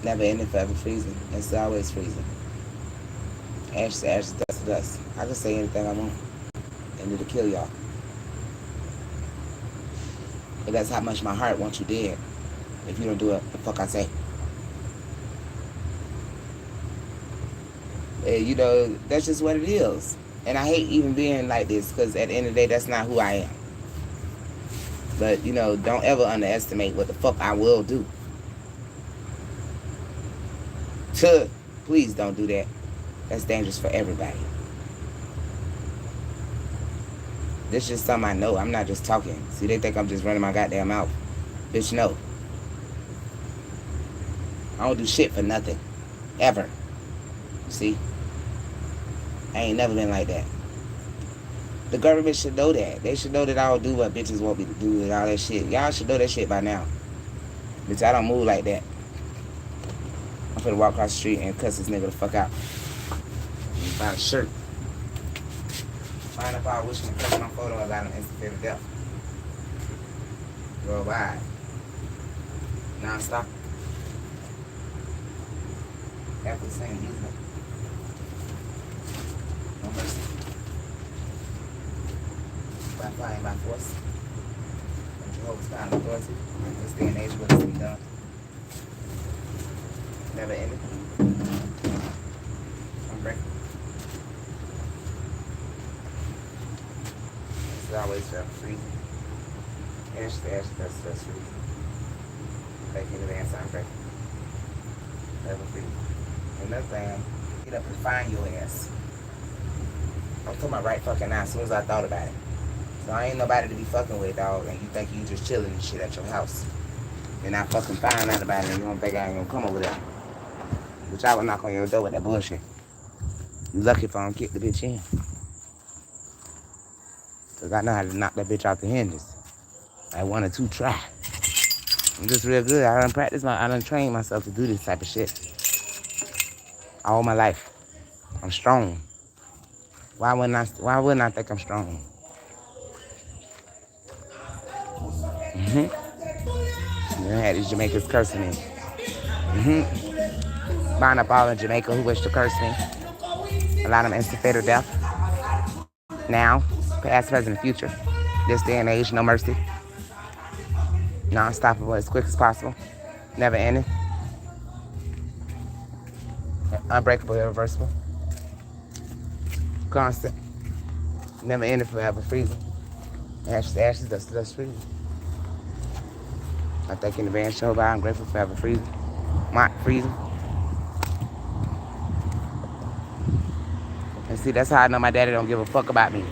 [SPEAKER 1] Never ending, forever freezing. It's always freezing. Ashes to ashes, dust to dust. I can say anything I want. And it'll kill y'all. But that's how much my heart wants you dead. If you don't do it, the fuck I say. You know, that's just what it is. And I hate even being like this because at the end of the day, that's not who I am. But, you know, don't ever underestimate what the fuck I will do. Please don't do that. That's dangerous for everybody. This is just something I know. I'm not just talking. See, they think I'm just running my goddamn mouth. Bitch, no. I don't do shit for nothing. Ever. See? I ain't never been like that. The government should know that. They should know that I don't do what bitches want me to do and all that shit. Y'all should know that shit by now. Bitch, I don't move like that. I'm finna walk across the street and cuss this nigga the fuck out. Find a shirt. Find a file wishing to post my photo about him instant of death. Worldwide. Non-stop. After the same easily. No mercy. By flying by force. And Jehovah's kind of authority. In this day and age, what is to be done? Never ended. I'm breaking. This is always forever freezing. Ash to ash, that's freezing. Take in advance, I'm breaking. Forever freezing. Another thing, get up and find your ass. I'm talking about right fucking now as soon as I thought about it. So I ain't nobody to be fucking with, dog, and you think you just chilling and shit at your house. And I fucking find out about it and you don't think I ain't gonna come over there. Which I would knock on your door with that bullshit. You lucky if I don't kick the bitch in. Cause I know how to knock that bitch out the hinges. I 1 or 2 try. I'm just real good. I done trained myself to do this type of shit. All my life. I'm strong. Why wouldn't I think I'm strong? I had these Jamaicans cursing me. Bind up all in Jamaica who wish to curse me. Allow them instant fatal death. Now, past, present, and future. This day and age, no mercy. Non-stoppable as quick as possible. Never ending. Unbreakable, irreversible. Constant. Never ending, forever freezing. Ashes to ashes, dust to dust, freezing. I thank you in advance, Jehovah. I'm grateful for forever freezing. Not freezing. And see, that's how I know my daddy don't give a fuck about me.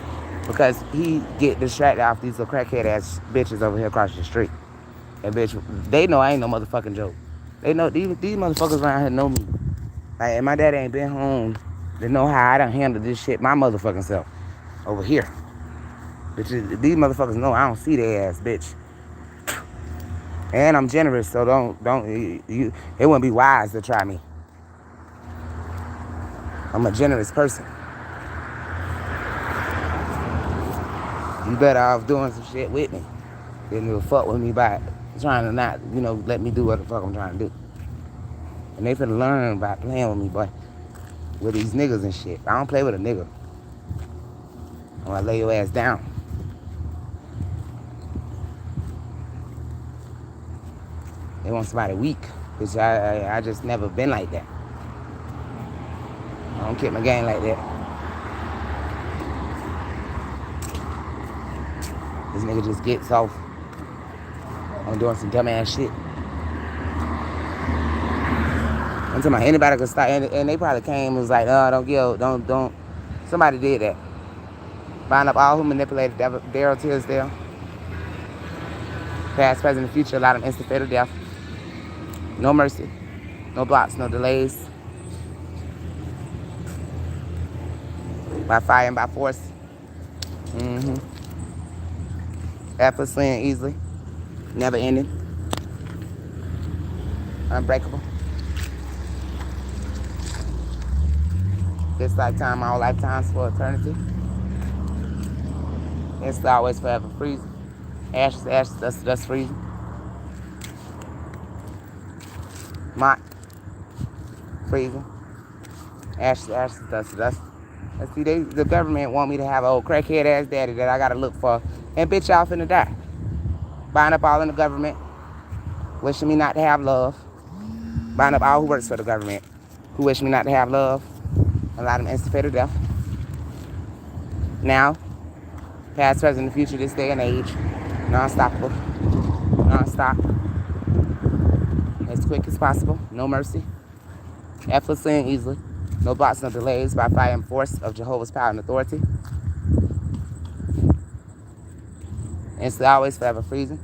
[SPEAKER 1] Because he get distracted off these little crackhead ass bitches over here across the street. And bitch, they know I ain't no motherfucking joke. They know, these motherfuckers around here know me. Like, and my daddy ain't been home. They know how I done handle this shit my motherfucking self. Over here. Bitches, these motherfuckers know I don't see their ass, bitch. And I'm generous, so it wouldn't be wise to try me. I'm a generous person. You better off doing some shit with me than to fuck with me by trying to not, let me do what the fuck I'm trying to do. And they finna learn by playing with me, boy. With these niggas and shit. I don't play with a nigga. I'm gonna lay your ass down. They want somebody weak, which I just never been like that. I don't kick my game like that. This nigga just gets off on doing some dumbass shit. I'm talking about anybody could start, and they probably came and was like, don't. Somebody did that. Bind up all who manipulated Daryl Tisdale. Past, present, and future, allow them instant fatal death. No mercy. No blocks, no delays. By fire and by force. Effortlessly and easily. Never ending. Unbreakable. This lifetime, all lifetimes for eternity. It's always forever freezing. Ashes to ashes, dust to dust, freezing. Mott. Freezing. Ashes to ashes, dust to dust. And see, the government want me to have an old crackhead ass daddy that I gotta look for. And bitch, y'all finna die. Bind up all in the government. Wishing me not to have love. Bind up all who works for the government. Who wish me not to have love. Allow them instant fatal death. Now, past, present, and future, this day and age. Non-stoppable. Non-stop. As quick as possible. No mercy. Effortlessly and easily. No blocks, no delays by fire and force of Jehovah's power and authority. Instantly, always, forever freezing.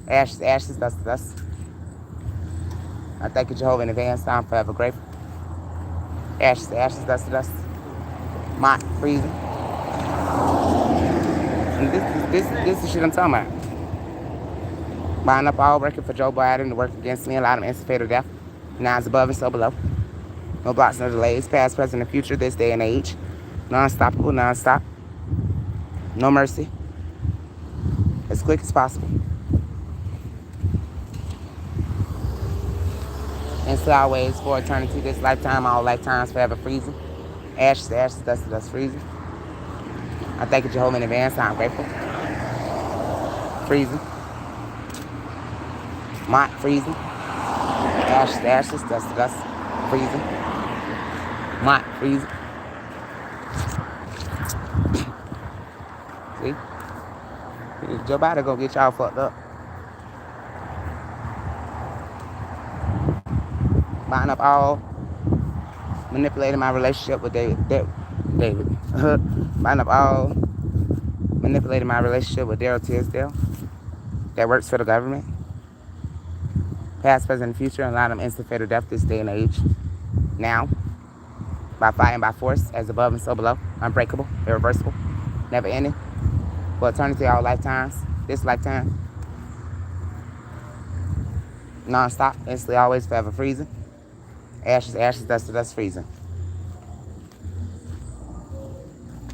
[SPEAKER 1] Ashes, ashes, dust to dust. I thank you, Jehovah, in advance. I'm forever grateful. Ashes, ashes, dust to dust. Mott, freezing. And this is the shit I'm talking about. Bind up all working for Joe Biden to work against me, allow them instant fatal death. Now it's above and so below. No blocks, no delays. Past, present, and future, this day and age. Non-stoppable, non-stop. No mercy. As quick as possible. And so always, for eternity, this lifetime, all lifetimes, forever freezing. Ashes to ashes, dust to dust, freezing. I thank you, Jehovah, in advance. I'm grateful. Freezing. Mott, freezing. Ashes to ashes, dust to dust, freezing. Mott, freezing. See? Joe Biden gonna get y'all fucked up. Buying up all, manipulating my relationship with David. Buying up all, manipulating my relationship with Daryl Tisdale. That works for the government. Past, present, and future, and allow them instant fatal death this day and age. Now, by fire and by force, as above and so below, unbreakable, irreversible, never ending, for eternity, all lifetimes, this lifetime, non-stop, instantly, always, forever freezing. Ashes, ashes, dust to dust, freezing.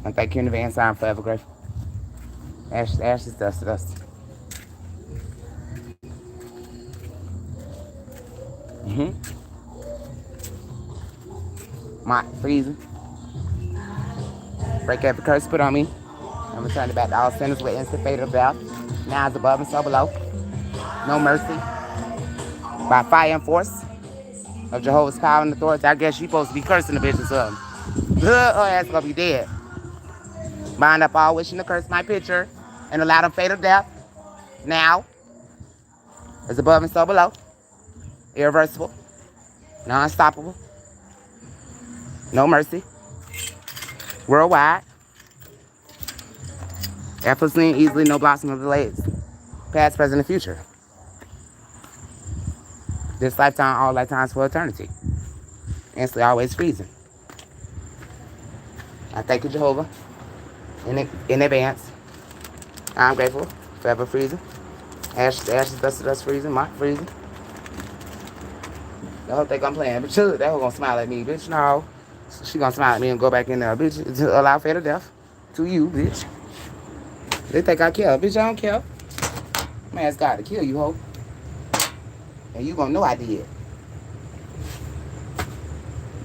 [SPEAKER 1] And thank you in advance, I'm forever grateful. Ashes, ashes, dust to dust. Mott, freezing. Break every curse put on me. I'm returning it back to all sinners with instant fatal death. Now it's above and so below. No mercy. By fire and force of Jehovah's power and authority. I guess you supposed to be cursing the bitch or something. Her ass gonna be dead. Bind up all wishing to curse my picture and allow them fatal death. Now it's above and so below. Irreversible. Non-stoppable. No mercy. Worldwide. Effortlessly and easily, no blocks, no delays. Past, present, and future. This lifetime, all lifetimes for eternity. Instantly, always freezing. I thank you, Jehovah, in advance. I'm grateful. Forever freezing. Ashes, ashes, dust to dust, freezing. Mott, freezing. They don't think I'm playing, but chill. That hoe gonna smile at me, bitch. No. She gonna smile at me and go back in there, bitch. To allow fatal death to you, bitch. They think I care. Bitch, I don't care. Man, it's God to kill you, ho. And you gonna know I did.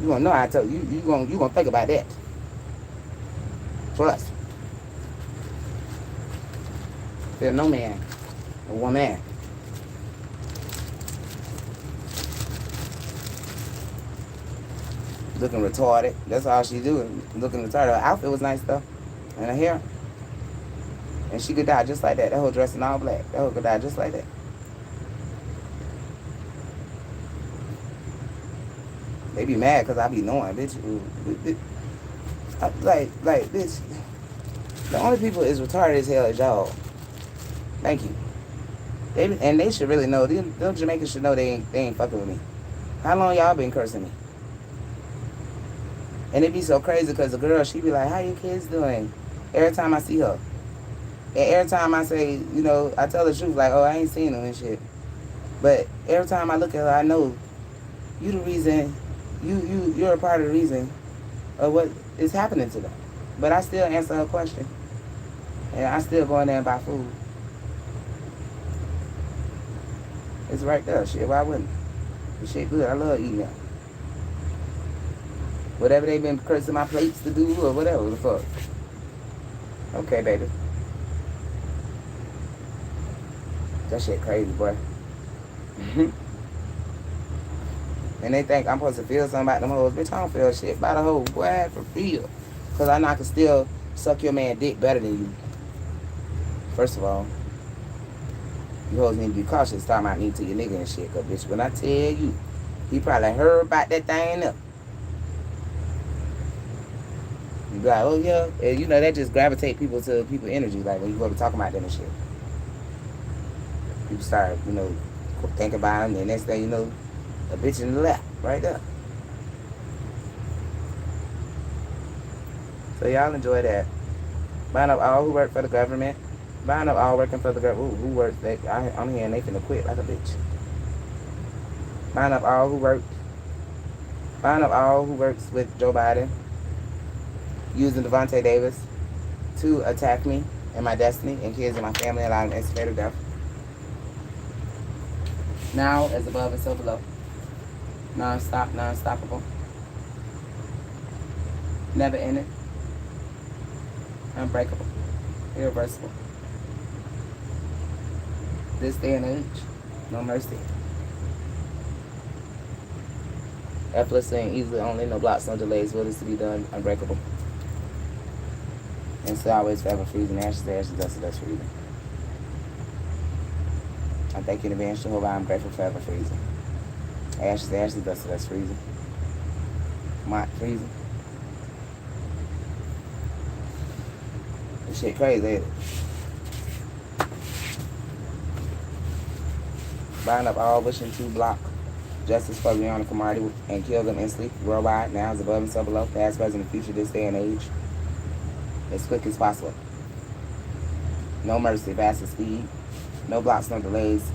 [SPEAKER 1] You gonna know I told you. You gonna think about that. Trust. There's no man or woman. Looking retarded. That's all she do. Looking retarded. Her outfit was nice though. And her hair. And she could die just like that. That whole dress in all black. That whole could die just like that. They be mad because I be knowing, bitch. Like, bitch. The only people is retarded as hell is y'all. Thank you. They should really know. Them Jamaicans should know they ain't fucking with me. How long y'all been cursing me? And it be so crazy because the girl, she be like, how your kids doing? Every time I see her. And every time I say, you know, I tell the truth, like, oh, I ain't seen them and shit. But every time I look at her, I know you the reason, you're a part of the reason of what is happening to them. But I still answer her question. And I still go in there and buy food. It's right there. Shit, why wouldn't? The shit good. I love eating that. Whatever they been cursing my plates to do or whatever the fuck. Okay, baby. That shit crazy, boy. And they think I'm supposed to feel something about them hoes. Bitch, I don't feel shit about a hoe. Boy, for real. Because I know I can still suck your man dick better than you. First of all, you hoes need to be cautious talking about me to your nigga and shit. Because, bitch, when I tell you, he probably heard about that thing up. You be like, oh, yeah. And, you know, that just gravitate people to people energy. Like, when you go to talk about them and shit. People start, you know, think about them. And next thing you know, a bitch in the lap right there. So y'all enjoy that. Buying up all who work for the government. Buying up all working for the government. Who works? I'm hearing they finna quit like a bitch. Buying up all who work. Buying up all who works with Joe Biden. Using Devontae Davis to attack me and my destiny and kids and my family, allowing instigator death. Now as above and so below. Non-stop, non-stoppable. Never ending. Unbreakable. Irreversible. This day and age, no mercy. Effortlessly and easily only, no blocks, no delays, will is to be done, unbreakable. And still always forever freezing, ashes to ashes, dust to dust, freezing. I thank you in advance, Jehovah, I'm grateful forever freezing. Ashes to ashes, dust to dust, freezing. Mott freezing. This shit crazy, ain't it? Bind up all wishing to block justice for Rihanna Camardi and kill them instantly, worldwide, now is above and so below, past, present, and future, this day and age, as quick as possible. No mercy, fast as speed, no blocks, no delays.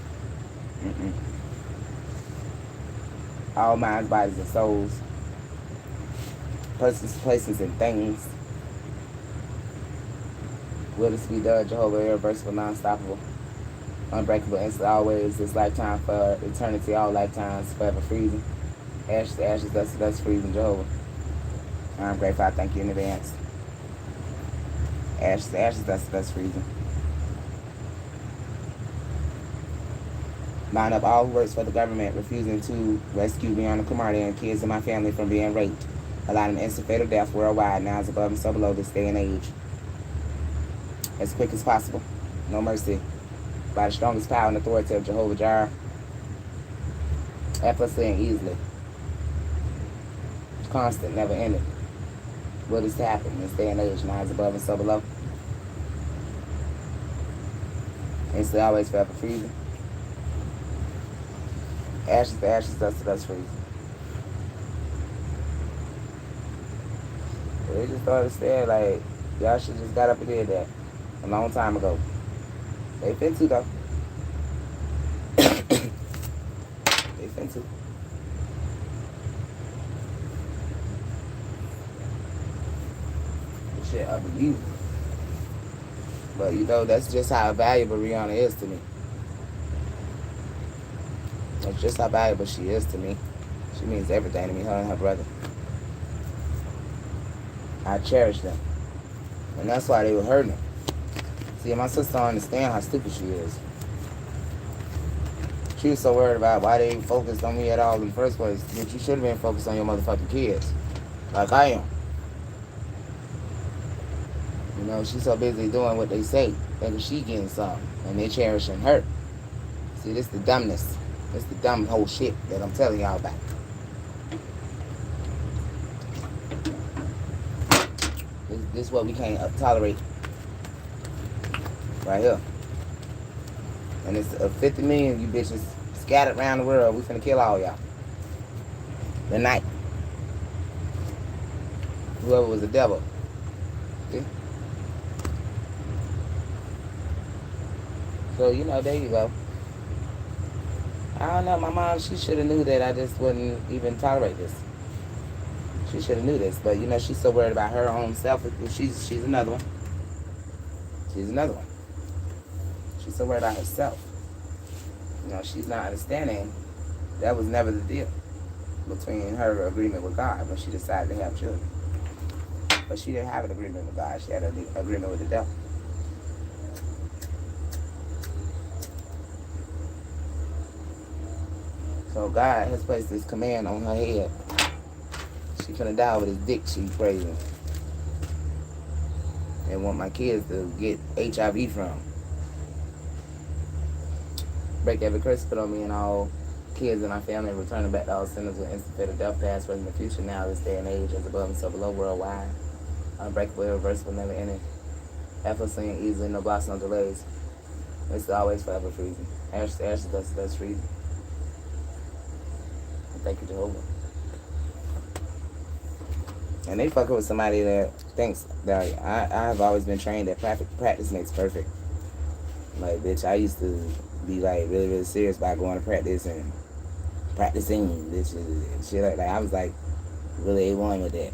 [SPEAKER 1] All minds, bodies, and souls, persons, places, and things. Will this be done, Jehovah, irreversible, non-stoppable, unbreakable, instant, always, this lifetime for eternity, all lifetimes, forever freezing. Ashes to ashes, dust to dust, freezing, Jehovah. I'm grateful, I thank you in advance. Ashes to ashes, dust to dust, freezing. Bind up all who works for the government, refusing to rescue Rihanna Camardi and kids in my family from being raped. Allow them instant fatal death worldwide, now is above and so below, this day and age. As quick as possible. No mercy. By the strongest power and authority of Jehovah Jireh. Effortlessly and easily. Constant, never ending. Will this happen in this day and age, now is above and so below. Instantly, always, forever freezing. Ashes to ashes, dust to dust, freezing. They just thought instead, like, y'all should just got up and did that a long time ago. They finna though. They finna. This shit unbelievable. But you know, that's just how valuable Rihanna is to me. That's just how valuable she is to me. She means everything to me, her and her brother. I cherish them. And that's why they were hurting her. See, my sister don't understand how stupid she is. She was so worried about why they even focused on me at all in the first place. But you should have been focused on your motherfucking kids. Like I am. You know, she's so busy doing what they say, thinking she getting something. And they cherishing her. See, this the dumbness. This the dumb whole shit that I'm telling y'all about. This is what we can't tolerate. Right here. And it's 50 million of you bitches scattered around the world. We finna kill all y'all. Tonight. Whoever was the devil. See? So, you know, there you go. I don't know, my mom, she should have knew that I just wouldn't even tolerate this. She should have knew this. But, you know, she's so worried about her own self. She's another one. She's another one. She's so worried about herself. You know, she's not understanding that was never the deal between her agreement with God when she decided to have children. But she didn't have an agreement with God. She had an agreement with the devil. So God has placed this command on her head. She finna die with his dick she's praising. And want my kids to get HIV from. Break every curse put on me and all kids in my family and return them back to all sinners with instant fatal death, past, present, and future, now, this day and age, as above and so below, worldwide. Unbreakable, irreversible, never ending. Effortlessly and easily, no blocks, no delays. It's always forever freezing. Ashes to ashes, dust to dust, freezing. And thank you, Jehovah. And they fucking with somebody that thinks that I have always been trained that practice makes perfect. Like, bitch, I used to be like really, really serious about going to practice and practicing bitch and shit like that. I was like really A1 with that.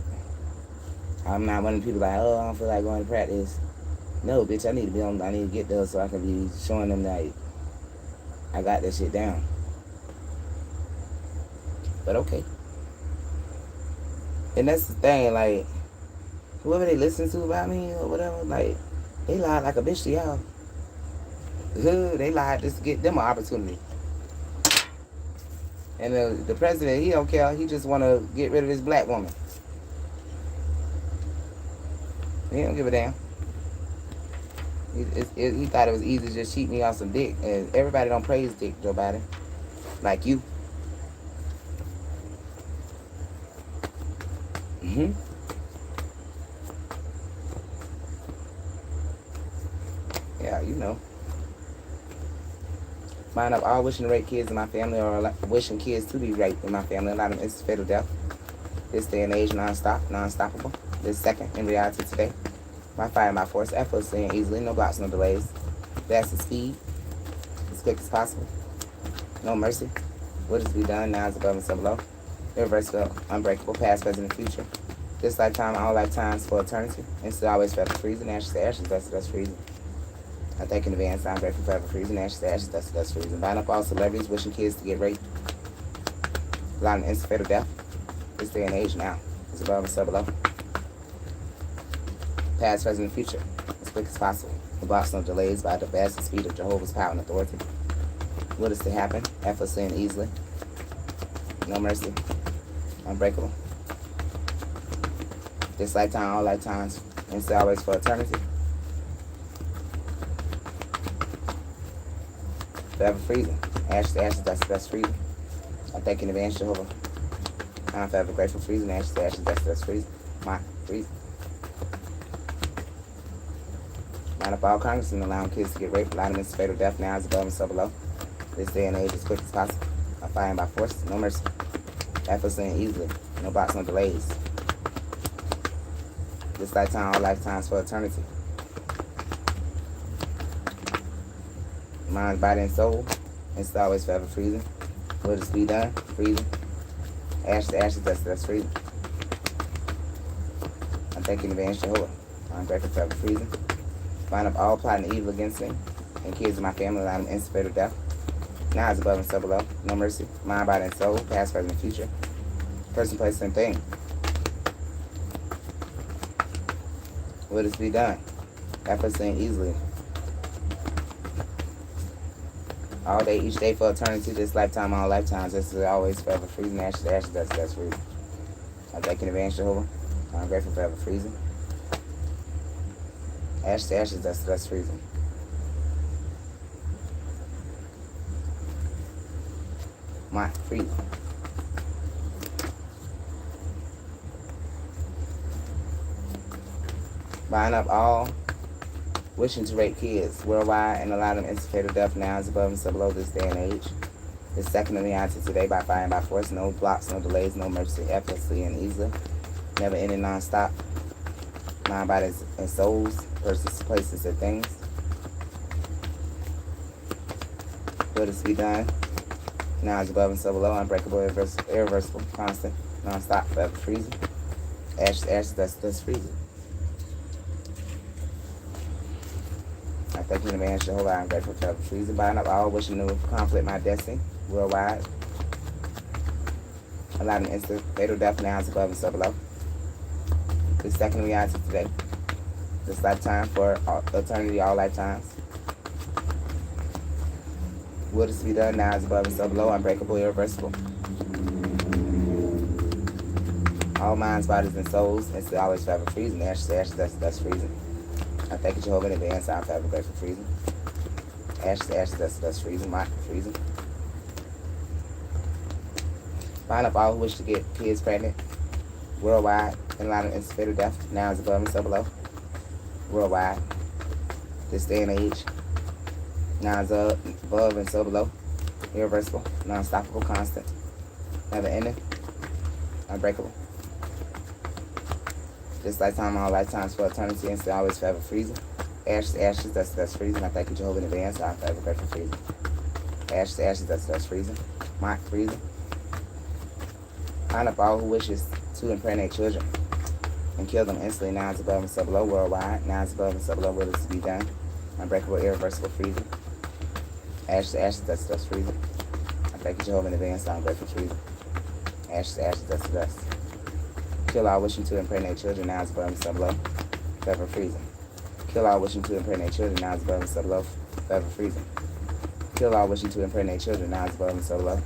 [SPEAKER 1] I'm not one of the people like, oh, I don't feel like going to practice. No, bitch, I need to get there so I can be showing them that I got that shit down. But okay. And that's the thing, like, whoever they listen to about me or whatever, like, they lied like a bitch to y'all. They lied just to get them an opportunity. And the president, he don't care. He just want to get rid of this black woman. He don't give a damn. He thought it was easy to just cheat me on some dick. And everybody don't praise dick, Joe Biden. Like you. Mm-hmm. Yeah, you know. Mind up all wishing to rape kids in my family or wishing kids to be raped in my family. A lot of them instant fatal death. This day and age, non-stoppable. This second in reality today. My fire, my force, effortlessly and easily. No blocks, no delays. Fast as speed. As quick as possible. No mercy. What is to be done now is above and so below. Irreversible, unbreakable, past, present, and future. This lifetime, all lifetimes for eternity. And still always forever freezing. Ashes to ashes, dust to dust, freezing. I thank in advance, I'm grateful forever freezing. Ashes to ashes, dust to dust, freezing. Bind up all celebrities wishing kids to get raped. Allowing instant fatal death. This day and age now is above and so below. Past, present, and future. As quick as possible. The blocks no delays by the vast speed of Jehovah's power and authority. What is to happen? Effortlessly and easily. No mercy. Unbreakable. This lifetime, all lifetimes, and still always for eternity. Forever freezing. Ashes to ashes, dust to dust, freezing. I thank in advance, Jehovah. I'm forever grateful, freezing. Ashes to ashes, dust to dust, freezing. My freezing. Line up all congressmen allowing kids to get raped, allowing them into fatal death now is above and so below. This day and age as quick as possible. By fire and by force, no mercy. Effortlessly and easily. No blocks, no delays. This lifetime, all lifetimes for eternity. Mind, body, and soul. And still always forever freezing. Will this be done? Freezing. Ashes to ashes, dust to dust, freezing. I'm thanking advance Jehovah. I'm grateful forever freezing. Bind up all plotting evil against me and kids in my family, allowing them instant fatal death. Now is above and so below. No mercy. Mind, body, and soul. Past, present, and future. Person, place, and thing. Will this be done? Effortlessly and easily. All day, each day for eternity, this lifetime, all lifetimes. This is always forever freezing. Ashes to ashes, dust to dust, freezing. I thank in advance, Jehovah. I'm grateful forever freezing. Ashes to ashes, dust to dust, freezing. My freezing. Bind up all wishing to rape kids worldwide and allow them instant fatal death now is above and so below this day and age. This second in reality today by fire and by force. No blocks, no delays, no mercy, effortlessly and easily. Never ending, non-stop. Mind, bodies, and souls, persons, places, and things. Will this be done? Now is above and so below. Unbreakable, irreversible, constant, non-stop, forever freezing. Ashes, ashes, dust, freezing. I thank you in advance, Jehovah. I'm grateful for the freezing. Bind up all wishing to conflict my destiny worldwide. Allowing instant fatal death now is above and so below. This second reality today. This lifetime for eternity, all lifetimes. Will this be done? Now is above and so below. Unbreakable, irreversible. All minds, bodies, and souls. It's always forever freezing. Ashes to ashes, that's freezing. I thank you, Jehovah, in advance. I'm forever grateful freezing. Ashes to ashes, that's freezing. My freezing. Find up all who wish to get kids pregnant worldwide in line of anticipated death. Now is above and so below. Worldwide. This day and age. Now is above and so below. Irreversible. Non-stoppable. Constant. Never ending. Unbreakable. This lifetime, all lifetimes for eternity, and still always forever freezing. Ashes to ashes, that's freezing. I thank you, Jehovah, in advance. I'm forever grateful freezing. Ashes to ashes, that's freezing. Mock freezing. Find up all who wishes to impregnate children and kill them instantly. Now is above and so below. Worldwide. Now is above and so below. Will this be done? Unbreakable, irreversible freezing. Ashes to ashes, that's freezing. I thank you, Jehovah, in advance. I'm grateful freezing. Ashes to ashes, that's dust. Kill all wishing to impregnate children. Now is above and so below. Forever freezing. Kill all wishing to impregnate children. Now is above and so below. Forever freezing. Kill all wishing to impregnate children. Now is above and so below.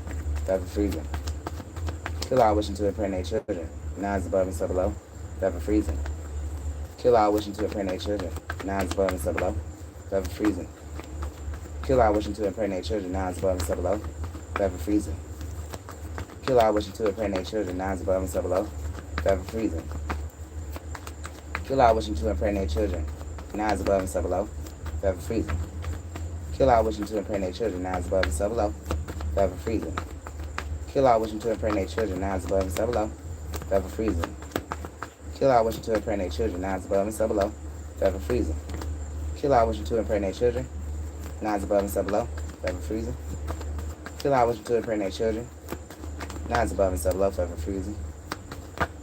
[SPEAKER 1] Forever freezing. Kill all wishing to impregnate children. Now is above and so below. Forever freezing. Kill all wishing to impregnate children. Now is above and so below. Forever freezing. Kill all wishing to impregnate children. Now is above and so below. Forever freezing. Kill all wishing to impregnate children. Now is above and so below. Forever freezing. Kill all wishing to impregnate children. Now is above and so below. Forever freezing. Kill all wishing to impregnate children. Now is above and so below. Forever freezing. Kill all wishing to impregnate children. Now is above and so below. Forever freezing. Kill all wishing to impregnate children. Now is above and so below. Forever freezing. Kill all wishing to impregnate children. Now is above and so below. Forever freezing. Kill all wishing to impregnate children. Now is above and so below. Forever freezing.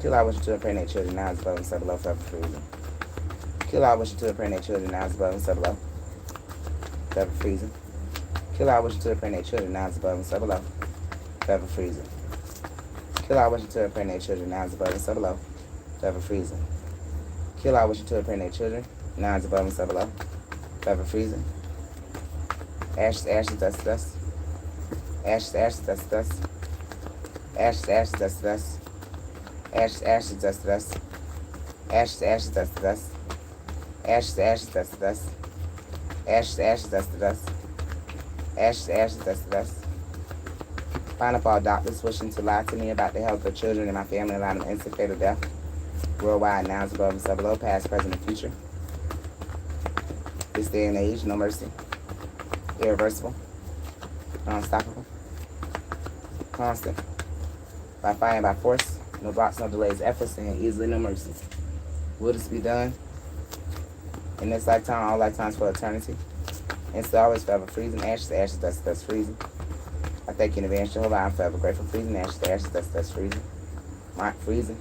[SPEAKER 1] Kill all wishing to impregnate children. Now is above and so below. Forever freezing. Kill all wishing to impregnate children. Now is above and so below. Forever freezing. Kill all wishing to impregnate children. Now is above and so below. Forever freezing. Kill all wishing to impregnate children. Now is above and so below. Forever freezing. Kill all wishing to impregnate children. Now is above and so below. Forever freezing. Ashes to ashes, dust to dust. Ashes to ashes, dust to dust. Ashes to ashes, dust to dust. Ashes to ashes, dust to dust. Ashes to ashes, dust to dust. Ashes to ashes, dust to dust. Ashes to ashes, dust to dust. Ashes to ashes, dust to dust. Find up all doctors wishing to lie to me about the health of children in my family and allow them instant fatal death. Worldwide, now is above and so below, past, present, and future. This day and age, no mercy. Irreversible. Unstoppable. Constant. By fire and by force. No blocks, no delays, effortlessly and easily, no mercy. Will this be done in this lifetime, all lifetimes for eternity? And still always forever freezing. Ashes to ashes, that's freezing. I thank you in advance, Jehovah. I'm forever grateful freezing. Ashes to ashes, that's freezing. Mark freezing.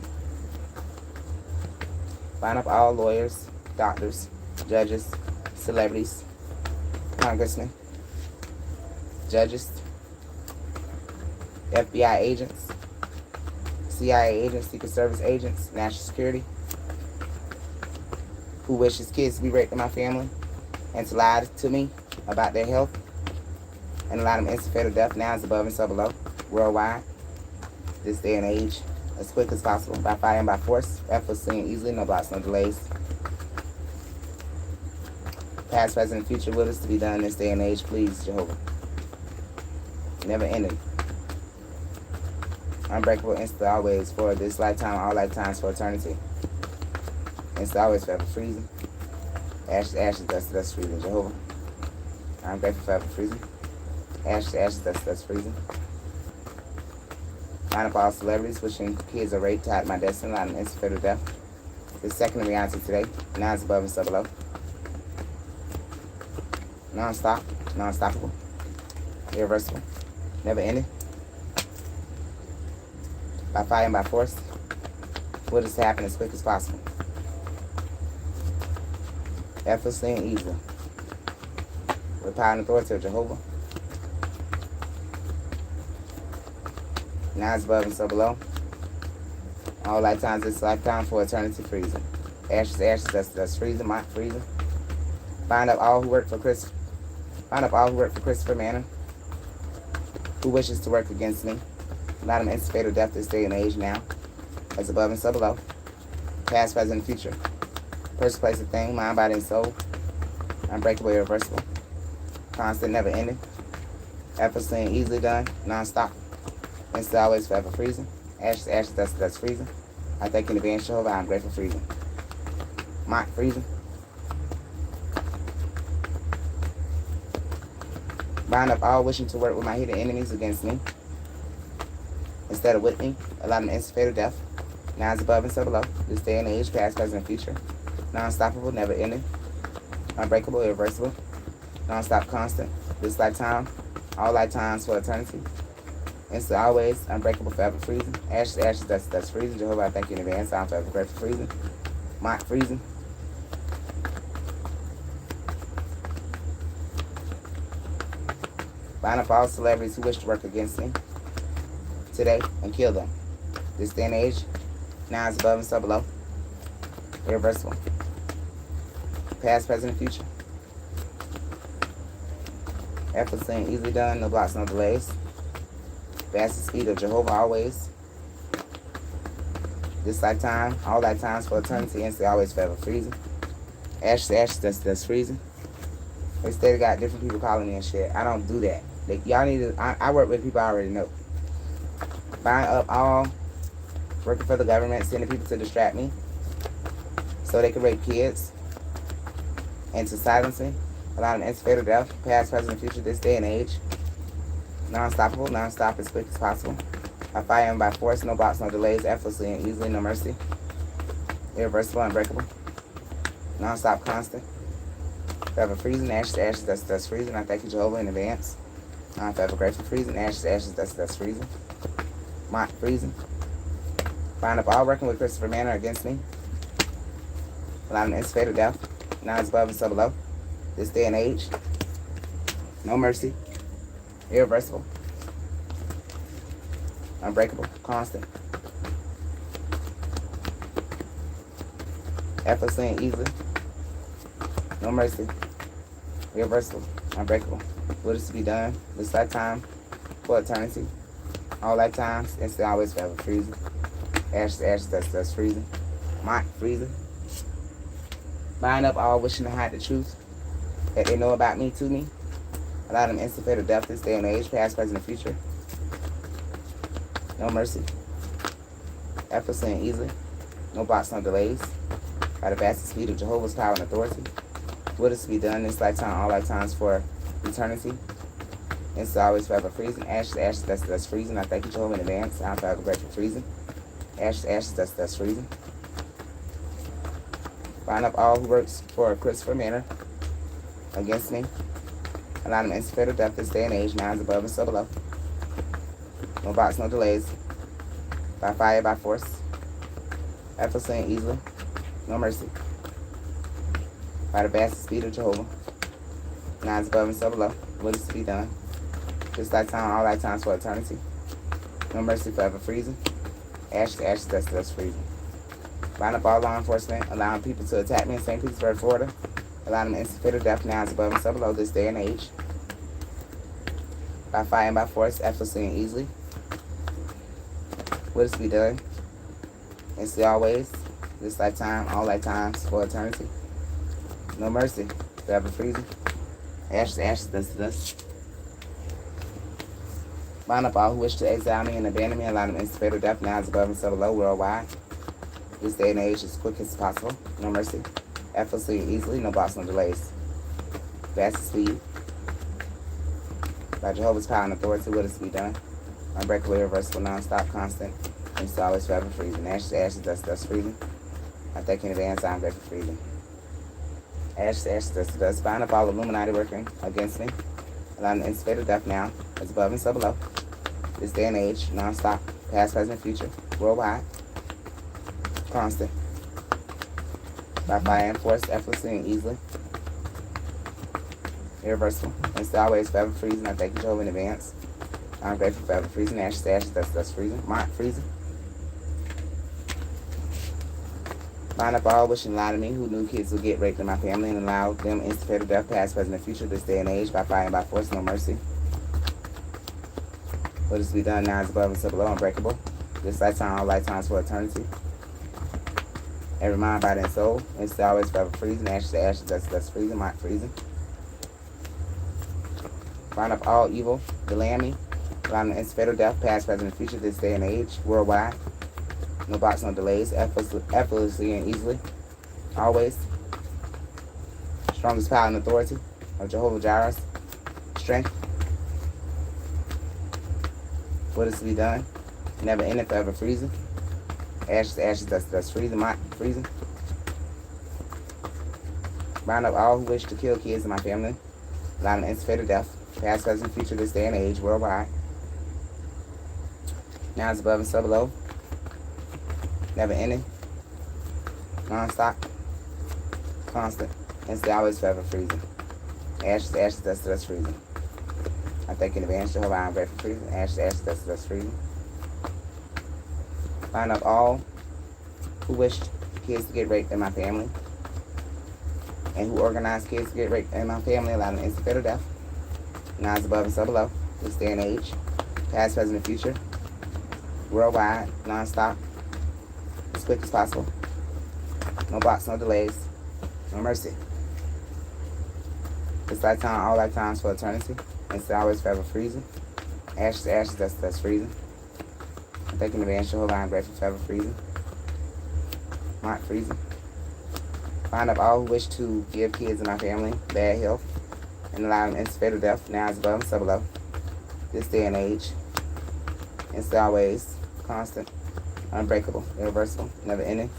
[SPEAKER 1] Line up all lawyers, doctors, judges, celebrities, congressmen, judges, FBI agents, CIA agents, Secret Service agents, National Security, who wishes kids to be raped in my family and to lie to me about their health and allow them instant fatal death. Now is above and so below, worldwide, this day and age, as quick as possible, by fire and by force, effortlessly and easily, no blocks, no delays. Past, present, and future will this to be done in this day and age, please, Jehovah. Never ending. Unbreakable, instant, always, for this lifetime, all lifetimes, for eternity. Instant, always, forever freezing. Ashes to ashes, dust to dust, freezing, Jehovah. I'm grateful, forever freezing. Ashes to ashes, dust to dust, freezing. Line up all celebrities wishing kids are raped to hide my destiny, allowing them instant fatal death. This second reality today, now is above and so below. Non-stop, non-stoppable, irreversible, never ending. By fire and by force, will this happen as quick as possible? Effortlessly and easily. With power and authority of Jehovah. Now is above and so below. All lifetimes, this lifetime for eternity freezing. Ashes to ashes, that's freezing, mock freezing. Find up all who work for Christopher Manor who wishes to work against me. Allow them to instant fatal death this day and age now, as above and so below, past, present, and future. Person, place, and thing, mind, body, and soul, unbreakable, irreversible, constant, never ending, effortlessly and easily done, non-stop, instant, always, forever, freezing, ashes, ashes, dust, dust, freezing. I thank you in advance, Jehovah. I'm grateful, freezing. Mott, freezing. Bind up all wishing to work with my hidden enemies against me, instead of with me. Allow them to instant fatal death, now is above and so below, this day and age, past, present, and future. Non-stoppable, never ending, unbreakable, irreversible, non-stop, constant, this lifetime, all lifetimes for eternity. Instant, always, unbreakable, forever, freezing. Ashes, ashes, dust, dust, freezing. Jehovah, I thank you in advance. I'm forever grateful, freezing. Mott, freezing. Bind up all celebrities who wish to work against me today and kill them. This day and age, now is above and so below, irreversible, past, present, and future. Effortlessly and easily done, no blocks, no delays. Fastest speed of Jehovah always. This lifetime, all lifetimes for eternity, instantly, always, forever, freezing. Ashes, ashes, dust, freezing. They still got different people calling me and shit. I don't do that. Y'all need to, I work with people I already know. Bind up all working for the government, sending people to distract me so they can rape kids and to silence me. Allow them to instant fatal death, past, present, and future, this day and age. Non-stoppable, non-stop as quick as possible. By fire and by force, no blocks, no delays, effortlessly and easily, no mercy. Irreversible, unbreakable. Non-stop, constant. Forever freezing, ashes to ashes, dust freezing. I thank you, Jehovah, in advance. I'm forever grateful, freezing, ashes to ashes, dust freezing. Mott, freezing. Bind up all working with Christopher Manor against me. Allow them to instant fatal death, now is above and so below, this day and age. No mercy. Irreversible, unbreakable, constant, effortlessly and easily, no mercy, irreversible, unbreakable. Will this be done this lifetime for eternity? All lifetimes, instant, always, forever, freezing. Ashes, ashes, dust, freezing. Mott, freezing. Bind up all wishing to hide the truth that they know about me to me. Allow them instant fatal death this day and age, past, present, and future. No mercy. Effortlessly and easily. No blocks, no delays. By the fastest speed of Jehovah's power and authority. Will this be done this lifetime, all lifetimes for eternity? Instant, always, forever, freezing. Ashes, ashes, dust, freezing. I thank you, Jehovah, in advance. I'm forever grateful, freezing. Ashes, ashes, dust, freezing. Bind up all who works for Christopher Manor against me. Allow them to instant fatal death this day and age, now is above and so below. No blocks, no delays. By fire, by force. Effortlessly and easily. No mercy. By the vast speed of Jehovah. Now is above and so below. Will this be done? This lifetime, all lifetimes for eternity. No mercy, forever freezing. Ashes to ashes, dust freezing. Bind up all law enforcement, allowing people to attack me in St. Petersburg, Florida. Allow them to instant fatal death, now is above and so below, this day and age. By fire and by force, effortlessly and easily. Will this be done? Instantly, always, this lifetime, all lifetimes, for eternity. No mercy, forever freezing. Ashes to ashes, dust to dust. Bind up all who wish to exile me and abandon me. Allow them to instant fatal death, now is above and so below, worldwide. This day and age, as quick as possible. No mercy. Effortlessly and easily, no blocks, no delays. Fastest speed. By Jehovah's power and authority, will this be done? Unbreakable, irreversible, non-stop, constant, and always, forever, freezing. Ashes to ashes, dust freezing. I thank you in advance, I'm grateful, freezing. Ashes to ashes, dust to dust. Bind up all Illuminati working against me. Allow them to instant fatal death now, as above and so below. This day and age, non-stop, past, present, future, worldwide. Constant. By fire and force, effortlessly and easily. Irreversible. And still always, forever freezing. I thank you, Jehovah, in advance. I'm grateful, forever freezing. Ashes to ashes, dust freezing. Mott, freezing. Bind up all wishing lie to me who knew kids would get raped in my family and allow them instant fatal death, past, present, and future, this day and age, by fire and by force, no mercy. What is to be done now is above and so below, unbreakable. This lifetime, all lifetimes for eternity. Every mind, body, and soul. It's always forever freezing. Ashes to ashes, dust freezing, mind freezing. Bind up all evil, delay me. Allowing the instant fatal death, past, present, and future, this day and age, worldwide. No blocks, no delays, effortlessly and easily. Always. Strongest power and authority of Jehovah Jireh. Strength. What is to be done? Never ending, forever freezing. Ashes to ashes, dust freezing, mind freezing. Bind up all who wish to kill kids in my family. Allowing the instant fatal death, past, present, future, this day and age, worldwide. Now it's above and so below. Never ending. Non-stop. Constant. Instant, always, forever freezing. Ashes to ashes, dust freezing. I thank you in advance, Jehovah, I am grateful for freezing. Ashes to ashes, dust freezing. Bind up all who wish kids to get raped in my family. And who organize kids to get raped in my family, allowing the instant fatal death. Now it's above and so below. This day and age. Past, present, and future. Worldwide, non-stop, as quick as possible. No blocks, no delays, no mercy. This lifetime, all lifetimes for eternity. It's always forever freezing. Ashes to ashes, dust freezing. I'm thanking the advance, Jehovah, I'm grateful forever freezing. Not freezing. Bind up all who wish to give kids in my family bad health and allow them instant fatal death. Now it's above and so below. This day and age. It's always constant, unbreakable, irreversible, never ending,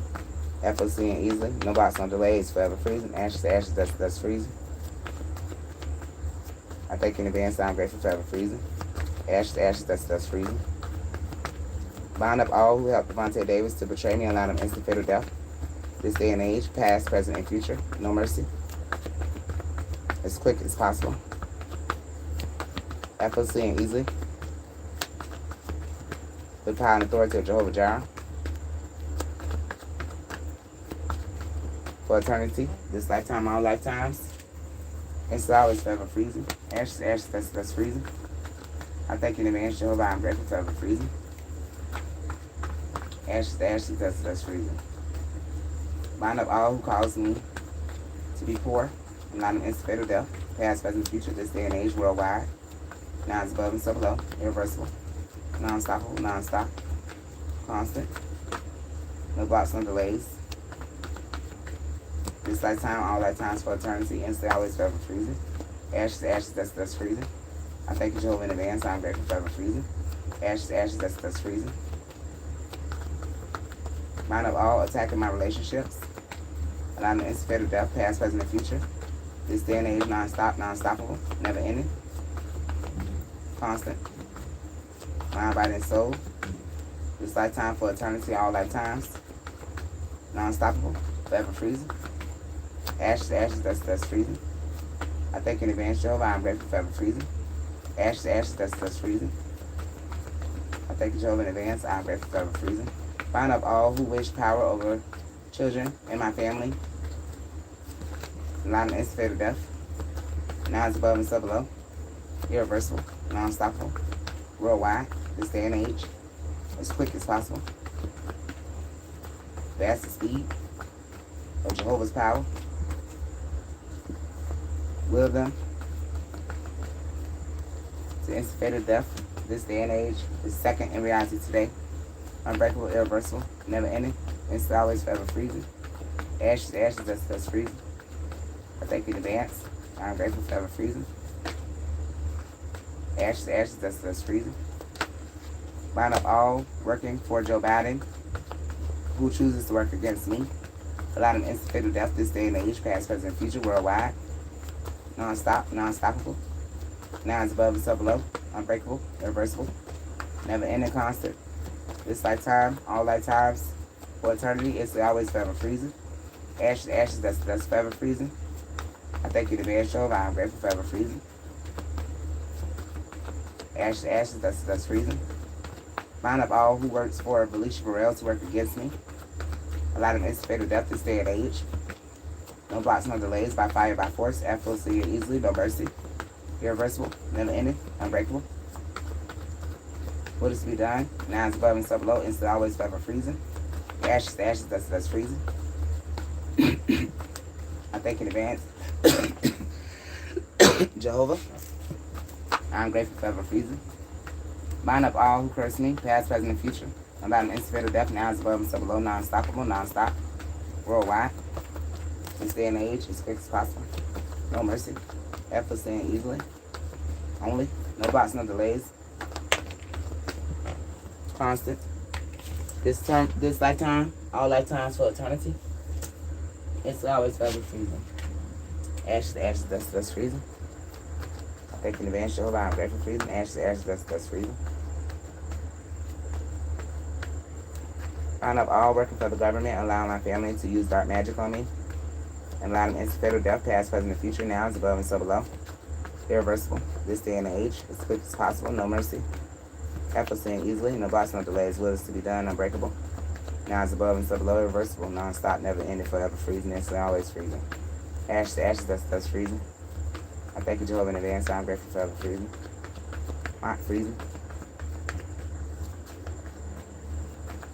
[SPEAKER 1] effortlessly and easily. No blocks, no delays, forever freezing. Ashes to ashes, dust freezing. I thank you in advance, I'm grateful forever freezing. Ashes to ashes, dust freezing. Bind up all who helped Devontae Davis to betray me and allow them instant fatal death. This day and age, past, present, and future. No mercy. As quick as possible. Effortlessly and easily. With power and authority of Jehovah Jireh. For eternity, this lifetime, all lifetimes. It's always forever freezing. Ashes to ashes, dust freezing. I thank you in advance, Jehovah, I'm grateful forever freezing. Ashes to ashes, dust freezing. Bind up all who cause me to be poor and allow them instant fatal death, past, present, future, this day and age, worldwide. Now it's above and so below, irreversible. Non-stoppable, non-stop, constant, no blocks, no delays. This lifetime, all lifetimes for eternity, instant, always, forever freezing. Ashes to ashes, dust freezing. I thank you, Jehovah, in advance, I'm grateful forever freezing. Ashes to ashes, dust freezing. Bind up all attacking my relationships, allowing the instant fatal death, past, present, and future. This day and age, non-stop, non-stoppable, never ending, constant. Mind, body, and soul. This lifetime for eternity, all lifetimes. Non-stoppable, forever freezing. Ashes to ashes, dust freezing. I thank you in advance, Jehovah, I'm grateful forever freezing. Ashes to ashes, dust freezing. I thank you, Jehovah, in advance, I'm grateful forever freezing. Bind up all who wish power over children in my family. Allowing the instant fatal death. Now it's above and so below. Irreversible, non-stoppable, worldwide. This day and age, as quick as possible. Fastest speed of Jehovah's power. Will them to instant fatal death. This day and age is second in reality today. Unbreakable, irreversible, never ending, instant, always, forever freezing. Ashes to ashes, dust freezing. I thank you in advance. I'm grateful forever freezing. Ashes to ashes, dust freezing. Bind up all working for Joe Biden who chooses to work against me. Allow them instant fatal death this day and age, past, present, and future, worldwide. Non-stop, non-stoppable. Now it's above and so below. Unbreakable, irreversible, never ending, constant. This lifetime, all lifetimes, for eternity, it's always forever freezing. Ashes to ashes, that's forever freezing. I thank you in advance, Jehovah, I'm grateful forever freezing. Ashes to ashes, that's freezing. Bind up all who works for Felicia Burrell to work against me. Allow them instant fatal death this day and age. No blocks, no delays, by fire, by force, effortlessly and easily, no mercy. Irreversible, never ending, unbreakable. Will this be done? Nouns above and sub below, instant, always, forever, freezing. Ashes to ashes, that's freezing. I thank in advance. Jehovah, I'm grateful forever, freezing. Bind up all who curse me, past, present, and future. Allow them instant fatal death, nouns above and sub below, non-stoppable, non-stop, worldwide. This day and age, as quick as possible. No mercy. Effortlessly and easily. Only. No blocks, no delays. Constant. This lifetime, all lifetimes for eternity. It's always forever freezing. Ashes to ashes, dust freezing. I thank you in advance, Jehovah. I'm grateful freezing. Ashes to ashes, dust freezing. Find up all working for the government, allowing my family to use dark magic on me. And allow them instant fatal death, past, present, and future, nouns above and so below. Irreversible. This day and age, as quick as possible, no mercy. Effortlessly and easily, no blocks, no delays, will is to be done, unbreakable. Nouns above and so below, irreversible, non-stop, never ending, forever freezing, instantly, always freezing. Ashes to ashes, that's freezing. I thank you, Jehovah, in advance. I'm grateful forever freezing. Not freezing.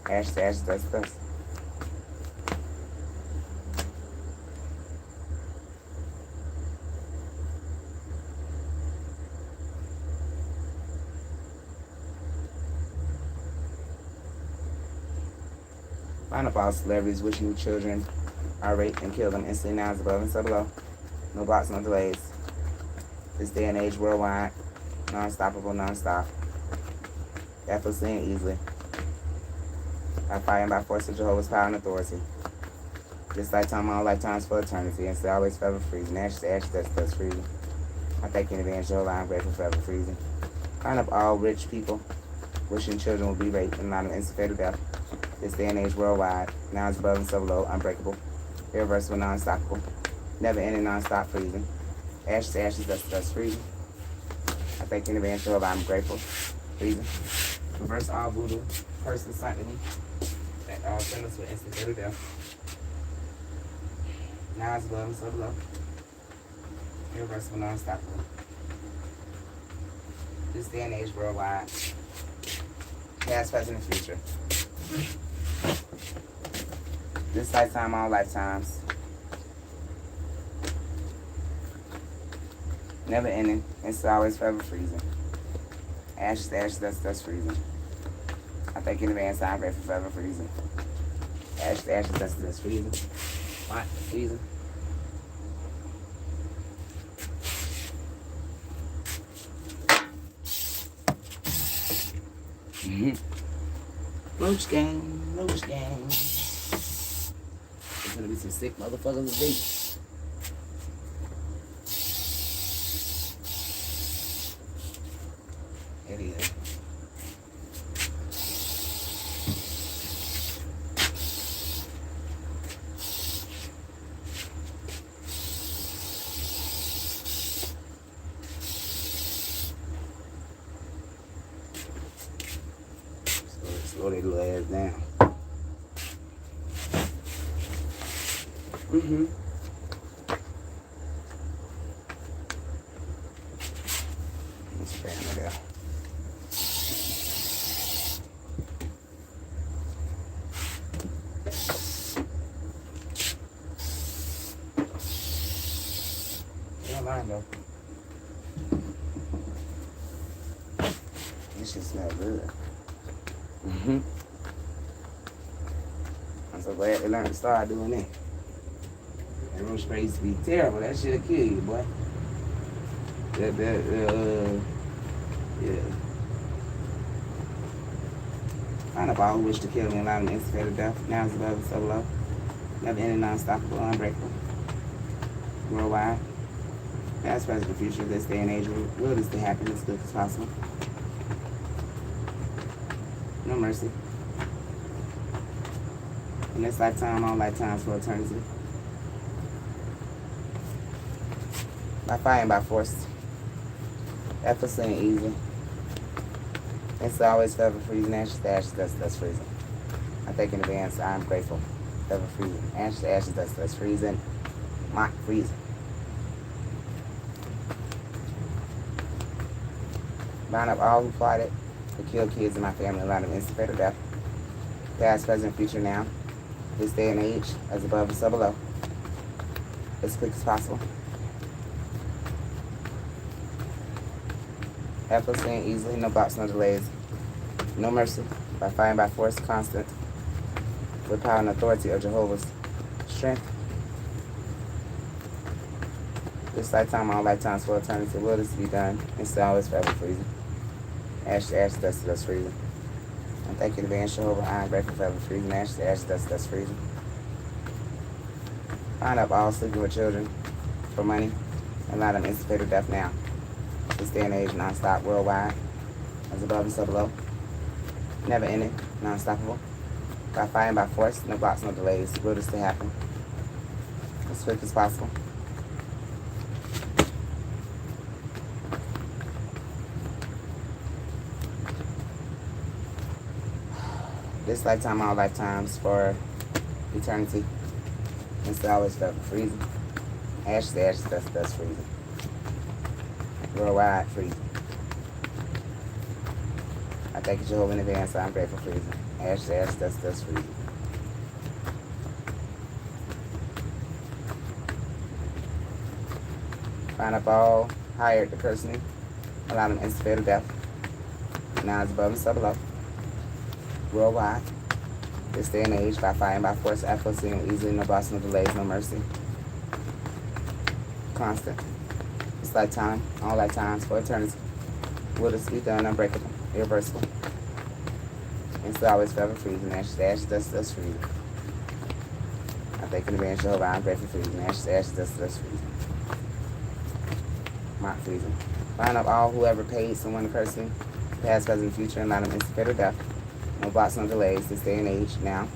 [SPEAKER 1] Ashes to ashes, that's. Find up all celebrities wishing you children are raped and kill them instantly, nouns above and so below. No blocks, no delays. This day and age worldwide, non-stoppable, non-stop. Effortlessly and easily. By fire and by force of Jehovah's power and authority. This lifetime, all lifetimes for eternity, and still always forever freezing. Ashes to ashes, that's freezing. I thank you in advance, Jehovah. I'm grateful forever freezing. Find up all rich people wishing children will be raped and allow them instant fatal death. This day and age worldwide, nouns above and so below, unbreakable, irreversible, non-stoppable, never ending, non-stop freezing. Ashes to ashes, dust freezing. I thank you in advance, Jehovah. I'm grateful. Freezing. Reverse all voodoo, curse and sight me. That all send us with instant fatal death. Nouns above and so below, irreversible, non-stoppable. This day and age worldwide, past, present, and future. This lifetime, all lifetimes. Never ending. It's always forever freezing. Ashes to ashes, dust freezing. I thank you in advance. I'm grateful forever freezing. Ashes to ashes, dust freezing. What? Freezing. Roach gang, roach gang. There's gonna be some sick motherfuckers today. It is. Slow their little ass down. Let's fan it out. Don't mind though. This shit smells good. I'm so glad they learned to start doing that. That room spray used to be terrible. That shit'll kill you, boy. Yeah. Find up all who wish to kill me and allow them to instant fatal death. Now it's above and so below. Never ending, non-stoppable, unbreakable. Worldwide. Past, present, and future. This day and age will this to happen as quick as possible. No mercy. In this lifetime, all lifetimes for eternity. By fire and by force. Effortlessly and easy. It's always forever freezing. Ashes to ashes, dust freezing. I thank in advance. I am grateful. Forever freezing. Ashes to ashes, dust freezing. Mock freezing. Bind up all who plotted to kill kids in my family, allow them instant fatal death. Past, present, future, now. This day and age, as above and so below. As quick as possible. Effortlessly and easily, no blocks, no delays. No mercy, by fire and by force, constant. With power and authority of Jehovah's strength. This lifetime, all lifetimes for eternity, will this be done, and still always forever freezing. Ash to ash, dust to dust, freezing. And thank you to advance Jehovah, I am grateful forever freezing. Ash to ash, dust to dust, freezing. Find up all sleeping with children for money, and allow them instant fatal death now. This day and age, non-stop, worldwide, as above and so below. Never ending, non-stoppable. By fire and by force, no blocks, no delays. Will this to happen as quick as possible. This lifetime, all lifetimes for eternity. And still always forever freezing. Ash to ash, dust to dust, freezing. Worldwide, freezing. I thank you, Jehovah, in advance. I'm grateful, freezing. Ash to ash, dust to dust, freezing. Find up all hired to curse me. Allow them instant fatal death. Now it's above and so below. Worldwide. This day and age, by fire and by force, effortlessly and easily, no blocks, no delays, no mercy. Constant. This lifetime, all lifetimes, for eternity. Will this be done, unbreakable, irreversible. And still always forever freezing. Ash to ash, dust to dust, freezing. I thank you in advance, Jehovah, I'm grateful, freezing. Ash to ash, dust to dust, freezing. Not freezing. Find up all whoever paid someone to curse me, past, present, future, and allow them instant fatal death. No blocks, no delays, this day and age, now,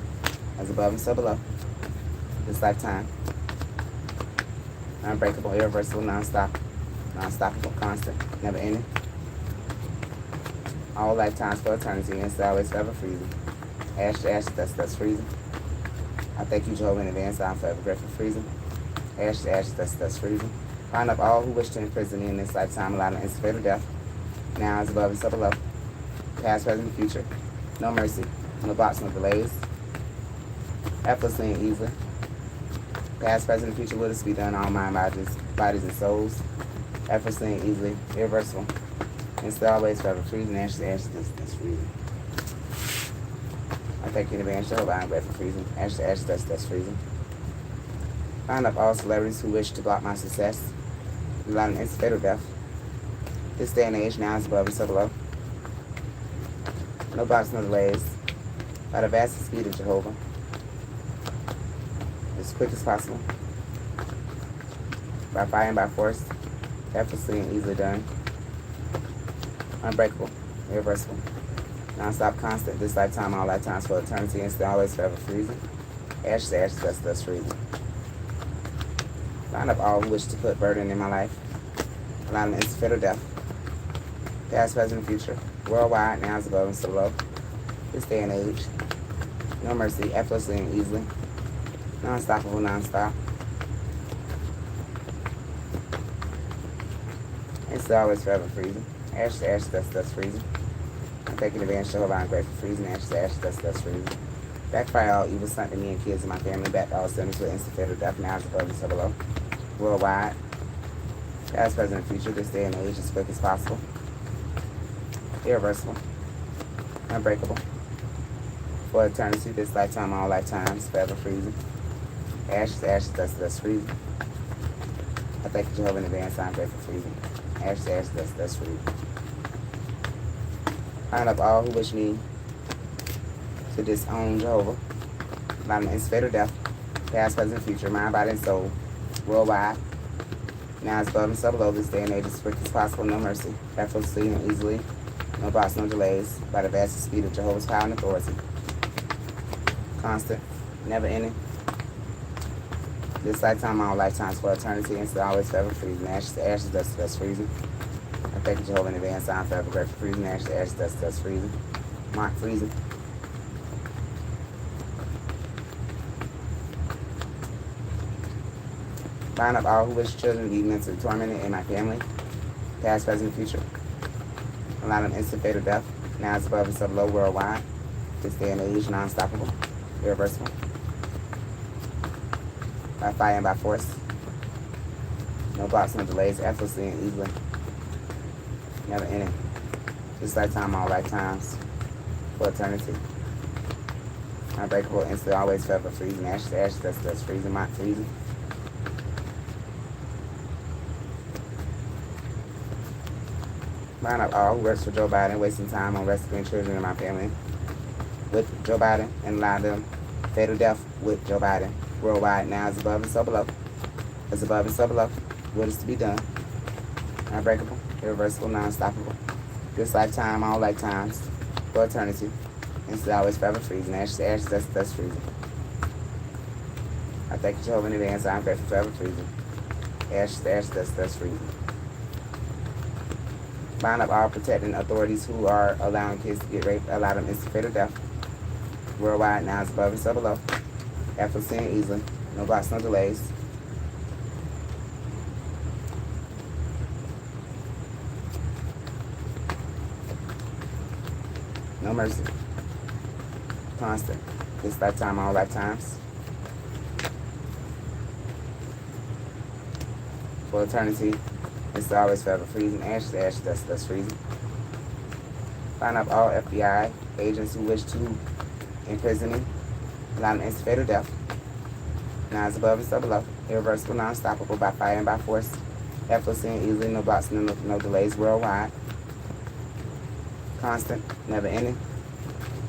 [SPEAKER 1] as above and so below. This lifetime. Unbreakable, irreversible, non-stoppable, constant, never ending. All lifetimes for eternity, and still always forever freezing. Ash to ash, dust to dust, freezing. I thank you, Jehovah, in advance. I'm forever grateful, freezing. Ash to ash, dust to dust, freezing. Find up all who wish to imprison me in this lifetime, allow them instant fatal death. Now, as above and so below. Past, present, and future. No mercy, no blocks, no delays. Effortlessly and easily. Past, present, and future will this be done, all mind, bodies and souls. Effortlessly and easily, irreversible. And still always forever freezing, ash to ash, dust, freezing. I thank you in advance, Jehovah, I'm grateful, freezing. Ash to ash, dust, freezing. Find up all celebrities who wish to block my success. Allow them instant fatal death. This day and age, now is above and so below. No blocks, no delays. By the vast speed of Jehovah. As quick as possible. By fire and by force. Effortlessly and easily done. Unbreakable. Irreversible. Non-stop, constant. This lifetime, all lifetimes for eternity. And still always forever freezing. Ash to ash, dust to dust, freezing. Find up all who wish to put burden in my life. Allow them instant fatal death. Past, present, and future. Worldwide, now is above and so below. This day and age. No mercy, effortlessly and easily. Non-stoppable, non-stop. And still always forever freezing. Ash to ash, dust to dust, freezing. I'm taking advantage of I'm grateful, freezing. Ash to ash, dust to dust, freezing. Backfire all evil sent to me and kids in my family. Back all sinners with instant fatal death. Now is above and so below. Worldwide. Past, present, and future. This day and age as quick as possible. Irreversible, unbreakable, for eternity, this lifetime, all lifetimes, forever freezing. Ash to ash, dust to dust, freezing. I thank you, Jehovah, in advance. I'm grateful, freezing. Ash to ash, dust to dust, freezing. Find up all who wish me to disown Jehovah. Allow them instant fatal death. Past, present, future, mind, body, and soul. Worldwide. Now it's above and so below. This day and age as quick as possible. No mercy. Effortlessly and easily. No blocks, no delays, by the vast speed of Jehovah's power and authority. Constant, never ending. This lifetime, all lifetimes for eternity, and still always forever freezing. Ashes to ashes, dust to dust, freezing. I thank you, Jehovah, in advance. I'm forever grateful, freezing. Ashes to ashes, dust to dust, freezing. Mark, freezing. Bind up all who wish children to be mentally tormented in my family, past, present, and future. Allow them instant fatal death. Now it's above and so below worldwide. This day and age, non-stoppable, irreversible. By fire and by force. No blocks, no delays, effortlessly and easily. Never ending. This lifetime, all lifetimes, for eternity. Unbreakable, instant, always forever, freezing, ashes to ashes, dust to dust, freezing, not freezing. Line up all who works for Joe Biden, wasting time on rescuing children in my family with Joe Biden and allow them fatal death with Joe Biden. Worldwide now is above and so below. Is above and so below. What is to be done? Unbreakable, irreversible, non-stoppable. This lifetime, all lifetimes, for eternity. Instant, always forever, freezing. Ashes to ashes, dust to dust, freezing. I thank you, Jehovah, in advance. I'm grateful forever, freezing. Ashes to ashes, dust to dust, freezing. Bind up all protecting authorities who are allowing kids to get raped, allow them instant fatal death. Worldwide now is above and so below. Effortlessly and easily. No blocks, no delays. No mercy. Constant. This lifetime, all lifetimes. For eternity. It's always forever, freezing. Ashes to ashes, dust to dust, freezing. Find up all FBI agents who wish to imprison me, allow them instant fatal death. Now it's above and so below. Irreversible, non-stoppable, by fire and by force. Effortlessly and easily, no blocks, no delays, worldwide. Constant, never ending.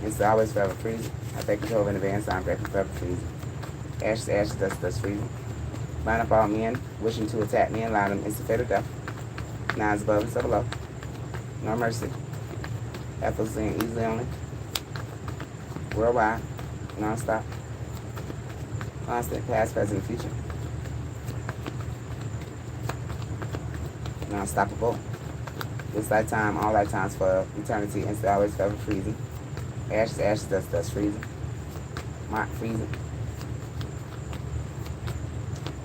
[SPEAKER 1] It's always forever, freezing. I thank you, Jehovah, in advance. I'm grateful forever, freezing. Ashes to ashes, dust to dust, freezing. Bind up all men wishing to attack me and allow them instant fatal death. Now it's above and so below. No mercy. Effortlessly and easily only. Worldwide. Non-stop. Constant. Past, present, and future. Non-stoppable. This lifetime, all lifetimes for eternity. Instant, always forever, freezing. Ashes to ashes, dust to dust, freezing. Not freezing.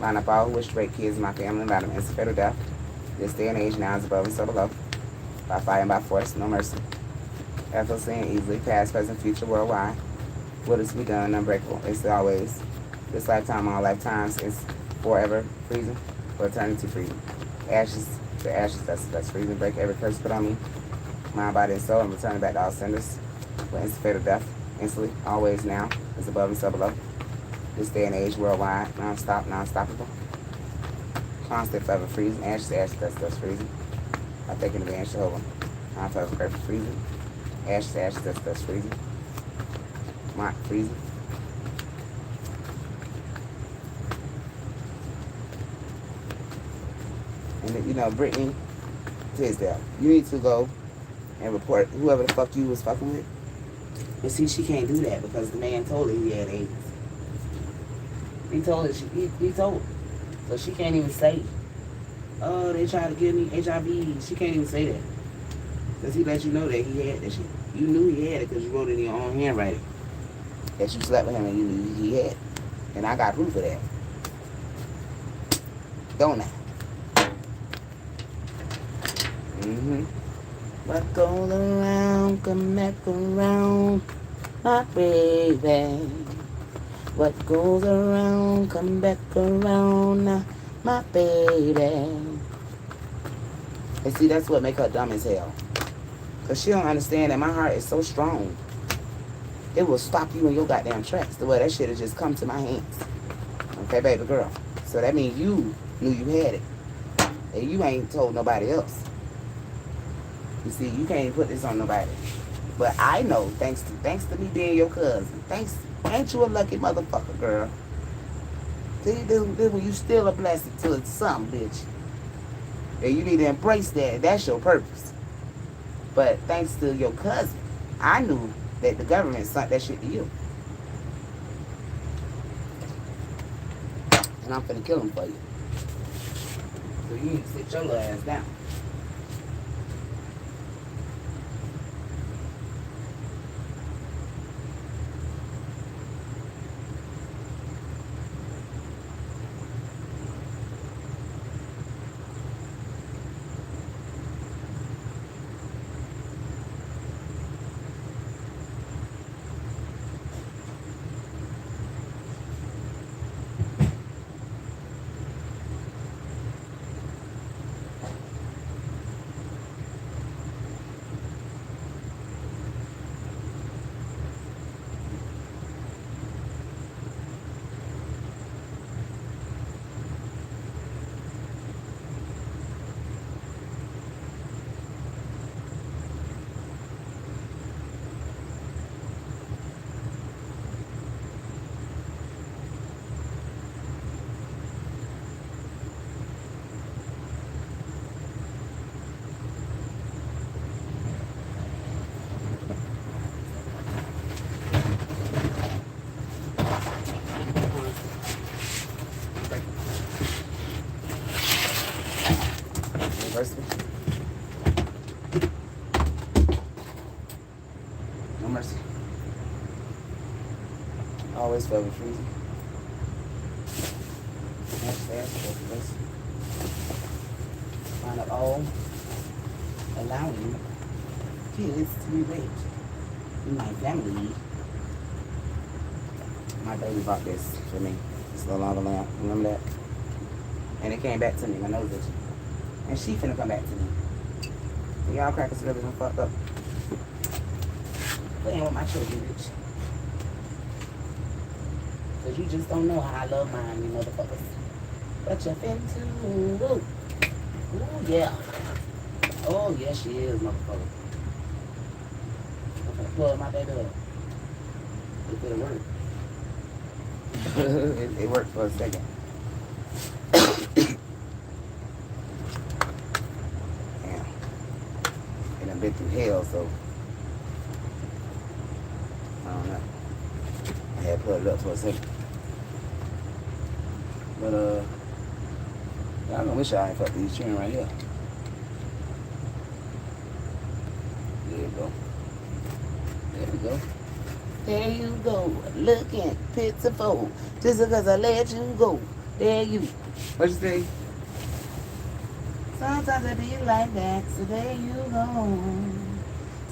[SPEAKER 1] Line up all who wish to rape kids in my family and allow them instant fatal death. This day and age now is above and so below. By fire and by force, no mercy. Effortlessly and easily, past, present, future, worldwide. What is to be done, unbreakable. It's always. This lifetime, all lifetimes, is forever freezing, for eternity freezing. Ashes to ashes, that's freezing. Break every curse put on me, mind, body, and soul, and return it back to all senders. For instant fatal death, instantly, always now, is above and so below. This day and age, worldwide, non-stop, non-stoppable. Constant, forever freezing. Ashes to ashes, that's freezing. I thank you in advance, Jehovah. I'm forever grateful, freezing. Ashes to ashes, that's freezing. Not freezing. And you know, Brittany Tisdale, you need to go and report whoever the fuck you was fucking with. But see, she can't do that because the man told her he had AIDS. He told her, he told her. So she can't even say, oh, they tried to give me HIV. She can't even say that. Because he let you know that he had that shit. You knew he had it because you wrote it in your own handwriting. That you slept with him and you knew he had it. And I got proof of that. Don't I? What goes around, come back around, my baby. What goes around, come back around, now, my baby. And see, that's what make her dumb as hell. Because she don't understand that my heart is so strong. It will stop you in your goddamn tracks. The way that shit has just come to my hands. Okay, baby girl. So that means you knew you had it. And you ain't told nobody else. You see, you can't put this on nobody. But I know, thanks to me being your cousin. Thanks. Ain't you a lucky motherfucker, girl? See, this when you still a blessing to some bitch. And you need to embrace that. That's your purpose. But thanks to your cousin, I knew that the government sent that shit to you. And I'm finna kill him for you. So you need to sit your little ass down. Always felt freezing. Let's find out all allowing kids to be raped in my family. My baby bought this for me. It's no longer lamp. Remember that? And it came back to me. My nose itchy. And she finna come back to me. Y'all crackers really done fucked up. Playing with my children, bitch. Cause you just don't know how I love mine, you motherfuckers. But you're finna to. Ooh, yeah. Oh, yes, she is, motherfucker. I'm gonna plug my baby up. It could have worked. it worked for a second. Damn. And I've been through hell, so I don't know. I had to plug it up for a second. But I don't wish I ain't fucked these children right here. There you go. There we go. There you go. Looking pitiful. Just because I let you go. There you. What you say? Sometimes it be like that. So there you go.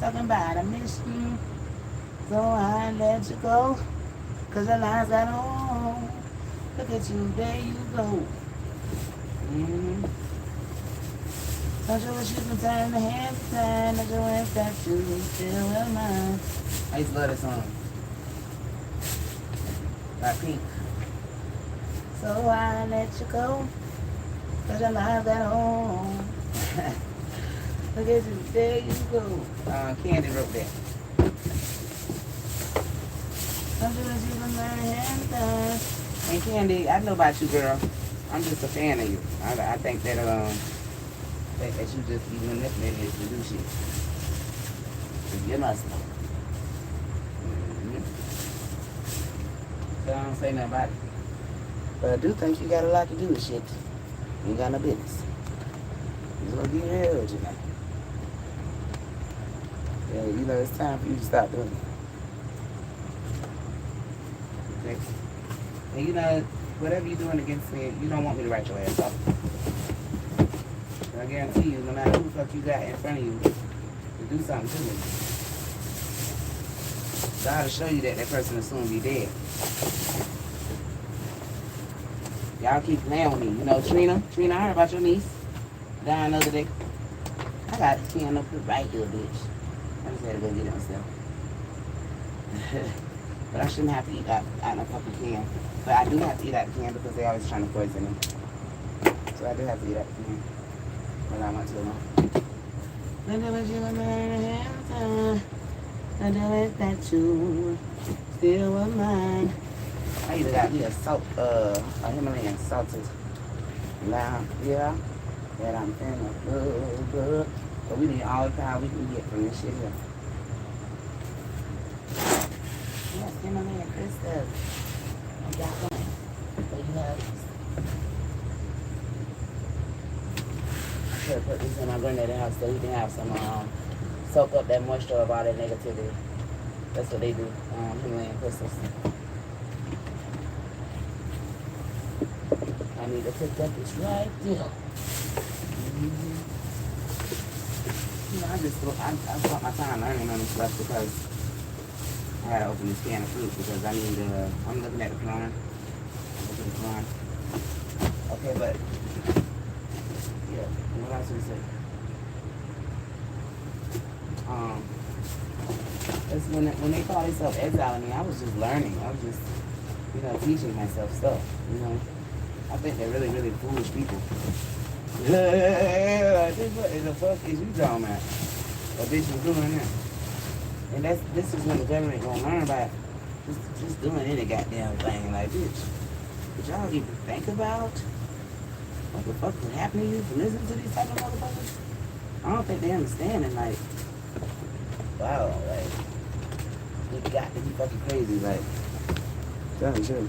[SPEAKER 1] Talking about I miss you. So I let you go. Cause your lies got on. Look at you. There you go. Mm-hmm. Don't you wish you could turn the hand time? Don't you wish that you still were mine? I used to love this song. By Pink. So I let you go. Cause your life got on. Look at you, there you go. Candy wrote that. Don't you wish you could turn the hand time? And Candy, I know about you, girl. I'm just a fan of you. I think that you just be manipulated to do shit. You must know. So I don't say nothing about it. But I do think you got a lot to do with shit. You ain't got no business. You gonna be real with you now. Yeah, you know it's time for you to stop doing it. Okay? And you know, whatever you're doing against me, you don't want me to write your ass up. I guarantee you, no matter who the fuck you got in front of you to do something to me, God will show you that that person will soon be dead. Y'all keep playing with me. You know, Trina, I heard about your niece dying the other day. I got the can up right here, bitch. I just had to go get it myself. But I shouldn't have to eat out of a fucking can. But I do have to eat out the can because they're always trying to poison me. So I do have to eat out the can. But I want to know. I do what you want to I do it that you still were mine. I either got me a Himalayan salted lamb, yeah, that I'm finna good. But we need all the power we can get from this shit here. Yes, Himalayan crystals. I got one. So you have I could put this in my granddad's house so he can have some soak up that moisture of all that negativity. That's what they do, Himalayan crystals. I need to pick up this right there. Mm-hmm. You know, I spent my time learning on this stuff because I had to open this can of fruit because I need I'm looking at the Quran. Look at the Quran. Okay, but yeah, what else we say? It's when they call themselves exiling me, I was just learning. I was just, teaching myself stuff, I think they're really, really foolish people. What the fuck is you talking about? A bitch was doing that. And this is when the government gonna learn about just doing any goddamn thing. Like, bitch, did y'all even think about what the fuck would happen to you for listening to these type of motherfuckers? I don't think they understand it, like, wow, like, you got to be fucking crazy, like, tell me true.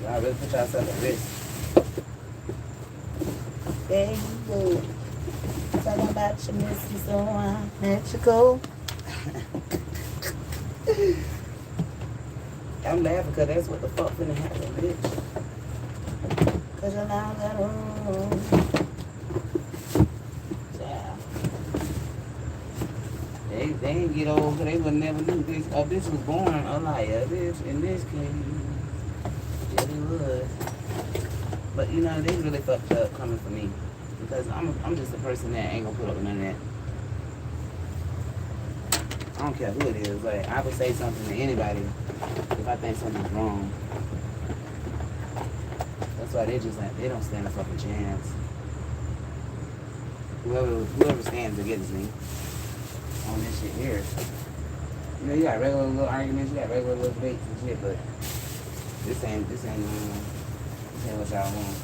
[SPEAKER 1] Y'all really put yourself at risk. There you go. Talking about your missing, so I let you go. I'm laughing because that's what the fuck finna happen, bitch. Cause you're now that room. Yeah. They ain't get old, cause they would never knew this. A bitch was born a liar, bitch, in this case. Yeah, they would. But you know, they really fucked up coming for me. Because I'm just a person that ain't gonna put up with none of that. I don't care who it is. Like, I would say something to anybody if I think something's wrong. That's why they just like, they don't stand a fucking chance. Whoever stands against me on this shit here. You know, you got regular little arguments, you got regular little debates and shit, but this ain't what y'all want.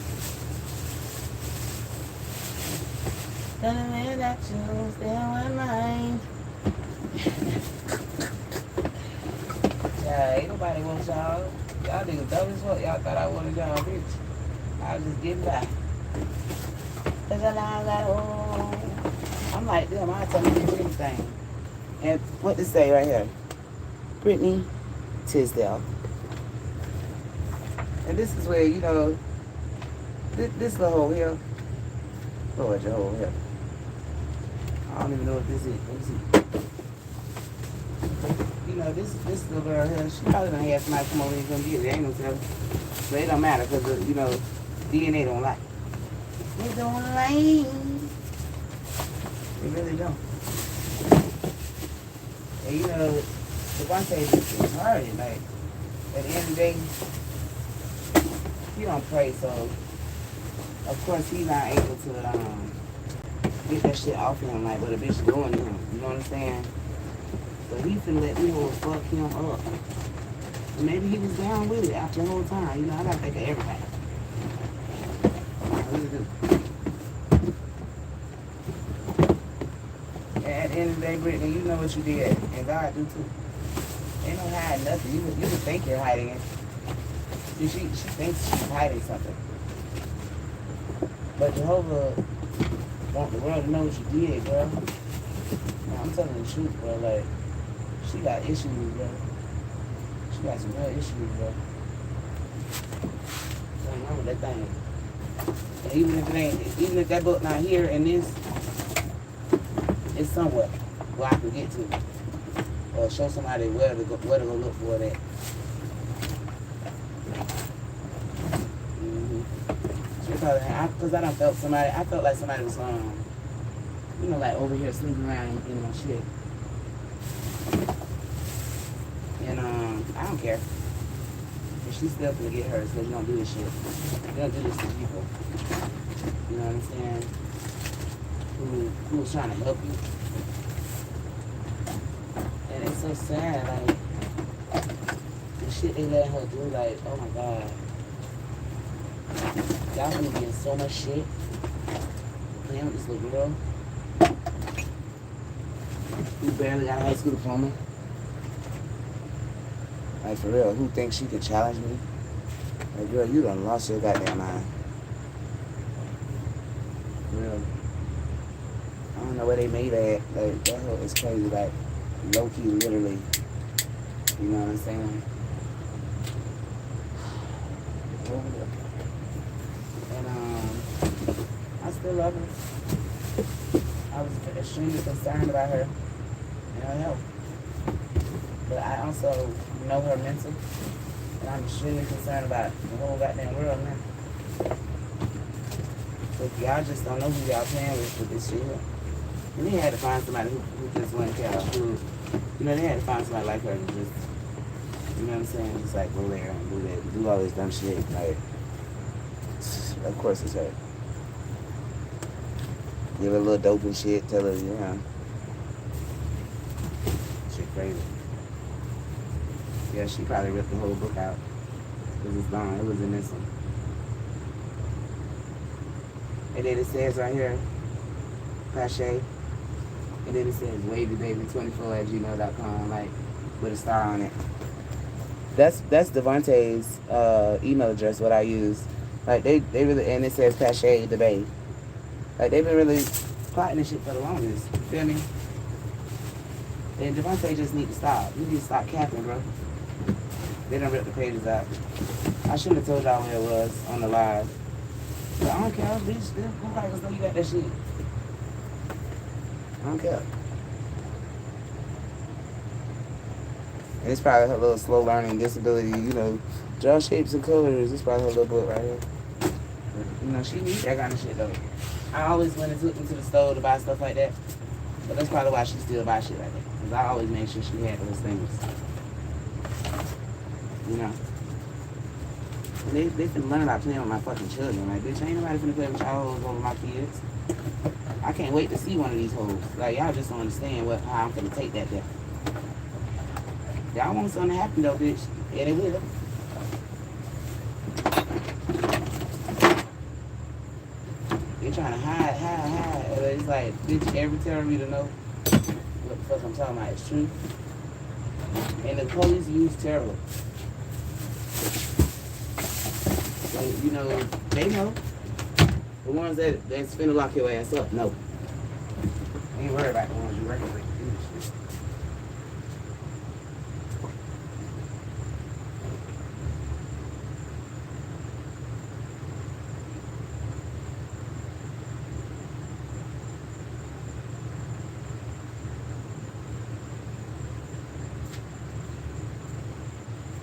[SPEAKER 1] Tell the man that you still in mind. Yeah, ain't nobody want y'all. Y'all niggas dumb as fuck. Y'all thought I wanted y'all, bitch. I was just getting by. Cause I got I'm like them, I tell you anything. And what to say right here? Brittany Tisdale. And this is where, you know, this little hole here. Lord, your hole here. I don't even know what this is. Let me see. You know, this little girl here, she probably gonna have somebody come over here and come get it. They ain't gonna tell her. But it don't matter because, you know, DNA don't lie. They don't lie. They really don't. And you know, Devontae is retarded. Like, at the end of the day, he don't pray, so of course he's not able to get that shit off him like what a bitch doing to him. You know what I'm saying? So he finna let me whole fuck him up. And maybe he was down with it after the whole time. You know, I gotta think of everybody. I really do. And at the end of the day, Brittany, you know what you did, and God do too. Ain't no hiding nothing. You would think you're hiding it. See, she thinks she's hiding something. But Jehovah want the world to know what you did, girl. Now, I'm telling the truth, bro. Like, she got issues, bro. She got some real issues, bro. Don't remember that thing. And even if that book not here and this, it's somewhere where I can get to. Or show somebody where to go look for that. Because I don't felt somebody, I felt like somebody was, you know, like over here sleeping around in my shit. And, I don't care. But she's still gonna get hers because you don't do this shit. You don't do this to people. You know what I'm saying? Who's trying to help you. And it's so sad, like, the shit they let her do, like, oh my God. Y'all gonna be in so much shit. Playing with this little girl who barely got a high school diploma. Like, for real, who thinks she could challenge me? Like, girl, you done lost your goddamn mind. For real. I don't know where they made that. Like, that hoe is crazy. Like, low-key, literally. You know what I'm saying? And, I still love her. I was extremely concerned about her and her health. But I also know her mental. And I'm extremely concerned about the whole goddamn world now. So if y'all just don't know who y'all playing with this shit here. And they had to find somebody who just wouldn't care. Who, you know, they had to find somebody like her to just, you know what I'm saying? Just like go there and do that, do all this dumb shit. Like, of course it's her. Give her a little dope and shit, tell her, you know. Shit crazy. Yeah, she probably ripped the whole book out. Because it's gone. It was in this one. And then it says right here, Pache. And then it says wavybaby24@gmail.com, like, with a star on it. That's Devontae's email address, what I use. Like, they really, and it says Pache the Babe. Like, they've been really plotting this shit for the longest. You feel me? And Devontae just need to stop. You need to stop capping, bro. They done ripped the pages out. I shouldn't have told y'all where it was on the live. But I don't care, bitch. Who like know you got that shit? I don't care. And it's probably her little slow learning disability, you know, draw shapes and colors. It's probably her little book right here. You know, she needs that kind of shit though. I always went and took me to the store to buy stuff like that. But that's probably why she still buy shit like that. Because I always made sure she had those things. You know. And they finna learn about playing with my fucking children. Like, bitch, ain't nobody finna play with y'all hoes over my kids. I can't wait to see one of these hoes. Like, y'all just don't understand how I'm finna take that there. Y'all want something to happen though, bitch. Yeah, they will. They trying to hide. It's like, bitch, every terror reader know what the fuck I'm talking about. It's true. And the police use terror. So, you know, they know. The ones that's finna lock your ass up, no. Ain't worried about the ones you working with.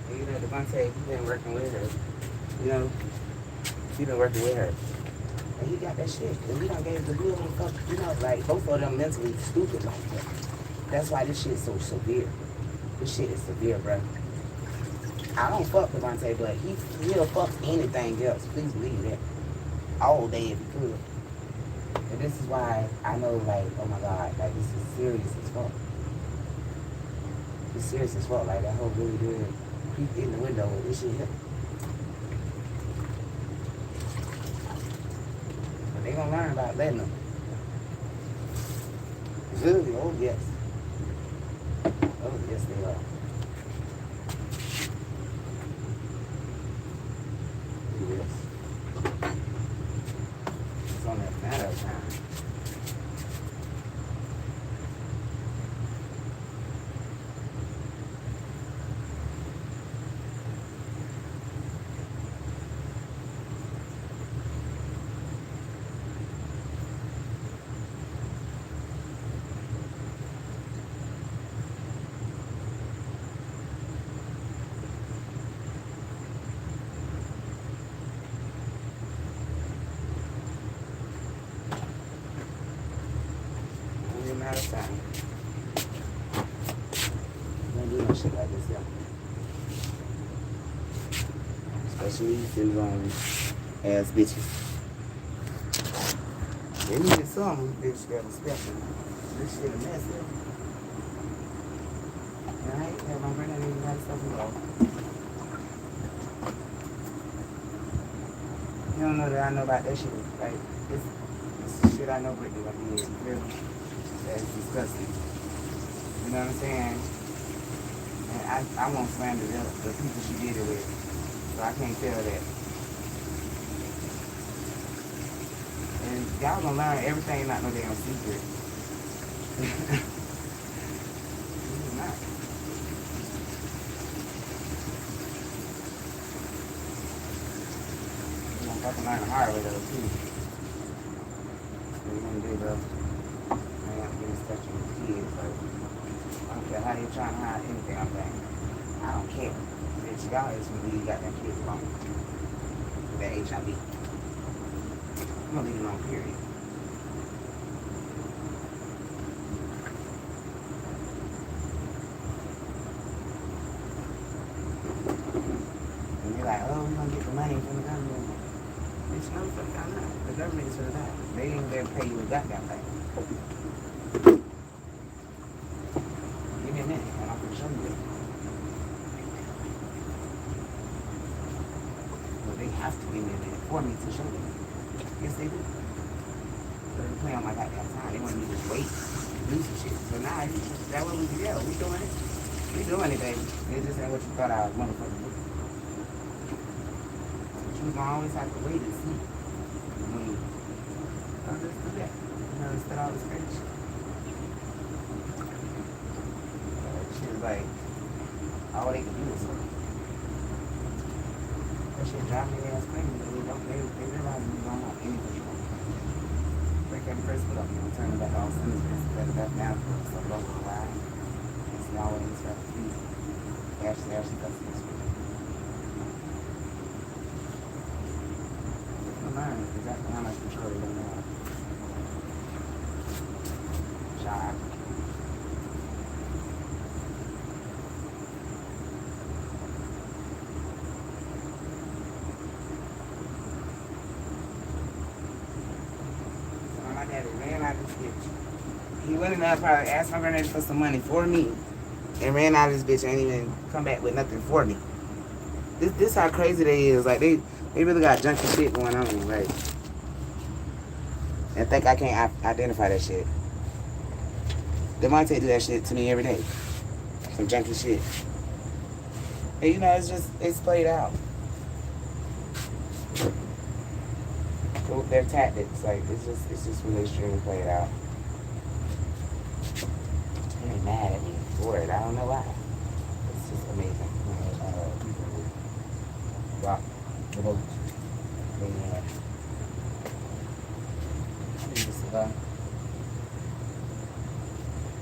[SPEAKER 1] You know, Devontae, he been working with her. You know, he been working with her. And he got that shit. And we done gave the blue one fuck, you know, like both of them mentally stupid like that. That's why this shit's so severe. This shit is severe, bro. I don't fuck Devontae, but he'll fuck anything else. Please believe that. All day if he could. And this is why I know, like, oh my God, like, this is serious as fuck. It's serious as fuck. Like, that whole really good peek in the window with this shit here. But they gonna learn about letting them. Really? Oh, yes. Oh, yes, they are. Yes. It's only a matter of time. Matter of time. Don't do no shit like this, yeah. Especially these syndrome ass bitches. They needed some bitch that was special. This shit a mess, yeah. Alright, have my brother and everybody stuff involved. You don't know that I know about that shit. Like, this shit I know Brittany like me is real. That's disgusting. You know what I'm saying? And I won't slander the people she did it with. So I can't tell that. And y'all gonna learn everything, not no damn secret. It's not. You're gonna fucking learn the hard way though, too. What are you gonna do, bro? Touching with kids, like, I don't care how they trying to hide anything, I'm saying. I don't care. Bitch, y'all is when you got them kids alone. With that HIV. I'm gonna leave it alone, period. And you're like, oh, we're gonna get the money from the government. Bitch, no, fuck y'all not. The government is for that. They ain't there to pay you a goddamn thing. Give me a minute, and I'm gonna show you it. Well, they have to give me a minute for me to show you. Yes, they do. They play on my goddamn time. They want me to just wait, do some shit. So now, that what we do. Yeah, we doing it. We doing it, baby. It just ain't what you thought I was motherfucking doing. But you gonna always have to wait and see. I'll just do that. You know, instead of all this crazy shit. like, all they can do is that shit drive me ass crazy. They realize we don't have any control. Break every first foot up, you know, turn it back off, send this bitch better back now, so low on the line. It's now when it's got the keys. Ashley does this. Learn exactly how much control they don't have. Shy. So my daddy ran out of this bitch. He went in there probably asked my granddaddy for some money for me and ran out of this bitch and ain't even come back with nothing for me. This how crazy they is. Like they really got junky shit going on, like, and think I can't identify that shit. Devontae do that shit to me every day. Some junky shit. And you know, it's played out. So their tactics, like, it's just really extremely played out. And they mad at me for it. I don't know why. It's just amazing. Rock the boat.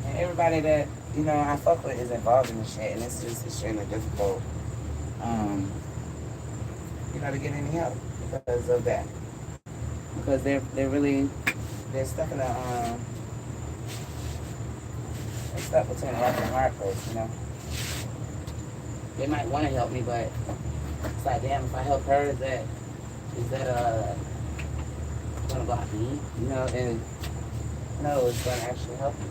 [SPEAKER 1] And everybody that, you know, I fuck with is involved in this shit, and it's just extremely difficult, you know, to get any help because of that. Because they're stuck in a they're stuck between a rock and a hard place, you know. They might want to help me, but it's like, damn, if I help her, is that gonna block me, you know? And no, it's gonna actually help you.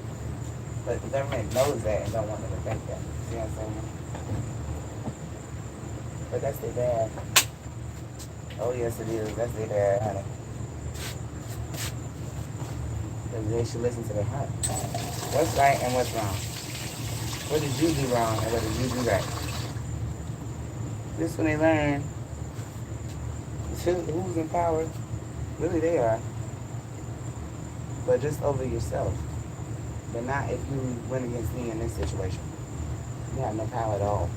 [SPEAKER 1] But the government knows that and don't want them to think that. See what I'm saying? But that's their bad. Oh yes, it is. That's their bad, honey. Because they should listen to their heart. What's right and what's wrong? What did you do wrong and what did you do right? This when they learn who's in power. Really, they are. But just over yourself. But not if you went against me in this situation. You have no power at all.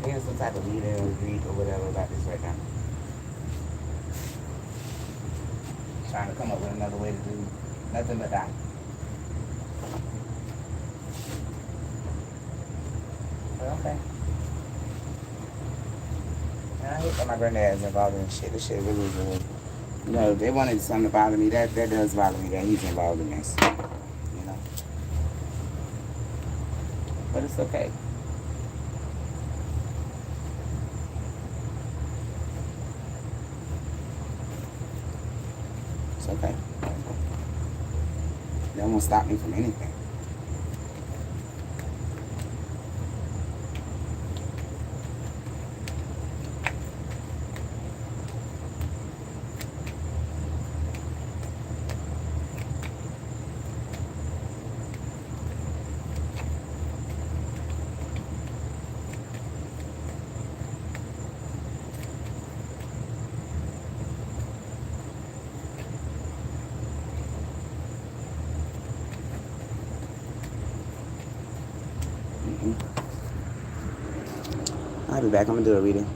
[SPEAKER 1] You're some type of leader or greed or whatever about this right now. Trying to come up with another way to do nothing but die. But okay. And I hate that my granddad is involved in this shit. This shit really, you know, if they wanted something to bother me, that does bother me that he's involved in this. You know. But it's okay. It's okay. That won't stop me from anything. I'll be back. I'm gonna do a reading.